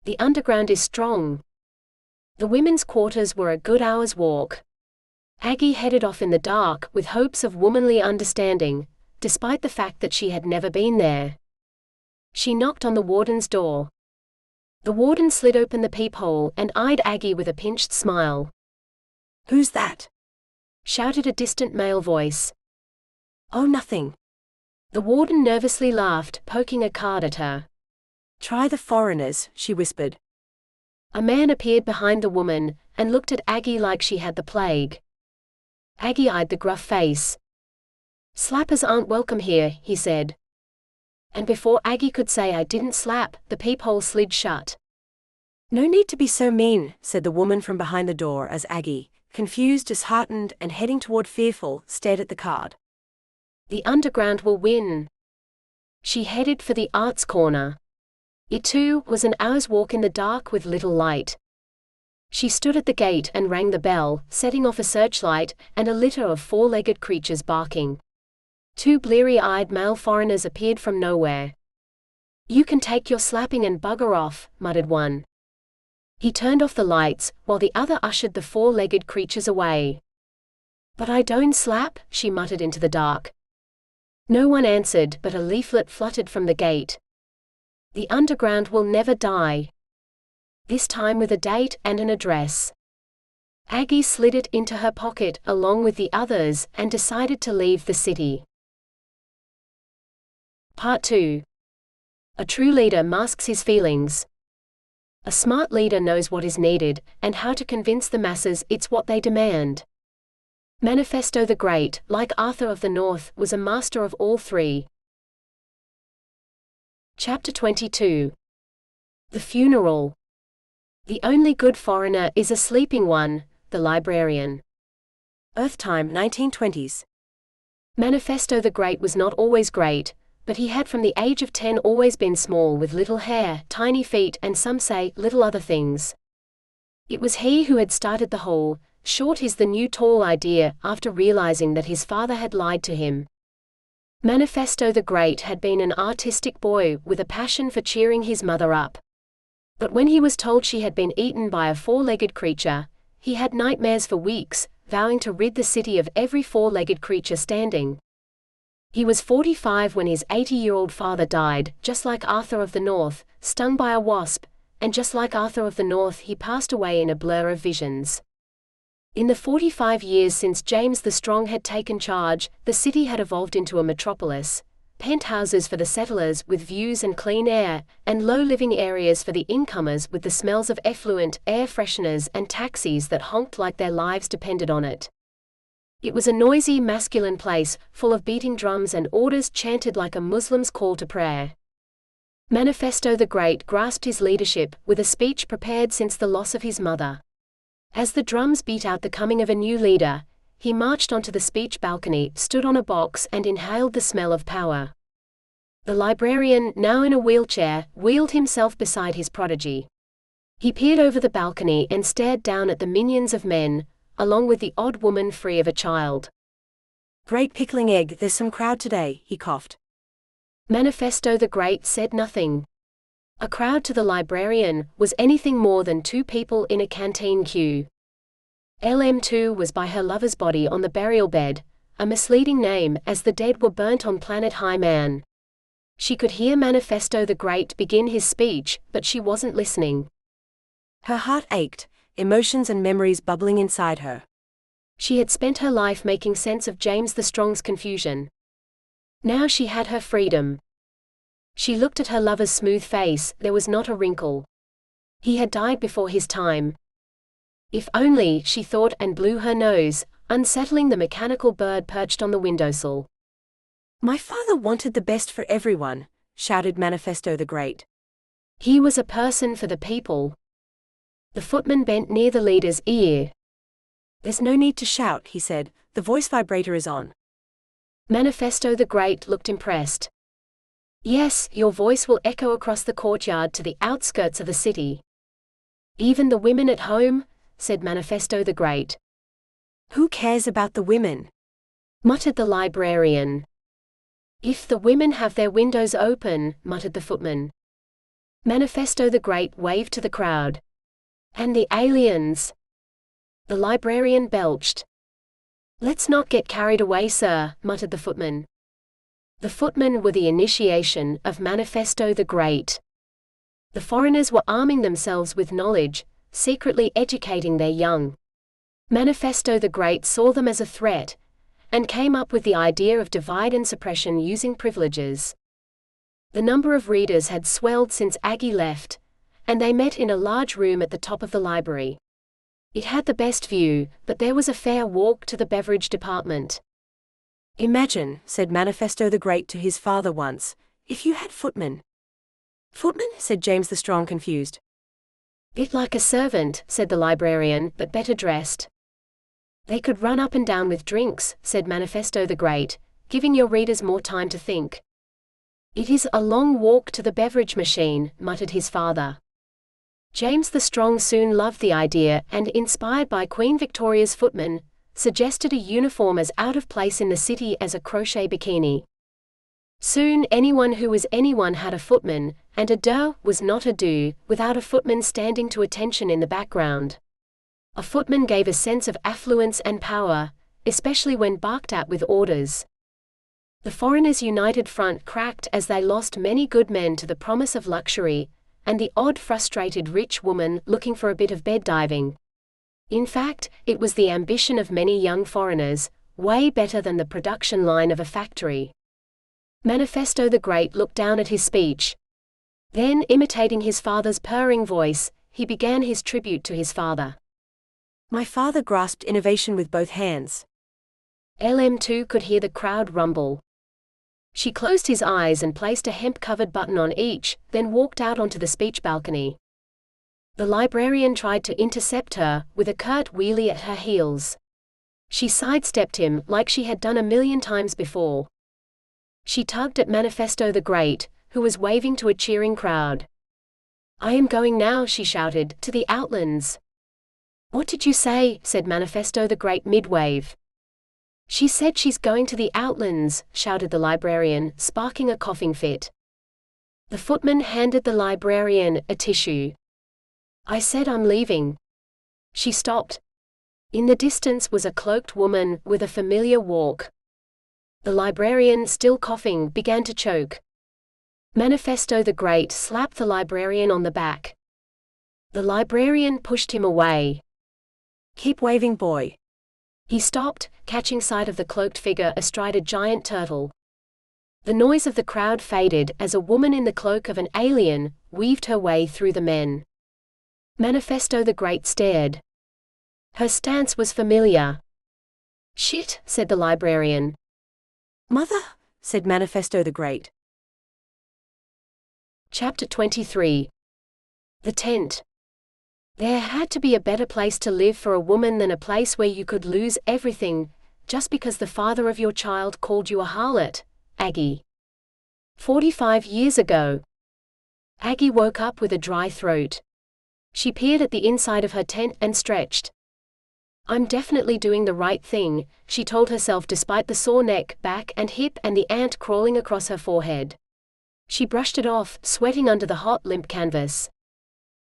"The underground is strong." The women's quarters were a good hour's walk. Aggie headed off in the dark with hopes of womanly understanding, despite the fact that she had never been there. She knocked on the warden's door. The warden slid open the peephole and eyed Aggie with a pinched smile. "Who's that?" shouted a distant male voice. "Oh, nothing." The warden nervously laughed, poking a card at her. "Try the foreigners," she whispered. A man appeared behind the woman, and looked at Aggie like she had the plague. Aggie eyed the gruff face. "Slappers aren't welcome here," he said. And before Aggie could say "I didn't slap," the peephole slid shut. "No need to be so mean," said the woman from behind the door as Aggie, confused, disheartened, and heading toward fearful, stared at the card. "The underground will win." She headed for the arts corner. It too was an hour's walk in the dark with little light. She stood at the gate and rang the bell, setting off a searchlight, and a litter of four-legged creatures barking. Two bleary-eyed male foreigners appeared from nowhere. "You can take your slapping and bugger off," muttered one. He turned off the lights, while the other ushered the four-legged creatures away. "But I don't slap," she muttered into the dark. No one answered, but a leaflet fluttered from the gate. "The underground will never die." This time with a date and an address. Aggie slid it into her pocket along with the others and decided to leave the city. Part 2. A true leader masks his feelings. A smart leader knows what is needed, and how to convince the masses it's what they demand. Manifesto the Great, like Arthur of the North, was a master of all three. Chapter 22. The Funeral. The only good foreigner is a sleeping one, the librarian. Earth-time, 1920s. Manifesto the Great was not always great, but he had from the age of 10 always been small with little hair, tiny feet, and some say, little other things. It was he who had started the whole, short is the new tall idea, after realizing that his father had lied to him. Manifesto the Great had been an artistic boy with a passion for cheering his mother up. But when he was told she had been eaten by a four-legged creature, he had nightmares for weeks, vowing to rid the city of every four-legged creature standing. He was 45 when his 80-year-old father died, just like Arthur of the North, stung by a wasp, and just like Arthur of the North he passed away in a blur of visions. In the 45 years since James the Strong had taken charge, the city had evolved into a metropolis. Penthouses for the settlers with views and clean air, and low living areas for the incomers with the smells of effluent, air fresheners and taxis that honked like their lives depended on it. It was a noisy, masculine place, full of beating drums and orders chanted like a Muslim's call to prayer. Manifesto the Great grasped his leadership, with a speech prepared since the loss of his mother. As the drums beat out the coming of a new leader, he marched onto the speech balcony, stood on a box and inhaled the smell of power. The librarian, now in a wheelchair, wheeled himself beside his prodigy. He peered over the balcony and stared down at the minions of men, along with the odd woman free of a child. Great pickling egg, there's some crowd today, he coughed. Manifesto the Great said nothing. A crowd to the librarian was anything more than two people in a canteen queue. LM2 was by her lover's body on the burial bed, a misleading name as the dead were burnt on planet High Man. She could hear Manifesto the Great begin his speech, but she wasn't listening. Her heart ached, emotions and memories bubbling inside her. She had spent her life making sense of James the Strong's confusion. Now she had her freedom. She looked at her lover's smooth face, there was not a wrinkle. He had died before his time. If only, she thought, and blew her nose, unsettling the mechanical bird perched on the windowsill. My father wanted the best for everyone, shouted Manifesto the Great. He was a person for the people. The footman bent near the leader's ear. There's no need to shout, he said, the voice vibrator is on. Manifesto the Great looked impressed. Yes, your voice will echo across the courtyard to the outskirts of the city. Even the women at home, said Manifesto the Great. Who cares about the women? Muttered the librarian. If the women have their windows open, muttered the footman. Manifesto the Great waved to the crowd. And the aliens. The librarian belched. Let's not get carried away, sir, muttered the footman. The footmen were the initiation of Manifesto the Great. The foreigners were arming themselves with knowledge, secretly educating their young. Manifesto the Great saw them as a threat, and came up with the idea of divide and suppression using privileges. The number of readers had swelled since Aggie left, and they met in a large room at the top of the library. It had the best view, but there was a fair walk to the beverage department. Imagine, said Manifesto the Great to his father once, if you had footmen. Footmen, said James the Strong, confused. Bit like a servant, said the librarian, but better dressed. They could run up and down with drinks, said Manifesto the Great, giving your readers more time to think. It is a long walk to the beverage machine, muttered his father. James the Strong soon loved the idea and, inspired by Queen Victoria's footmen, suggested a uniform as out of place in the city as a crochet bikini. Soon anyone who was anyone had a footman, and a der was not a do, without a footman standing to attention in the background. A footman gave a sense of affluence and power, especially when barked at with orders. The foreigners' united front cracked as they lost many good men to the promise of luxury, and the odd frustrated rich woman looking for a bit of bed diving. In fact, it was the ambition of many young foreigners, way better than the production line of a factory. Manifesto the Great looked down at his speech. Then, imitating his father's purring voice, he began his tribute to his father. My father grasped innovation with both hands. LM2 could hear the crowd rumble. She closed his eyes and placed a hemp-covered button on each, then walked out onto the speech balcony. The librarian tried to intercept her, with a curt wheelie at her heels. She sidestepped him like she had done 1,000,000 times before. She tugged at Manifesto the Great, who was waving to a cheering crowd. I am going now, she shouted, to the Outlands. What did you say? Said Manifesto the Great mid-wave. She said she's going to the Outlands, shouted the librarian, sparking a coughing fit. The footman handed the librarian a tissue. I said I'm leaving. She stopped. In the distance was a cloaked woman, with a familiar walk. The librarian, still coughing, began to choke. Manifesto the Great slapped the librarian on the back. The librarian pushed him away. Keep waving, boy. He stopped, catching sight of the cloaked figure astride a giant turtle. The noise of the crowd faded as a woman in the cloak of an alien weaved her way through the men. Manifesto the Great stared. Her stance was familiar. Shit, said the librarian. Mother, said Manifesto the Great. Chapter 23. The tent. There had to be a better place to live for a woman than a place where you could lose everything, just because the father of your child called you a harlot, Aggie. 45 years ago. Aggie woke up with a dry throat. She peered at the inside of her tent and stretched. I'm definitely doing the right thing, she told herself despite the sore neck, back and hip and the ant crawling across her forehead. She brushed it off, sweating under the hot, limp canvas.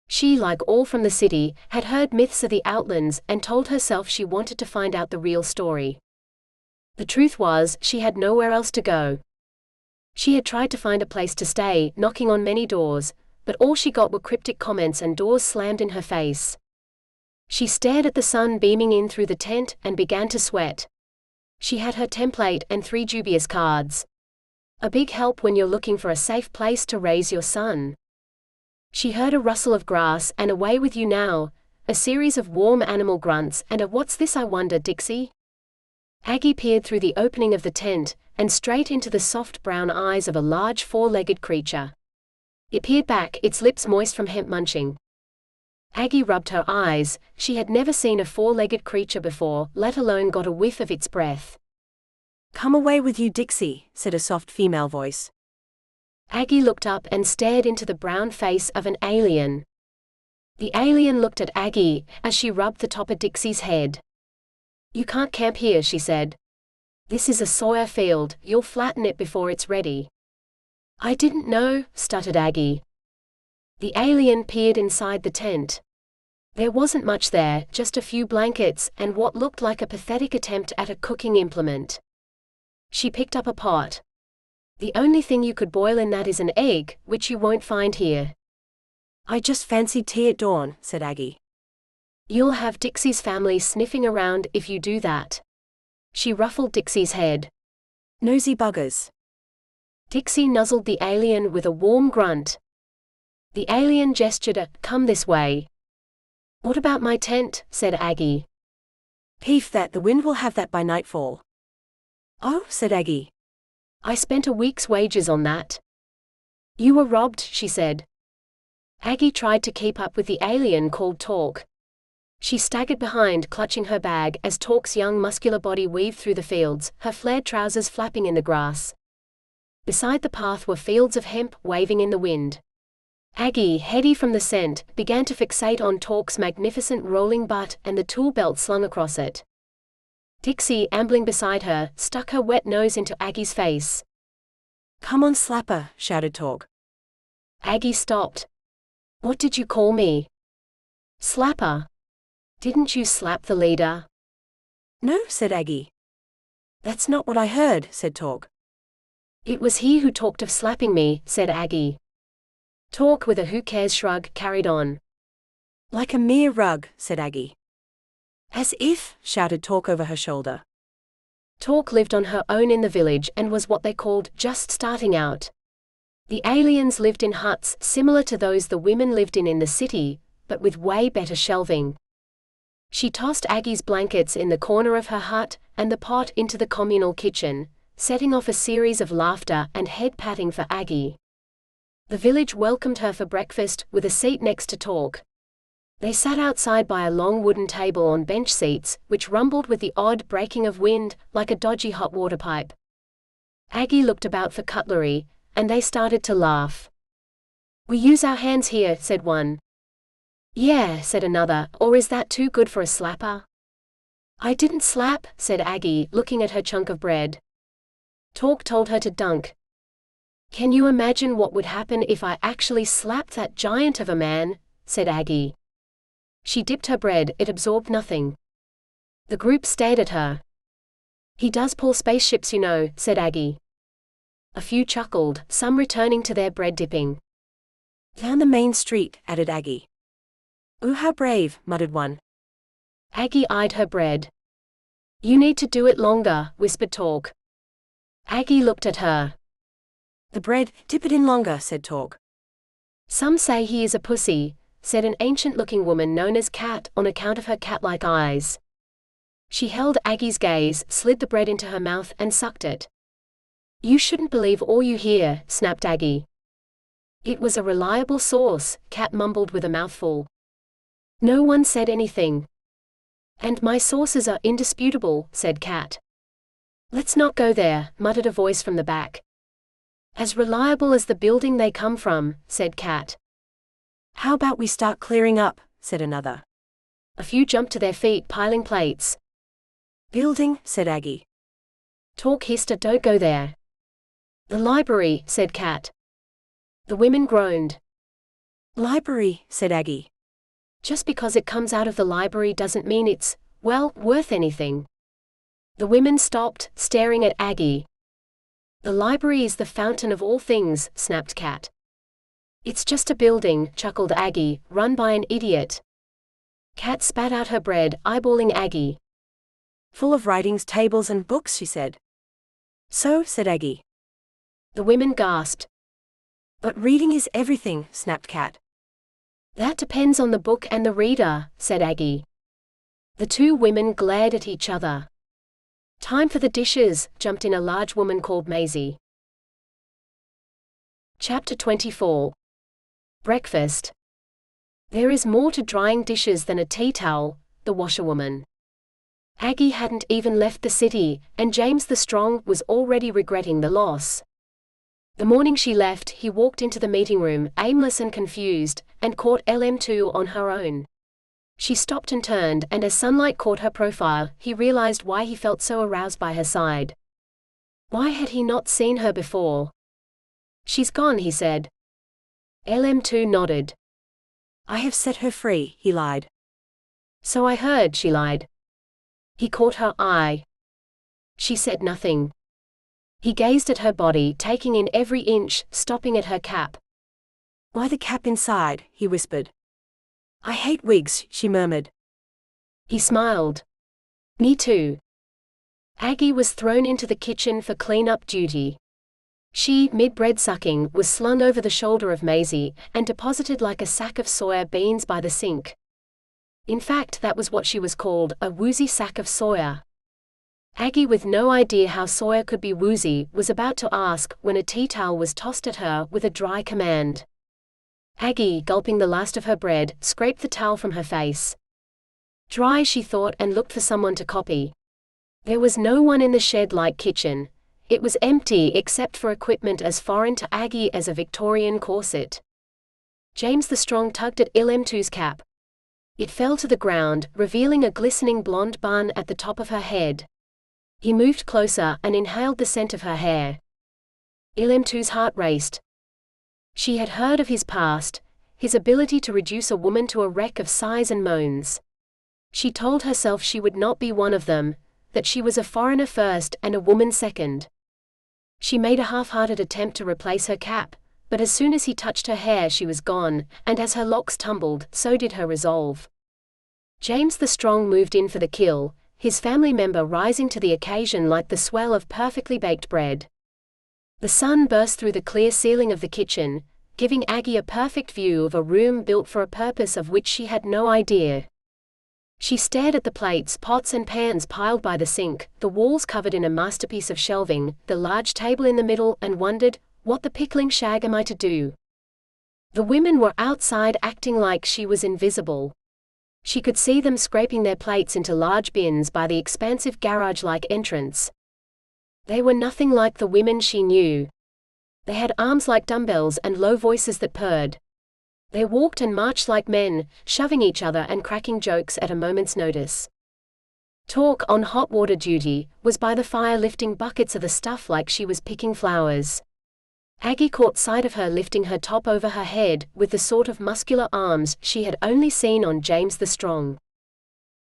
She, like all from the city, had heard myths of the outlands and told herself she wanted to find out the real story. The truth was, she had nowhere else to go. She had tried to find a place to stay, knocking on many doors, but all she got were cryptic comments and doors slammed in her face. She stared at the sun beaming in through the tent and began to sweat. She had her template and 3 dubious cards. A big help when you're looking for a safe place to raise your son. She heard a rustle of grass and away with you now, a series of warm animal grunts and a "what's this I wonder, Dixie?" Aggie peered through the opening of the tent, and straight into the soft brown eyes of a large 4-legged creature. It peered back, its lips moist from hemp munching. Aggie rubbed her eyes, she had never seen a 4-legged creature before, let alone got a whiff of its breath. "Come away with you, Dixie," said a soft female voice. Aggie looked up and stared into the brown face of an alien. The alien looked at Aggie, as she rubbed the top of Dixie's head. "You can't camp here," she said. "This is a soya field, you'll flatten it before it's ready." "I didn't know," stuttered Aggie. The alien peered inside the tent. There wasn't much there, just a few blankets, and what looked like a pathetic attempt at a cooking implement. She picked up a pot. "The only thing you could boil in that is an egg, which you won't find here." "I just fancied tea at dawn," said Aggie. "You'll have Dixie's family sniffing around if you do that." She ruffled Dixie's head. "Nosy buggers." Dixie nuzzled the alien with a warm grunt. The alien gestured a "come this way." "What about my tent?" said Aggie. "Peef that, the wind will have that by nightfall." "Oh," said Aggie. "I spent a week's wages on that." "You were robbed," she said. Aggie tried to keep up with the alien called Talk. She staggered behind, clutching her bag, as Talk's young muscular body weaved through the fields, her flared trousers flapping in the grass. Beside the path were fields of hemp, waving in the wind. Aggie, heady from the scent, began to fixate on Talk's magnificent rolling butt and the tool belt slung across it. Dixie, ambling beside her, stuck her wet nose into Aggie's face. "Come on, Slapper," shouted Talk. Aggie stopped. "What did you call me?" "Slapper. Didn't you slap the leader?" "No," said Aggie. "That's not what I heard," said Talk. "It was he who talked of slapping me," said Aggie. Talk, with a who cares shrug, carried on. "Like a mere rug," said Aggie. "As if," shouted Talk over her shoulder. Talk lived on her own in the village and was what they called just starting out. The aliens lived in huts similar to those the women lived in the city, but with way better shelving. She tossed Aggie's blankets in the corner of her hut and the pot into the communal kitchen, setting off a series of laughter and head patting for Aggie. The village welcomed her for breakfast, with a seat next to Talk. They sat outside by a long wooden table on bench seats, which rumbled with the odd breaking of wind, like a dodgy hot water pipe. Aggie looked about for cutlery, and they started to laugh. "We use our hands here," said one. "Yeah," said another, "or is that too good for a slapper?" "I didn't slap," said Aggie, looking at her chunk of bread. Talk told her to dunk. "Can you imagine what would happen if I actually slapped that giant of a man?" said Aggie. She dipped her bread, it absorbed nothing. The group stared at her. "He does pull spaceships, you know," said Aggie. A few chuckled, some returning to their bread dipping. "Down the main street," added Aggie. "Ooh, how brave," muttered one. Aggie eyed her bread. "You need to do it longer," whispered Talk. Aggie looked at her. "The bread, dip it in longer," said Talk. "Some say he is a pussy," said an ancient-looking woman known as Cat on account of her cat-like eyes. She held Aggie's gaze, slid the bread into her mouth and sucked it. "You shouldn't believe all you hear," snapped Aggie. "It was a reliable source," Cat mumbled with a mouthful. No one said anything. "And my sources are indisputable," said Cat. "Let's not go there," muttered a voice from the back. "As reliable as the building they come from," said Cat. "How about we start clearing up?" said another. A few jumped to their feet, piling plates. Building, said Aggie. Talk hissed, don't go there. The library, said Kat. The women groaned. Library, said Aggie. Just because it comes out of the library doesn't mean it's, well, worth anything. The women stopped, staring at Aggie. The library is the fountain of all things, snapped Kat. It's just a building, chuckled Aggie, run by an idiot. Kat spat out her bread, eyeballing Aggie. Full of writings, tables and books, she said. So, said Aggie. The women gasped. But reading is everything, snapped Kat. That depends on the book and the reader, said Aggie. The two women glared at each other. Time for the dishes, jumped in a large woman called Maisie. Chapter 24. Breakfast. There is more to drying dishes than a tea towel, the washerwoman. Aggie hadn't even left the city, and James the Strong was already regretting the loss. The morning she left, he walked into the meeting room, aimless and confused, and caught LM2 on her own. She stopped and turned, and as sunlight caught her profile, he realized why he felt so aroused by her side. Why had he not seen her before? She's gone, he said. LM2 nodded. I have set her free, he lied. So I heard, she lied. He caught her eye. She said nothing. He gazed at her body, taking in every inch, stopping at her cap. Why the cap inside, he whispered. I hate wigs, she murmured. He smiled. Me too. Aggie was thrown into the kitchen for clean-up duty. She, mid-bread sucking, was slung over the shoulder of Maisie, and deposited like a sack of soya beans by the sink. In fact, that was what she was called, a woozy sack of soya. Aggie, with no idea how soya could be woozy, was about to ask, when a tea towel was tossed at her with a dry command. Aggie, gulping the last of her bread, scraped the towel from her face. Dry, she thought, and looked for someone to copy. There was no one in the shed-like kitchen. It was empty except for equipment as foreign to Aggie as a Victorian corset. James the Strong tugged at LM2's cap. It fell to the ground, revealing a glistening blonde bun at the top of her head. He moved closer and inhaled the scent of her hair. LM2's heart raced. She had heard of his past, his ability to reduce a woman to a wreck of sighs and moans. She told herself she would not be one of them, that she was a foreigner first and a woman second. She made a half-hearted attempt to replace her cap, but as soon as he touched her hair she was gone, and as her locks tumbled, so did her resolve. James the Strong moved in for the kill, his family member rising to the occasion like the swell of perfectly baked bread. The sun burst through the clear ceiling of the kitchen, giving Aggie a perfect view of a room built for a purpose of which she had no idea. She stared at the plates, pots and pans piled by the sink, the walls covered in a masterpiece of shelving, the large table in the middle, and wondered, what the pickling shag am I to do? The women were outside acting like she was invisible. She could see them scraping their plates into large bins by the expansive garage-like entrance. They were nothing like the women she knew. They had arms like dumbbells and low voices that purred. They walked and marched like men, shoving each other and cracking jokes at a moment's notice. Talk, on hot water duty, was by the fire lifting buckets of the stuff like she was picking flowers. Aggie caught sight of her lifting her top over her head, with the sort of muscular arms she had only seen on James the Strong.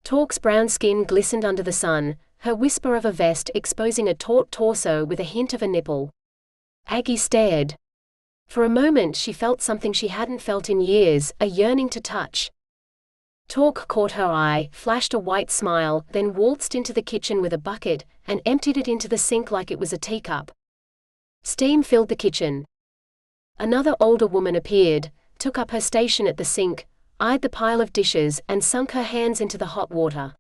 Talk's brown skin glistened under the sun, her whisper of a vest exposing a taut torso with a hint of a nipple. Aggie stared. For a moment she felt something she hadn't felt in years, a yearning to touch. Talk caught her eye, flashed a white smile, then waltzed into the kitchen with a bucket, and emptied it into the sink like it was a teacup. Steam filled the kitchen. Another older woman appeared, took up her station at the sink, eyed the pile of dishes, and sunk her hands into the hot water.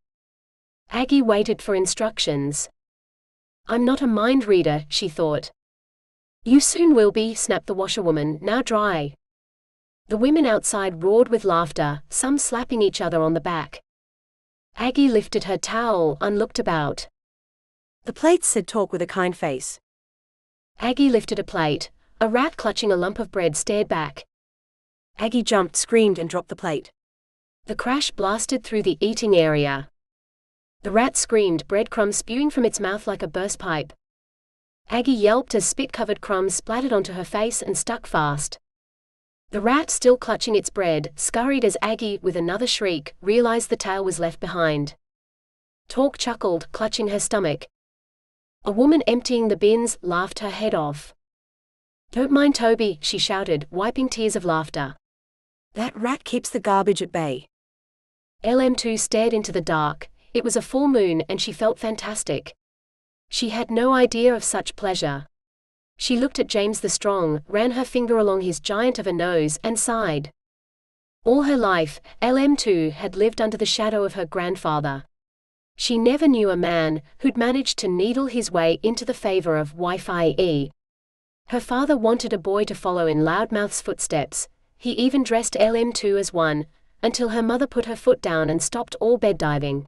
Aggie waited for instructions. I'm not a mind reader, she thought. You soon will be, snapped the washerwoman, now dry. The women outside roared with laughter, some slapping each other on the back. Aggie lifted her towel and looked about. The plates, said Talk with a kind face. Aggie lifted a plate. A rat clutching a lump of bread stared back. Aggie jumped, screamed and dropped the plate. The crash blasted through the eating area. The rat screamed, breadcrumbs spewing from its mouth like a burst pipe. Aggie yelped as spit-covered crumbs splattered onto her face and stuck fast. The rat, still clutching its bread, scurried as Aggie, with another shriek, realized the tail was left behind. Talk chuckled, clutching her stomach. A woman emptying the bins laughed her head off. "Don't mind Toby," she shouted, wiping tears of laughter. "That rat keeps the garbage at bay." LM2 stared into the dark. It was a full moon and she felt fantastic. She had no idea of such pleasure. She looked at James the Strong, ran her finger along his giant of a nose, and sighed. All her life, LM2 had lived under the shadow of her grandfather. She never knew a man who'd managed to needle his way into the favor of Wi-Fi. Her father wanted a boy to follow in Loudmouth's footsteps. He even dressed LM2 as one, until her mother put her foot down and stopped all bed diving.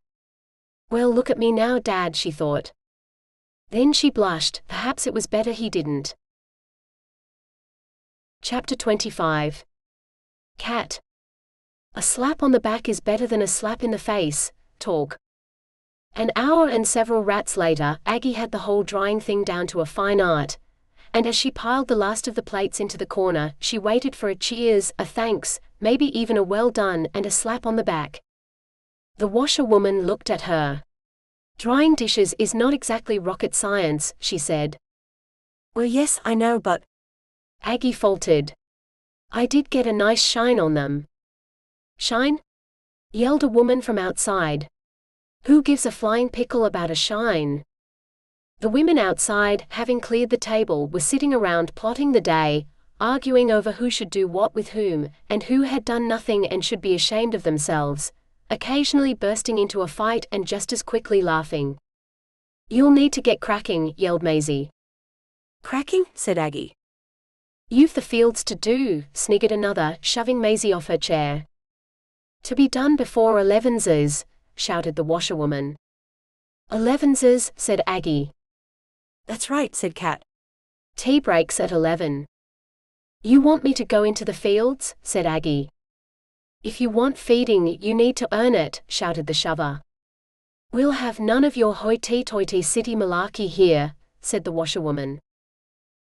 "Well, look at me now, Dad," she thought. Then she blushed. Perhaps it was better he didn't. Chapter 25. Cat. A slap on the back is better than a slap in the face. Talk. An hour and several rats later, Aggie had the whole drying thing down to a fine art, and as she piled the last of the plates into the corner, she waited for a cheers, a thanks, maybe even a well done, and a slap on the back. The washerwoman looked at her. "Drying dishes is not exactly rocket science," she said. "Well, yes, I know, but…" Aggie faltered. "I did get a nice shine on them." "Shine?" yelled a woman from outside. "Who gives a flying pickle about a shine?" The women outside, having cleared the table, were sitting around plotting the day, arguing over who should do what with whom, and who had done nothing and should be ashamed of themselves, occasionally bursting into a fight and just as quickly laughing. "You'll need to get cracking," yelled Maisie. "Cracking?" said Aggie. "You've the fields to do," sniggered another, shoving Maisie off her chair. "To be done before 11's," shouted the washerwoman. 11's, said Aggie. "That's right," said Cat. "Tea breaks at 11. "You want me to go into the fields?" said Aggie. "If you want feeding, you need to earn it," shouted the shover. "We'll have none of your hoity-toity city malarkey here," said the washerwoman.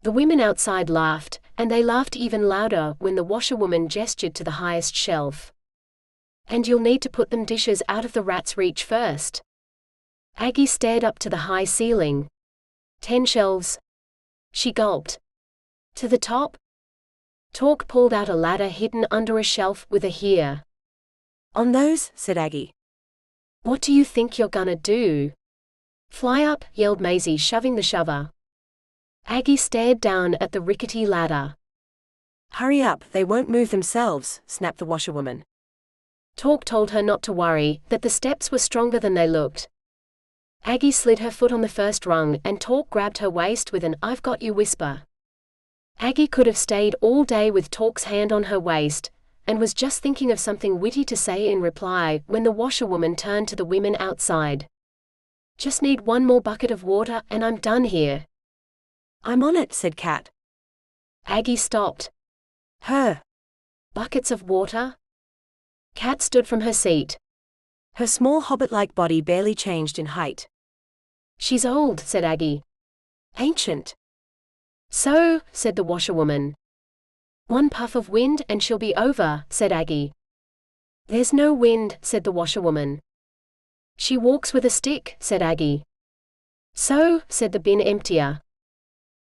The women outside laughed, and they laughed even louder when the washerwoman gestured to the highest shelf. "And you'll need to put them dishes out of the rat's reach first." Aggie stared up to the high ceiling. 10 shelves. She gulped. "To the top?" Talk pulled out a ladder hidden under a shelf with a "here." "On those," said Aggie. "What do you think you're gonna do?" "Fly up," yelled Maisie, shoving the shover. Aggie stared down at the rickety ladder. "Hurry up, they won't move themselves," snapped the washerwoman. Talk told her not to worry, that the steps were stronger than they looked. Aggie slid her foot on the first rung, and Talk grabbed her waist with an "I've got you" whisper. Aggie could have stayed all day with Talk's hand on her waist, and was just thinking of something witty to say in reply, when the washerwoman turned to the women outside. "Just need one more bucket of water, and I'm done here." "I'm on it," said Cat. Aggie stopped. "Her." "Buckets of water?" Cat stood from her seat. Her small hobbit-like body barely changed in height. "She's old," said Aggie. "Ancient." "So," said the washerwoman. "One puff of wind and she'll be over," said Aggie. "There's no wind," said the washerwoman. "She walks with a stick," said Aggie. "So," said the bin emptier.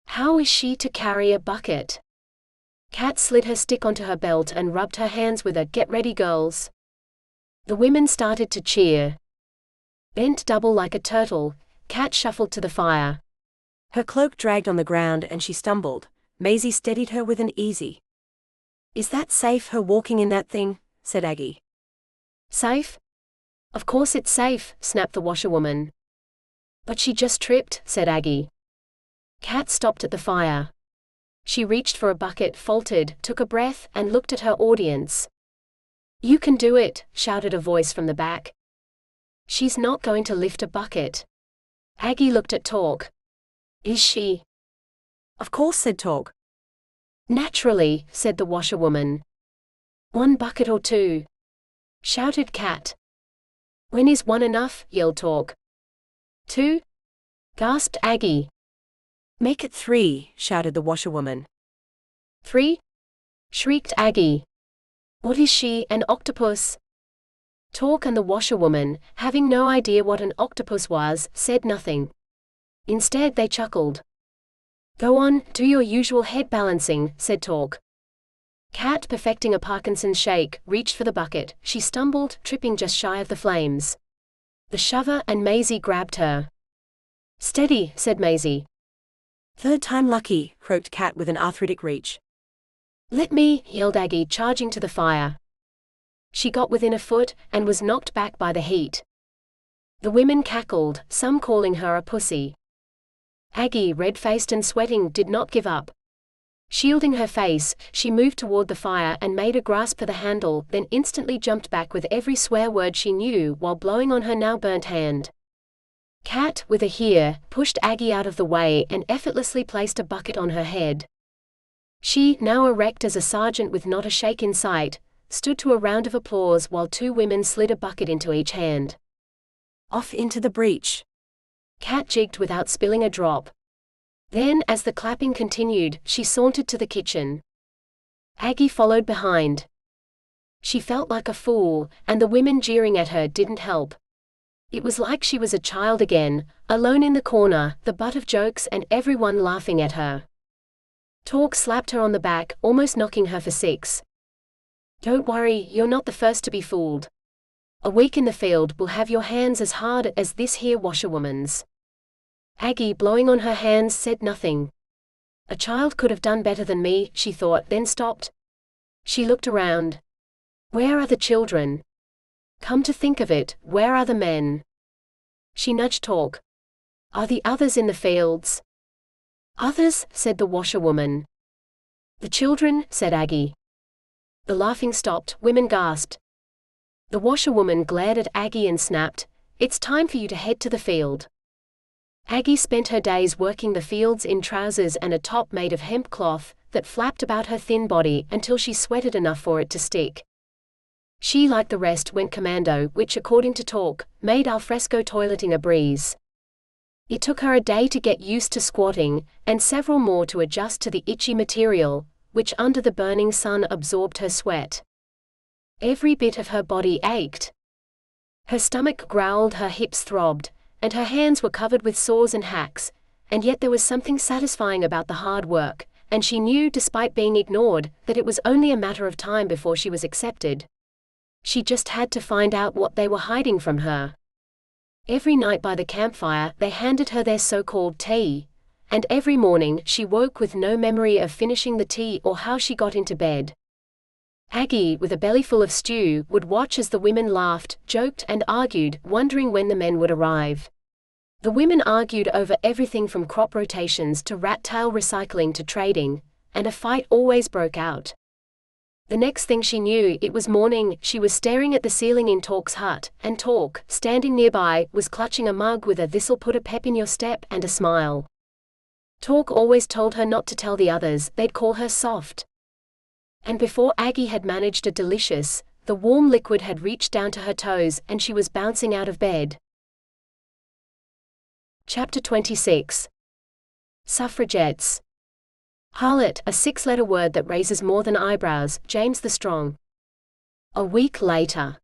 "How is she to carry a bucket?" Cat slid her stick onto her belt and rubbed her hands with a "Get ready, girls." The women started to cheer. Bent double like a turtle, Cat shuffled to the fire. Her cloak dragged on the ground and she stumbled. Maisie steadied her with an easy. "Is that safe, her walking in that thing?" said Aggie. "Safe? Of course it's safe," snapped the washerwoman. "But she just tripped," said Aggie. Cat stopped at the fire. She reached for a bucket, faltered, took a breath, and looked at her audience. "You can do it," shouted a voice from the back. "She's not going to lift a bucket." Aggie looked at Talk. "Is she?" "Of course," said Talk. "Naturally," said the washerwoman. "One bucket or two?" shouted Kat. When is one enough? Yelled Talk. 2? Gasped Aggie. Make it 3, shouted the washerwoman. 3? Shrieked Aggie. What is she, an octopus? Talk and the washerwoman, having no idea what an octopus was, said nothing. Instead they chuckled. Go on, do your usual head balancing, said Talk. Kat, perfecting a Parkinson's shake, reached for the bucket. She stumbled, tripping just shy of the flames. The shover and Maisie grabbed her. Steady, said Maisie. 3rd time lucky, croaked Kat with an arthritic reach. Let me, yelled Aggie, charging to the fire. She got within a foot, and was knocked back by the heat. The women cackled, some calling her a pussy. Aggie, red-faced and sweating, did not give up. Shielding her face, she moved toward the fire and made a grasp for the handle, then instantly jumped back with every swear word she knew while blowing on her now burnt hand. Kat, with a hear, pushed Aggie out of the way and effortlessly placed a bucket on her head. She, now erect as a sergeant with not a shake in sight, stood to a round of applause while 2 women slid a bucket into each hand. Off into the breach. Kat jigged without spilling a drop. Then, as the clapping continued, she sauntered to the kitchen. Aggie followed behind. She felt like a fool, and the women jeering at her didn't help. It was like she was a child again, alone in the corner, the butt of jokes and everyone laughing at her. Talk slapped her on the back, almost knocking her for 6. Don't worry, you're not the first to be fooled. A week in the field will have your hands as hard as this here washerwoman's. Aggie, blowing on her hands, said nothing. A child could have done better than me, she thought, then stopped. She looked around. Where are the children? Come to think of it, where are the men? She nudged Talk. Are the others in the fields? Others, said the washerwoman. The children, said Aggie. The laughing stopped, women gasped. The washerwoman glared at Aggie and snapped, It's time for you to head to the field. Aggie spent her days working the fields in trousers and a top made of hemp cloth that flapped about her thin body until she sweated enough for it to stick. She, like the rest, went commando, which, according to Talk, made alfresco toileting a breeze. It took her a day to get used to squatting, and several more to adjust to the itchy material, which under the burning sun absorbed her sweat. Every bit of her body ached. Her stomach growled, her hips throbbed, and her hands were covered with sores and hacks, and yet there was something satisfying about the hard work, and she knew, despite being ignored, that it was only a matter of time before she was accepted. She just had to find out what they were hiding from her. Every night by the campfire they handed her their so-called tea, and every morning she woke with no memory of finishing the tea or how she got into bed. Aggie, with a bellyful of stew, would watch as the women laughed, joked and argued, wondering when the men would arrive. The women argued over everything from crop rotations to rat-tail recycling to trading, and a fight always broke out. The next thing she knew, it was morning. She was staring at the ceiling in Talk's hut, and Talk, standing nearby, was clutching a mug with a "this'll put a pep in your step" and a smile. Talk always told her not to tell the others, they'd call her soft. And before Aggie had managed a delicious, the warm liquid had reached down to her toes and she was bouncing out of bed. Chapter 26. Suffragettes. Harlot, a 6-letter word that raises more than eyebrows, James the Strong. A week later.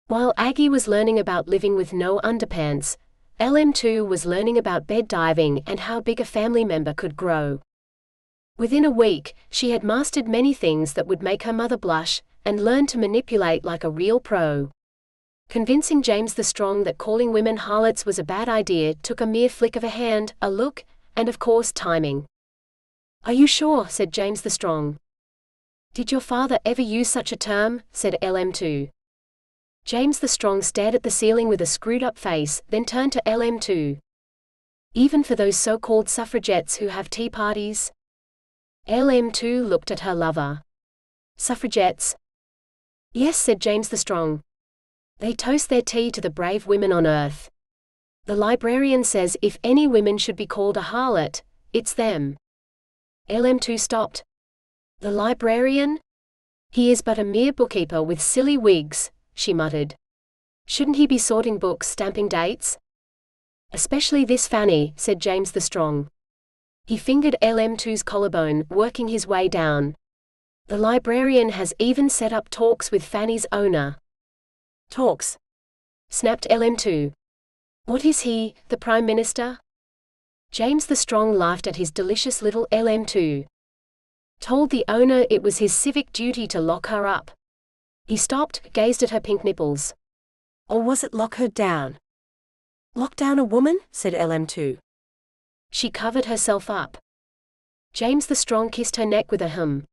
While Aggie was learning about living with no underpants, LM2 was learning about bed diving and how big a family member could grow. Within a week, she had mastered many things that would make her mother blush, and learned to manipulate like a real pro. Convincing James the Strong that calling women harlots was a bad idea took a mere flick of a hand, a look, and of course timing. "Are you sure?" said James the Strong. "Did your father ever use such a term?" said LM2. James the Strong stared at the ceiling with a screwed-up face, then turned to LM2. "Even for those so-called suffragettes who have tea parties?" LM2 looked at her lover. "Suffragettes?" "Yes," said James the Strong. "They toast their tea to the brave women on earth. The librarian says if any women should be called a harlot, it's them." LM2 stopped. "The librarian? He is but a mere bookkeeper with silly wigs," she muttered. Shouldn't he be sorting books, stamping dates? Especially this Fanny, said James the Strong. He fingered LM2's collarbone, working his way down. The librarian has even set up talks with Fanny's owner. Talks? Snapped LM2. What is he, the Prime Minister? James the Strong laughed at his delicious little LM2. Told the owner it was his civic duty to lock her up. He stopped, gazed at her pink nipples. Or was it lock her down? Lock down a woman? Said LM2. She covered herself up. James the Strong kissed her neck with a hum.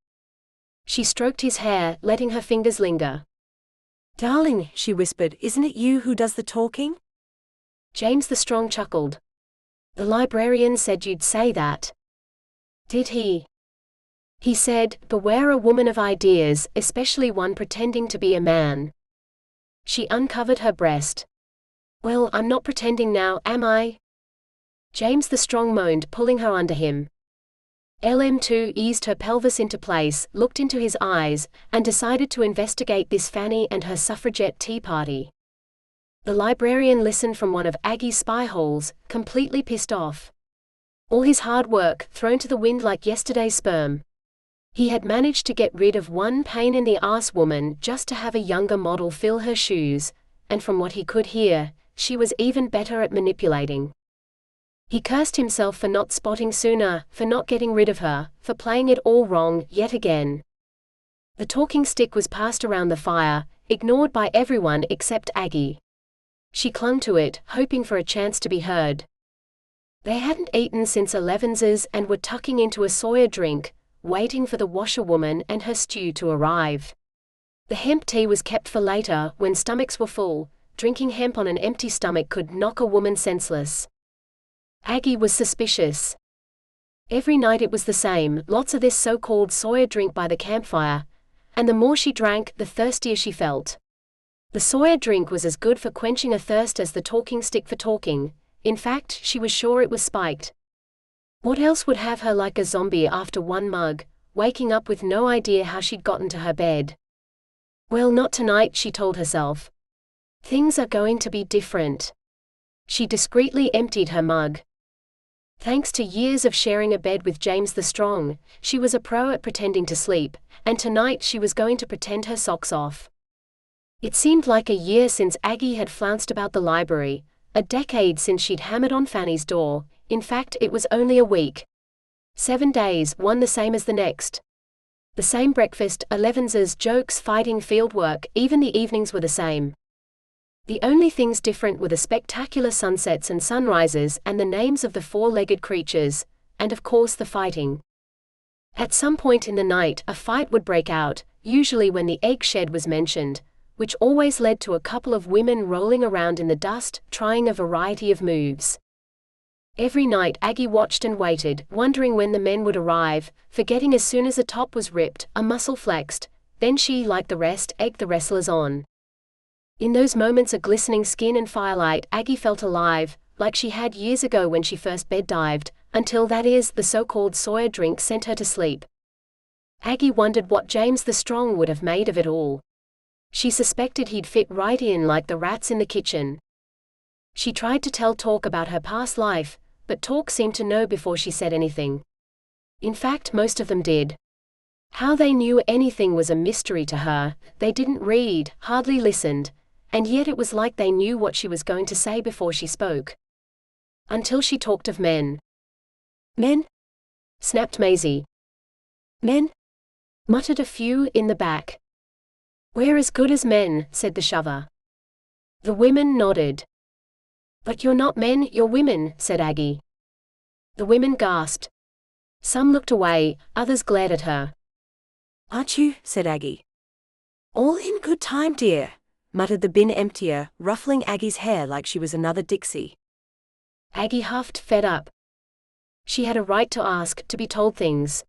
She stroked his hair, letting her fingers linger. Darling, she whispered, isn't it you who does the talking? James the Strong chuckled. The librarian said you'd say that. Did he? He said, beware a woman of ideas, especially one pretending to be a man. She uncovered her breast. Well, I'm not pretending now, am I? James the Strong moaned, pulling her under him. LM2 eased her pelvis into place, looked into his eyes, and decided to investigate this Fanny and her suffragette tea party. The librarian listened from one of Aggie's spy holes, completely pissed off. All his hard work, thrown to the wind like yesterday's sperm. He had managed to get rid of one pain-in-the-ass woman just to have a younger model fill her shoes, and from what he could hear, she was even better at manipulating. He cursed himself for not spotting sooner, for not getting rid of her, for playing it all wrong, yet again. The talking stick was passed around the fire, ignored by everyone except Aggie. She clung to it, hoping for a chance to be heard. They hadn't eaten since 11's and were tucking into a soya drink, waiting for the washerwoman and her stew to arrive. The hemp tea was kept for later, when stomachs were full. Drinking hemp on an empty stomach could knock a woman senseless. Aggie was suspicious. Every night it was the same, lots of this so-called soya drink by the campfire, and the more she drank, the thirstier she felt. The soya drink was as good for quenching a thirst as the talking stick for talking. In fact, she was sure it was spiked. What else would have her like a zombie after one mug, waking up with no idea how she'd gotten to her bed? Well, not tonight, she told herself. Things are going to be different. She discreetly emptied her mug. Thanks to years of sharing a bed with James the Strong, she was a pro at pretending to sleep, and tonight she was going to pretend her socks off. It seemed like a year since Aggie had flounced about the library, a decade since she'd hammered on Fanny's door. In fact, it was only a week. 7 days, one the same as the next. The same breakfast, 11's, jokes, fighting, fieldwork, even the evenings were the same. The only things different were the spectacular sunsets and sunrises and the names of the four-legged creatures, and of course the fighting. At some point in the night, a fight would break out, usually when the egg shed was mentioned, which always led to a couple of women rolling around in the dust, trying a variety of moves. Every night Aggie watched and waited, wondering when the men would arrive, forgetting as soon as a top was ripped, a muscle flexed, then she, like the rest, egged the wrestlers on. In those moments of glistening skin and firelight, Aggie felt alive, like she had years ago when she first bed-dived, until that is, the so-called soya drink sent her to sleep. Aggie wondered what James the Strong would have made of it all. She suspected he'd fit right in like the rats in the kitchen. She tried to tell Talk about her past life, but Talk seemed to know before she said anything. In fact, most of them did. How they knew anything was a mystery to her. They didn't read, hardly listened, and yet it was like they knew what she was going to say before she spoke. Until she talked of men. Men? Snapped Maisie. Men? Muttered a few in the back. We're as good as men, said the shover. The women nodded. But you're not men, you're women, said Aggie. The women gasped. Some looked away, others glared at her. Aren't you? Said Aggie. All in good time, dear, muttered the bin emptier, ruffling Aggie's hair like she was another Dixie. Aggie huffed, fed up. She had a right to ask, to be told things.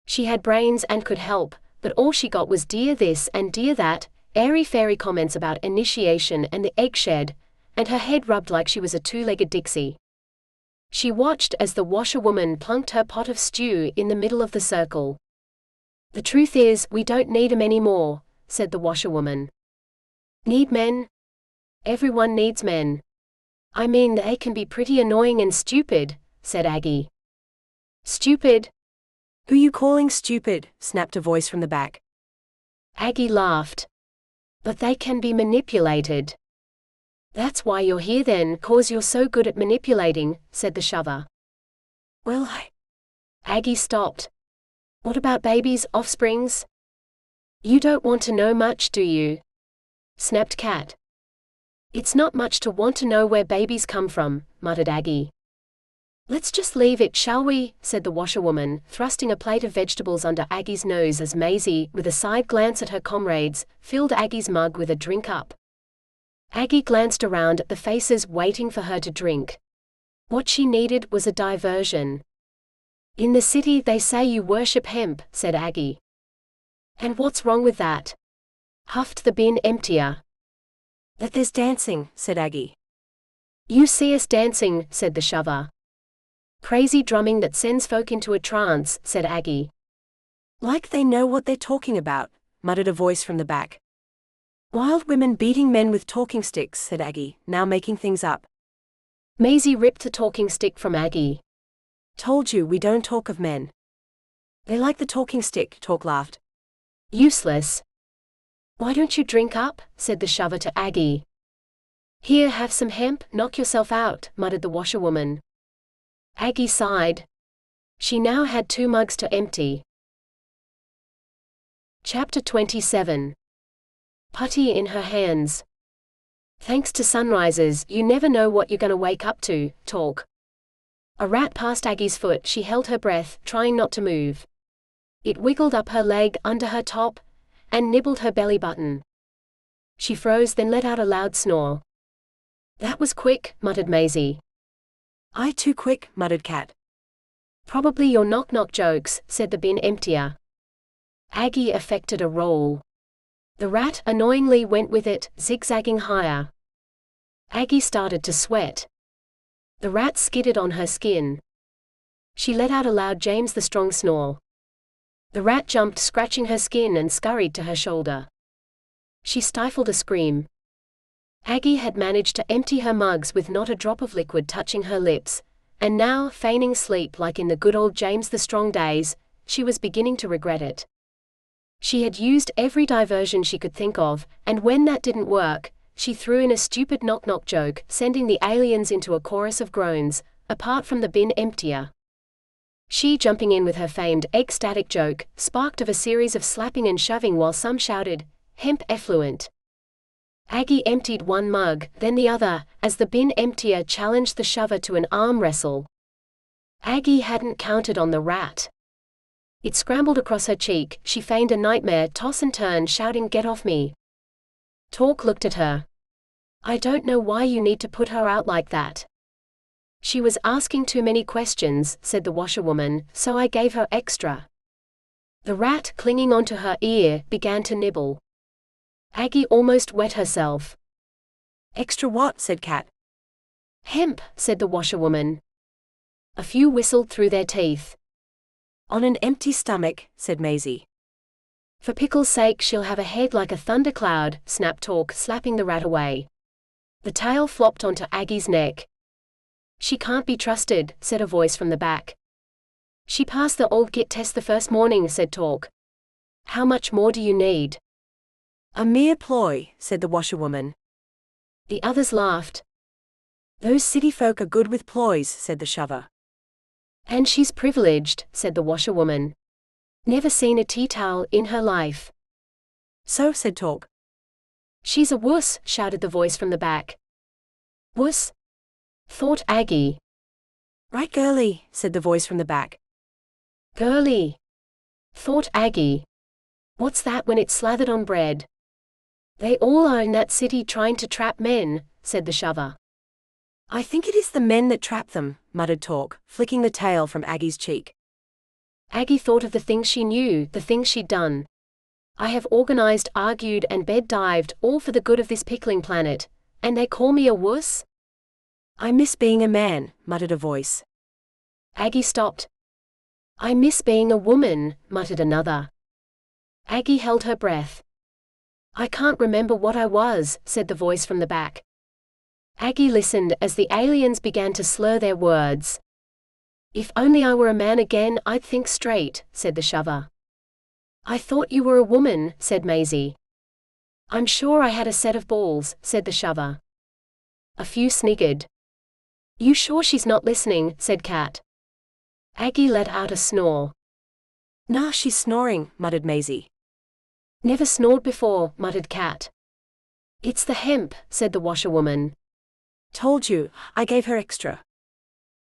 She had brains and could help, but all she got was dear this and dear that, airy-fairy comments about initiation and the egg shed, and her head rubbed like she was a two-legged Dixie. She watched as the washerwoman plunked her pot of stew in the middle of the circle. The truth is, we don't need 'em anymore, said the washerwoman. Need men? Everyone needs men. I mean, they can be pretty annoying and stupid, said Aggie. Stupid? Who you calling stupid? Snapped a voice from the back. Aggie laughed. But they can be manipulated. That's why you're here then, 'cause you're so good at manipulating, said the shover. Well, Aggie stopped. What about babies, offsprings? You don't want to know much, do you? Snapped Cat. It's not much to want to know where babies come from, muttered Aggie. Let's just leave it, shall we? Said the washerwoman, thrusting a plate of vegetables under Aggie's nose as Maisie, with a side glance at her comrades, filled Aggie's mug with a drink up. Aggie glanced around at the faces waiting for her to drink. What she needed was a diversion. In the city they say you worship hemp, said Aggie. And what's wrong with that? Huffed the bin emptier. That there's dancing, said Aggie. You see us dancing, said the shover. Crazy drumming that sends folk into a trance, said Aggie. Like they know what they're talking about, muttered a voice from the back. Wild women beating men with talking sticks, said Aggie, now making things up. Maisie ripped the talking stick from Aggie. Told you we don't talk of men. They like the talking stick, Talk laughed. Useless. Why don't you drink up, said the shover to Aggie. Here, have some hemp, knock yourself out, muttered the washerwoman. Aggie sighed. She now had 2 mugs to empty. Chapter 27. Putty in her hands. Thanks to sunrises, you never know what you're gonna wake up to, Talk. A rat passed Aggie's foot. She held her breath, trying not to move. It wiggled up her leg, under her top, and nibbled her belly button. She froze, then let out a loud snore. That was quick, muttered Maisie. I too quick, muttered Cat. Probably your knock-knock jokes, said the bin emptier. Aggie affected a roll. The rat annoyingly went with it, zigzagging higher. Aggie started to sweat. The rat skidded on her skin. She let out a loud James the Strong snore. The rat jumped, scratching her skin, and scurried to her shoulder. She stifled a scream. Aggie had managed to empty her mugs with not a drop of liquid touching her lips, and now, feigning sleep like in the good old James the Strong days, she was beginning to regret it. She had used every diversion she could think of, and when that didn't work, she threw in a stupid knock-knock joke, sending the aliens into a chorus of groans, apart from the bin emptier. She, jumping in with her famed ecstatic joke, sparked of a series of slapping and shoving while some shouted, "Hemp effluent." Aggie emptied 1 mug, then the other, as the bin emptier challenged the shover to an arm wrestle. Aggie hadn't counted on the rat. It scrambled across her cheek. She feigned a nightmare toss and turn, shouting, "Get off me." Talk looked at her. I don't know why you need to put her out like that. She was asking too many questions, said the washerwoman, so I gave her extra. The rat, clinging onto her ear, began to nibble. Aggie almost wet herself. Extra what? Said Cat. Hemp, said the washerwoman. A few whistled through their teeth. On an empty stomach, said Maisie. For pickle's sake, she'll have a head like a thundercloud, snapped Talk, slapping the rat away. The tail flopped onto Aggie's neck. She can't be trusted, said a voice from the back. She passed the old git test the first morning, said Talk. How much more do you need? A mere ploy, said the washerwoman. The others laughed. Those city folk are good with ploys, said the shover. And she's privileged, said the washerwoman. Never seen a tea towel in her life. So, said Talk. She's a wuss, shouted the voice from the back. Wuss? Thought Aggie. Right, girlie, said the voice from the back. Girlie. Thought Aggie. What's that when it's slathered on bread? They all are in that city trying to trap men, said the shover. I think it is the men that trap them, muttered Talk, flicking the tail from Aggie's cheek. Aggie thought of the things she knew, the things she'd done. I have organized, argued, and bed-dived, all for the good of this pickling planet, and they call me a wuss? I miss being a man, muttered a voice. Aggie stopped. I miss being a woman, muttered another. Aggie held her breath. I can't remember what I was, said the voice from the back. Aggie listened as the aliens began to slur their words. If only I were a man again, I'd think straight, said the shover. I thought you were a woman, said Maisie. I'm sure I had a set of balls, said the shover. A few sniggered. You sure she's not listening, said Kat. Aggie let out a snore. Nah, she's snoring, muttered Maisie. Never snored before, muttered Kat. It's the hemp, said the washerwoman. Told you, I gave her extra.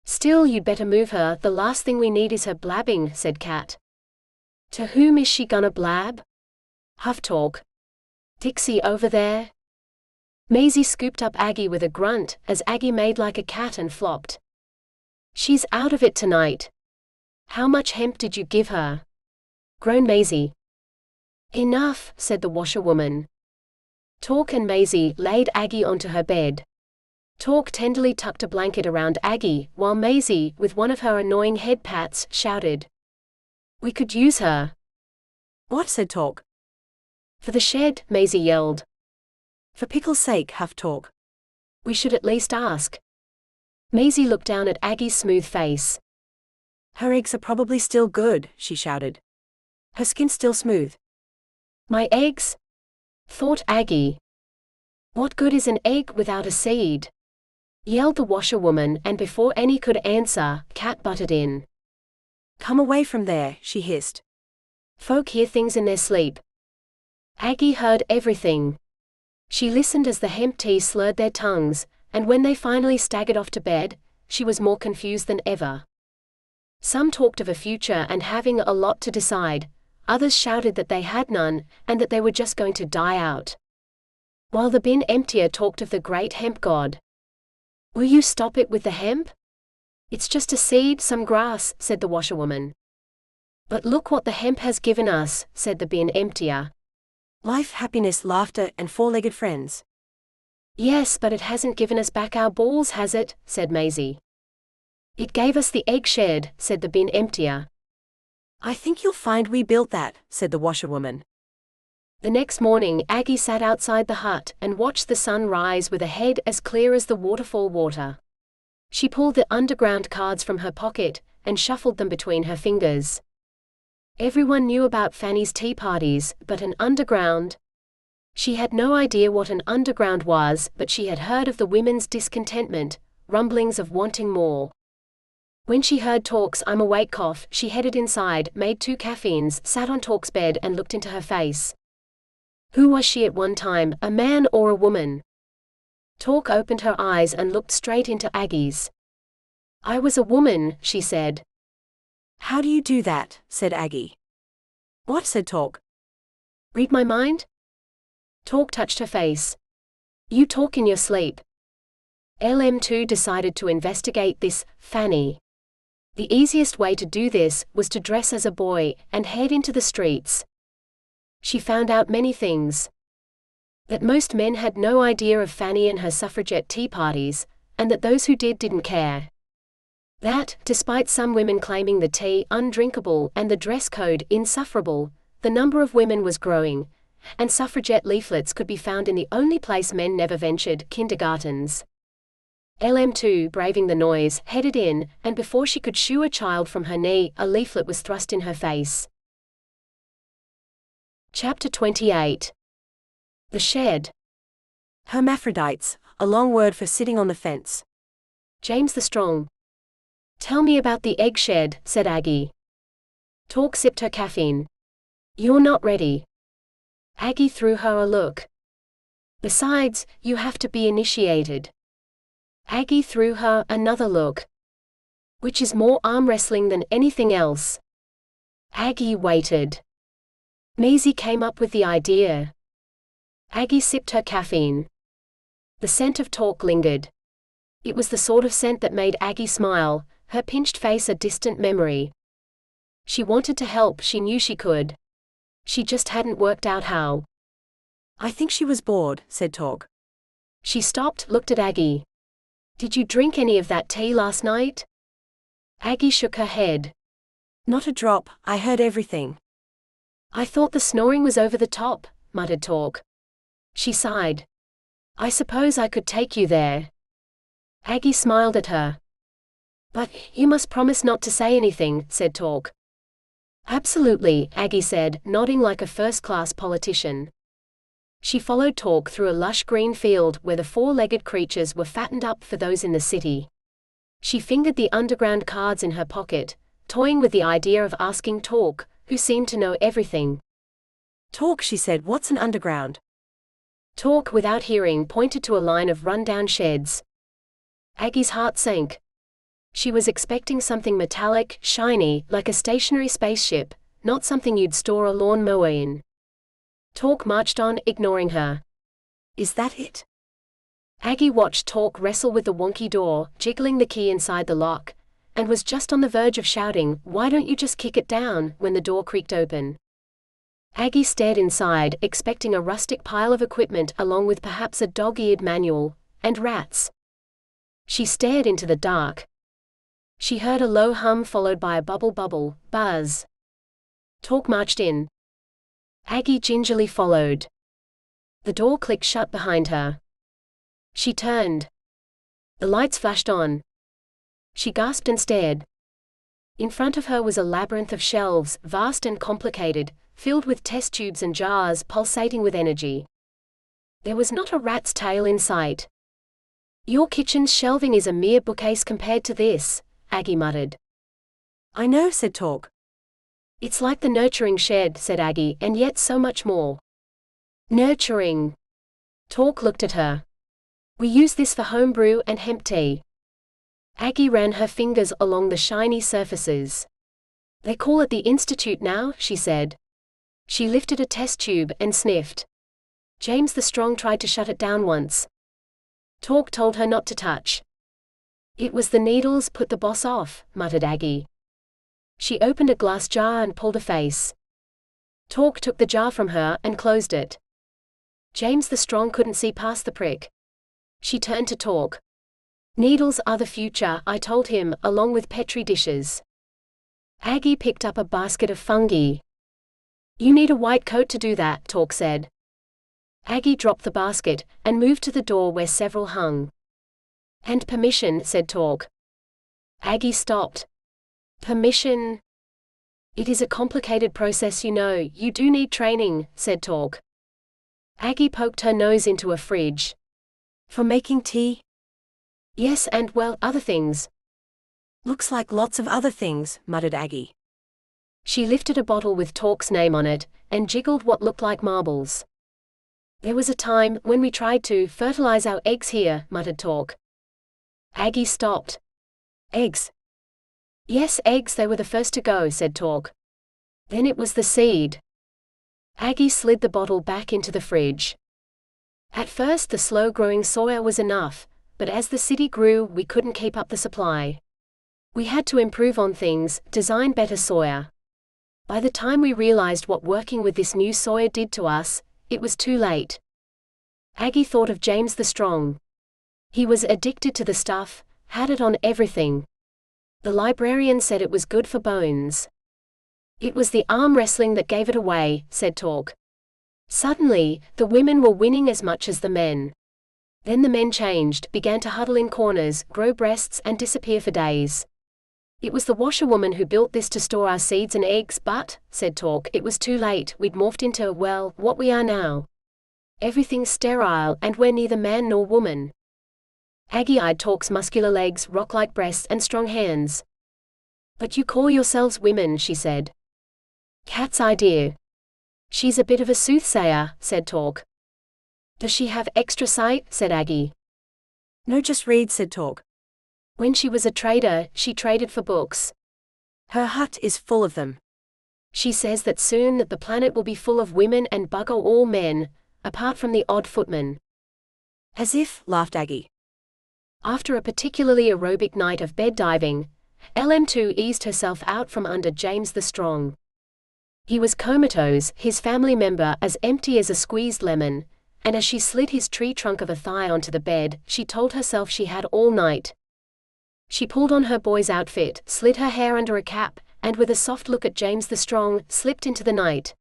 Still, you'd better move her, the last thing we need is her blabbing, said Kat. To whom is she gonna blab? Huff talk. Dixie over there? Maisie scooped up Aggie with a grunt, as Aggie made like a cat and flopped. She's out of it tonight. How much hemp did you give her? Groaned Maisie. Enough, said the washerwoman. Talk and Maisie laid Aggie onto her bed. Talk tenderly tucked a blanket around Aggie, while Maisie, with one of her annoying head pats, shouted. We could use her. What, said Talk. For the shed, Maisie yelled. For pickle's sake, Huff Talk. We should at least ask. Maisie looked down at Aggie's smooth face. Her eggs are probably still good, she shouted. Her skin's still smooth. My eggs? Thought Aggie. What good is an egg without a seed? Yelled the washerwoman, and before any could answer, Kat butted in. Come away from there, she hissed. Folk hear things in their sleep. Aggie heard everything. She listened as the hemp tea slurred their tongues, and when they finally staggered off to bed, she was more confused than ever. Some talked of a future and having a lot to decide, others shouted that they had none, and that they were just going to die out. While the bin emptier talked of the great hemp god. Will you stop it with the hemp? It's just a seed, some grass, said the washerwoman. But look what the hemp has given us, said the bin emptier. Life, happiness, laughter, and four-legged friends. Yes, but it hasn't given us back our balls, has it? Said Maisie. It gave us the egg shed, said the bin emptier. I think you'll find we built that, said the washerwoman. The next morning, Aggie sat outside the hut and watched the sun rise with a head as clear as the waterfall water. She pulled the underground cards from her pocket and shuffled them between her fingers. Everyone knew about Fanny's tea parties, but an underground? She had no idea what an underground was, but she had heard of the women's discontentment, rumblings of wanting more. When she heard Talk's I'm awake cough, she headed inside, made 2 caffeines, sat on Talk's bed and looked into her face. Who was she at one time, a man or a woman? Talk opened her eyes and looked straight into Aggie's. I was a woman, she said. How do you do that? Said Aggie. What? Said Talk. Read my mind? Talk touched her face. You talk in your sleep. LM2 decided to investigate this, Fanny. The easiest way to do this was to dress as a boy and head into the streets. She found out many things. That most men had no idea of Fanny and her suffragette tea parties, and that those who did didn't care. That, despite some women claiming the tea undrinkable and the dress code insufferable, the number of women was growing, and suffragette leaflets could be found in the only place men never ventured, kindergartens. LM2, braving the noise, headed in, and before she could shoo a child from her knee, a leaflet was thrust in her face. Chapter 28. The Shed. Hermaphrodites, a long word for sitting on the fence. James the Strong. Tell me about the egg shed, said Aggie. Talk sipped her caffeine. You're not ready. Aggie threw her a look. Besides, you have to be initiated. Aggie threw her another look. Which is more arm wrestling than anything else. Aggie waited. Maisie came up with the idea. Aggie sipped her caffeine. The scent of Talk lingered. It was the sort of scent that made Aggie smile, her pinched face a distant memory. She wanted to help, she knew she could. She just hadn't worked out how. I think she was bored, said Talk. She stopped, looked at Aggie. Did you drink any of that tea last night? Aggie shook her head. Not a drop, I heard everything. I thought the snoring was over the top, muttered Talk. She sighed. I suppose I could take you there. Aggie smiled at her. But you must promise not to say anything, said Talk. Absolutely, Aggie said, nodding like a first-class politician. She followed Talk through a lush green field where the four-legged creatures were fattened up for those in the city. She fingered the underground cards in her pocket, toying with the idea of asking Talk, who seemed to know everything. Talk, she said, what's an underground? Talk, without hearing, pointed to a line of run-down sheds. Aggie's heart sank. She was expecting something metallic, shiny, like a stationary spaceship, not something you'd store a lawn mower in. Talk marched on, ignoring her. Is that it? Aggie watched Talk wrestle with the wonky door, jiggling the key inside the lock, and was just on the verge of shouting, "Why don't you just kick it down?" when the door creaked open. Aggie stared inside, expecting a rustic pile of equipment along with perhaps a dog-eared manual, and rats. She stared into the dark. She heard a low hum followed by a bubble, buzz. Talk marched in. Aggie gingerly followed. The door clicked shut behind her. She turned. The lights flashed on. She gasped and stared. In front of her was a labyrinth of shelves, vast and complicated, filled with test tubes and jars pulsating with energy. There was not a rat's tail in sight. Your kitchen's shelving is a mere bookcase compared to this, Aggie muttered. I know, said Talk. It's like the nurturing shed, said Aggie, and yet so much more. Nurturing. Talk looked at her. We use this for homebrew and hemp tea. Aggie ran her fingers along the shiny surfaces. They call it the Institute now, she said. She lifted a test tube and sniffed. James the Strong tried to shut it down once. Talk told her not to touch. It was the needles put the boss off, muttered Aggie. She opened a glass jar and pulled a face. Talk took the jar from her and closed it. James the Strong couldn't see past the prick. She turned to Talk. Needles are the future, I told him, along with Petri dishes. Aggie picked up a basket of fungi. You need a white coat to do that, Talk said. Aggie dropped the basket and moved to the door where several hung. And permission, said Talk. Aggie stopped. Permission? It is a complicated process, you know, you do need training, said Talk. Aggie poked her nose into a fridge. For making tea? Yes, and, well, other things. Looks like lots of other things, muttered Aggie. She lifted a bottle with Talk's name on it, and jiggled what looked like marbles. There was a time when we tried to fertilize our eggs here, muttered Talk. Aggie stopped. Eggs? Yes, eggs, they were the first to go, said Talk. Then it was the seed. Aggie slid the bottle back into the fridge. At first the slow-growing soya was enough, but as the city grew we couldn't keep up the supply. We had to improve on things, design better soya. By the time we realized what working with this new soya did to us, it was too late. Aggie thought of James the Strong. He was addicted to the stuff, had it on everything. The librarian said it was good for bones. It was the arm wrestling that gave it away, said Talk. Suddenly, the women were winning as much as the men. Then the men changed, began to huddle in corners, grow breasts and disappear for days. It was the washerwoman who built this to store our seeds and eggs, but, said Talk, it was too late, we'd morphed into, well, what we are now. Everything's sterile and we're neither man nor woman. Aggie eyed Talk's muscular legs, rock-like breasts and strong hands. But you call yourselves women, she said. Cat's idea. She's a bit of a soothsayer, said Talk. Does she have extra sight, said Aggie. No, just read, said Talk. When she was a trader, she traded for books. Her hut is full of them. She says that soon that the planet will be full of women and bugger all men, apart from the odd footman. As if, laughed Aggie. After a particularly aerobic night of bed diving, LM2 eased herself out from under James the Strong. He was comatose, his family member as empty as a squeezed lemon, and as she slid his tree trunk of a thigh onto the bed, she told herself she had all night. She pulled on her boy's outfit, slid her hair under a cap, and with a soft look at James the Strong, slipped into the night.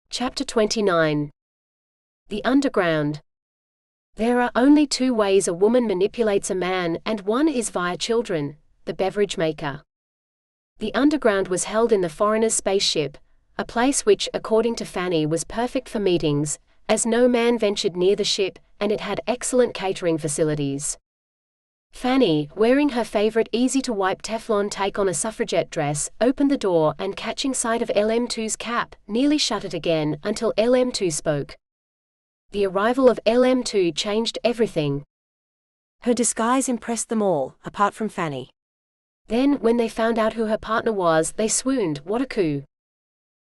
Chapter 29. The underground. There are only two ways a woman manipulates a man, and one is via children, the beverage maker. The underground was held in the foreigner's spaceship, a place which, according to Fanny, was perfect for meetings, as no man ventured near the ship, and it had excellent catering facilities. Fanny, wearing her favorite easy-to-wipe Teflon take-on a suffragette dress, opened the door and, catching sight of LM2's cap, nearly shut it again, until LM2 spoke. The arrival of LM2 changed everything. Her disguise impressed them all, apart from Fanny. Then, when they found out who her partner was, they swooned. What a coup.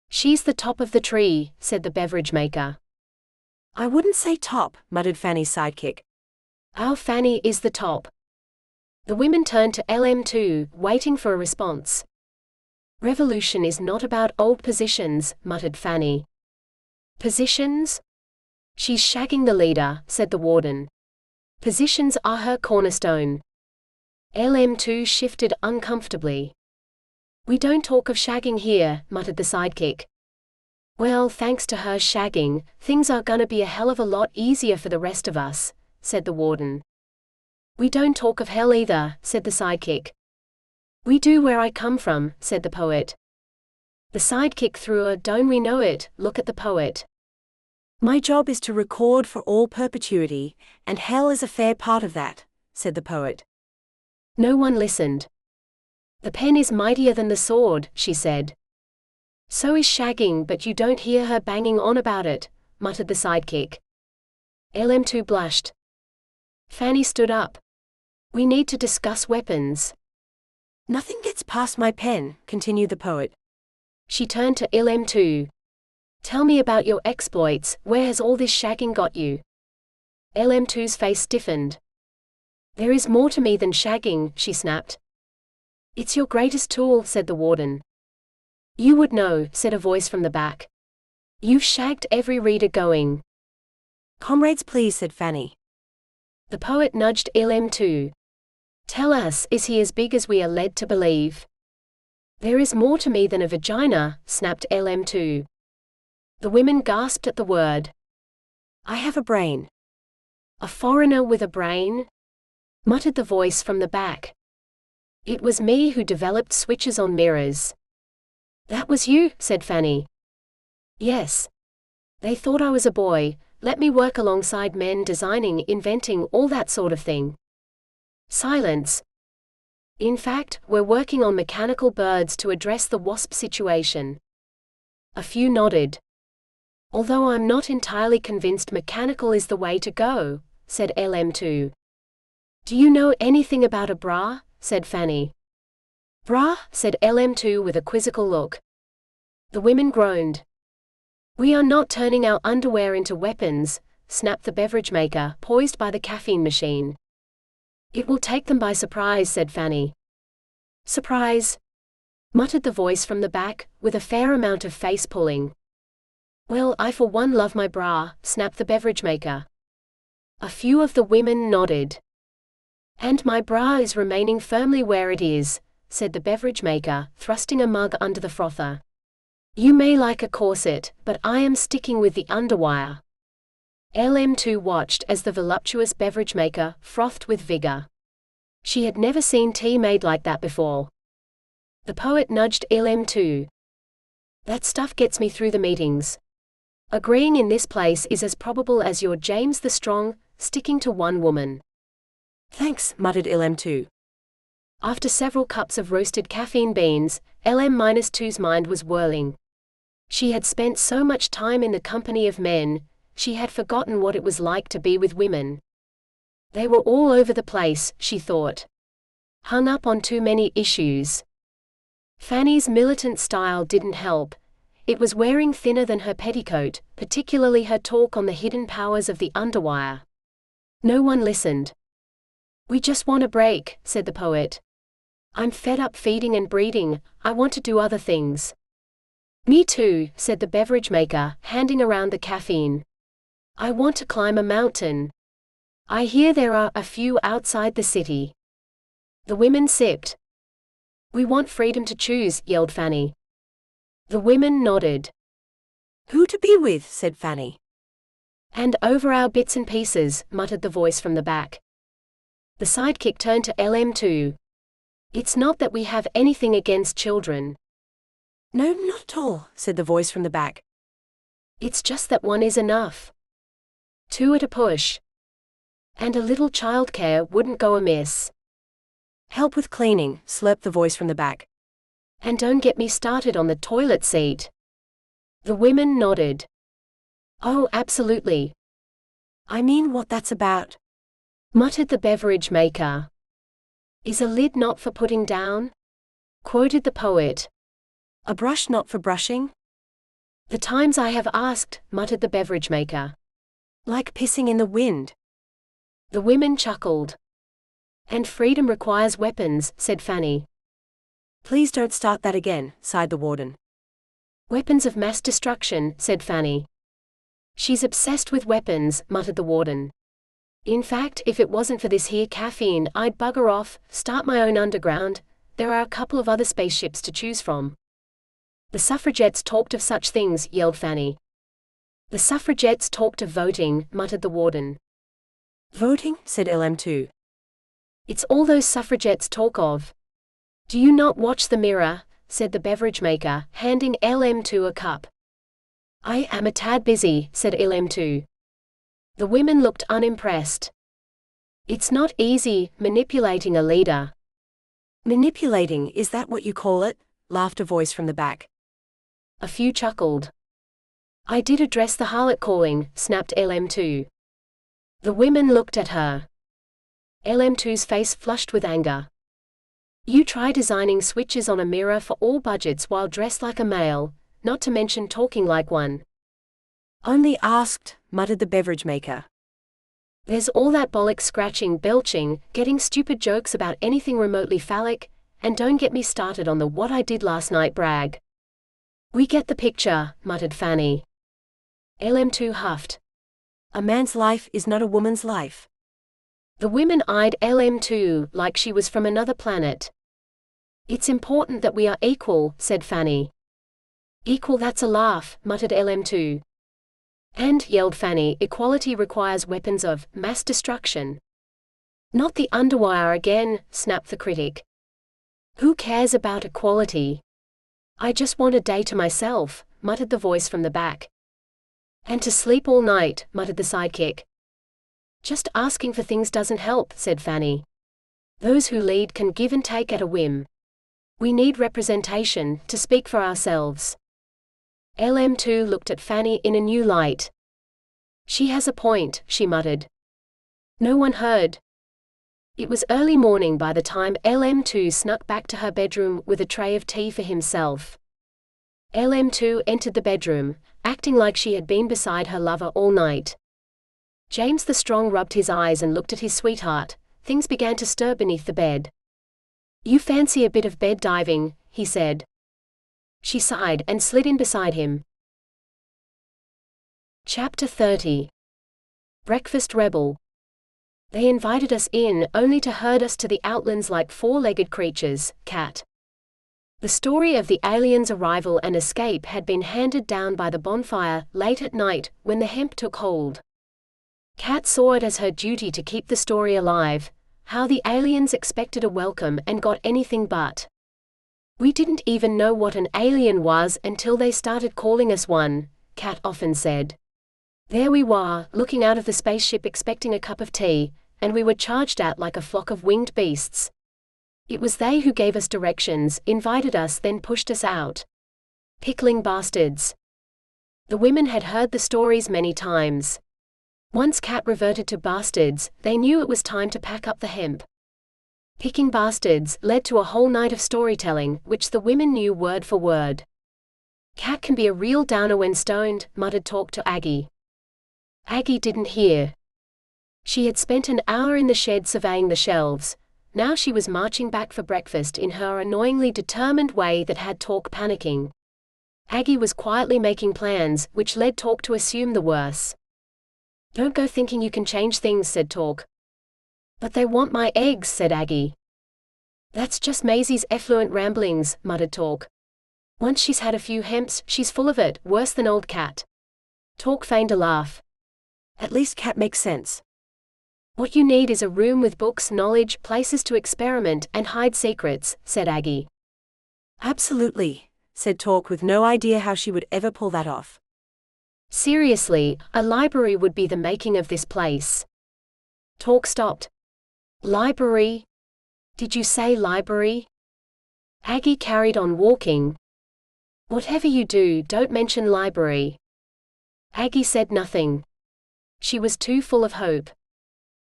She's the top of the tree, said the beverage maker. I wouldn't say top, muttered Fanny's sidekick. Our Fanny is the top. The women turned to LM2, waiting for a response. Revolution is not about old positions, muttered Fanny. Positions? She's shagging the leader, said the warden. Positions are her cornerstone. LM2 shifted uncomfortably. We don't talk of shagging here, muttered the sidekick. Well, thanks to her shagging, things are gonna be a hell of a lot easier for the rest of us, said the warden. We don't talk of hell either, said the sidekick. We do where I come from, said the poet. The sidekick threw a "don't we know it" look at the poet. My job is to record for all perpetuity, and hell is a fair part of that, said the poet. No one listened. The pen is mightier than the sword, she said. So is shagging, but you don't hear her banging on about it, muttered the sidekick. LM2 blushed. Fanny stood up. We need to discuss weapons. Nothing gets past my pen, continued the poet. She turned to LM2. Tell me about your exploits, where has all this shagging got you? LM2's face stiffened. There is more to me than shagging, she snapped. It's your greatest tool, said the warden. You would know, said a voice from the back. You've shagged every reader going. Comrades please, said Fanny. The poet nudged LM2. Tell us, is he as big as we are led to believe? There is more to me than a vagina, snapped LM2. The women gasped at the word. I have a brain. A foreigner with a brain? Muttered the voice from the back. It was me who developed switches on mirrors. That was you, said Fanny. Yes. They thought I was a boy, let me work alongside men designing, inventing, all that sort of thing. Silence. In fact, we're working on mechanical birds to address the wasp situation. A few nodded. Although I'm not entirely convinced mechanical is the way to go, said LM2. Do you know anything about a bra? Said Fanny. Bra? Said LM2 with a quizzical look. The women groaned. We are not turning our underwear into weapons, snapped the beverage maker, poised by the caffeine machine. It will take them by surprise, said Fanny. Surprise? Muttered the voice from the back, with a fair amount of face pulling. Well, I for one love my bra, snapped the beverage maker. A few of the women nodded. And my bra is remaining firmly where it is, said the beverage maker, thrusting a mug under the frother. You may like a corset, but I am sticking with the underwire. LM2 watched as the voluptuous beverage maker frothed with vigor. She had never seen tea made like that before. The poet nudged LM2. That stuff gets me through the meetings. Agreeing in this place is as probable as your James the Strong, sticking to one woman. Thanks, muttered LM2. After several cups of roasted caffeine beans, LM-2's mind was whirling. She had spent so much time in the company of men, she had forgotten what it was like to be with women. They were all over the place, she thought. Hung up on too many issues. Fanny's militant style didn't help. It was wearing thinner than her petticoat, particularly her talk on the hidden powers of the underwire. No one listened. We just want a break, said the poet. I'm fed up feeding and breeding, I want to do other things. Me too, said the beverage maker, handing around the caffeine. I want to climb a mountain. I hear there are a few outside the city. The women sipped. We want freedom to choose, yelled Fanny. The women nodded. Who to be with, said Fanny. And over our bits and pieces, muttered the voice from the back. The sidekick turned to LM2. It's not that we have anything against children. No, not at all, said the voice from the back. It's just that one is enough. Two at a push. And a little childcare wouldn't go amiss. Help with cleaning, slurped the voice from the back. And don't get me started on the toilet seat. The women nodded. Oh, absolutely. I mean what that's about, muttered the beverage maker. Is a lid not for putting down? Quoted the poet. A brush not for brushing? The times I have asked, muttered the beverage maker. Like pissing in the wind. The women chuckled. And freedom requires weapons, said Fanny. Please don't start that again, sighed the warden. Weapons of mass destruction, said Fanny. She's obsessed with weapons, muttered the warden. In fact, if it wasn't for this here caffeine, I'd bugger off, start my own underground. There are a couple of other spaceships to choose from. The suffragettes talked of such things, yelled Fanny. The suffragettes talked of voting, muttered the warden. Voting, said LM2. It's all those suffragettes talk of. Do you not watch the mirror, said the beverage maker, handing LM2 a cup. I am a tad busy, said LM2. The women looked unimpressed. It's not easy, manipulating a leader. Manipulating, is that what you call it? Laughed a voice from the back. A few chuckled. I did address the harlot calling, snapped LM2. The women looked at her. LM2's face flushed with anger. You try designing switches on a mirror for all budgets while dressed like a male, not to mention talking like one. Only asked, muttered the beverage maker. There's all that bollock scratching, belching, getting stupid jokes about anything remotely phallic, and don't get me started on the what I did last night brag. We get the picture, muttered Fanny. LM2 huffed. A man's life is not a woman's life. The women eyed LM2 like she was from another planet. It's important that we are equal, said Fanny. Equal, that's a laugh, muttered LM2. And, yelled Fanny, equality requires weapons of mass destruction. Not the underwire again, snapped the critic. Who cares about equality? I just want a day to myself, muttered the voice from the back. And to sleep all night, muttered the sidekick. Just asking for things doesn't help, said Fanny. Those who lead can give and take at a whim. We need representation, to speak for ourselves. LM2 looked at Fanny in a new light. She has a point, she muttered. No one heard. It was early morning by the time LM2 snuck back to her bedroom with a tray of tea for himself. LM2 entered the bedroom, acting like she had been beside her lover all night. James the Strong rubbed his eyes and looked at his sweetheart. Things began to stir beneath the bed. You fancy a bit of bed diving, he said. She sighed and slid in beside him. Chapter 30. Breakfast Rebel. They invited us in, only to herd us to the outlands like four-legged creatures, cat. The story of the aliens' arrival and escape had been handed down by the bonfire, late at night, when the hemp took hold. Cat saw it as her duty to keep the story alive, how the aliens expected a welcome and got anything but. We didn't even know what an alien was until they started calling us one, Cat often said. There we were, looking out of the spaceship expecting a cup of tea, and we were charged at like a flock of winged beasts. It was they who gave us directions, invited us, then pushed us out. Pickling bastards. The women had heard the stories many times. Once Cat reverted to bastards, they knew it was time to pack up the hemp. Picking bastards led to a whole night of storytelling, which the women knew word for word. Cat can be a real downer when stoned, muttered Talk to Aggie. Aggie didn't hear. She had spent an hour in the shed surveying the shelves. Now she was marching back for breakfast in her annoyingly determined way that had Talk panicking. Aggie was quietly making plans, which led Talk to assume the worse. Don't go thinking you can change things, said Talk. But they want my eggs, said Aggie. That's just Maisie's effluent ramblings, muttered Talk. Once she's had a few hemps, she's full of it, worse than old Cat. Talk feigned a laugh. At least cat makes sense. What you need is a room with books, knowledge, places to experiment, and hide secrets, said Aggie. Absolutely, said Talk with no idea how she would ever pull that off. Seriously, a library would be the making of this place. Talk stopped. Library? Did you say library? Aggie carried on walking. Whatever you do, don't mention library. Aggie said nothing. She was too full of hope.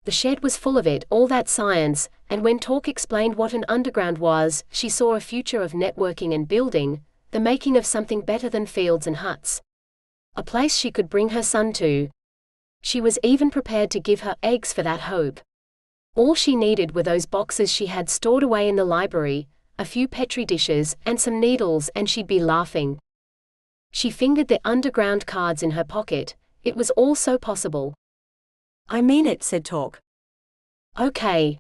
The shed was full of it, all that science, and when Talk explained what an underground was, she saw a future of networking and building, the making of something better than fields and huts. A place she could bring her son to. She was even prepared to give her eggs for that hope. All she needed were those boxes she had stored away in the library, a few Petri dishes, and some needles, and she'd be laughing. She fingered the underground cards in her pocket. It was all so possible. I mean it, said Talk. Okay.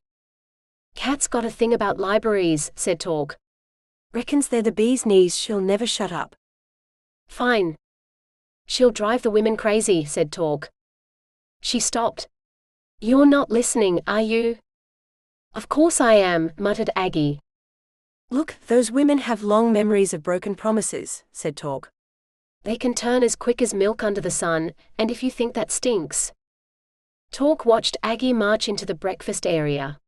Cat's got a thing about libraries, said Talk. Reckons they're the bee's knees, she'll never shut up. Fine. She'll drive the women crazy, said Talk. She stopped. You're not listening, are you? Of course I am, muttered Aggie. Look, those women have long memories of broken promises, said Talk. They can turn as quick as milk under the sun, and if you think that stinks. Talk watched Aggie march into the breakfast area.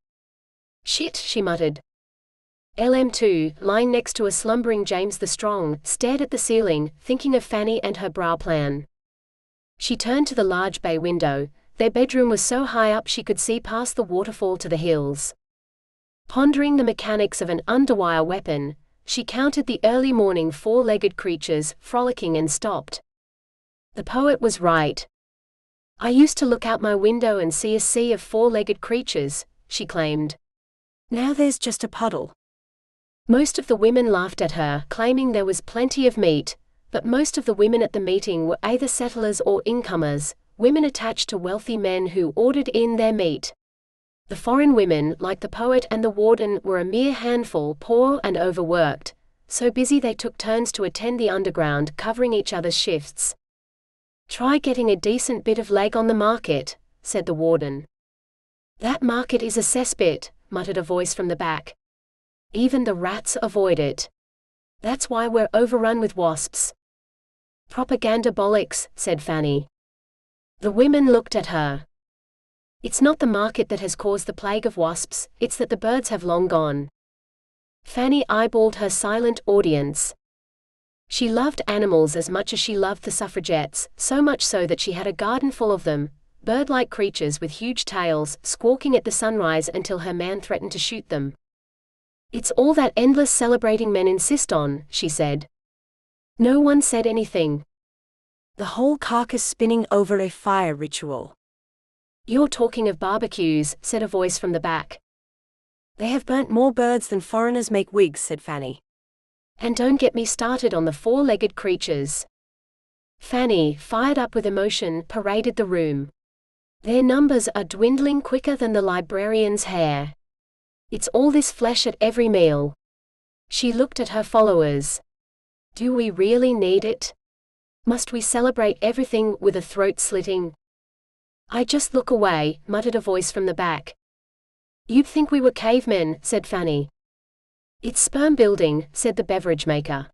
Shit, she muttered. LM2, lying next to a slumbering James the Strong, stared at the ceiling, thinking of Fanny and her brow plan. She turned to the large bay window. Their bedroom was so high up she could see past the waterfall to the hills. Pondering the mechanics of an underwire weapon, she counted the early morning four-legged creatures, frolicking, and stopped. The poet was right. I used to look out my window and see a sea of four-legged creatures, she claimed. Now there's just a puddle. Most of the women laughed at her, claiming there was plenty of meat, but most of the women at the meeting were either settlers or incomers, women attached to wealthy men who ordered in their meat. The foreign women, like the poet and the warden, were a mere handful, poor and overworked, so busy they took turns to attend the underground, covering each other's shifts. Try getting a decent bit of leg on the market, said the warden. That market is a cesspit, muttered a voice from the back. Even the rats avoid it. That's why we're overrun with wasps. Propaganda bollocks, said Fanny. The women looked at her. It's not the market that has caused the plague of wasps, it's that the birds have long gone. Fanny eyeballed her silent audience. She loved animals as much as she loved the suffragettes, so much so that she had a garden full of them, bird-like creatures with huge tails, squawking at the sunrise until her man threatened to shoot them. It's all that endless celebrating men insist on, she said. No one said anything. The whole carcass spinning over a fire ritual. You're talking of barbecues, said a voice from the back. They have burnt more birds than foreigners make wigs, said Fanny. And don't get me started on the four-legged creatures. Fanny, fired up with emotion, paraded the room. Their numbers are dwindling quicker than the librarian's hair. It's all this flesh at every meal. She looked at her followers. Do we really need it? Must we celebrate everything with a throat slitting? I just look away, muttered a voice from the back. You'd think we were cavemen, said Fanny. It's sperm building, said the beverage maker.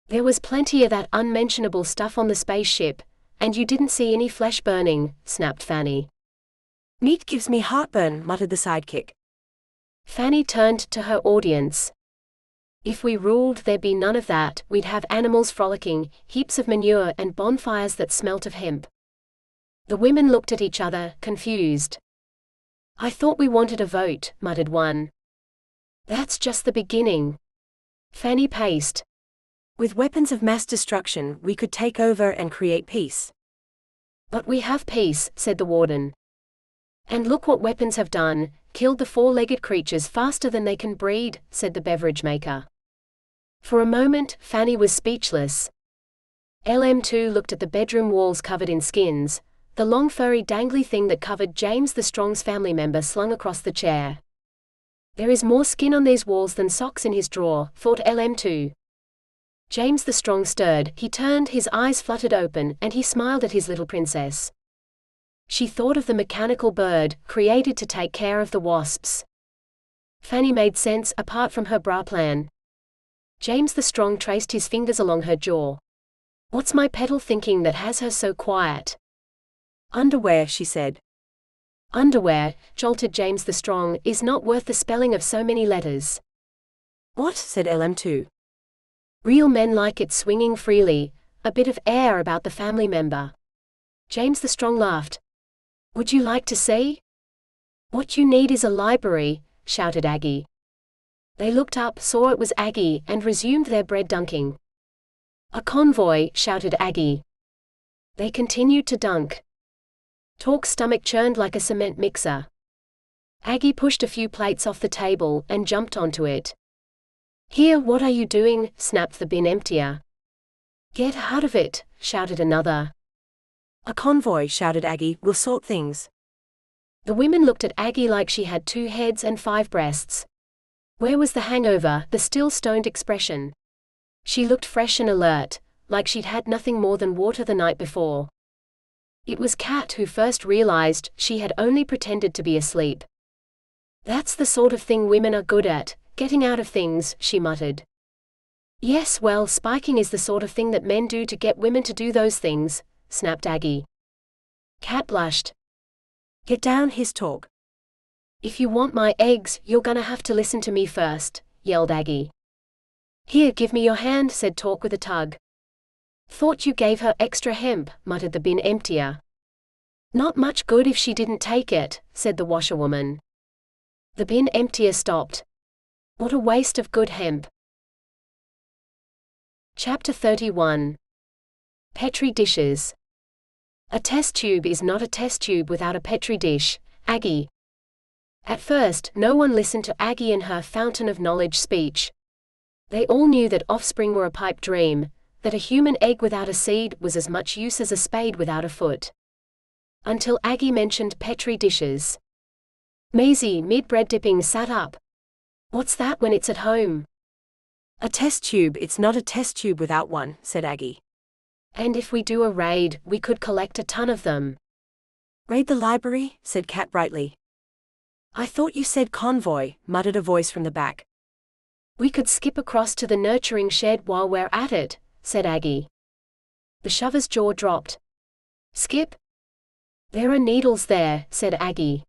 There was plenty of that unmentionable stuff on the spaceship, and you didn't see any flesh burning, snapped Fanny. Meat gives me heartburn, muttered the sidekick. Fanny turned to her audience. If we ruled, there'd be none of that, we'd have animals frolicking, heaps of manure, and bonfires that smelt of hemp. The women looked at each other, confused. I thought we wanted a vote, muttered one. That's just the beginning. Fanny paced. With weapons of mass destruction, we could take over and create peace. But we have peace, said the warden. And look what weapons have done, killed the four-legged creatures faster than they can breed, said the beverage maker. For a moment, Fanny was speechless. LM2 looked at the bedroom walls covered in skins, the long furry dangly thing that covered James the Strong's family member slung across the chair. There is more skin on these walls than socks in his drawer, thought LM2. James the Strong stirred, he turned, his eyes fluttered open, and he smiled at his little princess. She thought of the mechanical bird, created to take care of the wasps. Fanny made sense, apart from her bra plan. James the Strong traced his fingers along her jaw. What's my pedal thinking that has her so quiet? Underwear, she said. Underwear, jolted James the Strong, is not worth the spelling of so many letters. What? Said LM2. Real men like it swinging freely, a bit of air about the family member. James the Strong laughed. Would you like to see? What you need is a library, shouted Aggie. They looked up, saw it was Aggie, and resumed their bread dunking. A convoy, shouted Aggie. They continued to dunk. Talk's stomach churned like a cement mixer. Aggie pushed a few plates off the table and jumped onto it. Here, what are you doing? Snapped the bin emptier. Get out of it, shouted another. A convoy, shouted Aggie, will sort things. The women looked at Aggie like she had 2 heads and 5 breasts. Where was the hangover, the still stoned expression? She looked fresh and alert, like she'd had nothing more than water the night before. It was Kat who first realized she had only pretended to be asleep. That's the sort of thing women are good at, getting out of things, she muttered. Yes, well, spiking is the sort of thing that men do to get women to do those things, snapped Aggie. Kat blushed. Get down, hissed Talk. If you want my eggs, you're gonna have to listen to me first, yelled Aggie. Here, give me your hand, said Talk with a tug. Thought you gave her extra hemp, muttered the bin emptier. Not much good if she didn't take it, said the washerwoman. The bin emptier stopped. What a waste of good hemp. Chapter 31. Petri dishes. A test tube is not a test tube without a Petri dish, Aggie. At first, no one listened to Aggie and her fountain of knowledge speech. They all knew that offspring were a pipe dream, that a human egg without a seed was as much use as a spade without a foot. Until Aggie mentioned Petri dishes. Maisie, mid-bread dipping, sat up. What's that when it's at home? A test tube, it's not a test tube without one, said Aggie. And if we do a raid, we could collect a ton of them. Raid the library, said Kat brightly. I thought you said convoy, muttered a voice from the back. We could skip across to the nurturing shed while we're at it, said Aggie. The shover's jaw dropped. Skip? There are needles there, said Aggie.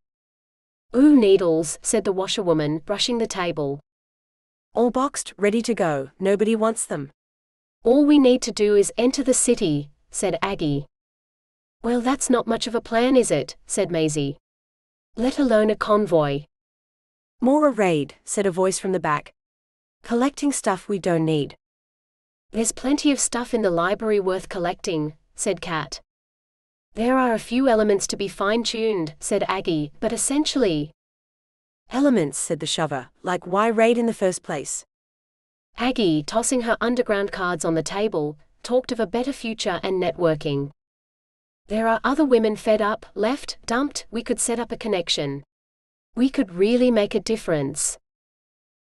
Ooh, needles, said the washerwoman, brushing the table. All boxed, ready to go, nobody wants them. All we need to do is enter the city, said Aggie. Well, that's not much of a plan, is it, said Maisie. Let alone a convoy. More a raid, said a voice from the back. Collecting stuff we don't need. There's plenty of stuff in the library worth collecting, said Kat. There are a few elements to be fine-tuned, said Aggie, but essentially... Elements, said the shover, like why raid in the first place? Aggie, tossing her underground cards on the table, talked of a better future and networking. There are other women fed up, left, dumped, we could set up a connection. We could really make a difference.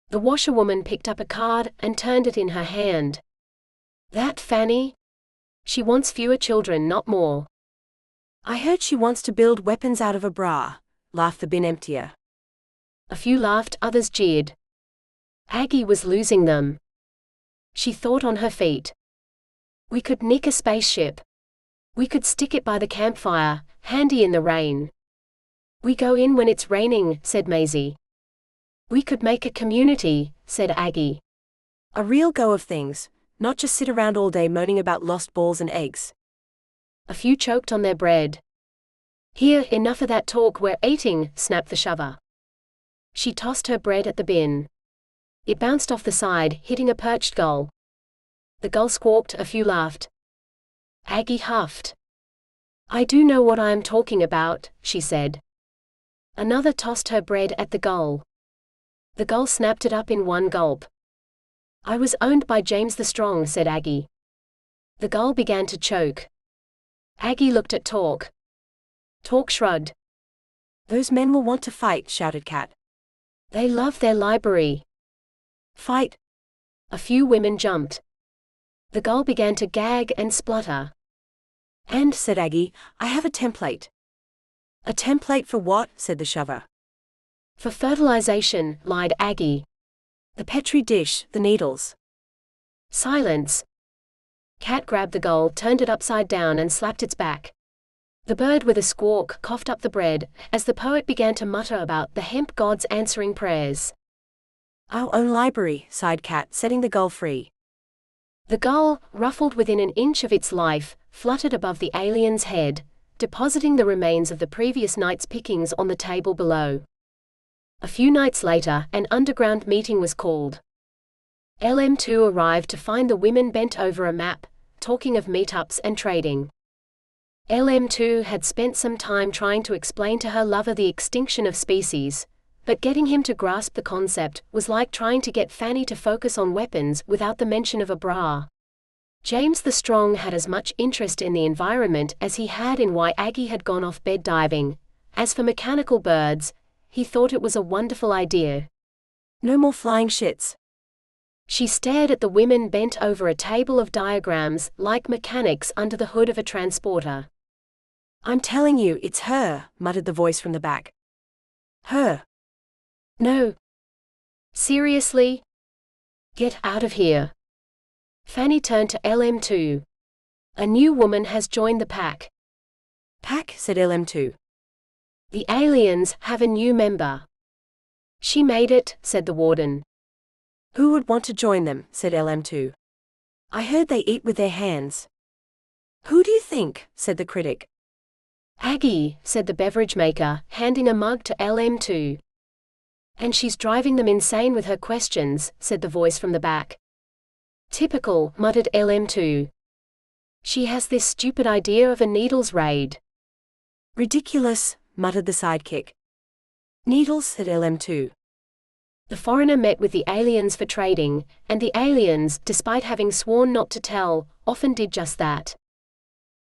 The washerwoman picked up a card and turned it in her hand. That Fanny? She wants fewer children, not more. I heard she wants to build weapons out of a bra, laughed the bin emptier. A few laughed, others jeered. Aggie was losing them. She thought on her feet. We could nick a spaceship. We could stick it by the campfire, handy in the rain. We go in when it's raining, said Maisie. We could make a community, said Aggie. A real go of things, not just sit around all day moaning about lost balls and eggs. A few choked on their bread. Here, enough of that talk, we're eating, snapped the shover. She tossed her bread at the bin. It bounced off the side, hitting a perched gull. The gull squawked, a few laughed. Aggie huffed. I do know what I am talking about, she said. Another tossed her bread at the gull. The gull snapped it up in one gulp. I was owned by James the Strong, said Aggie. The gull began to choke. Aggie looked at Talk. Talk shrugged. Those men will want to fight, shouted Kat. They love their library. Fight. A few women jumped. The gull began to gag and splutter. And, said Aggie, I have a template. A template for what? Said the shover. For fertilization, lied Aggie. The petri dish, the needles. Silence. Cat grabbed the gull, turned it upside down and slapped its back. The bird with a squawk coughed up the bread, as the poet began to mutter about the hemp gods answering prayers. Our own library, sighed Cat, setting the gull free. The gull, ruffled within an inch of its life, fluttered above the alien's head, depositing the remains of the previous night's pickings on the table below. A few nights later, an underground meeting was called. LM2 arrived to find the women bent over a map, talking of meetups and trading. LM2 had spent some time trying to explain to her lover the extinction of species, but getting him to grasp the concept was like trying to get Fanny to focus on weapons without the mention of a bra. James the Strong had as much interest in the environment as he had in why Aggie had gone off bed diving. As for mechanical birds, he thought it was a wonderful idea. No more flying shits. She stared at the women bent over a table of diagrams, like mechanics under the hood of a transporter. I'm telling you, it's her, muttered the voice from the back. Her. No. Seriously? Get out of here. Fanny turned to LM2. A new woman has joined the pack. Pack, said LM2. The aliens have a new member. She made it, said the warden. Who would want to join them, said LM2. I heard they eat with their hands. Who do you think, said the critic. Aggie, said the beverage maker, handing a mug to LM2. And she's driving them insane with her questions, said the voice from the back. Typical, muttered LM2. She has this stupid idea of a needles raid. Ridiculous, muttered the sidekick. Needles, said LM2. The foreigner met with the aliens for trading, and the aliens, despite having sworn not to tell, often did just that.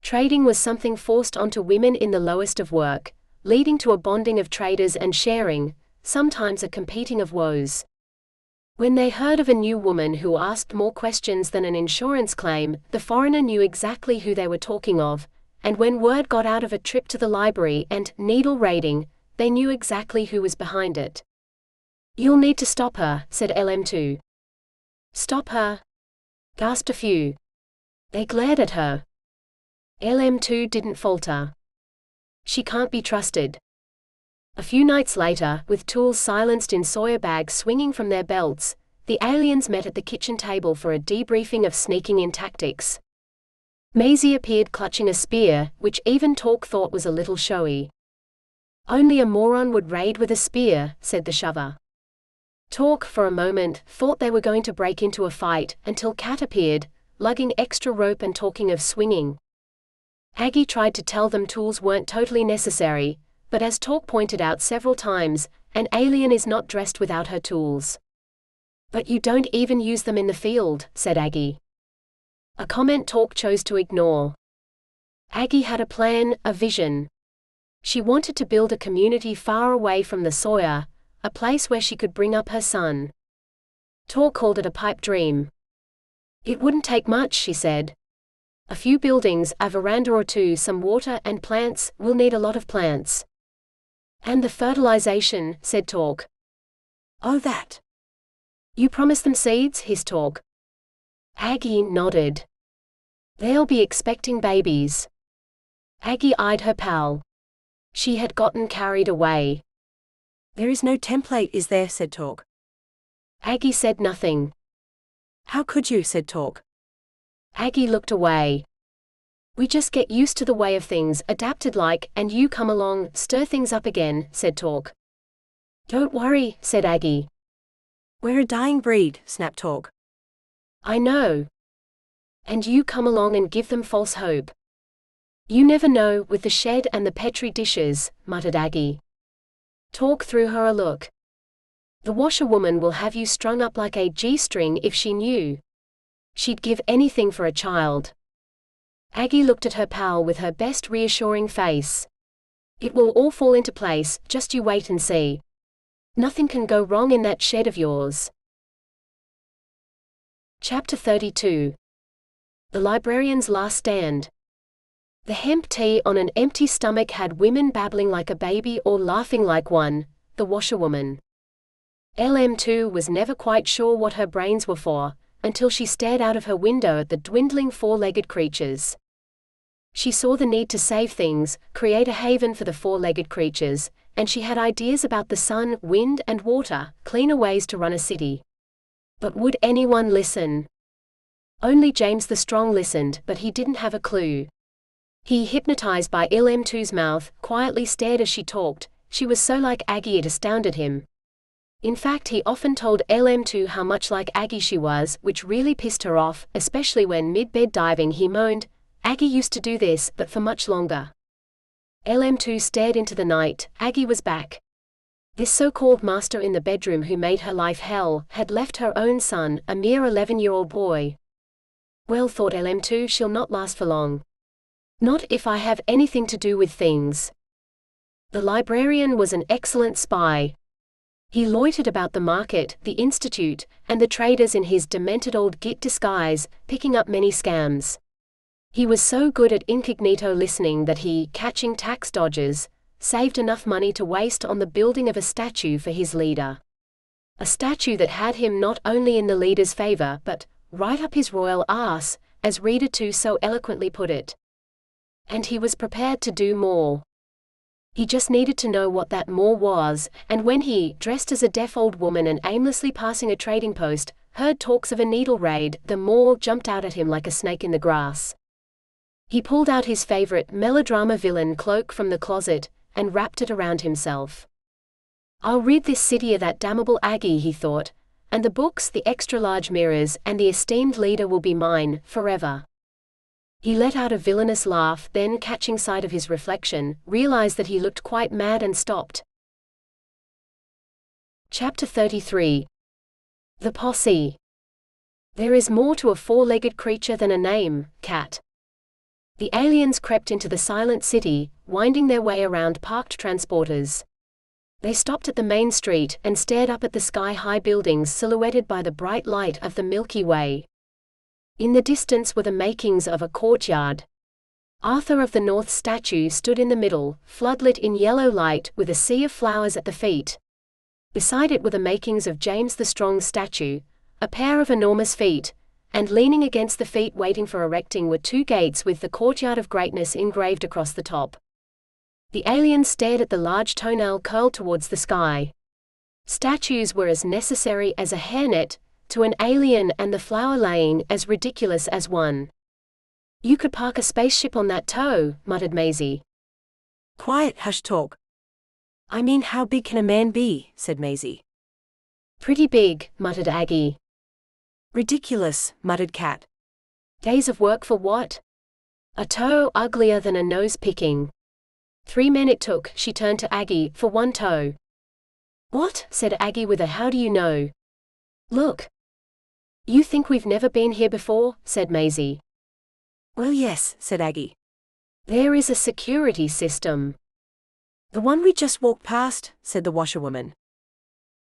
Trading was something forced onto women in the lowest of work, leading to a bonding of traders and sharing, sometimes a competing of woes. When they heard of a new woman who asked more questions than an insurance claim, the foreigner knew exactly who they were talking of, and when word got out of a trip to the library and needle raiding, they knew exactly who was behind it. You'll need to stop her, said LM2. Stop her? Gasped a few. They glared at her. LM2 didn't falter. She can't be trusted. A few nights later, with tools silenced in Sawyer bags swinging from their belts, the aliens met at the kitchen table for a debriefing of sneaking in tactics. Maisie appeared clutching a spear, which even Talk thought was a little showy. Only a moron would raid with a spear, said the shover. Talk, for a moment, thought they were going to break into a fight, until Cat appeared, lugging extra rope and talking of swinging. Aggie tried to tell them tools weren't totally necessary, but as Talk pointed out several times, an alien is not dressed without her tools. But you don't even use them in the field, said Aggie. A comment Talk chose to ignore. Aggie had a plan, a vision. She wanted to build a community far away from the Sawyer, a place where she could bring up her son. Talk called it a pipe dream. It wouldn't take much, she said. A few buildings, a veranda or two, some water and plants. We'll need a lot of plants. And the fertilization, said Talk. Oh, that. You promised them seeds, hissed Talk. Aggie nodded. They'll be expecting babies. Aggie eyed her pal. She had gotten carried away. There is no template, is there, said Talk. Aggie said nothing. How could you, said Talk. Aggie looked away. We just get used to the way of things, adapted like, and you come along, stir things up again, said Talk. Don't worry, said Aggie. We're a dying breed, snapped Talk. I know. And you come along and give them false hope. You never know, with the shed and the petri dishes, muttered Aggie. Talk threw her a look. The washerwoman will have you strung up like a G-string if she knew. She'd give anything for a child. Aggie looked at her pal with her best reassuring face. It will all fall into place, just you wait and see. Nothing can go wrong in that shed of yours. Chapter 32. The Librarian's Last Stand. The hemp tea on an empty stomach had women babbling like a baby or laughing like one, the washerwoman. LM2 was never quite sure what her brains were for, until she stared out of her window at the dwindling four-legged creatures. She saw the need to save things, create a haven for the four-legged creatures, and she had ideas about the sun, wind, and water, cleaner ways to run a city. But would anyone listen? Only James the Strong listened, but he didn't have a clue. He, hypnotized by LM2's mouth, quietly stared as she talked. She was so like Aggie it astounded him. In fact, he often told LM2 how much like Aggie she was, which really pissed her off, especially when mid-bed diving he moaned, "Aggie used to do this, but for much longer." LM2 stared into the night. Aggie was back. This so-called master in the bedroom who made her life hell, had left her own son, a mere 11-year-old boy. Well, thought LM2, she'll not last for long. Not if I have anything to do with things. The librarian was an excellent spy. He loitered about the market, the institute, and the traders in his demented old git disguise, picking up many scams. He was so good at incognito listening that he, catching tax dodgers, saved enough money to waste on the building of a statue for his leader. A statue that had him not only in the leader's favor but right up his royal arse, as Reader 2 so eloquently put it. And he was prepared to do more. He just needed to know what that more was, and when he, dressed as a deaf old woman and aimlessly passing a trading post, heard talks of a needle raid, the more jumped out at him like a snake in the grass. He pulled out his favorite melodrama villain cloak from the closet, and wrapped it around himself. I'll rid this city of that damnable Aggie, he thought, and the books, the extra-large mirrors, and the esteemed leader will be mine, forever. He let out a villainous laugh, then, catching sight of his reflection, realized that he looked quite mad and stopped. Chapter 33. The Posse. There is more to a four-legged creature than a name, cat. The aliens crept into the silent city, winding their way around parked transporters. They stopped at the main street and stared up at the sky-high buildings silhouetted by the bright light of the Milky Way. In the distance were the makings of a courtyard. Arthur of the North's statue stood in the middle, floodlit in yellow light, with a sea of flowers at the feet. Beside it were the makings of James the Strong's statue, a pair of enormous feet, and leaning against the feet waiting for erecting were two gates with the Courtyard of Greatness engraved across the top. The aliens stared at the large toenail curled towards the sky. Statues were as necessary as a hairnet to an alien, and the flower laying as ridiculous as one. You could park a spaceship on that toe, muttered Maisie. Quiet, hush talk. I mean, how big can a man be, said Maisie. Pretty big, muttered Aggie. Ridiculous, muttered Cat. Days of work for what? A toe uglier than a nose picking. 3 men it took, she turned to Aggie, for one toe. What? Said Aggie with a how do you know? Look. You think we've never been here before? Said Maisie. Well, yes, said Aggie. There is a security system. The one we just walked past, said the washerwoman.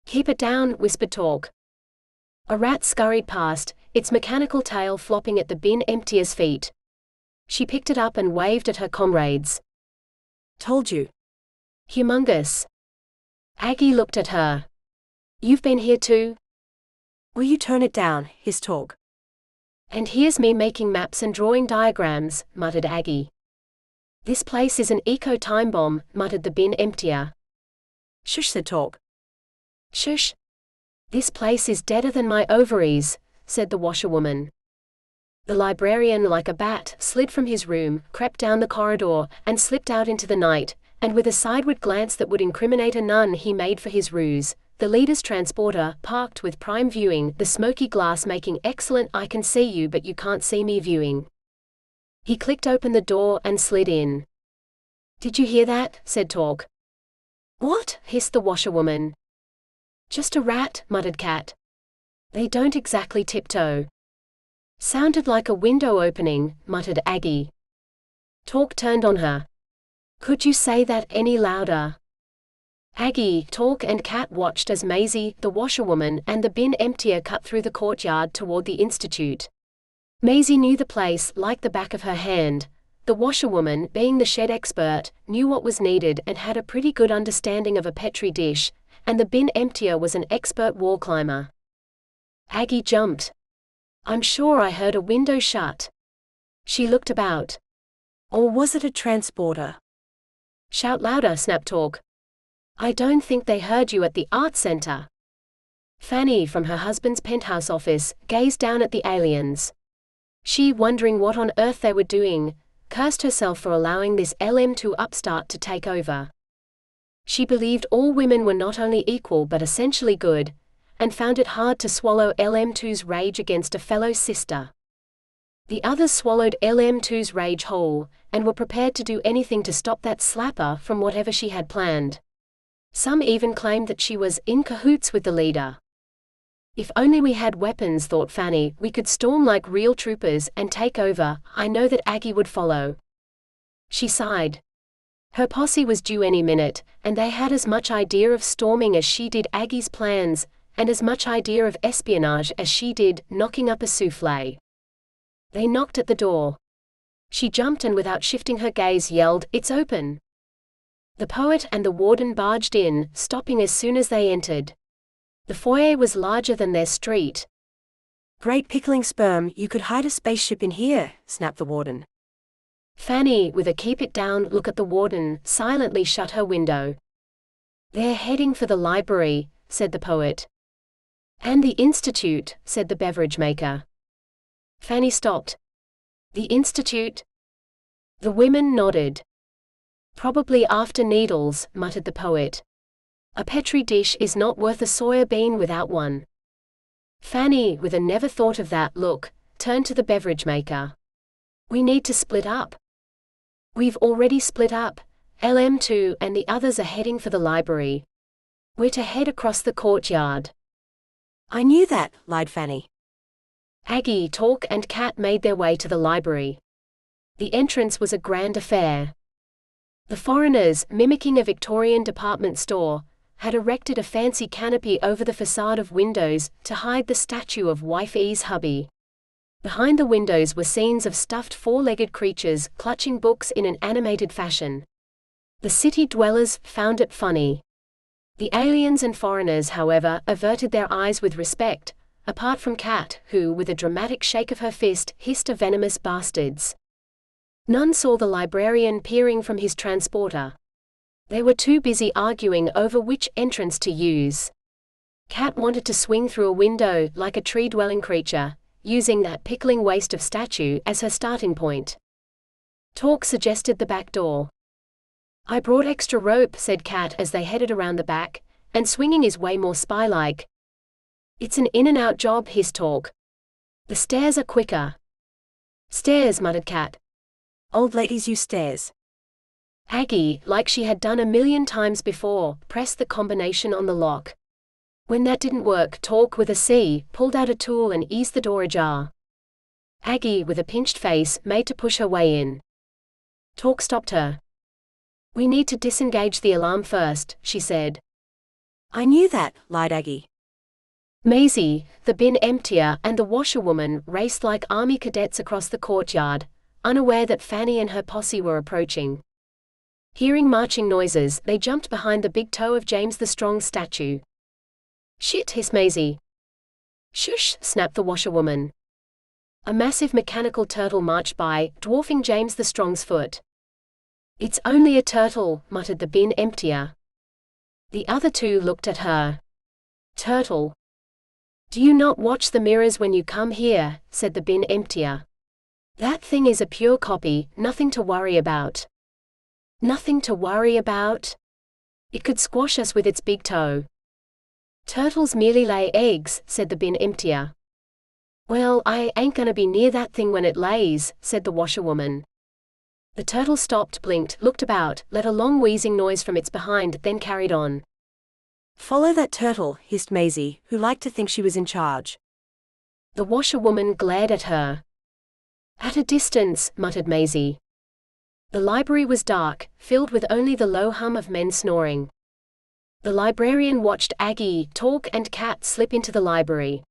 Keep it down, whispered Talk. A rat scurried past, its mechanical tail flopping at the bin emptier's feet. She picked it up and waved at her comrades. Told you. Humongous. Aggie looked at her. You've been here too? Will you turn it down, hissed Talk. And here's me making maps and drawing diagrams, muttered Aggie. This place is an eco-time bomb, muttered the bin emptier. Shush, said Talk. Shush. This place is deader than my ovaries, said the washerwoman. The librarian, like a bat, slid from his room, crept down the corridor, and slipped out into the night, and with a sideward glance that would incriminate a nun he made for his ruse, the leader's transporter, parked with prime viewing, the smoky glass making excellent I can see you but you can't see me viewing. He clicked open the door and slid in. Did you hear that? Said Talk. What? Hissed the washerwoman. Just a rat, muttered Cat. They don't exactly tiptoe. Sounded like a window opening, muttered Aggie. Talk turned on her. Could you say that any louder? Aggie, Talk and Cat watched as Maisie, the washerwoman, and the bin emptier cut through the courtyard toward the institute. Maisie knew the place like the back of her hand, The washerwoman, being the shed expert, knew what was needed and had a pretty good understanding of a petri dish, and the bin emptier was an expert wall climber. Aggie jumped. I'm sure I heard a window shut. She looked about. Or was it a transporter? Shout louder, snapped Talk. I don't think they heard you at the art center. Fanny, from her husband's penthouse office, gazed down at the aliens. She, wondering what on earth they were doing, cursed herself for allowing this LM2 upstart to take over. She believed all women were not only equal but essentially good, and found it hard to swallow LM2's rage against a fellow sister. The others swallowed LM2's rage whole, and were prepared to do anything to stop that slapper from whatever she had planned. Some even claimed that she was in cahoots with the leader. If only we had weapons, thought Fanny, we could storm like real troopers and take over. I know that Aggie would follow. She sighed. Her posse was due any minute, and they had as much idea of storming as she did Aggie's plans, and as much idea of espionage as she did knocking up a soufflé. They knocked at the door. She jumped and without shifting her gaze yelled, "It's open!" The poet and the warden barged in, stopping as soon as they entered. The foyer was larger than their street. Great pickling sperm, you could hide a spaceship in here, snapped the warden. Fanny, with a keep-it-down look at the warden, silently shut her window. They're heading for the library, said the poet. And the institute, said the beverage maker. Fanny stopped. The institute? The women nodded. Probably after needles, muttered the poet. A petri dish is not worth a soya bean without one. Fanny, with a never thought of that look, turned to the beverage maker. We need to split up. We've already split up. LM2 and the others are heading for the library. We're to head across the courtyard. I knew that, lied Fanny. Aggie, Talk and Cat made their way to the library. The entrance was a grand affair. The foreigners, mimicking a Victorian department store, had erected a fancy canopy over the facade of windows to hide the statue of Wifey's hubby. Behind the windows were scenes of stuffed four-legged creatures clutching books in an animated fashion. The city dwellers found it funny. The aliens and foreigners, however, averted their eyes with respect, apart from Cat, who, with a dramatic shake of her fist, hissed a venomous bastards. None saw the librarian peering from his transporter. They were too busy arguing over which entrance to use. Cat wanted to swing through a window like a tree-dwelling creature, using that pickling waste of statue as her starting point. Talk suggested the back door. I brought extra rope, said Cat as they headed around the back, and swinging is way more spy-like. It's an in-and-out job, hissed Talk. The stairs are quicker. Stairs, muttered Cat. Old ladies use stairs. Aggie, like she had done a million times before, pressed the combination on the lock. When that didn't work, Talk with a C pulled out a tool and eased the door ajar. Aggie, with a pinched face, made to push her way in. Talk stopped her. We need to disengage the alarm first, she said. I knew that, lied Aggie. Maisie, the bin emptier, and the washerwoman raced like army cadets across the courtyard, unaware that Fanny and her posse were approaching. Hearing marching noises, they jumped behind the big toe of James the Strong's statue. Shit, hissed Maisie. Shush, snapped the washerwoman. A massive mechanical turtle marched by, dwarfing James the Strong's foot. It's only a turtle, muttered the bin emptier. The other two looked at her. Turtle. Do you not watch the mirrors when you come here, said the bin emptier. That thing is a pure copy, nothing to worry about. Nothing to worry about? It could squash us with its big toe. Turtles merely lay eggs, said the bin emptier. Well, I ain't gonna be near that thing when it lays, said the washerwoman. The turtle stopped, blinked, looked about, let a long wheezing noise from its behind, then carried on. Follow that turtle, hissed Maisie, who liked to think she was in charge. The washerwoman glared at her. At a distance, muttered Maisie. The library was dark, filled with only the low hum of men snoring. The librarian watched Aggie, Talk and Cat slip into the library.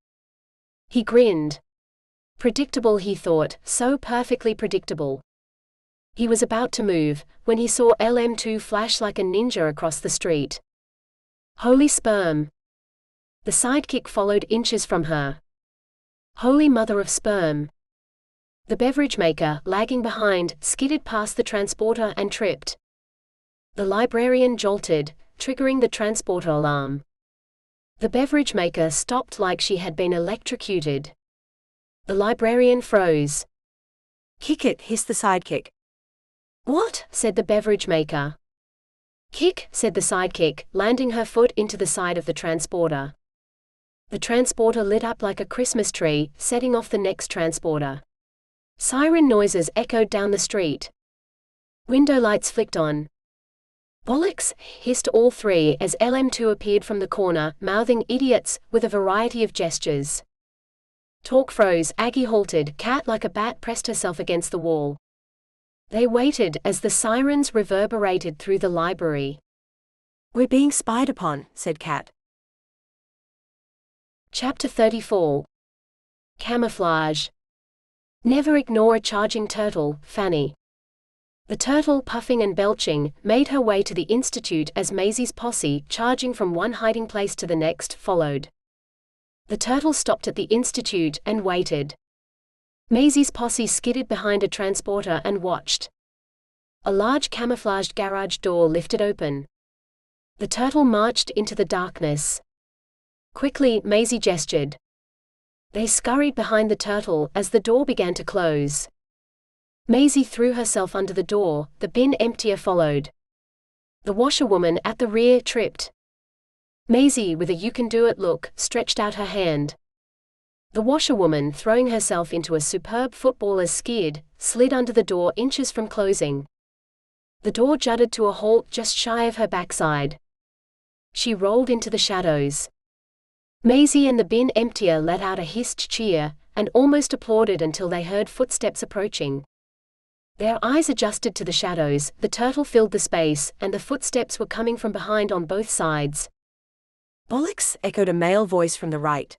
He grinned. Predictable, he thought, so perfectly predictable. He was about to move, when he saw LM2 flash like a ninja across the street. Holy sperm! The sidekick followed inches from her. Holy mother of sperm! The beverage maker, lagging behind, skidded past the transporter and tripped. The librarian jolted, triggering the transporter alarm. The beverage maker stopped like she had been electrocuted. The librarian froze. Kick it, hissed the sidekick. What? Said the beverage maker. Kick, said the sidekick, landing her foot into the side of the transporter. The transporter lit up like a Christmas tree, setting off the next transporter. Siren noises echoed down the street. Window lights flicked on. Bollocks, hissed all three as LM2 appeared from the corner, mouthing idiots, with a variety of gestures. Talk froze, Aggie halted, Cat like a bat pressed herself against the wall. They waited as the sirens reverberated through the library. We're being spied upon, said Cat. Chapter 34. Camouflage. Never ignore a charging turtle, Fanny. The turtle, puffing and belching, made her way to the institute as Maisie's posse, charging from one hiding place to the next, followed. The turtle stopped at the institute and waited. Maisie's posse skidded behind a transporter and watched. A large camouflaged garage door lifted open. The turtle marched into the darkness. Quickly, Maisie gestured. They scurried behind the turtle as the door began to close. Maisie threw herself under the door, the bin emptier followed. The washerwoman at the rear tripped. Maisie, with a you-can-do-it look, stretched out her hand. The washerwoman, throwing herself into a superb footballer's skid, slid under the door inches from closing. The door jutted to a halt just shy of her backside. She rolled into the shadows. Maisie and the bin emptier let out a hissed cheer, and almost applauded until they heard footsteps approaching. Their eyes adjusted to the shadows, the turtle filled the space, and the footsteps were coming from behind on both sides. Bollocks, echoed a male voice from the right.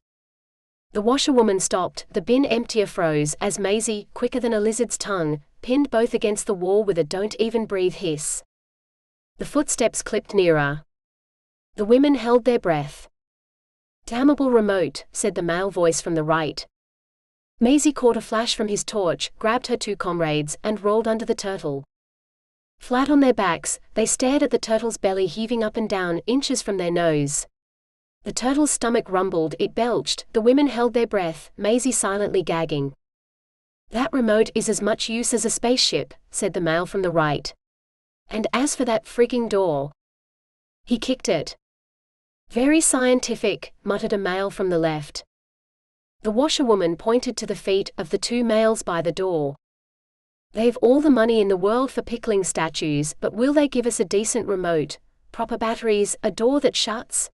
The washerwoman stopped, the bin emptier froze as Maisie, quicker than a lizard's tongue, pinned both against the wall with a don't even breathe hiss. The footsteps clipped nearer. The women held their breath. Damnable remote, said the male voice from the right. Maisie caught a flash from his torch, grabbed her two comrades, and rolled under the turtle. Flat on their backs, they stared at the turtle's belly heaving up and down, inches from their nose. The turtle's stomach rumbled, it belched, the women held their breath, Maisie silently gagging. That remote is as much use as a spaceship, said the male from the right. And as for that frigging door. He kicked it. Very scientific, muttered a male from the left. The washerwoman pointed to the feet of the two males by the door. They've all the money in the world for pickling statues, but will they give us a decent remote, proper batteries, a door that shuts?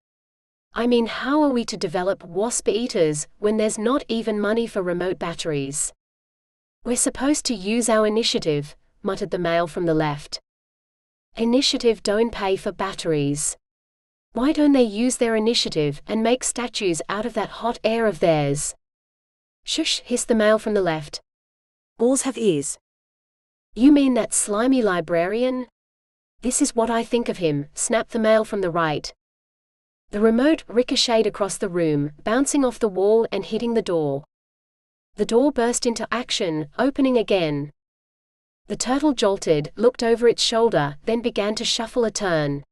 I mean, how are we to develop wasp eaters when there's not even money for remote batteries? We're supposed to use our initiative, muttered the male from the left. Initiative don't pay for batteries. Why don't they use their initiative and make statues out of that hot air of theirs? Shush, hissed the male from the left. Balls have ears. You mean that slimy librarian? This is what I think of him, snapped the male from the right. The remote ricocheted across the room, bouncing off the wall and hitting the door. The door burst into action, opening again. The turtle jolted, looked over its shoulder, then began to shuffle a turn.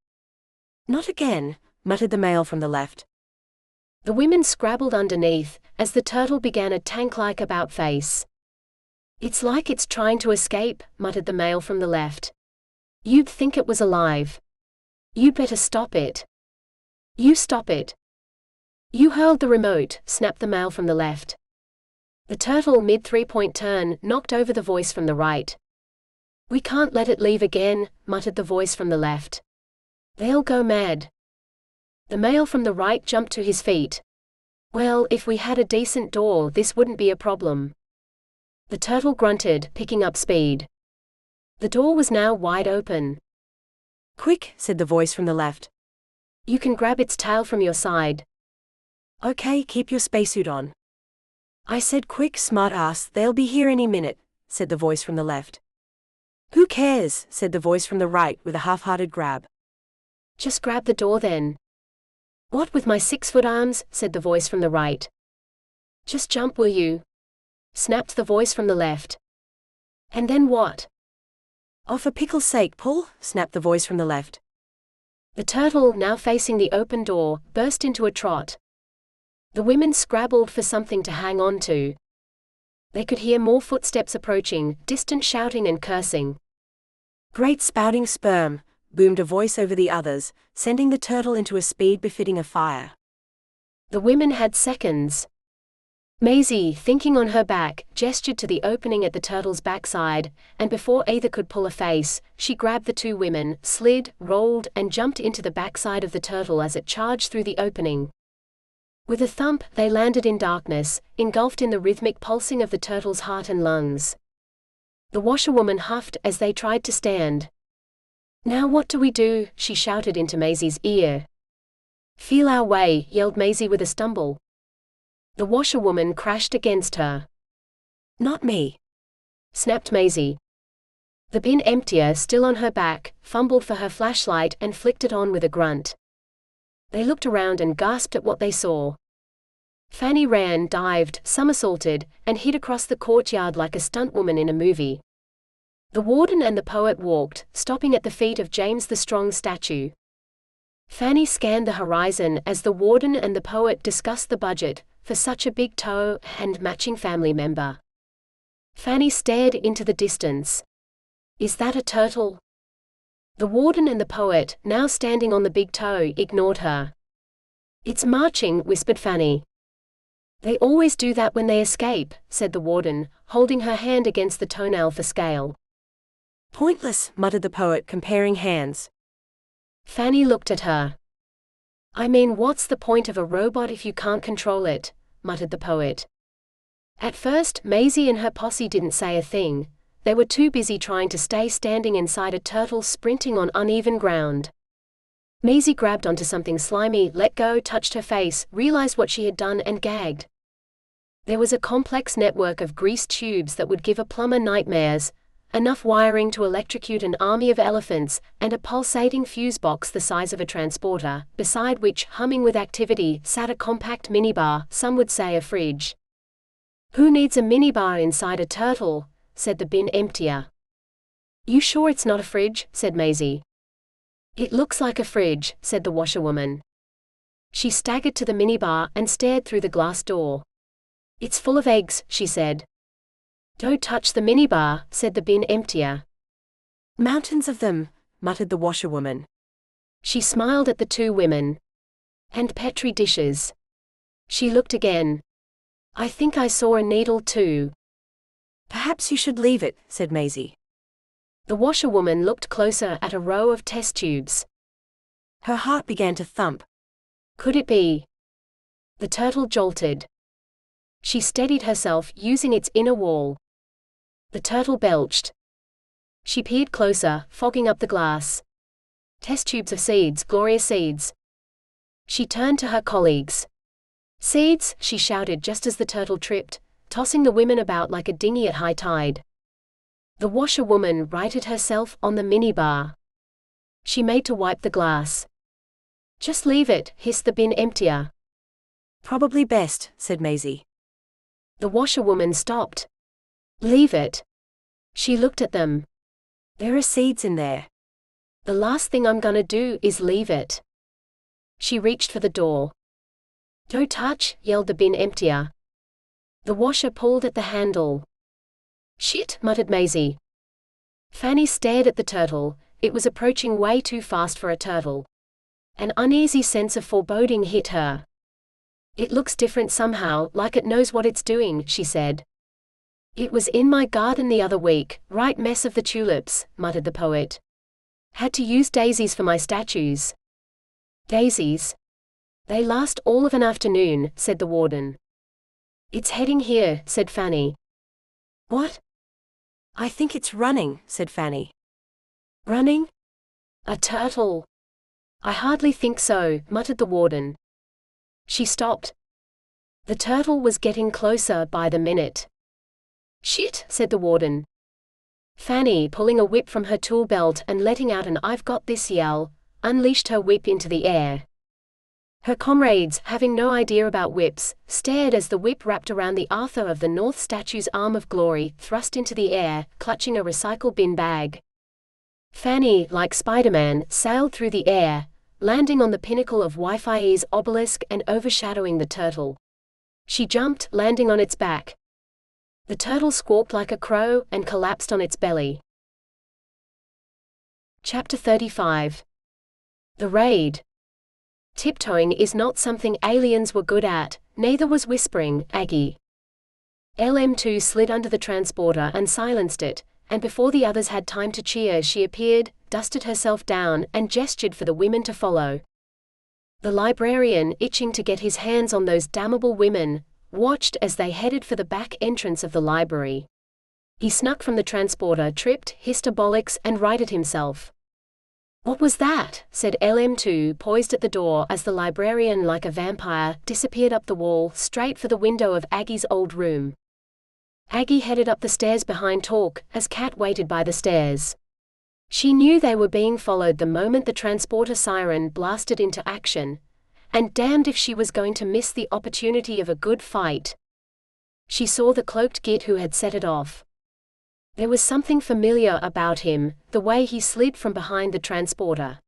Not again, muttered the male from the left. The women scrabbled underneath, as the turtle began a tank-like about-face. It's like it's trying to escape, muttered the male from the left. You'd think it was alive. You'd better stop it. You stop it. You hurled the remote, snapped the male from the left. The turtle, mid-three-point turn, knocked over the voice from the right. We can't let it leave again, muttered the voice from the left. They'll go mad. The male from the right jumped to his feet. Well, if we had a decent door, this wouldn't be a problem. The turtle grunted, picking up speed. The door was now wide open. Quick, said the voice from the left. You can grab its tail from your side. Okay, keep your spacesuit on. I said quick, smart ass, they'll be here any minute, said the voice from the left. Who cares, said the voice from the right with a half-hearted grab. Just grab the door then. What with my 6-foot arms, said the voice from the right. Just jump, will you? Snapped the voice from the left. And then what? Oh, for pickle's sake, pull, snapped the voice from the left. The turtle, now facing the open door, burst into a trot. The women scrabbled for something to hang on to. They could hear more footsteps approaching, distant shouting and cursing. Great spouting sperm, boomed a voice over the others, sending the turtle into a speed befitting a fire. The women had seconds. Maisie, thinking on her back, gestured to the opening at the turtle's backside, and before either could pull a face, she grabbed the two women, slid, rolled, and jumped into the backside of the turtle as it charged through the opening. With a thump, they landed in darkness, engulfed in the rhythmic pulsing of the turtle's heart and lungs. The washerwoman huffed as they tried to stand. Now what do we do? She shouted into Maisie's ear. Feel our way, yelled Maisie with a stumble. The washerwoman crashed against her. Not me, snapped Maisie. The bin emptier, still on her back, fumbled for her flashlight and flicked it on with a grunt. They looked around and gasped at what they saw. Fanny ran, dived, somersaulted, and hid across the courtyard like a stuntwoman in a movie. The warden and the poet walked, stopping at the feet of James the Strong's statue. Fanny scanned the horizon as the warden and the poet discussed the budget for such a big toe and matching family member. Fanny stared into the distance. Is that a turtle? The warden and the poet, now standing on the big toe, ignored her. It's marching, whispered Fanny. They always do that when they escape, said the warden, holding her hand against the toenail for scale. Pointless, muttered the poet, comparing hands. Fanny looked at her. I mean, what's the point of a robot if you can't control it, muttered the poet. At first, Maisie and her posse didn't say a thing. They were too busy trying to stay standing inside a turtle sprinting on uneven ground. Maisie grabbed onto something slimy, let go, touched her face, realized what she had done and gagged. There was a complex network of greased tubes that would give a plumber nightmares, enough wiring to electrocute an army of elephants, and a pulsating fuse box the size of a transporter, beside which, humming with activity, sat a compact minibar, some would say a fridge. Who needs a minibar inside a turtle? Said the bin emptier. You sure it's not a fridge? Said Maisie. It looks like a fridge, said the washerwoman. She staggered to the minibar and stared through the glass door. It's full of eggs, she said. Don't touch the minibar, said the bin emptier. Mountains of them, muttered the washerwoman. She smiled at the two women. And Petri dishes. She looked again. I think I saw a needle too. Perhaps you should leave it, said Maisie. The washerwoman looked closer at a row of test tubes. Her heart began to thump. Could it be? The turtle jolted. She steadied herself using its inner wall. The turtle belched. She peered closer, fogging up the glass. Test tubes of seeds, Gloria seeds. She turned to her colleagues. Seeds, she shouted just as the turtle tripped, tossing the women about like a dinghy at high tide. The washerwoman righted herself on the minibar. She made to wipe the glass. Just leave it, hissed the bin emptier. Probably best, said Maisie. The washerwoman stopped. Leave it. She looked at them. There are seeds in there. The last thing I'm gonna do is leave it. She reached for the door. Don't touch, yelled the bin emptier. The washer pulled at the handle. Shit, muttered Maisie. Fanny stared at the turtle. It was approaching way too fast for a turtle. An uneasy sense of foreboding hit her. It looks different somehow, like it knows what it's doing, she said. It was in my garden the other week, right mess of the tulips, muttered the poet. Had to use daisies for my statues. Daisies? They last all of an afternoon, said the warden. It's heading here, said Fanny. What? I think it's running, said Fanny. Running? A turtle? I hardly think so, muttered the warden. She stopped. The turtle was getting closer by the minute. Shit, said the warden. Fanny, pulling a whip from her tool belt and letting out an "I've got this" yell, unleashed her whip into the air. Her comrades, having no idea about whips, stared as the whip wrapped around the Arthur of the North statue's arm of glory, thrust into the air, clutching a recycle bin bag. Fanny, like Spider-Man, sailed through the air, landing on the pinnacle of Wi-Fi's obelisk and overshadowing the turtle. She jumped, landing on its back. The turtle squawked like a crow and collapsed on its belly. Chapter 35. The Raid. Tiptoeing is not something aliens were good at, neither was whispering, Aggie. LM2 slid under the transporter and silenced it, and before the others had time to cheer she appeared, dusted herself down, and gestured for the women to follow. The librarian, itching to get his hands on those damnable women, watched as they headed for the back entrance of the library. He snuck from the transporter, tripped, hissed abolics, and righted himself. "What was that?" said LM2, poised at the door as the librarian, like a vampire, disappeared up the wall, straight for the window of Aggie's old room. Aggie headed up the stairs behind Talk, as Kat waited by the stairs. She knew they were being followed the moment the transporter siren blasted into action, and damned if she was going to miss the opportunity of a good fight. She saw the cloaked git who had set it off. There was something familiar about him, the way he slid from behind the transporter.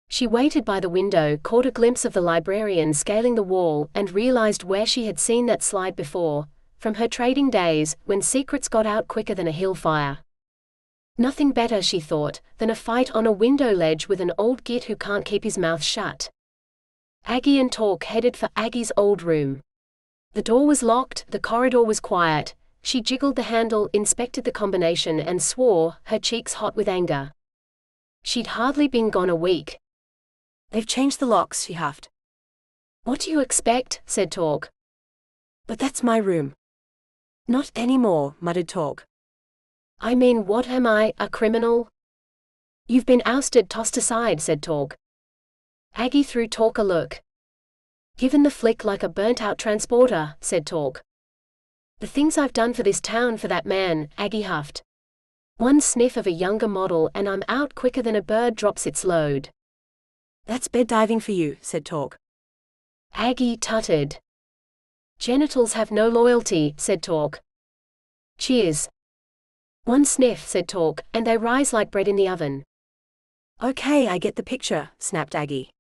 She waited by the window, caught a glimpse of the librarian scaling the wall, and realized where she had seen that slide before, from her trading days, when secrets got out quicker than a hill fire. Nothing better, she thought, than a fight on a window ledge with an old git who can't keep his mouth shut. Aggie and Talk headed for Aggie's old room. The door was locked, the corridor was quiet. She jiggled the handle, inspected the combination, and swore, her cheeks hot with anger. She'd hardly been gone a week. "They've changed the locks," she huffed. "What do you expect?" said Talk. "But that's my room." "Not anymore," muttered Talk. "I mean, what am I, a criminal?" "You've been ousted, tossed aside," said Talk. Aggie threw Talk a look. "Given the flick like a burnt-out transporter," said Talk. "The things I've done for this town for that man," Aggie huffed. "One sniff of a younger model and I'm out quicker than a bird drops its load." "That's bed diving for you," said Talk. Aggie tutted. "Genitals have no loyalty," said Talk. "Cheers." "One sniff," said Talk, "and they rise like bread in the oven." "Okay, I get the picture," snapped Aggie.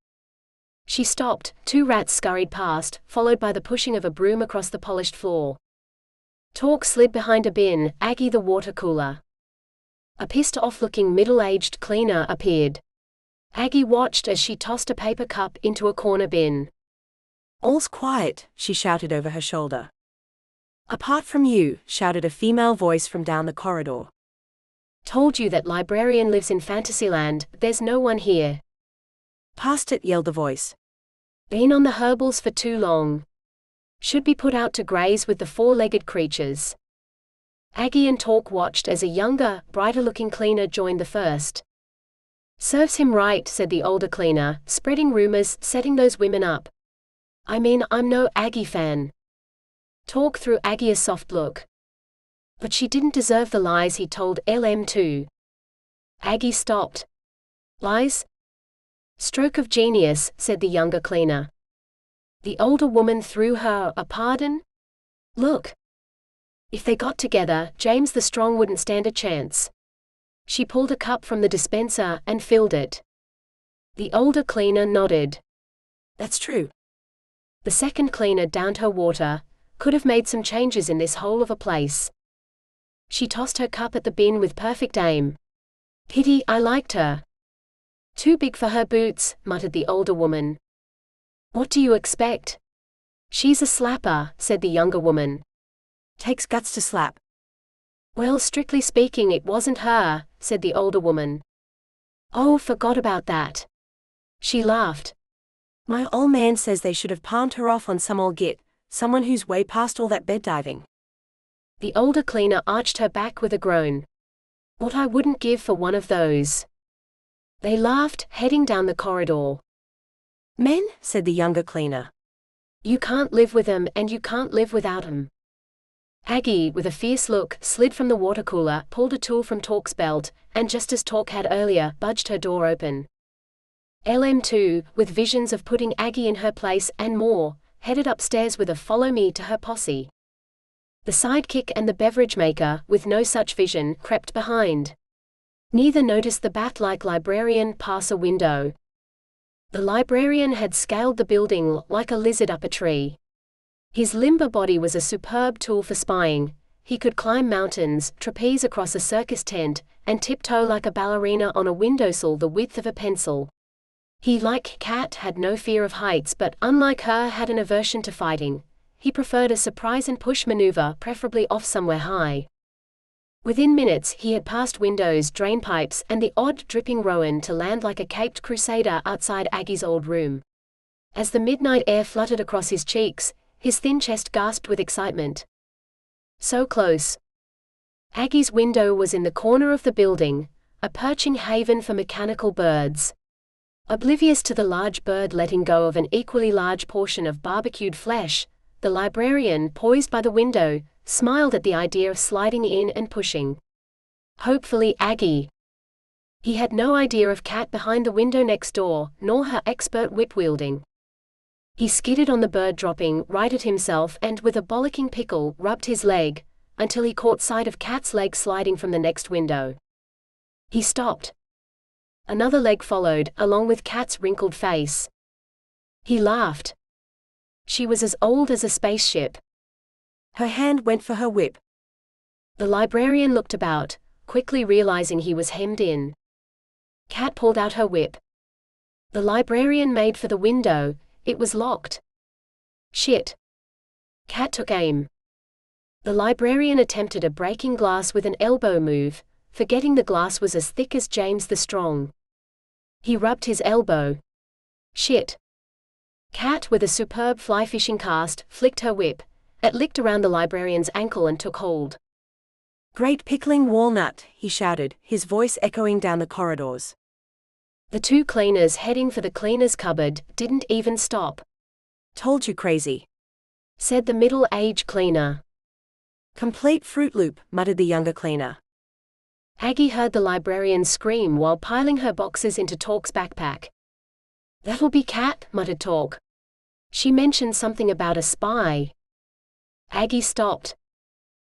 She stopped, 2 rats scurried past, followed by the pushing of a broom across the polished floor. Talk slid behind a bin, Aggie the water cooler. A pissed-off-looking middle-aged cleaner appeared. Aggie watched as she tossed a paper cup into a corner bin. "All's quiet," she shouted over her shoulder. "Apart from you," shouted a female voice from down the corridor. "Told you that librarian lives in Fantasyland, there's no one here." "Past it," yelled the voice. "Been on the herbals for too long. Should be put out to graze with the 4-legged creatures." Aggie and Talk watched as a younger, brighter-looking cleaner joined the first. "Serves him right," said the older cleaner, "spreading rumors, setting those women up. I mean, I'm no Aggie fan." Talk threw Aggie a soft look. But she didn't deserve the lies he told LM2. Aggie stopped. "Lies?" "Stroke of genius," said the younger cleaner. The older woman threw her a pardon? "Look. If they got together, James the Strong wouldn't stand a chance." She pulled a cup from the dispenser and filled it. The older cleaner nodded. "That's true." The second cleaner downed her water. "Could have made some changes in this hole of a place." She tossed her cup at the bin with perfect aim. "Pity I liked her." "Too big for her boots," muttered the older woman. "What do you expect?" "She's a slapper," said the younger woman. "Takes guts to slap." "Well, strictly speaking it wasn't her," said the older woman. "Oh, forgot about that." She laughed. "My old man says they should have palmed her off on some old git, someone who's way past all that bed diving." The older cleaner arched her back with a groan. "What I wouldn't give for one of those." They laughed, heading down the corridor. "Men," said the younger cleaner. "You can't live with 'em and you can't live without 'em." Aggie, with a fierce look, slid from the water cooler, pulled a tool from Torque's belt, and just as Torque had earlier, budged her door open. LM2, with visions of putting Aggie in her place and more, headed upstairs with a "follow me" to her posse. The sidekick and the beverage maker, with no such vision, crept behind. Neither noticed the bat-like librarian pass a window. The librarian had scaled the building like a lizard up a tree. His limber body was a superb tool for spying. He could climb mountains, trapeze across a circus tent, and tiptoe like a ballerina on a windowsill the width of a pencil. He, like Kat, had no fear of heights, but unlike her had an aversion to fighting. He preferred a surprise and push maneuver, preferably off somewhere high. Within minutes he had passed windows, drainpipes, and the odd dripping rowan to land like a caped crusader outside Aggie's old room. As the midnight air fluttered across his cheeks, his thin chest gasped with excitement. So close. Aggie's window was in the corner of the building, a perching haven for mechanical birds. Oblivious to the large bird letting go of an equally large portion of barbecued flesh, the librarian, poised by the window, smiled at the idea of sliding in and pushing. Hopefully Aggie. He had no idea of Kat behind the window next door, nor her expert whip-wielding. He skidded on the bird, dropping, righted himself, and with a bollocking pickle, rubbed his leg, until he caught sight of Kat's leg sliding from the next window. He stopped. Another leg followed, along with Kat's wrinkled face. He laughed. She was as old as a spaceship. Her hand went for her whip. The librarian looked about, quickly realizing he was hemmed in. Kat pulled out her whip. The librarian made for the window. It was locked. Shit. Kat took aim. The librarian attempted a breaking glass with an elbow move, forgetting the glass was as thick as James the Strong. He rubbed his elbow. Shit. Kat, with a superb fly-fishing cast, flicked her whip. It licked around the librarian's ankle and took hold. Great pickling walnut, he shouted, his voice echoing down the corridors. The two cleaners heading for the cleaner's cupboard didn't even stop. Told you, crazy, said the middle-aged cleaner. Complete Fruit Loop, muttered the younger cleaner. Aggie heard the librarian scream while piling her boxes into Torque's backpack. That'll be Kat, muttered Torque. She mentioned something about a spy. Aggie stopped.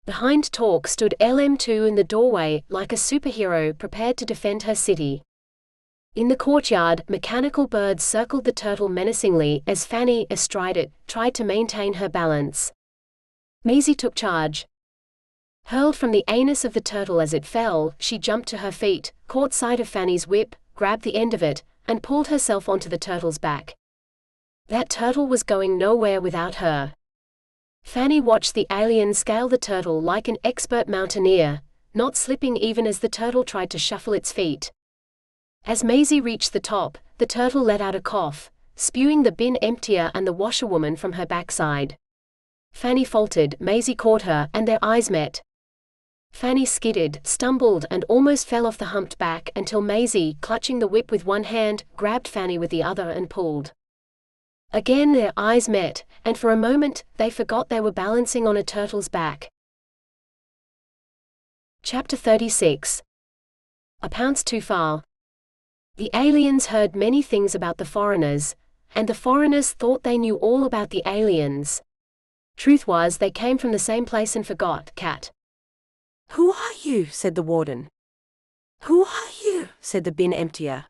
Behind Torque stood LM2 in the doorway, like a superhero prepared to defend her city. In the courtyard, mechanical birds circled the turtle menacingly as Fanny, astride it, tried to maintain her balance. Maisie took charge. Hurled from the anus of the turtle as it fell, she jumped to her feet, caught sight of Fanny's whip, grabbed the end of it, and pulled herself onto the turtle's back. That turtle was going nowhere without her. Fanny watched the alien scale the turtle like an expert mountaineer, not slipping even as the turtle tried to shuffle its feet. As Maisie reached the top, the turtle let out a cough, spewing the bin emptier and the washerwoman from her backside. Fanny faltered, Maisie caught her, and their eyes met. Fanny skidded, stumbled, and almost fell off the humped back until Maisie, clutching the whip with one hand, grabbed Fanny with the other and pulled. Again their eyes met, and for a moment, they forgot they were balancing on a turtle's back. Chapter 36. A pounce too far. The aliens heard many things about the foreigners, and the foreigners thought they knew all about the aliens. Truth was, they came from the same place and forgot. Kat. Who are you? Said the warden. Who are you? Said the bin emptier.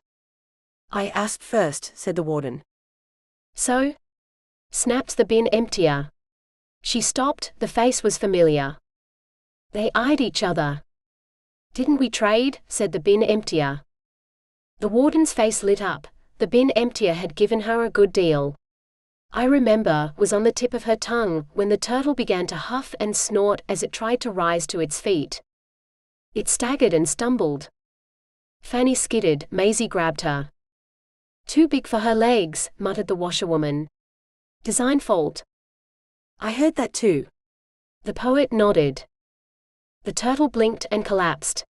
I asked first, said the warden. So? Snapped the bin emptier. She stopped, the face was familiar. They eyed each other. Didn't we trade? Said the bin emptier. The warden's face lit up. The bin emptier had given her a good deal. I remember, was on the tip of her tongue, when the turtle began to huff and snort as it tried to rise to its feet. It staggered and stumbled. Fanny skidded, Maisie grabbed her. Too big for her legs, muttered the washerwoman. Design fault. I heard that too. The poet nodded. The turtle blinked and collapsed.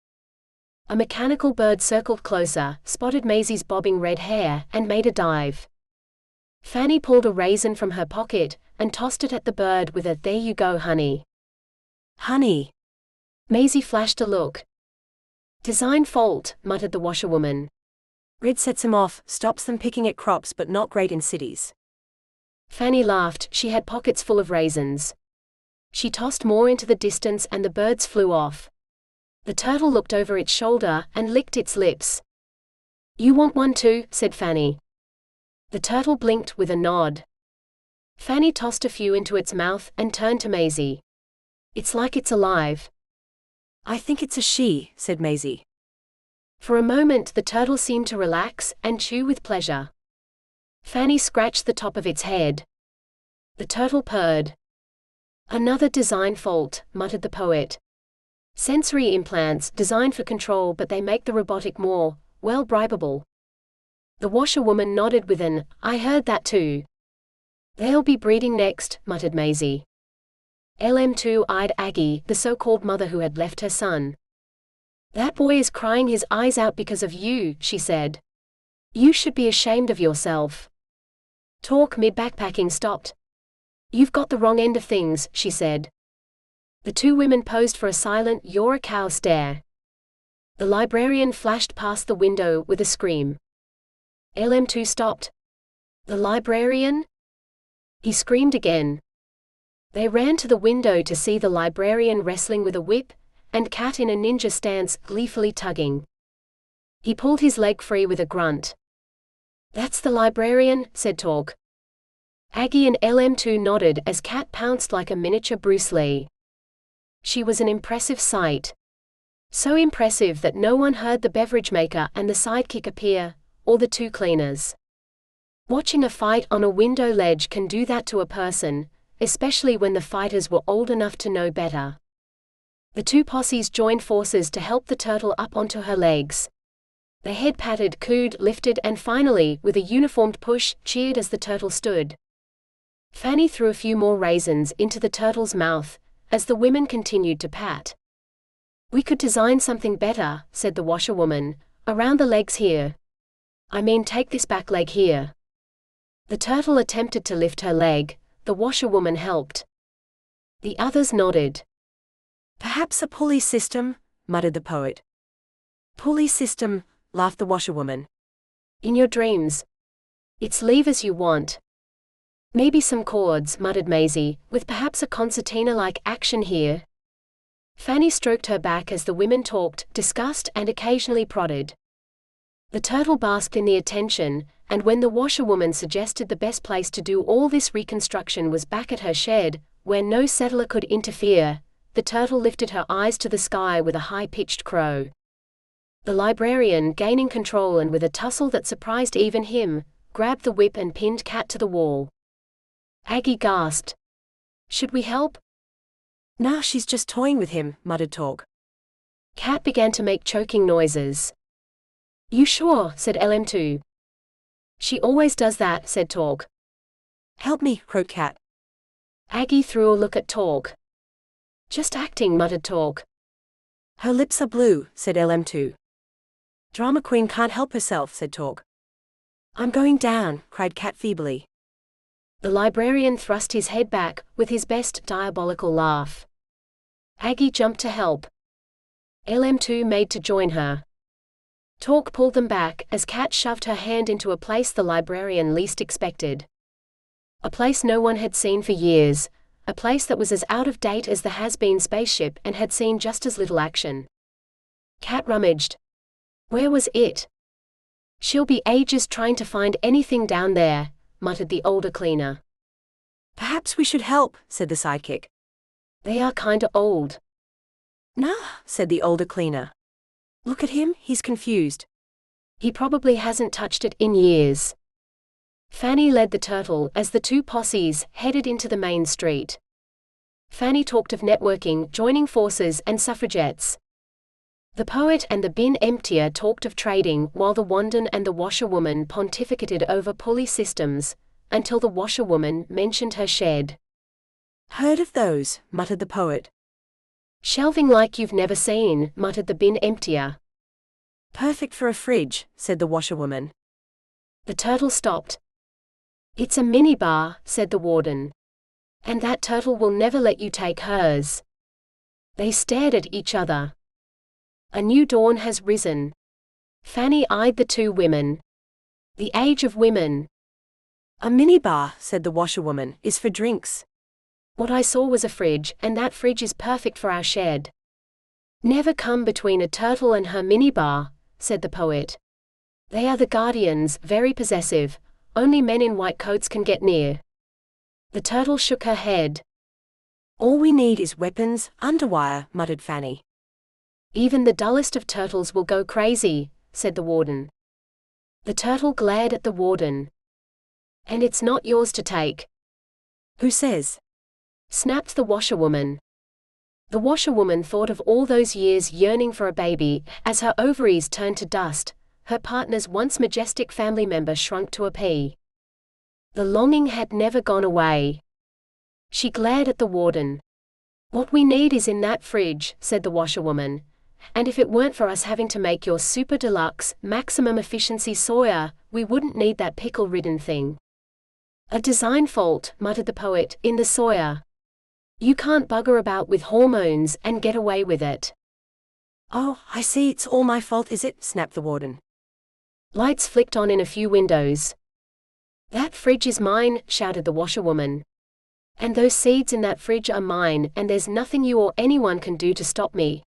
A mechanical bird circled closer, spotted Maisie's bobbing red hair, and made a dive. Fanny pulled a raisin from her pocket, and tossed it at the bird with a "There you go, honey." Honey. Maisie flashed a look. Design fault, muttered the washerwoman. Red sets him off, stops them picking at crops but not great in cities. Fanny laughed, she had pockets full of raisins. She tossed more into the distance and the birds flew off. The turtle looked over its shoulder and licked its lips. You want one too, said Fanny. The turtle blinked with a nod. Fanny tossed a few into its mouth and turned to Maisie. It's like it's alive. I think it's a she, said Maisie. For a moment the turtle seemed to relax and chew with pleasure. Fanny scratched the top of its head. The turtle purred. Another design fault, muttered the poet. Sensory implants designed for control, but they make the robotic more, well, bribable. The washerwoman nodded with an, I heard that too. They'll be breeding next, muttered Maisie. LM2 eyed Aggie, the so-called mother who had left her son. That boy is crying his eyes out because of you, she said. You should be ashamed of yourself. Talk mid-backpacking stopped. You've got the wrong end of things, she said. The two women posed for a silent "you're a cow" stare. The librarian flashed past the window with a scream. LM2 stopped. The librarian? He screamed again. They ran to the window to see the librarian wrestling with a whip, and Cat in a ninja stance, gleefully tugging. He pulled his leg free with a grunt. That's the librarian, said Talk. Aggie and LM2 nodded as Cat pounced like a miniature Bruce Lee. She was an impressive sight. So impressive that no one heard the beverage maker and the sidekick appear, or the two cleaners. Watching a fight on a window ledge can do that to a person, especially when the fighters were old enough to know better. The two posses joined forces to help the turtle up onto her legs. They head-patted, cooed, lifted and finally, with a uniformed push, cheered as the turtle stood. Fanny threw a few more raisins into the turtle's mouth, as the women continued to pat. We could design something better, said the washerwoman, around the legs here. I mean, take this back leg here. The turtle attempted to lift her leg, the washerwoman helped. The others nodded. Perhaps a pulley system, muttered the poet. Pulley system, laughed the washerwoman. In your dreams. It's levers you want. Maybe some chords, muttered Maisie, with perhaps a concertina-like action here. Fanny stroked her back as the women talked, discussed and occasionally prodded. The turtle basked in the attention, and when the washerwoman suggested the best place to do all this reconstruction was back at her shed, where no settler could interfere, the turtle lifted her eyes to the sky with a high-pitched crow. The librarian, gaining control and with a tussle that surprised even him, grabbed the whip and pinned Cat to the wall. Aggie gasped. Should we help? Nah, she's just toying with him, muttered Talk. Cat began to make choking noises. You sure, said LM2. She always does that, said Talk. Help me, croaked Cat. Aggie threw a look at Talk. Just acting, muttered Talk. Her lips are blue, said LM2. Drama queen can't help herself, said Talk. I'm going down, cried Cat feebly. The librarian thrust his head back, with his best diabolical laugh. Aggie jumped to help. LM2 made to join her. Talk pulled them back, as Cat shoved her hand into a place the librarian least expected. A place no one had seen for years, a place that was as out of date as the has-been spaceship and had seen just as little action. Cat rummaged. Where was it? She'll be ages trying to find anything down there, muttered the older cleaner. Perhaps we should help, said the sidekick. They are kinda old. Nah, said the older cleaner. Look at him, he's confused. He probably hasn't touched it in years. Fanny led the turtle as the two posses headed into the main street. Fanny talked of networking, joining forces and suffragettes. The poet and the bin emptier talked of trading, while the wandon and the washerwoman pontificated over pulley systems, until the washerwoman mentioned her shed. Heard of those, muttered the poet. Shelving like you've never seen, muttered the bin emptier. Perfect for a fridge, said the washerwoman. The turtle stopped. It's a minibar, said the warden. And that turtle will never let you take hers. They stared at each other. A new dawn has risen. Fanny eyed the two women. The age of women. A minibar, said the washerwoman, is for drinks. What I saw was a fridge, and that fridge is perfect for our shed. Never come between a turtle and her minibar, said the poet. They are the guardians, very possessive. Only men in white coats can get near. The turtle shook her head. All we need is weapons, underwire, muttered Fanny. Even the dullest of turtles will go crazy, said the warden. The turtle glared at the warden. And it's not yours to take. Who says? Snapped the washerwoman. The washerwoman thought of all those years yearning for a baby. As her ovaries turned to dust, her partner's once majestic family member shrunk to a pea. The longing had never gone away. She glared at the warden. What we need is in that fridge, said the washerwoman. And if it weren't for us having to make your super deluxe, maximum efficiency soya, we wouldn't need that pickle-ridden thing. A design fault, muttered the poet, in the soya. You can't bugger about with hormones and get away with it. Oh, I see, it's all my fault, is it? Snapped the warden. Lights flicked on in a few windows. That fridge is mine, shouted the washerwoman. And those seeds in that fridge are mine, and there's nothing you or anyone can do to stop me.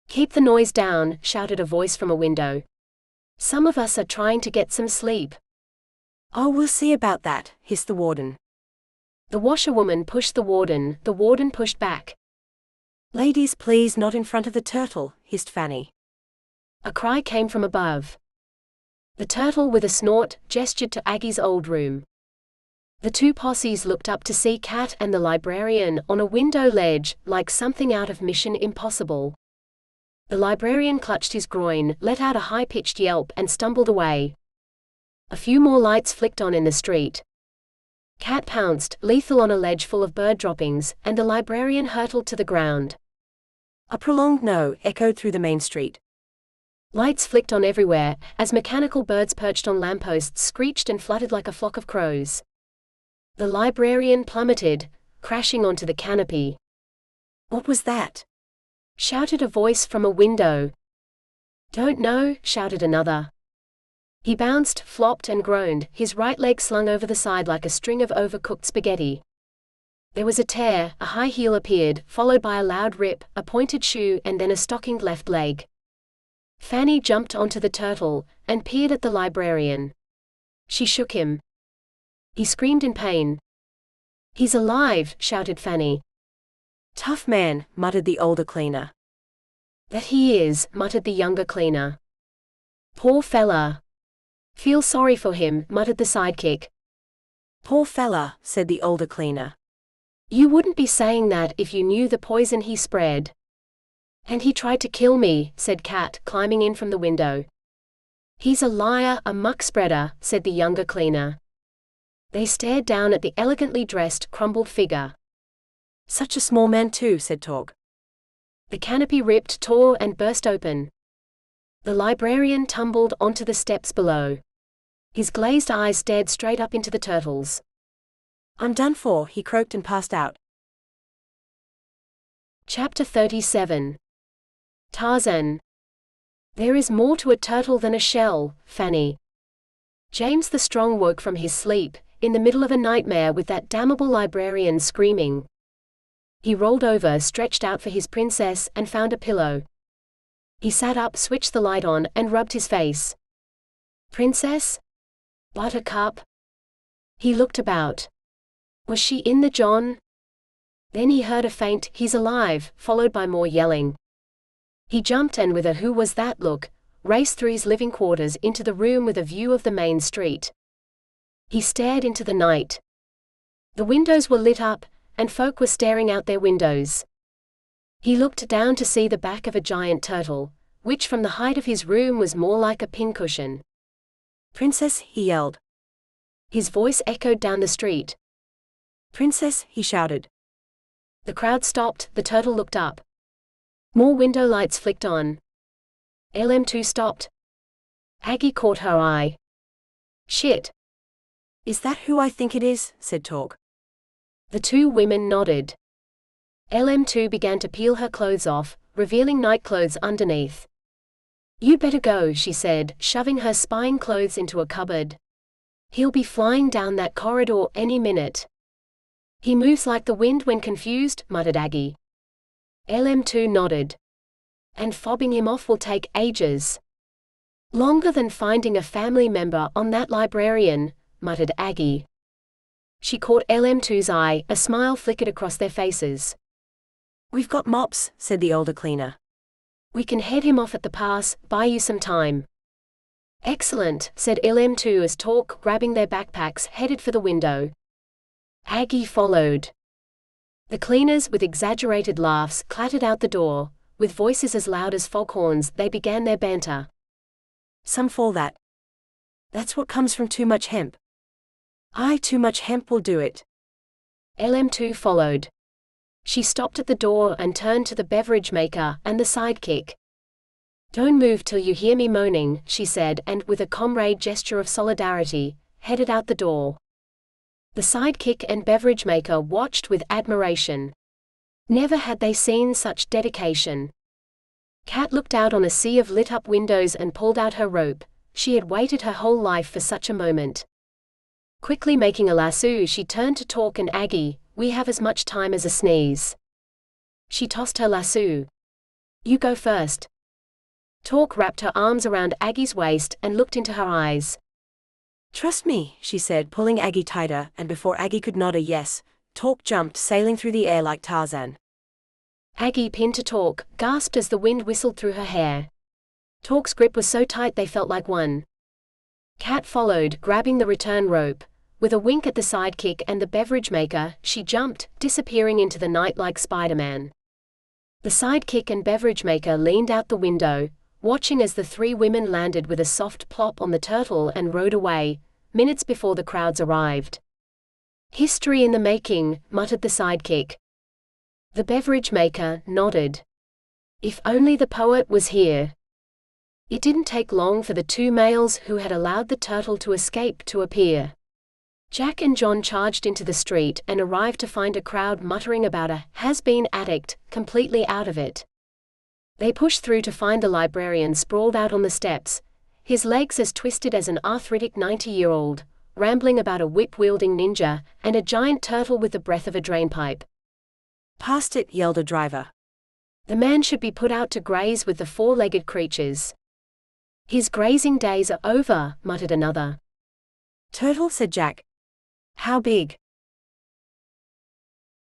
Keep the noise down, shouted a voice from a window. Some of us are trying to get some sleep. Oh, we'll see about that, hissed the warden. The washerwoman pushed the warden pushed back. Ladies, please, not in front of the turtle, hissed Fanny. A cry came from above. The turtle, with a snort, gestured to Aggie's old room. The two posses looked up to see Cat and the librarian on a window ledge, like something out of Mission Impossible. The librarian clutched his groin, let out a high-pitched yelp and stumbled away. A few more lights flicked on in the street. Cat pounced, lethal, on a ledge full of bird droppings, and the librarian hurtled to the ground. A prolonged no echoed through the main street. Lights flicked on everywhere, as mechanical birds perched on lampposts screeched and fluttered like a flock of crows. The librarian plummeted, crashing onto the canopy. What was that? Shouted a voice from a window. Don't know, shouted another. He bounced, flopped and groaned, his right leg slung over the side like a string of overcooked spaghetti. There was a tear, a high heel appeared, followed by a loud rip, a pointed shoe and then a stockinged left leg. Fanny jumped onto the turtle, and peered at the librarian. She shook him. He screamed in pain. He's alive, shouted Fanny. Tough man, muttered the older cleaner. That he is, muttered the younger cleaner. Poor fella. Feel sorry for him, muttered the sidekick. Poor fella, said the older cleaner. You wouldn't be saying that if you knew the poison he spread. And he tried to kill me, said Cat, climbing in from the window. He's a liar, a muck spreader, said the younger cleaner. They stared down at the elegantly dressed, crumbled figure. Such a small man too, said Torg. The canopy ripped, tore and burst open. The librarian tumbled onto the steps below. His glazed eyes stared straight up into the turtles. I'm done for, he croaked and passed out. Chapter 37. Tarzan. There is more to a turtle than a shell, Fanny. James the Strong woke from his sleep, in the middle of a nightmare with that damnable librarian screaming. He rolled over, stretched out for his princess, and found a pillow. He sat up, switched the light on, and rubbed his face. Princess? Buttercup? He looked about. Was she in the John? Then he heard a faint, he's alive, followed by more yelling. He jumped and with a who was that look, raced through his living quarters into the room with a view of the main street. He stared into the night. The windows were lit up, and folk were staring out their windows. He looked down to see the back of a giant turtle, which from the height of his room was more like a pincushion. Princess, he yelled. His voice echoed down the street. Princess, he shouted. The crowd stopped, the turtle looked up. More window lights flicked on. LM2 stopped. Aggie caught her eye. Shit. Is that who I think it is? Said Torg. The two women nodded. LM2 began to peel her clothes off, revealing nightclothes underneath. "You'd better go," she said, shoving her spying clothes into a cupboard. "He'll be flying down that corridor any minute." "He moves like the wind when confused," muttered Aggie. LM2 nodded. "And fobbing him off will take ages. Longer than finding a family member on that librarian," muttered Aggie. She caught LM2's eye, a smile flickered across their faces. "We've got mops," said the older cleaner. "We can head him off at the pass, buy you some time." "Excellent," said LM2 as Talk, grabbing their backpacks, headed for the window. Aggie followed. The cleaners, with exaggerated laughs, clattered out the door. With voices as loud as foghorns, they began their banter. "Some fall that. That's what comes from too much hemp." "Too much hemp will do it." LM2 followed. She stopped at the door and turned to the beverage maker and the sidekick. "Don't move till you hear me moaning," she said, and, with a comrade gesture of solidarity, headed out the door. The sidekick and beverage maker watched with admiration. Never had they seen such dedication. Kat looked out on a sea of lit-up windows and pulled out her rope. She had waited her whole life for such a moment. Quickly making a lasso, she turned to Talk and Aggie. "We have as much time as a sneeze." She tossed her lasso. "You go first." Talk wrapped her arms around Aggie's waist and looked into her eyes. "Trust me," she said, pulling Aggie tighter, and before Aggie could nod a yes, Talk jumped, sailing through the air like Tarzan. Aggie, pinned to Talk, gasped as the wind whistled through her hair. Talk's grip was so tight they felt like one. Kat followed, grabbing the return rope. With a wink at the sidekick and the beverage maker, she jumped, disappearing into the night like Spider-Man. The sidekick and beverage maker leaned out the window, watching as the three women landed with a soft plop on the turtle and rode away, minutes before the crowds arrived. "History in the making," muttered the sidekick. The beverage maker nodded. "If only the poet was here." It didn't take long for the two males who had allowed the turtle to escape to appear. Jack and John charged into the street and arrived to find a crowd muttering about a has-been addict, completely out of it. They pushed through to find the librarian sprawled out on the steps, his legs as twisted as an arthritic 90-year-old, rambling about a whip-wielding ninja and a giant turtle with the breath of a drainpipe. "Past it," yelled a driver. "The man should be put out to graze with the four-legged creatures." "His grazing days are over," muttered another. "Turtle," said Jack. "How big?"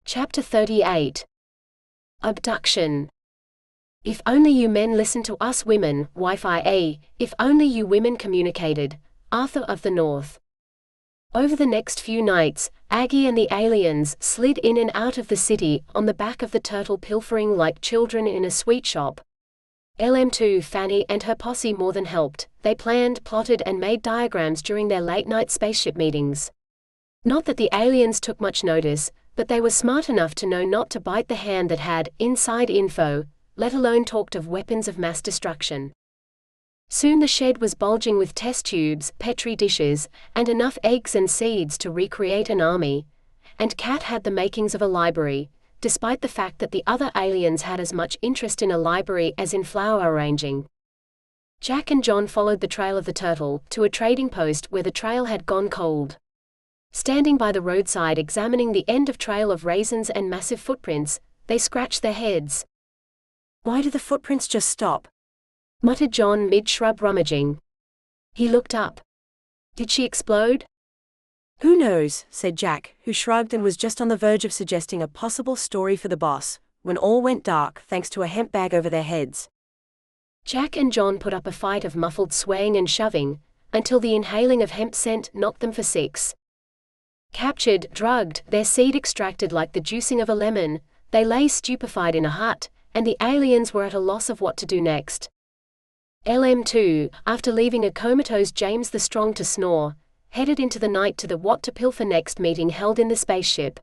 Chapter 38. Abduction. If only you men listened to us women, Wi-Fi. If only you women communicated. Arthur of the North. Over the next few nights, Aggie and the aliens slid in and out of the city, on the back of the turtle, pilfering like children in a sweet shop. LM2 Fanny and her posse more than helped. They planned, plotted and made diagrams during their late-night spaceship meetings. Not that the aliens took much notice, but they were smart enough to know not to bite the hand that had inside info, let alone talked of weapons of mass destruction. Soon the shed was bulging with test tubes, petri dishes, and enough eggs and seeds to recreate an army. And Kat had the makings of a library, despite the fact that the other aliens had as much interest in a library as in flower arranging. Jack and John followed the trail of the turtle to a trading post where the trail had gone cold. Standing by the roadside examining the end of trail of raisins and massive footprints, they scratched their heads. "Why do the footprints just stop?" muttered John mid-shrub rummaging. He looked up. "Did she explode?" "Who knows," said Jack, who shrugged and was just on the verge of suggesting a possible story for the boss, when all went dark thanks to a hemp bag over their heads. Jack and John put up a fight of muffled swaying and shoving, until the inhaling of hemp scent knocked them for six. Captured, drugged, their seed extracted like the juicing of a lemon, they lay stupefied in a hut, and the aliens were at a loss of what to do next. LM2, after leaving a comatose James the Strong to snore, headed into the night to the What to Pilfer Next meeting held in the spaceship.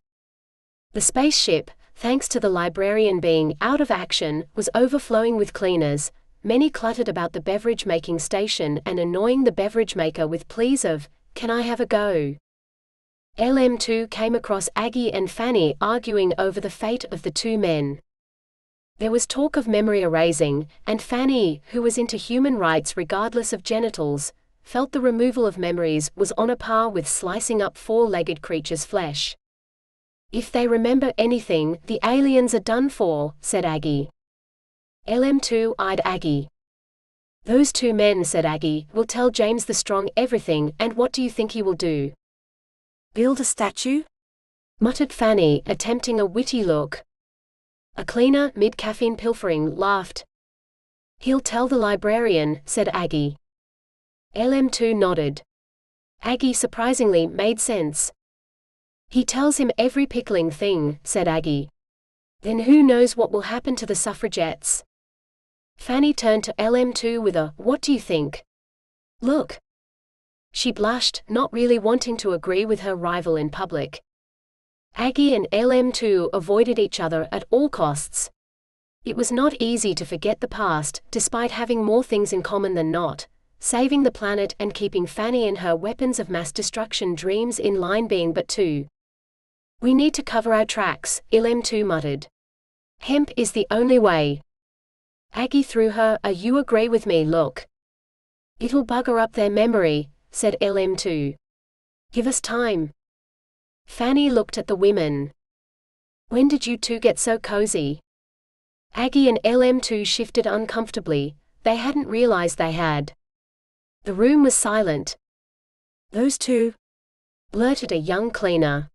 The spaceship, thanks to the librarian being out of action, was overflowing with cleaners, many cluttered about the beverage-making station and annoying the beverage maker with pleas of, "Can I have a go?" LM2 came across Aggie and Fanny arguing over the fate of the two men. There was talk of memory erasing, and Fanny, who was into human rights regardless of genitals, felt the removal of memories was on a par with slicing up four-legged creatures' flesh. "If they remember anything, the aliens are done for," said Aggie. LM2 eyed Aggie. "Those two men," said Aggie, "will tell James the Strong everything, and what do you think he will do?" "Build a statue?" muttered Fanny, attempting a witty look. A cleaner, mid-caffeine pilfering, laughed. "He'll tell the librarian," said Aggie. LM2 nodded. Aggie surprisingly made sense. "He tells him every pickling thing," said Aggie. "Then who knows what will happen to the suffragettes?" Fanny turned to LM2 with a, "What do you think?" look. She blushed, not really wanting to agree with her rival in public. Aggie and LM2 avoided each other at all costs. It was not easy to forget the past, despite having more things in common than not, saving the planet and keeping Fanny and her weapons of mass destruction dreams in line being but two. "We need to cover our tracks," LM2 muttered. "Hemp is the only way." Aggie threw her a "you agree with me" look. "It'll bugger up their memory," said LM2. "Give us time." Fanny looked at the women. "When did you two get so cozy?" Aggie and LM2 shifted uncomfortably. They hadn't realized they had. The room was silent. "Those two?" blurted a young cleaner.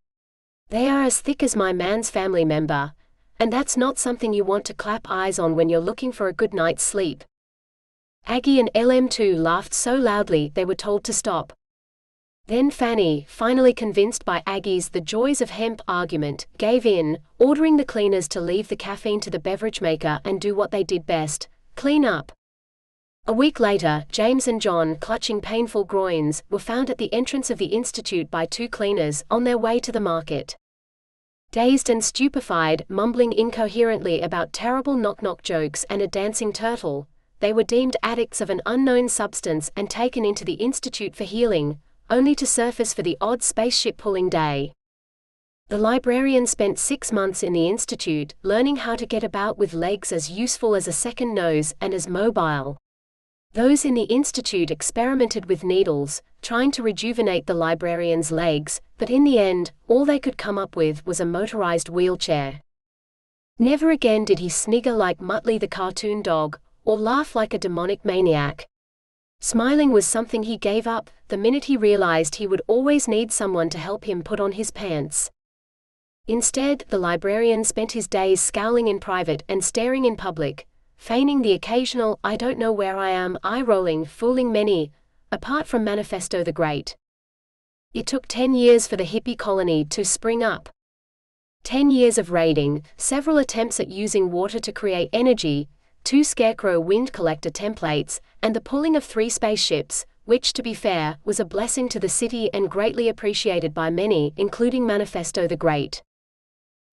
"They are as thick as my man's family member, and that's not something you want to clap eyes on when you're looking for a good night's sleep." Aggie and LM2 laughed so loudly they were told to stop. Then Fanny, finally convinced by Aggie's "the joys of hemp" argument, gave in, ordering the cleaners to leave the caffeine to the beverage maker and do what they did best: clean up. A week later, James and John, clutching painful groins, were found at the entrance of the institute by two cleaners, on their way to the market. Dazed and stupefied, mumbling incoherently about terrible knock-knock jokes and a dancing turtle, they were deemed addicts of an unknown substance and taken into the institute for healing, only to surface for the odd spaceship pulling day. The librarian spent 6 months in the institute, learning how to get about with legs as useful as a second nose and as mobile. Those in the institute experimented with needles, trying to rejuvenate the librarian's legs, but in the end, all they could come up with was a motorized wheelchair. Never again did he snigger like Muttley the cartoon dog, or laugh like a demonic maniac. Smiling was something he gave up, the minute he realized he would always need someone to help him put on his pants. Instead, the librarian spent his days scowling in private and staring in public, feigning the occasional "I don't know where I am" eye-rolling, fooling many, apart from Manifesto the Great. It took 10 years for the hippie colony to spring up. 10 years of raiding, several attempts at using water to create energy, 2 Scarecrow wind collector templates, and the pulling of 3 spaceships, which, to be fair, was a blessing to the city and greatly appreciated by many, including Manifesto the Great.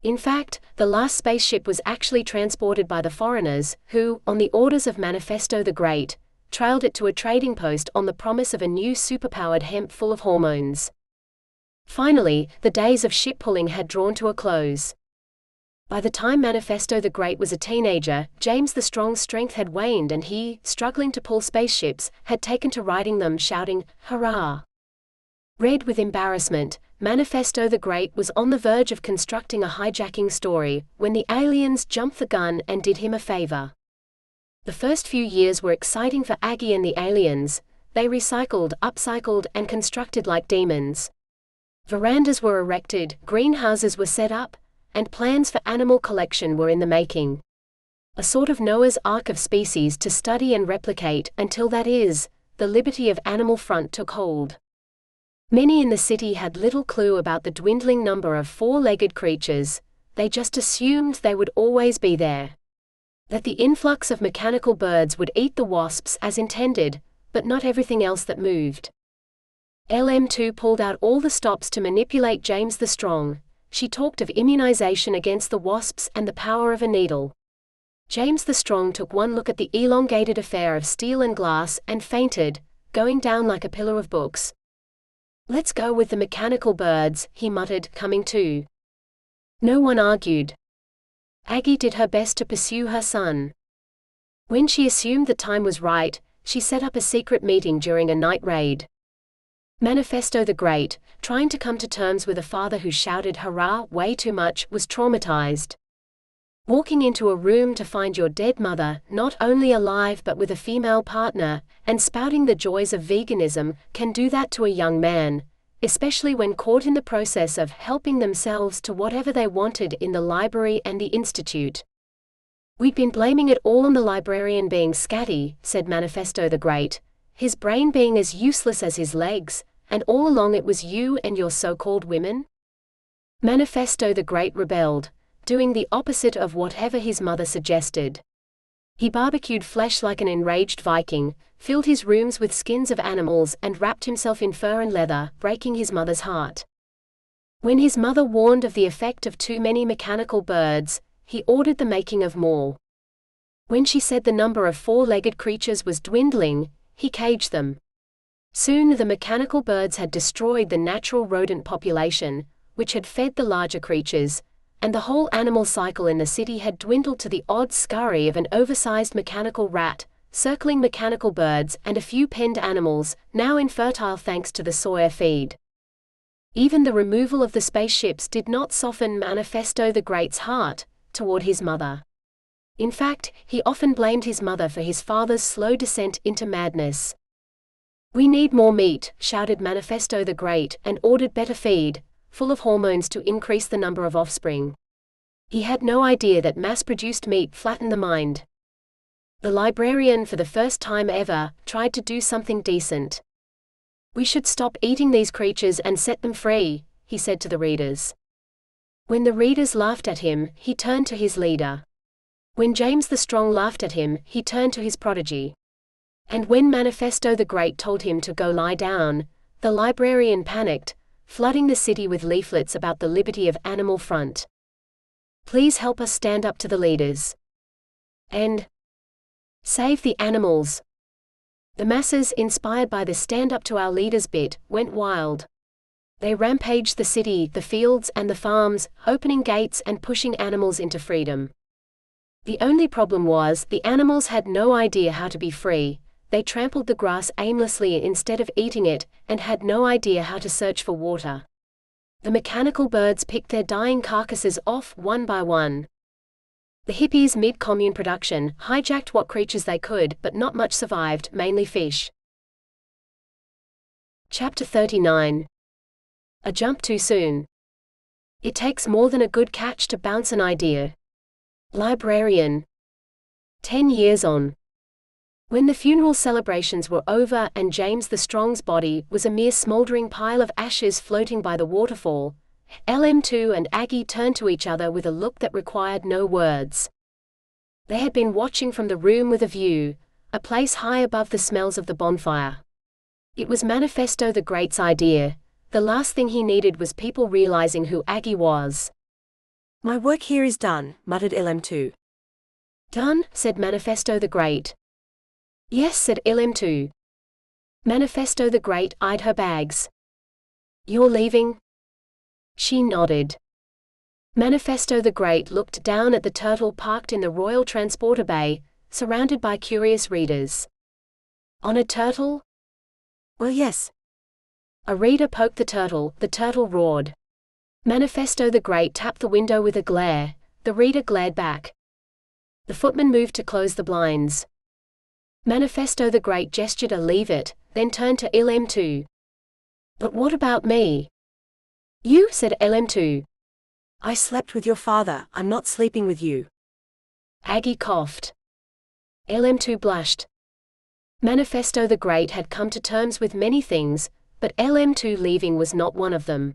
In fact, the last spaceship was actually transported by the foreigners, who, on the orders of Manifesto the Great, trailed it to a trading post on the promise of a new superpowered hemp full of hormones. Finally, the days of ship pulling had drawn to a close. By the time Manifesto the Great was a teenager, James the Strong's strength had waned and he, struggling to pull spaceships, had taken to riding them shouting, "Hurrah!" Red with embarrassment, Manifesto the Great was on the verge of constructing a hijacking story, when the aliens jumped the gun and did him a favor. The first few years were exciting for Aggie and the aliens. They recycled, upcycled, and constructed like demons. Verandas were erected, greenhouses were set up, and plans for animal collection were in the making. A sort of Noah's Ark of species to study and replicate until, that is, the liberty of Animal Front took hold. Many in the city had little clue about the dwindling number of four-legged creatures. They just assumed they would always be there. That the influx of mechanical birds would eat the wasps as intended, but not everything else that moved. LM2 pulled out all the stops to manipulate James the Strong. She talked of immunization against the wasps and the power of a needle. James the Strong took one look at the elongated affair of steel and glass and fainted, going down like a pillar of books. Let's go with the mechanical birds, he muttered, coming to. No one argued. Aggie did her best to pursue her son. When she assumed the time was right, she set up a secret meeting during a night raid. Manifesto the Great, trying to come to terms with a father who shouted hurrah way too much, was traumatized. Walking into a room to find your dead mother, not only alive but with a female partner, and spouting the joys of veganism, can do that to a young man, especially when caught in the process of helping themselves to whatever they wanted in the library and the institute. We'd been blaming it all on the librarian being scatty, said Manifesto the Great, his brain being as useless as his legs, and all along it was you and your so-called women? Manifesto the Great rebelled, doing the opposite of whatever his mother suggested. He barbecued flesh like an enraged Viking, filled his rooms with skins of animals and wrapped himself in fur and leather, breaking his mother's heart. When his mother warned of the effect of too many mechanical birds, he ordered the making of more. When she said the number of four-legged creatures was dwindling, he caged them. Soon the mechanical birds had destroyed the natural rodent population, which had fed the larger creatures, and the whole animal cycle in the city had dwindled to the odd scurry of an oversized mechanical rat, circling mechanical birds and a few penned animals, now infertile thanks to the soya feed. Even the removal of the spaceships did not soften Manifesto the Great's heart toward his mother. In fact, he often blamed his mother for his father's slow descent into madness. We need more meat, shouted Manifesto the Great, and ordered better feed, full of hormones to increase the number of offspring. He had no idea that mass-produced meat flattened the mind. The librarian, for the first time ever, tried to do something decent. We should stop eating these creatures and set them free, he said to the readers. When the readers laughed at him, he turned to his leader. When James the Strong laughed at him, he turned to his prodigy. And when Manifesto the Great told him to go lie down, the librarian panicked, flooding the city with leaflets about the liberty of Animal Front. Please help us stand up to the leaders. And save the animals. The masses, inspired by the Stand Up to Our Leaders bit, went wild. They rampaged the city, the fields and the farms, opening gates and pushing animals into freedom. The only problem was, the animals had no idea how to be free. They trampled the grass aimlessly instead of eating it, and had no idea how to search for water. The mechanical birds picked their dying carcasses off one by one. The hippies, mid-commune production, hijacked what creatures they could, but not much survived, mainly fish. Chapter 39. A jump too soon. It takes more than a good catch to bounce an idea. Librarian. 10 years on. When the funeral celebrations were over and James the Strong's body was a mere smoldering pile of ashes floating by the waterfall, LM2 and Aggie turned to each other with a look that required no words. They had been watching from the room with a view, a place high above the smells of the bonfire. It was Manifesto the Great's idea. The last thing he needed was people realizing who Aggie was. My work here is done, muttered LM2. Done, said Manifesto the Great. Yes, said LM2. Manifesto the Great eyed her bags. You're leaving? She nodded. Manifesto the Great looked down at the turtle parked in the Royal Transporter Bay, surrounded by curious readers. On a turtle? Well, yes. A reader poked the turtle roared. Manifesto the Great tapped the window with a glare. The reader glared back. The footman moved to close the blinds. Manifesto the Great gestured a leave it, then turned to LM2. But what about me? You, said LM2. I slept with your father, I'm not sleeping with you. Aggie coughed. LM2 blushed. Manifesto the Great had come to terms with many things, but LM2 leaving was not one of them.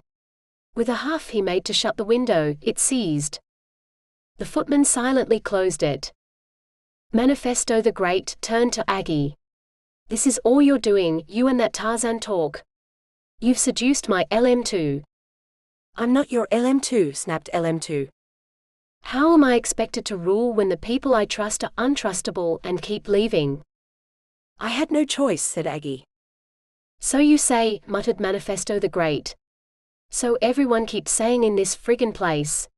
With a huff he made to shut the window, it seized. The footman silently closed it. Manifesto the Great turned to Aggie. This is all you're doing, you and that Tarzan talk. You've seduced my LM2. I'm not your LM2, snapped LM2. How am I expected to rule when the people I trust are untrustable and keep leaving? I had no choice, said Aggie. So you say, muttered Manifesto the Great. So everyone keeps saying in this friggin' place.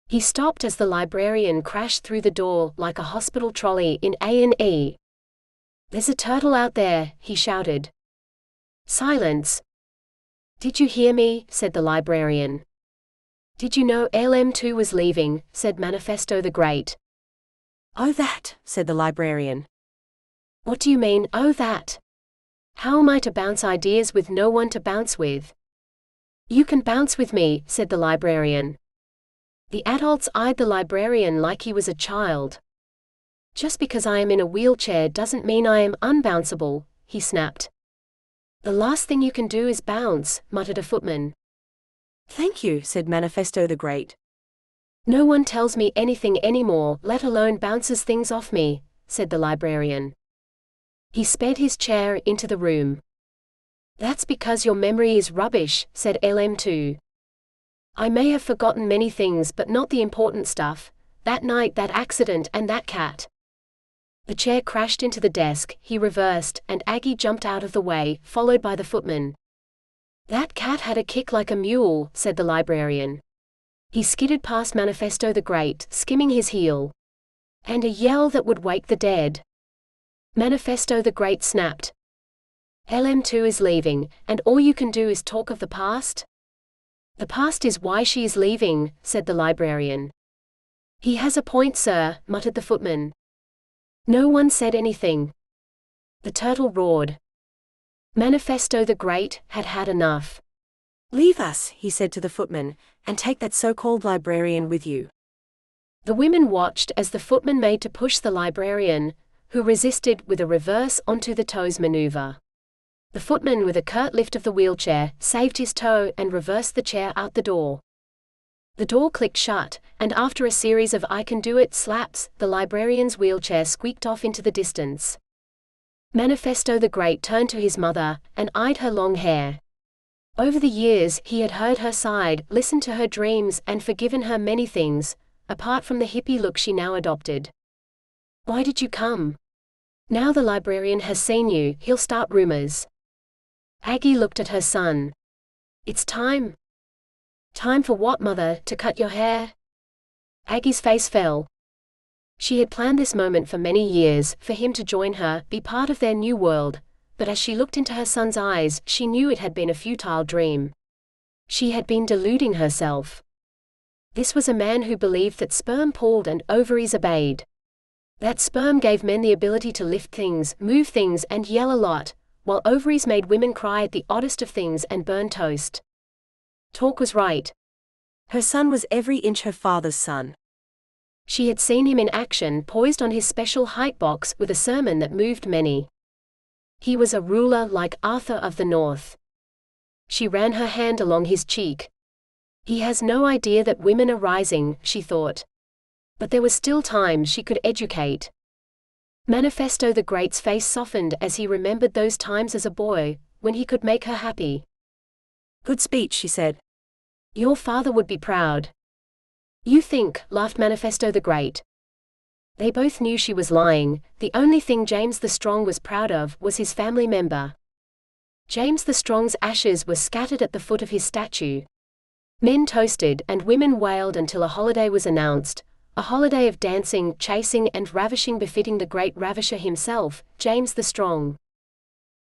He stopped as the librarian crashed through the door like a hospital trolley in A&E. There's a turtle out there, he shouted. Silence. Did you hear me? Said the librarian. Did you know LM2 was leaving? Said Manifesto the Great. Oh that, said the librarian. What do you mean, oh that? How am I to bounce ideas with no one to bounce with? You can bounce with me, said the librarian. The adults eyed the librarian like he was a child. Just because I am in a wheelchair doesn't mean I am unbounceable, he snapped. The last thing you can do is bounce, muttered a footman. Thank you, said Manifesto the Great. No one tells me anything anymore, let alone bounces things off me, said the librarian. He sped his chair into the room. That's because your memory is rubbish, said LM2. I may have forgotten many things but not the important stuff, that night, that accident, and that cat. The chair crashed into the desk, he reversed, and Aggie jumped out of the way, followed by the footman. That cat had a kick like a mule, said the librarian. He skidded past Manifesto the Great, skimming his heel. And a yell that would wake the dead. Manifesto the Great snapped. LM2 is leaving, and all you can do is talk of the past? The past is why she is leaving, said the librarian. He has a point, sir, muttered the footman. No one said anything. The turtle roared. Manifesto the Great had had enough. Leave us, he said to the footman, and take that so-called librarian with you. The women watched as the footman made to push the librarian, who resisted with a reverse onto the toes maneuver. The footman, with a curt lift of the wheelchair, saved his toe and reversed the chair out the door. The door clicked shut, and after a series of I can do it slaps, the librarian's wheelchair squeaked off into the distance. Manifesto the Great turned to his mother, and eyed her long hair. Over the years, he had heard her side, listened to her dreams, and forgiven her many things, apart from the hippie look she now adopted. Why did you come? Now the librarian has seen you, he'll start rumors. Aggie looked at her son. It's time. Time for what, mother, to cut your hair? Aggie's face fell. She had planned this moment for many years, for him to join her, be part of their new world, but as she looked into her son's eyes, she knew it had been a futile dream. She had been deluding herself. This was a man who believed that sperm pulled and ovaries obeyed. That sperm gave men the ability to lift things, move things, and yell a lot, while ovaries made women cry at the oddest of things and burn toast. Talk was right. Her son was every inch her father's son. She had seen him in action, poised on his special height box with a sermon that moved many. He was a ruler like Arthur of the North. She ran her hand along his cheek. He has no idea that women are rising, she thought. But there was still time, she could educate. Manifesto the Great's face softened as he remembered those times as a boy, when he could make her happy. Good speech, she said. Your father would be proud. You think, laughed Manifesto the Great. They both knew she was lying. The only thing James the Strong was proud of was his family member. James the Strong's ashes were scattered at the foot of his statue. Men toasted and women wailed until a holiday was announced, a holiday of dancing, chasing, and ravishing befitting the great ravisher himself, James the Strong.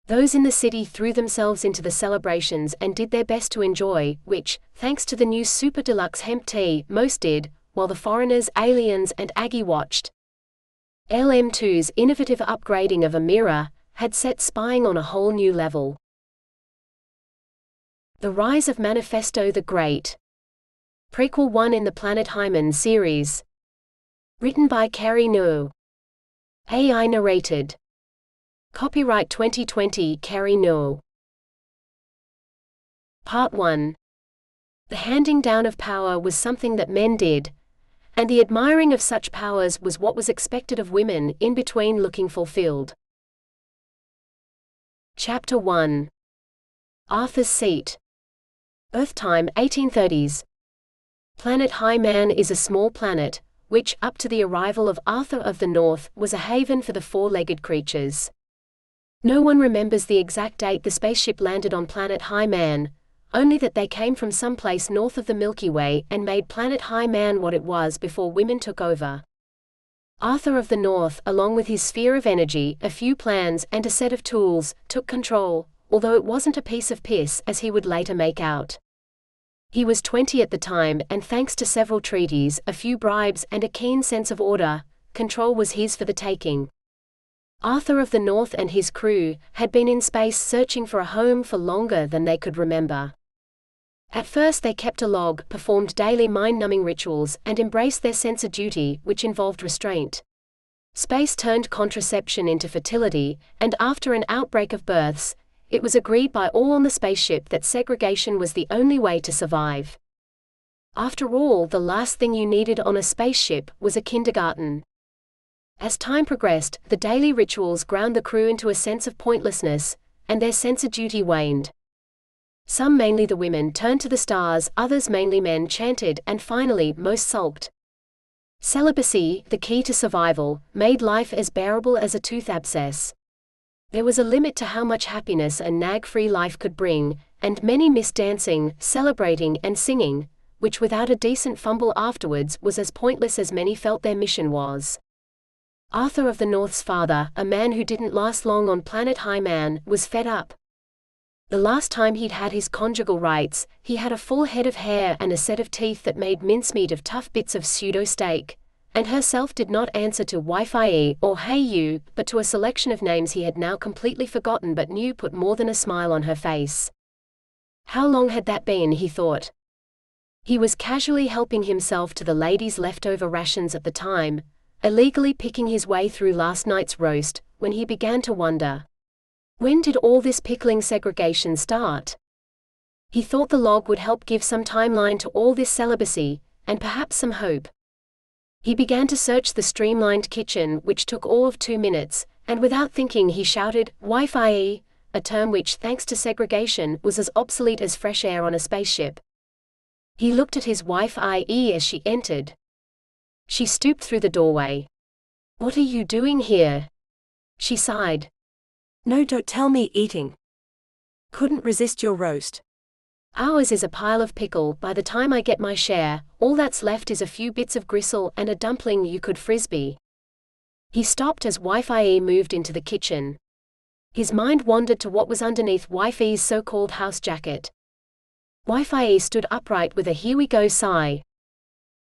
Those in the city threw themselves into the celebrations and did their best to enjoy, which, thanks to the new super deluxe hemp tea, most did, while the foreigners, aliens, and Aggie watched. LM2's innovative upgrading of a mirror had set spying on a whole new level. The Rise of Manifesto the Great. Prequel 1 in the Planet Hymen series. Written by Kerrie Noor. AI narrated. Copyright 2020 Kerrie Noor. Part 1. The handing down of power was something that men did, and the admiring of such powers was what was expected of women, in between looking fulfilled. Chapter 1. Arthur's Seat. Earth time 1830s. Planet Hymen is a small planet, which, up to the arrival of Arthur of the North, was a haven for the four-legged creatures. No one remembers the exact date the spaceship landed on planet High Man, only that they came from someplace north of the Milky Way and made planet High Man what it was before women took over. Arthur of the North, along with his sphere of energy, a few plans, and a set of tools, took control, although it wasn't a piece of piss as he would later make out. He was 20 at the time, and thanks to several treaties, a few bribes, and a keen sense of order, control was his for the taking. Arthur of the North and his crew had been in space searching for a home for longer than they could remember. At first they kept a log, performed daily mind-numbing rituals, and embraced their sense of duty, which involved restraint. Space turned contraception into fertility, and after an outbreak of births, it was agreed by all on the spaceship that segregation was the only way to survive. After all, the last thing you needed on a spaceship was a kindergarten. As time progressed, the daily rituals ground the crew into a sense of pointlessness, and their sense of duty waned. Some, mainly the women, turned to the stars, others, mainly men, chanted, and finally, most sulked. Celibacy, the key to survival, made life as bearable as a tooth abscess. There was a limit to how much happiness a nag-free life could bring, and many missed dancing, celebrating, and singing, which without a decent fumble afterwards was as pointless as many felt their mission was. Arthur of the North's father, a man who didn't last long on planet High Man, was fed up. The last time he'd had his conjugal rights, he had a full head of hair and a set of teeth that made mincemeat of tough bits of pseudo-steak, and herself did not answer to Wi-Fi or Hey You, but to a selection of names he had now completely forgotten but knew put more than a smile on her face. How long had that been, he thought. He was casually helping himself to the ladies' leftover rations at the time, illegally picking his way through last night's roast, when he began to wonder. When did all this pickling segregation start? He thought the log would help give some timeline to all this celibacy, and perhaps some hope. He began to search the streamlined kitchen, which took all of 2 minutes, and without thinking he shouted, Wi-Fi, a term which, thanks to segregation, was as obsolete as fresh air on a spaceship. He looked at his Wi-Fi as she entered. She stooped through the doorway. What are you doing here? She sighed. No, don't tell me, eating. Couldn't resist your roast. Ours is a pile of pickle. By the time I get my share, all that's left is a few bits of gristle and a dumpling you could frisbee. He stopped as Wi-Fi moved into the kitchen. His mind wandered to what was underneath Wi-Fi's so-called house jacket. Wi-Fi stood upright with a here-we-go sigh.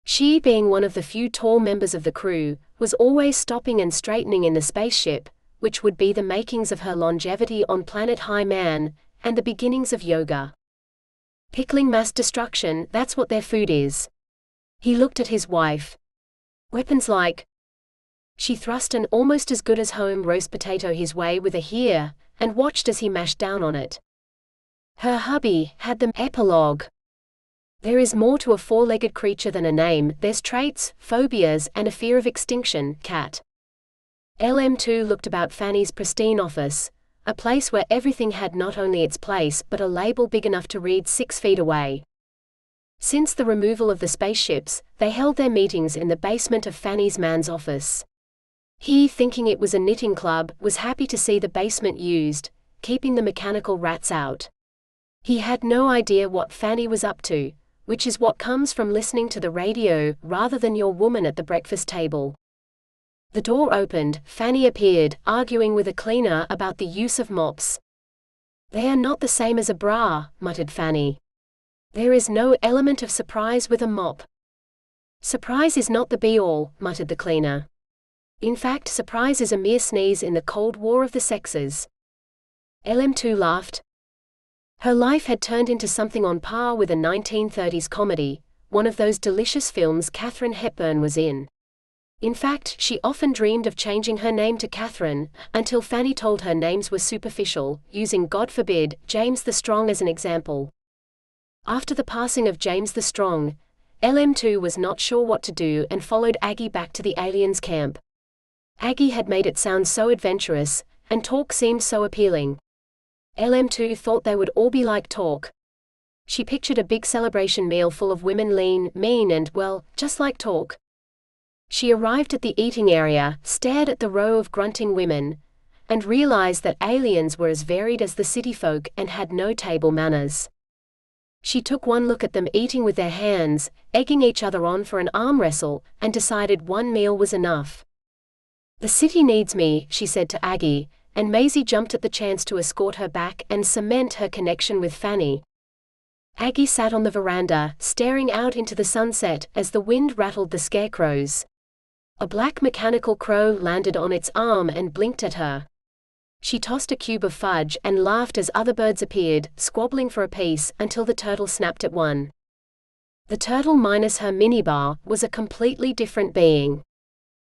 She, being one of the few tall members of the crew, was always stopping and straightening in the spaceship, which would be the makings of her longevity on planet High Man, and the beginnings of yoga. Pickling mass destruction, that's what their food is. He looked at his wife. Weapons like. She thrust an almost as good as home roast potato his way with a here, and watched as he mashed down on it. Her hubby had the epilogue. There is more to a four-legged creature than a name. There's traits, phobias, and a fear of extinction, cat. LM2 looked about Fanny's pristine office, a place where everything had not only its place but a label big enough to read 6 feet away. Since the removal of the spaceships, they held their meetings in the basement of Fanny's man's office. He, thinking it was a knitting club, was happy to see the basement used, keeping the mechanical rats out. He had no idea what Fanny was up to, which is what comes from listening to the radio rather than your woman at the breakfast table. The door opened, Fanny appeared, arguing with a cleaner about the use of mops. They are not the same as a bra, muttered Fanny. There is no element of surprise with a mop. Surprise is not the be-all, muttered the cleaner. In fact, surprise is a mere sneeze in the Cold War of the sexes. LM2 laughed. Her life had turned into something on par with a 1930s comedy, one of those delicious films Katharine Hepburn was in. In fact, she often dreamed of changing her name to Catherine, until Fanny told her names were superficial, using, God forbid, James the Strong as an example. After the passing of James the Strong, LM2 was not sure what to do and followed Aggie back to the aliens' camp. Aggie had made it sound so adventurous, and talk seemed so appealing. LM2 thought they would all be like talk. She pictured a big celebration meal full of women lean, mean and, well, just like talk. She arrived at the eating area, stared at the row of grunting women, and realized that aliens were as varied as the city folk and had no table manners. She took one look at them eating with their hands, egging each other on for an arm wrestle, and decided one meal was enough. "The city needs me," she said to Aggie, and Maisie jumped at the chance to escort her back and cement her connection with Fanny. Aggie sat on the veranda, staring out into the sunset as the wind rattled the scarecrows. A black mechanical crow landed on its arm and blinked at her. She tossed a cube of fudge and laughed as other birds appeared, squabbling for a piece, until the turtle snapped at one. The turtle minus her minibar was a completely different being.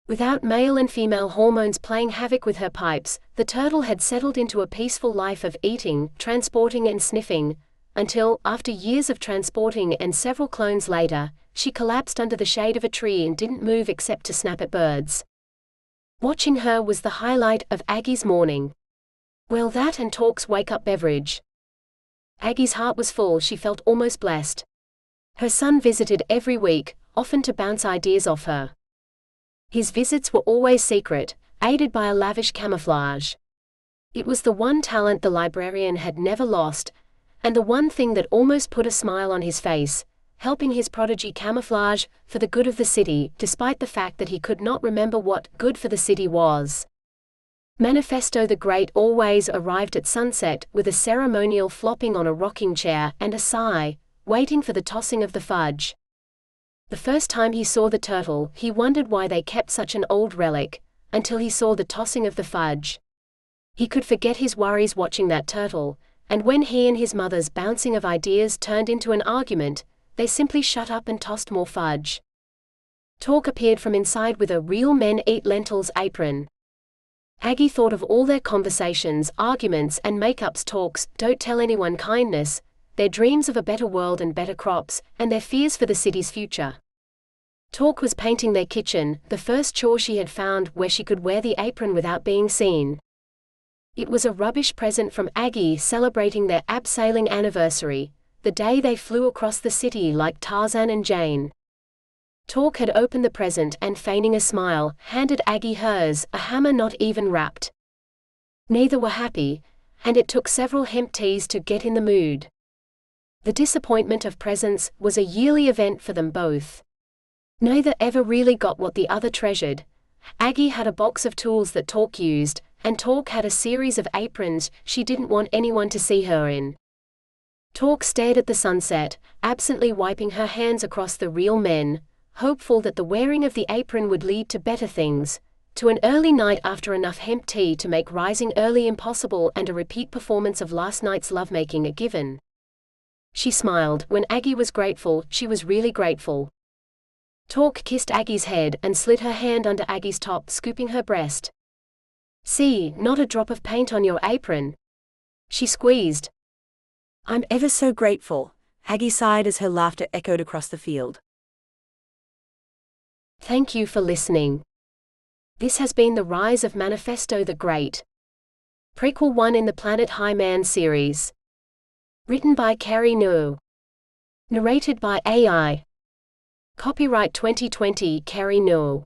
Without male and female hormones playing havoc with her pipes, the turtle had settled into a peaceful life of eating, transporting and sniffing, until, after years of transporting and several clones later, she collapsed under the shade of a tree and didn't move except to snap at birds. Watching her was the highlight of Aggie's morning. Well, that and Talk's wake-up beverage. Aggie's heart was full. She felt almost blessed. Her son visited every week, often to bounce ideas off her. His visits were always secret, aided by a lavish camouflage. It was the one talent the librarian had never lost, and the one thing that almost put a smile on his face, helping his prodigy camouflage for the good of the city, despite the fact that he could not remember what good for the city was. Manifesto the Great always arrived at sunset with a ceremonial flopping on a rocking chair and a sigh, waiting for the tossing of the fudge. The first time he saw the turtle, he wondered why they kept such an old relic, until he saw the tossing of the fudge. He could forget his worries watching that turtle, and when he and his mother's bouncing of ideas turned into an argument, they simply shut up and tossed more fudge. Talk appeared from inside with a "real men eat lentils" apron. Aggie thought of all their conversations, arguments and make-ups, Talk's "don't tell anyone" kindness, their dreams of a better world and better crops, and their fears for the city's future. Talk was painting their kitchen, the first chore she had found where she could wear the apron without being seen. It was a rubbish present from Aggie celebrating their abseiling anniversary, the day they flew across the city like Tarzan and Jane. Talk had opened the present and, feigning a smile, handed Aggie hers, a hammer not even wrapped. Neither were happy, and it took several hemp teas to get in the mood. The disappointment of presents was a yearly event for them both. Neither ever really got what the other treasured. Aggie had a box of tools that Talk used, and Talk had a series of aprons she didn't want anyone to see her in. Talk stared at the sunset, absently wiping her hands across the "real men," hopeful that the wearing of the apron would lead to better things, to an early night after enough hemp tea to make rising early impossible and a repeat performance of last night's lovemaking a given. She smiled. When Aggie was grateful, she was really grateful. Talk kissed Aggie's head and slid her hand under Aggie's top, scooping her breast. "See, not a drop of paint on your apron." She squeezed. "I'm ever so grateful," Aggie sighed as her laughter echoed across the field. Thank you for listening. This has been The Rise of Manifesto the Great. Prequel 1 in the Planet High Man series. Written by Kerrie Noor. Narrated by AI. Copyright 2020 Kerrie Noor.